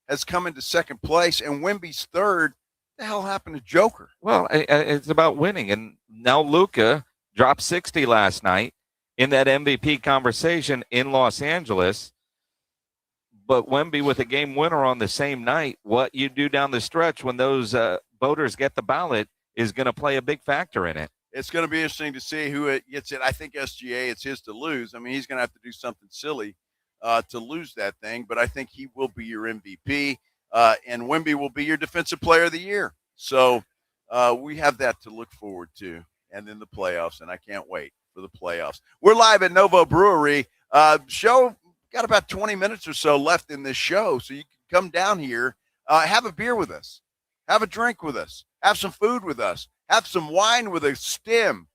Speaker 3: has come into second place, and Wemby's third. What the hell happened to Joker?
Speaker 7: Well, it's about winning, and now Luka dropped 60 last night in that MVP conversation in Los Angeles. But Wemby with a game winner on the same night, what you do down the stretch when those voters get the ballot is going to play a big factor in it.
Speaker 3: It's going to be interesting to see who it gets it. I think SGA, it's his to lose. I mean, he's going to have to do something silly to lose that thing, but I think he will be your MVP, and Wemby will be your defensive player of the year. So we have that to look forward to, and then the playoffs, and I can't wait for the playoffs. We're live at Novo Brewery. Show got about 20 minutes or so left in this show, so you can come down here, have a beer with us, have a drink with us, have some food with us, have some wine with a stem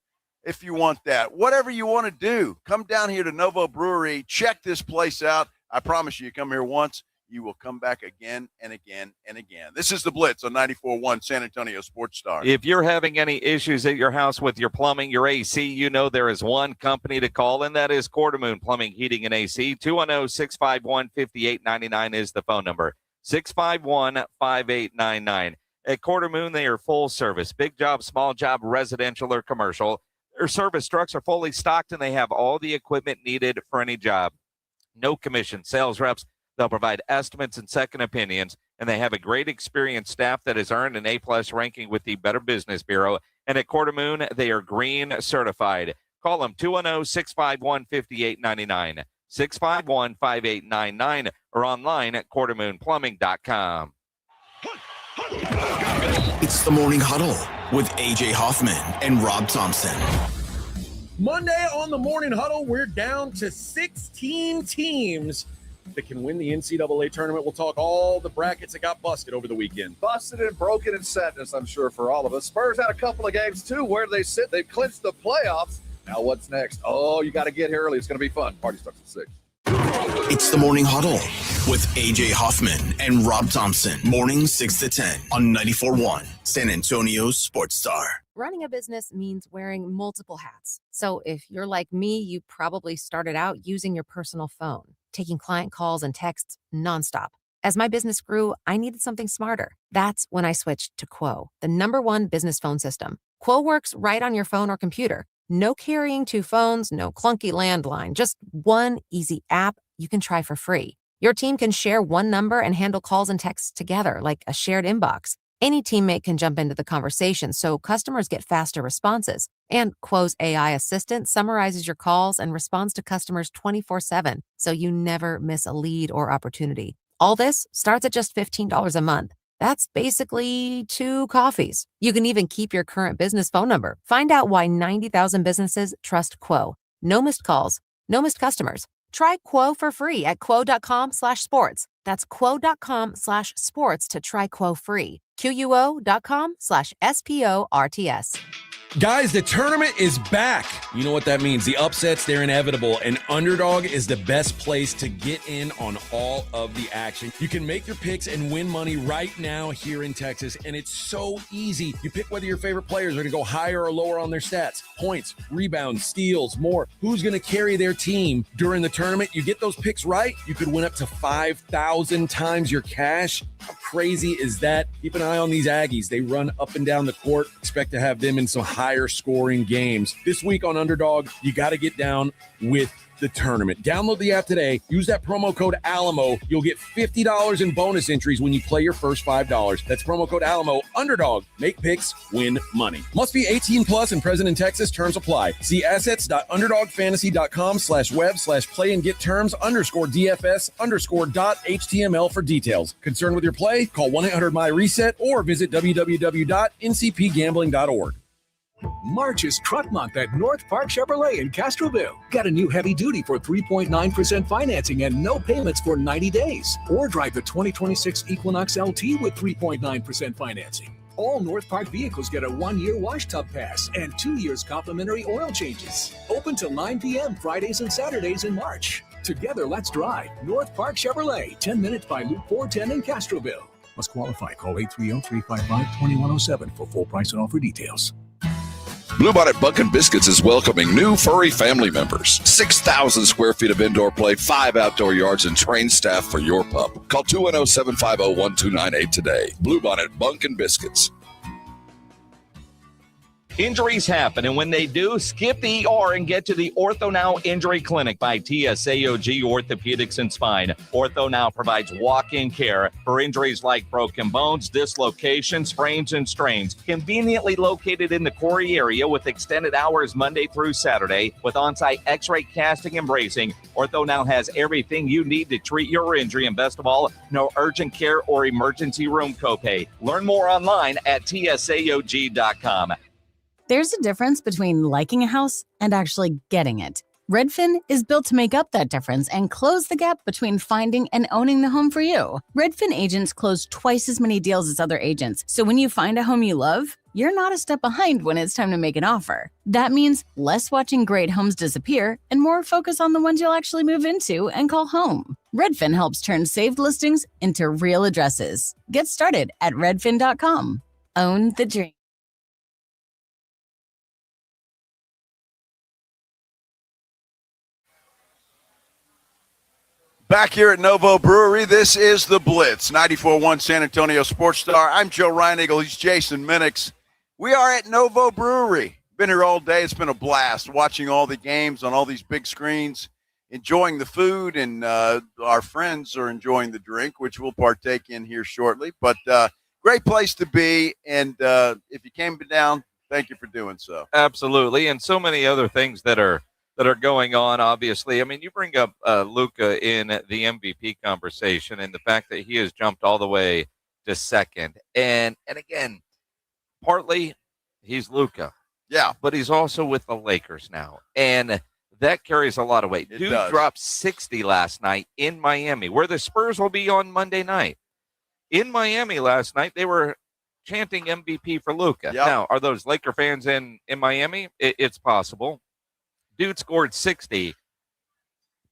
Speaker 3: if you want that. Whatever you want to do, come down here to Novo Brewery. Check this place out. I promise you come here once, you will come back again and again and again. This is the Blitz on 94.1 San Antonio Sports Star.
Speaker 7: If you're having any issues at your house with your plumbing, your AC, you know there is one company to call, and that is Quartermoon Plumbing, Heating, and AC. 210-651-5899 is the phone number. 651-5899. At Quartermoon, they are full service. Big job, small job, residential or commercial. Their service trucks are fully stocked, and they have all the equipment needed for any job. No commission. Sales reps, they'll provide estimates and second opinions, and they have a great experienced staff that has earned an A-plus ranking with the Better Business Bureau. And at Quartermoon, they are green certified. Call them 210-651-5899, 651-5899, or online at quartermoonplumbing.com.
Speaker 13: It's the Morning Huddle with A.J. Hoffman and Rob Thompson.
Speaker 14: Monday on the Morning Huddle, we're down to 16 teams that can win the NCAA tournament. We'll talk all the brackets that got busted over the weekend.
Speaker 15: Busted and broken and sadness, I'm sure, for all of us. Spurs had a couple of games, too. Where do they sit? They've clinched the playoffs. Now what's next? Oh, you got to get here early. It's going to be fun. Party starts at 6.
Speaker 13: It's the Morning Huddle with A.J. Hoffman and Rob Thompson. Mornings 6 to 10 on 94.1 San Antonio Sports Star.
Speaker 16: Running a business means wearing multiple hats. So if you're like me, you probably started out using your personal phone, taking client calls and texts nonstop. As my business grew, I needed something smarter. That's when I switched to Quo, the #1 business phone system. Quo works right on your phone or computer. No carrying 2 phones, no clunky landline, just one easy app you can try for free. Your team can share one number and handle calls and texts together like a shared inbox. Any teammate can jump into the conversation, so customers get faster responses. And Quo's AI assistant summarizes your calls and responds to customers 24/7, so you never miss a lead or opportunity. All this starts at just $15 a month. That's basically 2 coffees. You can even keep your current business phone number. Find out why 90,000 businesses trust Quo. No missed calls, no missed customers. Try Quo for free at quo.com/sports. That's quo.com/sports to try Quo free. QUO.com/SPORTS.
Speaker 14: Guys, the tournament is back. You know what that means. The upsets, they're inevitable, and Underdog is the best place to get in on all of the action. You can make your picks and win money right now here in Texas, and it's so easy. You pick whether your favorite players are going to go higher or lower on their stats, points, rebounds, steals, more. Who's going to carry their team during the tournament? You get those picks right, you could win up to 5,000 times your cash. How crazy is that? Keep an eye on these Aggies. They run up and down the court. Expect to have them in some higher scoring games. This week on Underdog, you got to get down with the tournament. Download the app today. Use that promo code ALAMO. You'll get $50 in bonus entries when you play your first $5. That's promo code ALAMO. Underdog. Make picks. Win money. Must be 18 plus and present in Texas. Terms apply. See assets.underdogfantasy.com/web/play and get terms _DFS_.html for details. Concerned with your play? Call 1-800-MY-RESET or visit www.ncpgambling.org.
Speaker 2: March is Truck Month at North Park Chevrolet in Castroville. Got a new heavy duty for 3.9% financing and no payments for 90 days. Or drive the 2026 Equinox LT with 3.9% financing. All North Park vehicles get a 1-year wash tub pass and 2 years complimentary oil changes. Open till 9 p.m. Fridays and Saturdays in March. Together, let's drive. North Park Chevrolet, 10 minutes by Loop 410 in Castroville. Must qualify. Call 830-355-2107 for full price and offer details.
Speaker 4: Bluebonnet Bunkin' Biscuits is welcoming new furry family members. 6,000 square feet of indoor play, 5 outdoor yards, and trained staff for your pup. Call 210-750-1298 today. Bluebonnet Bunkin' Biscuits.
Speaker 7: Injuries happen, and when they do, skip the ER and get to the Ortho Now Injury Clinic by TSAOG Orthopedics and Spine. Ortho Now provides walk-in care for injuries like broken bones, dislocations, sprains, and strains. Conveniently located in the Corey area with extended hours Monday through Saturday with on-site x-ray casting and bracing, Ortho Now has everything you need to treat your injury, and best of all, no urgent care or emergency room copay. Learn more online at tsaog.com.
Speaker 11: There's a difference between liking a house and actually getting it. Redfin is built to make up that difference and close the gap between finding and owning the home for you. Redfin agents close twice as many deals as other agents, so when you find a home you love, you're not a step behind when it's time to make an offer. That means less watching great homes disappear and more focus on the ones you'll actually move into and call home. Redfin helps turn saved listings into real addresses. Get started at redfin.com. Own the dream.
Speaker 3: Back here at Novo Brewery, this is the Blitz, 94.1 San Antonio Sports Star. I'm Joe Reinigle. He's Jason Minix. We are at Novo Brewery. Been here all day. It's been a blast watching all the games on all these big screens, enjoying the food, and our friends are enjoying the drink, which we'll partake in here shortly. But great place to be, and if you came down, thank you for doing so.
Speaker 7: Absolutely, and so many other things that are going on, obviously. I mean, you bring up Luka in the MVP conversation and the fact that he has jumped all the way to second. And again, partly he's Luka.
Speaker 3: Yeah.
Speaker 7: But he's also with the Lakers now. And that carries a lot of weight. Dude dropped 60 last night in Miami, where the Spurs will be on Monday night. In Miami last night, they were chanting MVP for Luka.
Speaker 3: Yep.
Speaker 7: Now, are those Laker fans in Miami? It's possible. Dude scored 60,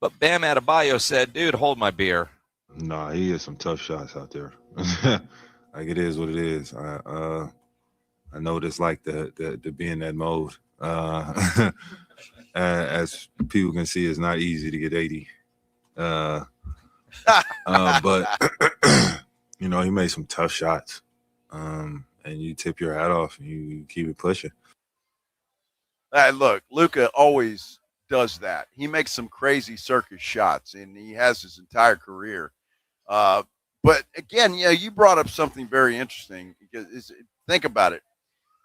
Speaker 7: but Bam Adebayo said, dude, hold my beer.
Speaker 17: Nah, he has some tough shots out there. Like, it is what it is. I know what it's like to be in that mode. As people can see, it's not easy to get 80. But, you know, he made some tough shots. And you tip your hat off and you keep it pushing.
Speaker 3: Look, Luka always does that. He makes some crazy circus shots, and he has his entire career. But again, you brought up something very interesting because think about it.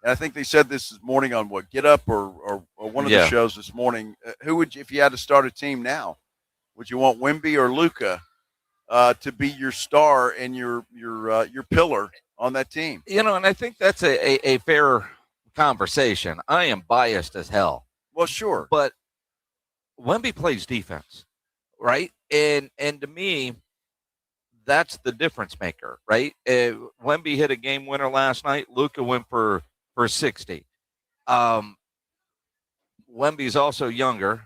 Speaker 3: And I think they said this morning on Get Up or one of the shows this morning. Who would you, if you had to start a team now, would you want Wemby or Luka to be your star and your pillar on that team?
Speaker 7: You know, and I think that's a fair conversation. I am biased as hell.
Speaker 3: Well, sure.
Speaker 7: But Wemby plays defense, right? And to me, that's the difference maker, right? Wemby hit a game winner last night. Luka went for 60. Wemby's also younger.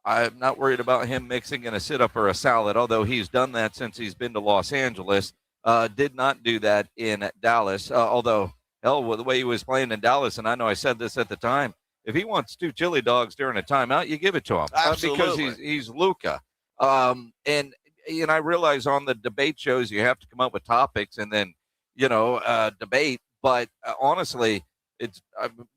Speaker 7: I'm not worried about him mixing in a sit-up or a salad, although he's done that since he's been to Los Angeles. Did not do that in Dallas, although hell, with the way he was playing in Dallas, and I know I said this at the time, if he wants 2 chili dogs during a timeout, you give it to him.
Speaker 3: Absolutely.
Speaker 7: Because he's Luka. And I realize on the debate shows you have to come up with topics and then, debate. But honestly,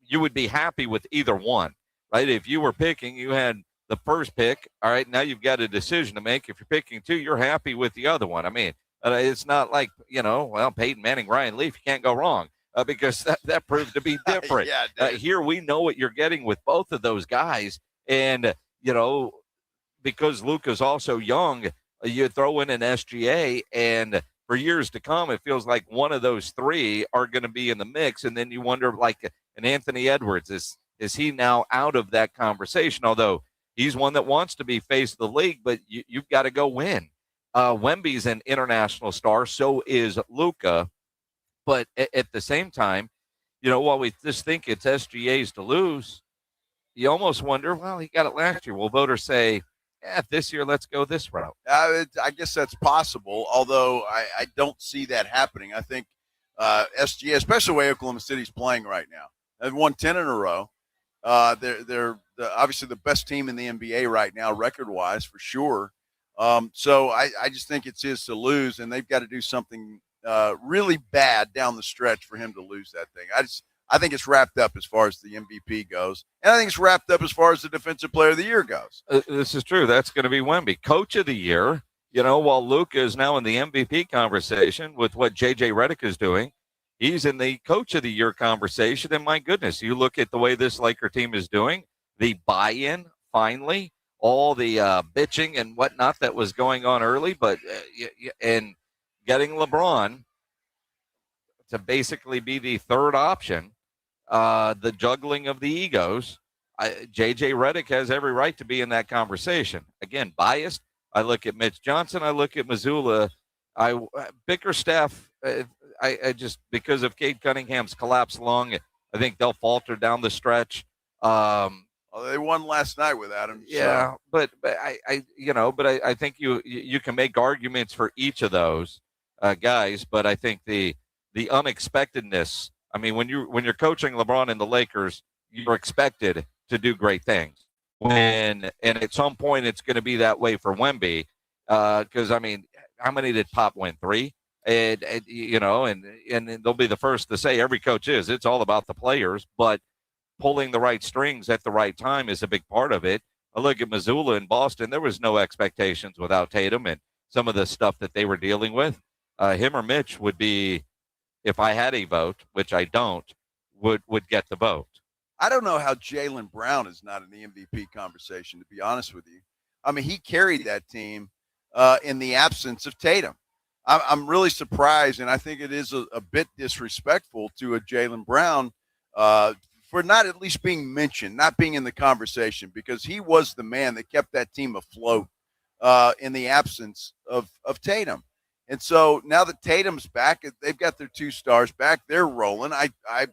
Speaker 7: you would be happy with either one, right? If you were picking, you had the first pick. All right, now you've got a decision to make. If you're picking 2, you're happy with the other one. I mean, it's not like, Peyton Manning, Ryan Leaf, you can't go wrong because that proved to be different. Here we know what you're getting with both of those guys. And, because Luka's also young, you throw in an SGA, and for years to come, it feels like one of those 3 are going to be in the mix. And then you wonder, like an Anthony Edwards, is he now out of that conversation? Although he's one that wants to be face of the league, but you've got to go win. Wemby's an international star, so is Luka. But at the same time, while we just think it's SGA's to lose, you almost wonder, well, he got it last year. Will voters say, this year, let's go this route?
Speaker 3: I guess that's possible, although I don't see that happening. I think SGA, especially the way Oklahoma City's playing right now, they've won 10 in a row. They're obviously the best team in the NBA right now, record-wise, for sure. So I just think it's his to lose, and they've got to do something really bad down the stretch for him to lose that thing. I think it's wrapped up as far as the MVP goes, and I think it's wrapped up as far as the Defensive Player of the Year goes.
Speaker 7: This is true. That's going to be Wemby. Coach of the Year, while Luka is now in the MVP conversation with what J.J. Redick is doing, he's in the Coach of the Year conversation, and my goodness, you look at the way this Laker team is doing, the buy-in, finally, all the bitching and whatnot that was going on early, but and getting LeBron to basically be the third option, the juggling of the egos, J.J. Redick has every right to be in that conversation. Again, biased. I look at Mitch Johnson. I look at Mazzulla. Bickerstaff, I just, because of Cade Cunningham's collapse lung, I think they'll falter down the stretch.
Speaker 3: They won last night without him.
Speaker 7: Yeah,
Speaker 3: so.
Speaker 7: but I think you can make arguments for each of those guys. But I think the unexpectedness. I mean, when you're coaching LeBron and the Lakers, you're expected to do great things. And at some point, it's going to be that way for Wemby. Because I mean, how many did Pop win? 3? And they'll be the first to say, every coach is. It's all about the players, but pulling the right strings at the right time is a big part of it. I look at Mazzulla in Boston. There was no expectations without Tatum and some of the stuff that they were dealing with. Him or Mitch would be, if I had a vote, which I don't, would get the vote.
Speaker 3: I don't know how Jaylen Brown is not in the MVP conversation, to be honest with you. I mean, he carried that team in the absence of Tatum. I'm really surprised, and I think it is a bit disrespectful to a Jaylen Brown for not at least being mentioned, not being in the conversation, because he was the man that kept that team afloat in the absence of Tatum. And so now that Tatum's back, they've got their 2 stars back. They're rolling. I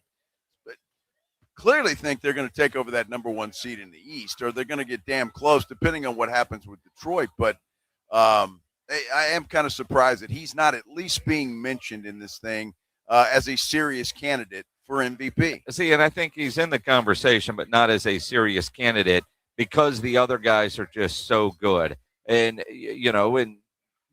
Speaker 3: clearly think they're going to take over that number 1 seed in the East, or they're going to get damn close, depending on what happens with Detroit. But I am kind of surprised that he's not at least being mentioned in this thing as a serious candidate for MVP.
Speaker 7: See, and I think he's in the conversation, but not as a serious candidate because the other guys are just so good. And, and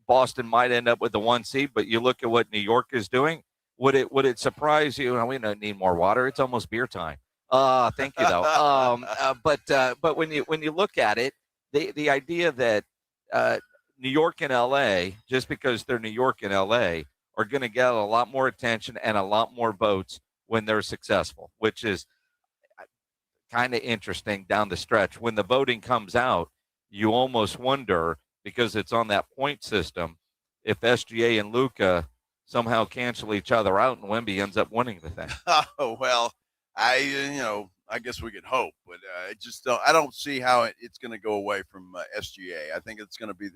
Speaker 7: Boston might end up with the 1 seed, but you look at what New York is doing. Would it surprise you? We don't need more water. It's almost beer time. Thank you, though. But when you look at it, the idea that New York and L.A., just because they're New York and L.A., are going to get a lot more attention and a lot more votes when they're successful, which is kind of interesting down the stretch. When the voting comes out, you almost wonder, because it's on that point system, if SGA and Luka somehow cancel each other out and Wemby ends up winning the thing.
Speaker 3: Oh, well, I guess we could hope, but I don't see how it's going to go away from SGA. I think it's going to be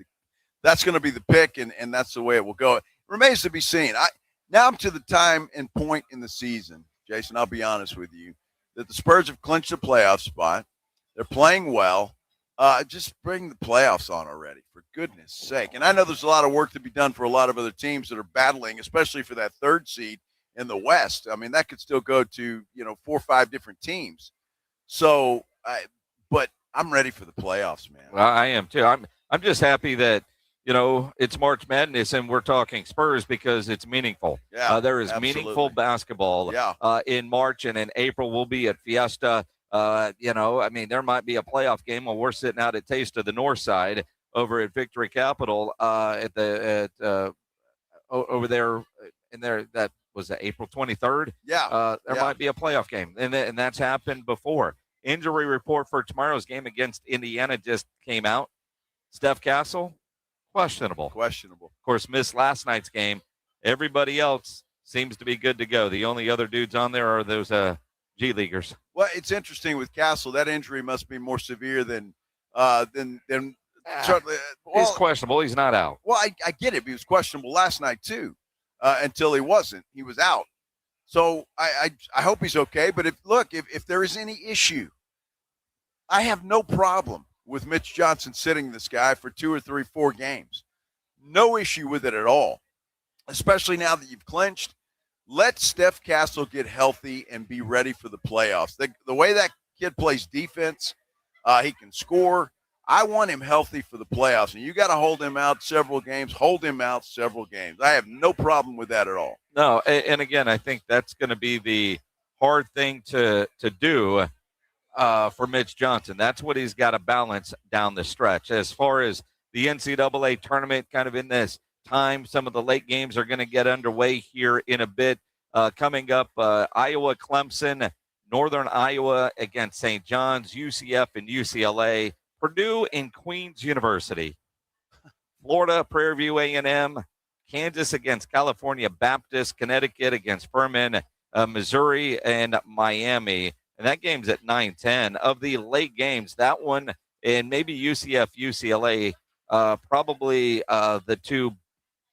Speaker 3: that's going to be the pick, and that's the way it will go. It remains to be seen. Now I'm to the time and point in the season, Jason, I'll be honest with you, that the Spurs have clinched a playoff spot. They're playing well. Just bring the playoffs on already, for goodness sake. And I know there's a lot of work to be done for a lot of other teams that are battling, especially for that 3rd seed in the West. I mean, that could still go to, 4 or 5 different teams. So, but I'm ready for the playoffs, man.
Speaker 7: Well, I am too. I'm just happy that, it's March Madness and we're talking Spurs because it's meaningful.
Speaker 3: Yeah,
Speaker 7: there is
Speaker 3: absolutely.
Speaker 7: Meaningful basketball in March, and in April we'll be at Fiesta. There might be a playoff game while we're sitting out at Taste of the North Side over at Victory Capital over there in there. That was April 23rd.
Speaker 3: Yeah.
Speaker 7: There might be a playoff game, and that's happened before. Injury report for tomorrow's game against Indiana just came out. Steph Castle, questionable. Of course, missed last night's game. Everybody else seems to be good to go. The only other dudes on there are those G Leaguers.
Speaker 3: Well, it's interesting with Castle. That injury must be more severe than
Speaker 7: he's questionable. He's not out.
Speaker 3: Well, I get it. He was questionable last night too, until he wasn't. He was out. So I hope he's okay. But if there is any issue, I have no problem with Mitch Johnson sitting this guy for 2 or 3, 4 games. No issue with it at all, especially now that you've clinched. Let Steph Castle get healthy and be ready for the playoffs. The way that kid plays defense, he can score. I want him healthy for the playoffs, and you got to hold him out several games. I have no problem with that at all.
Speaker 7: No, and again, I think that's going to be the hard thing to do for Mitch Johnson. That's what he's got to balance down the stretch. As far as the NCAA tournament kind of in this time, some of the late games are going to get underway here in a bit. Coming up, Iowa, Clemson, Northern Iowa against St. John's, UCF and UCLA, Purdue and Queens University, Florida, Prairie View A&M, Kansas against California Baptist, Connecticut against Furman, Missouri and Miami. And that game's at 9:10. Of the late games, that one and maybe UCF, UCLA, probably the two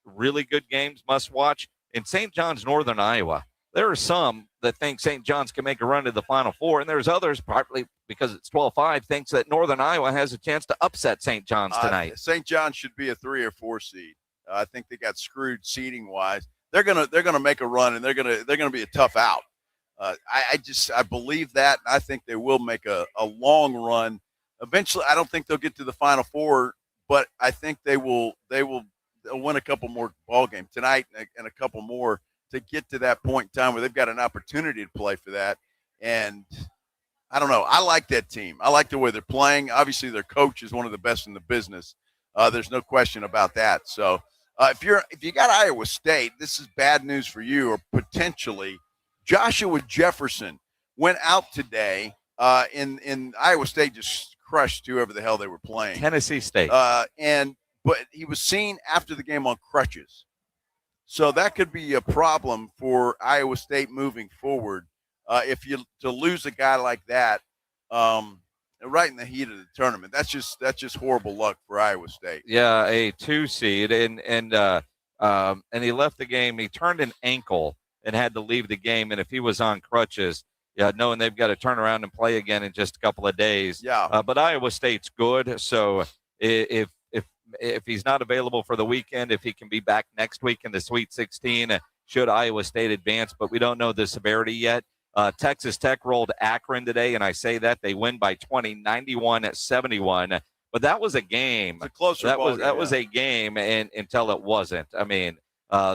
Speaker 7: really good games must watch. In St. John's, Northern Iowa, there are some that think St. John's can make a run to the Final Four, and there's others, partly because it's 12-5, thinks that Northern Iowa has a chance to upset St. John's tonight.
Speaker 3: St. John's should be a 3 or 4 seed. I think they got screwed seeding wise. They're gonna make a run, and they're gonna be a tough out. I believe that, and I think they will make a long run. Eventually, I don't think they'll get to the Final Four, but I think they'll win a couple more ball games tonight and a couple more to get to that point in time where they've got an opportunity to play for that. And I don't know. I like that team. I like the way they're playing. Obviously, their coach is one of the best in the business. There's no question about that. So if you got Iowa State, this is bad news for you, or potentially. Joshua Jefferson went out today in Iowa State, just crushed whoever the hell they were playing.
Speaker 7: Tennessee State.
Speaker 3: But he was seen after the game on crutches. So that could be a problem for Iowa State moving forward. If you to lose a guy like that right in the heat of the tournament, that's just horrible luck for Iowa State.
Speaker 7: Yeah, a 2 seed, and he left the game. He turned an ankle and had to leave the game. And if he was on crutches, knowing they've got to turn around and play again in just a couple of days.
Speaker 3: Yeah.
Speaker 7: But Iowa State's good, so if he's not available for the weekend, if he can be back next week in the Sweet 16, should Iowa State advance, but we don't know the severity yet. Texas Tech rolled Akron today, and I say that they win by 20, 91-71. But that was a game.
Speaker 3: It's a closer
Speaker 7: that was a game, and until it wasn't. I mean,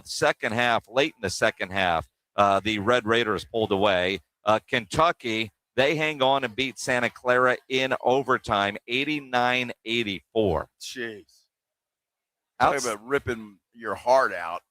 Speaker 7: second half, late in the second half, the Red Raiders pulled away. Kentucky, they hang on and beat Santa Clara in overtime, 89-84.
Speaker 3: Jeez. Talk about ripping your heart out.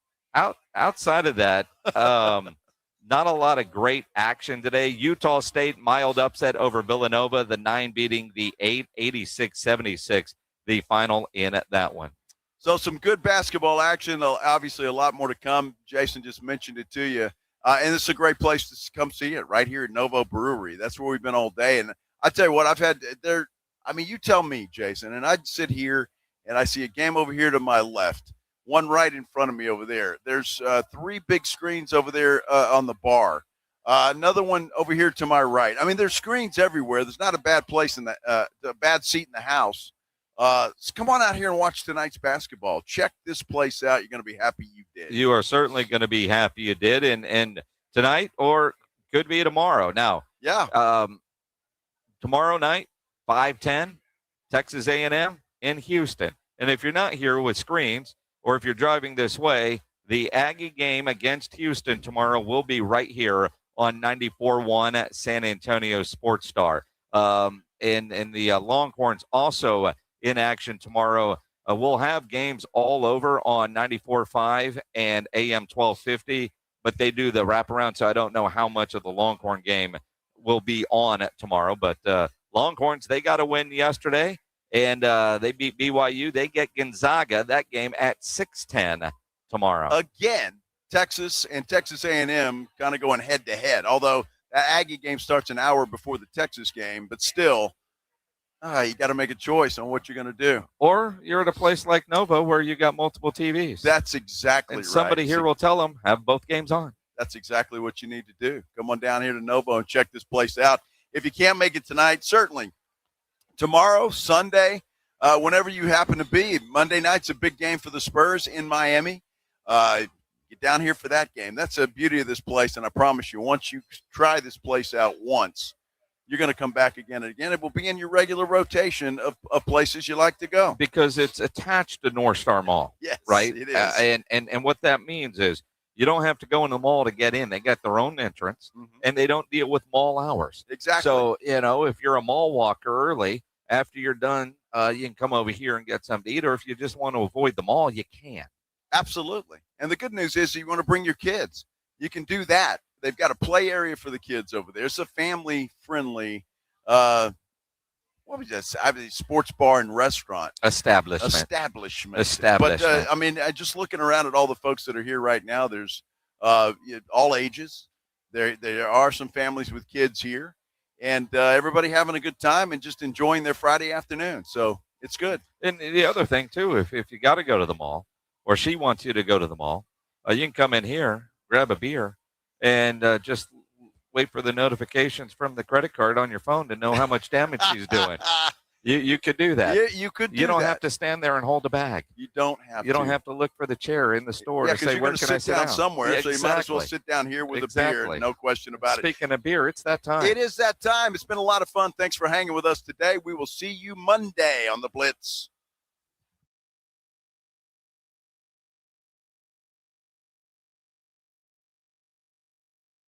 Speaker 7: Outside of that, not a lot of great action today. Utah State, mild upset over Villanova, the 9 beating the 8, 86-76, the final in that one.
Speaker 3: So some good basketball action. Obviously, a lot more to come. Jason just mentioned it to you. And this is a great place to come see it right here at Novo Brewery. That's where we've been all day. And I tell you what, I've had there. I mean, you tell me, Jason, and I'd sit here and I see a game over here to my left, one right in front of me over there. There's 3 big screens over there on the bar. Another one over here to my right. I mean, there's screens everywhere. There's not a bad place in a bad seat in the house. So come on out here and watch tonight's basketball. Check this place out. You're going to be happy you did.
Speaker 7: You are certainly going to be happy you did. And tonight, or could be tomorrow. Now, tomorrow night, 5:10, Texas A&M in Houston. And if you're not here with screens, or if you're driving this way, the Aggie game against Houston tomorrow will be right here on 94.1 San Antonio Sports Star. And the Longhorns also in action tomorrow. We'll have games all over on 94.5 and AM 1250, but they do the wraparound, so I don't know how much of the Longhorn game will be on tomorrow. But Longhorns, they got a win yesterday, and they beat BYU. They get Gonzaga, that game at 6:10 tomorrow.
Speaker 3: Again, Texas and Texas A&M kind of going head-to-head, although that Aggie game starts an hour before the Texas game, but still, you got to make a choice on what you're going to do.
Speaker 7: Or you're at a place like Novo where you got multiple TVs.
Speaker 3: That's exactly
Speaker 7: and
Speaker 3: right.
Speaker 7: Somebody here will tell them, have both games on.
Speaker 3: That's exactly what you need to do. Come on down here to Novo and check this place out. If you can't make it tonight, certainly tomorrow, Sunday, whenever you happen to be. Monday night's a big game for the Spurs in Miami. Get down here for that game. That's the beauty of this place, and I promise you, once you try this place out once, you're going to come back again and again. It will be in your regular rotation of places you like to go.
Speaker 7: Because it's attached to North Star Mall.
Speaker 3: Yes,
Speaker 7: right?
Speaker 3: it is.
Speaker 7: And what that means is you don't have to go in the mall to get in. They got their own entrance, and they don't deal with mall hours.
Speaker 3: Exactly.
Speaker 7: So, if you're a mall walker early, after you're done, you can come over here and get something to eat. Or if you just want to avoid the mall, you can.
Speaker 3: Absolutely. And the good news is you want to bring your kids. You can do that. They've got a play area for the kids over there. It's a family-friendly, sports bar and restaurant.
Speaker 7: Establishment.
Speaker 3: But, just looking around at all the folks that are here right now, there's all ages. There are some families with kids here. And everybody having a good time and just enjoying their Friday afternoon. So it's good.
Speaker 7: And the other thing, too, if you got to go to the mall, or she wants you to go to the mall, you can come in here, grab a beer, and just wait for the notifications from the credit card on your phone to know how much damage she's doing. You could do that.
Speaker 3: Yeah, you could do that.
Speaker 7: You don't have to stand there and hold a bag.
Speaker 3: You don't have
Speaker 7: You don't have to look for the chair in the store to say, where can I sit down?
Speaker 3: Somewhere,
Speaker 7: Yeah,
Speaker 3: so you might as well sit down here with a beer. No question about it.
Speaker 7: Speaking of beer, it's that time.
Speaker 3: It is that time. It's been a lot of fun. Thanks for hanging with us today. We will see you Monday on the Blitz.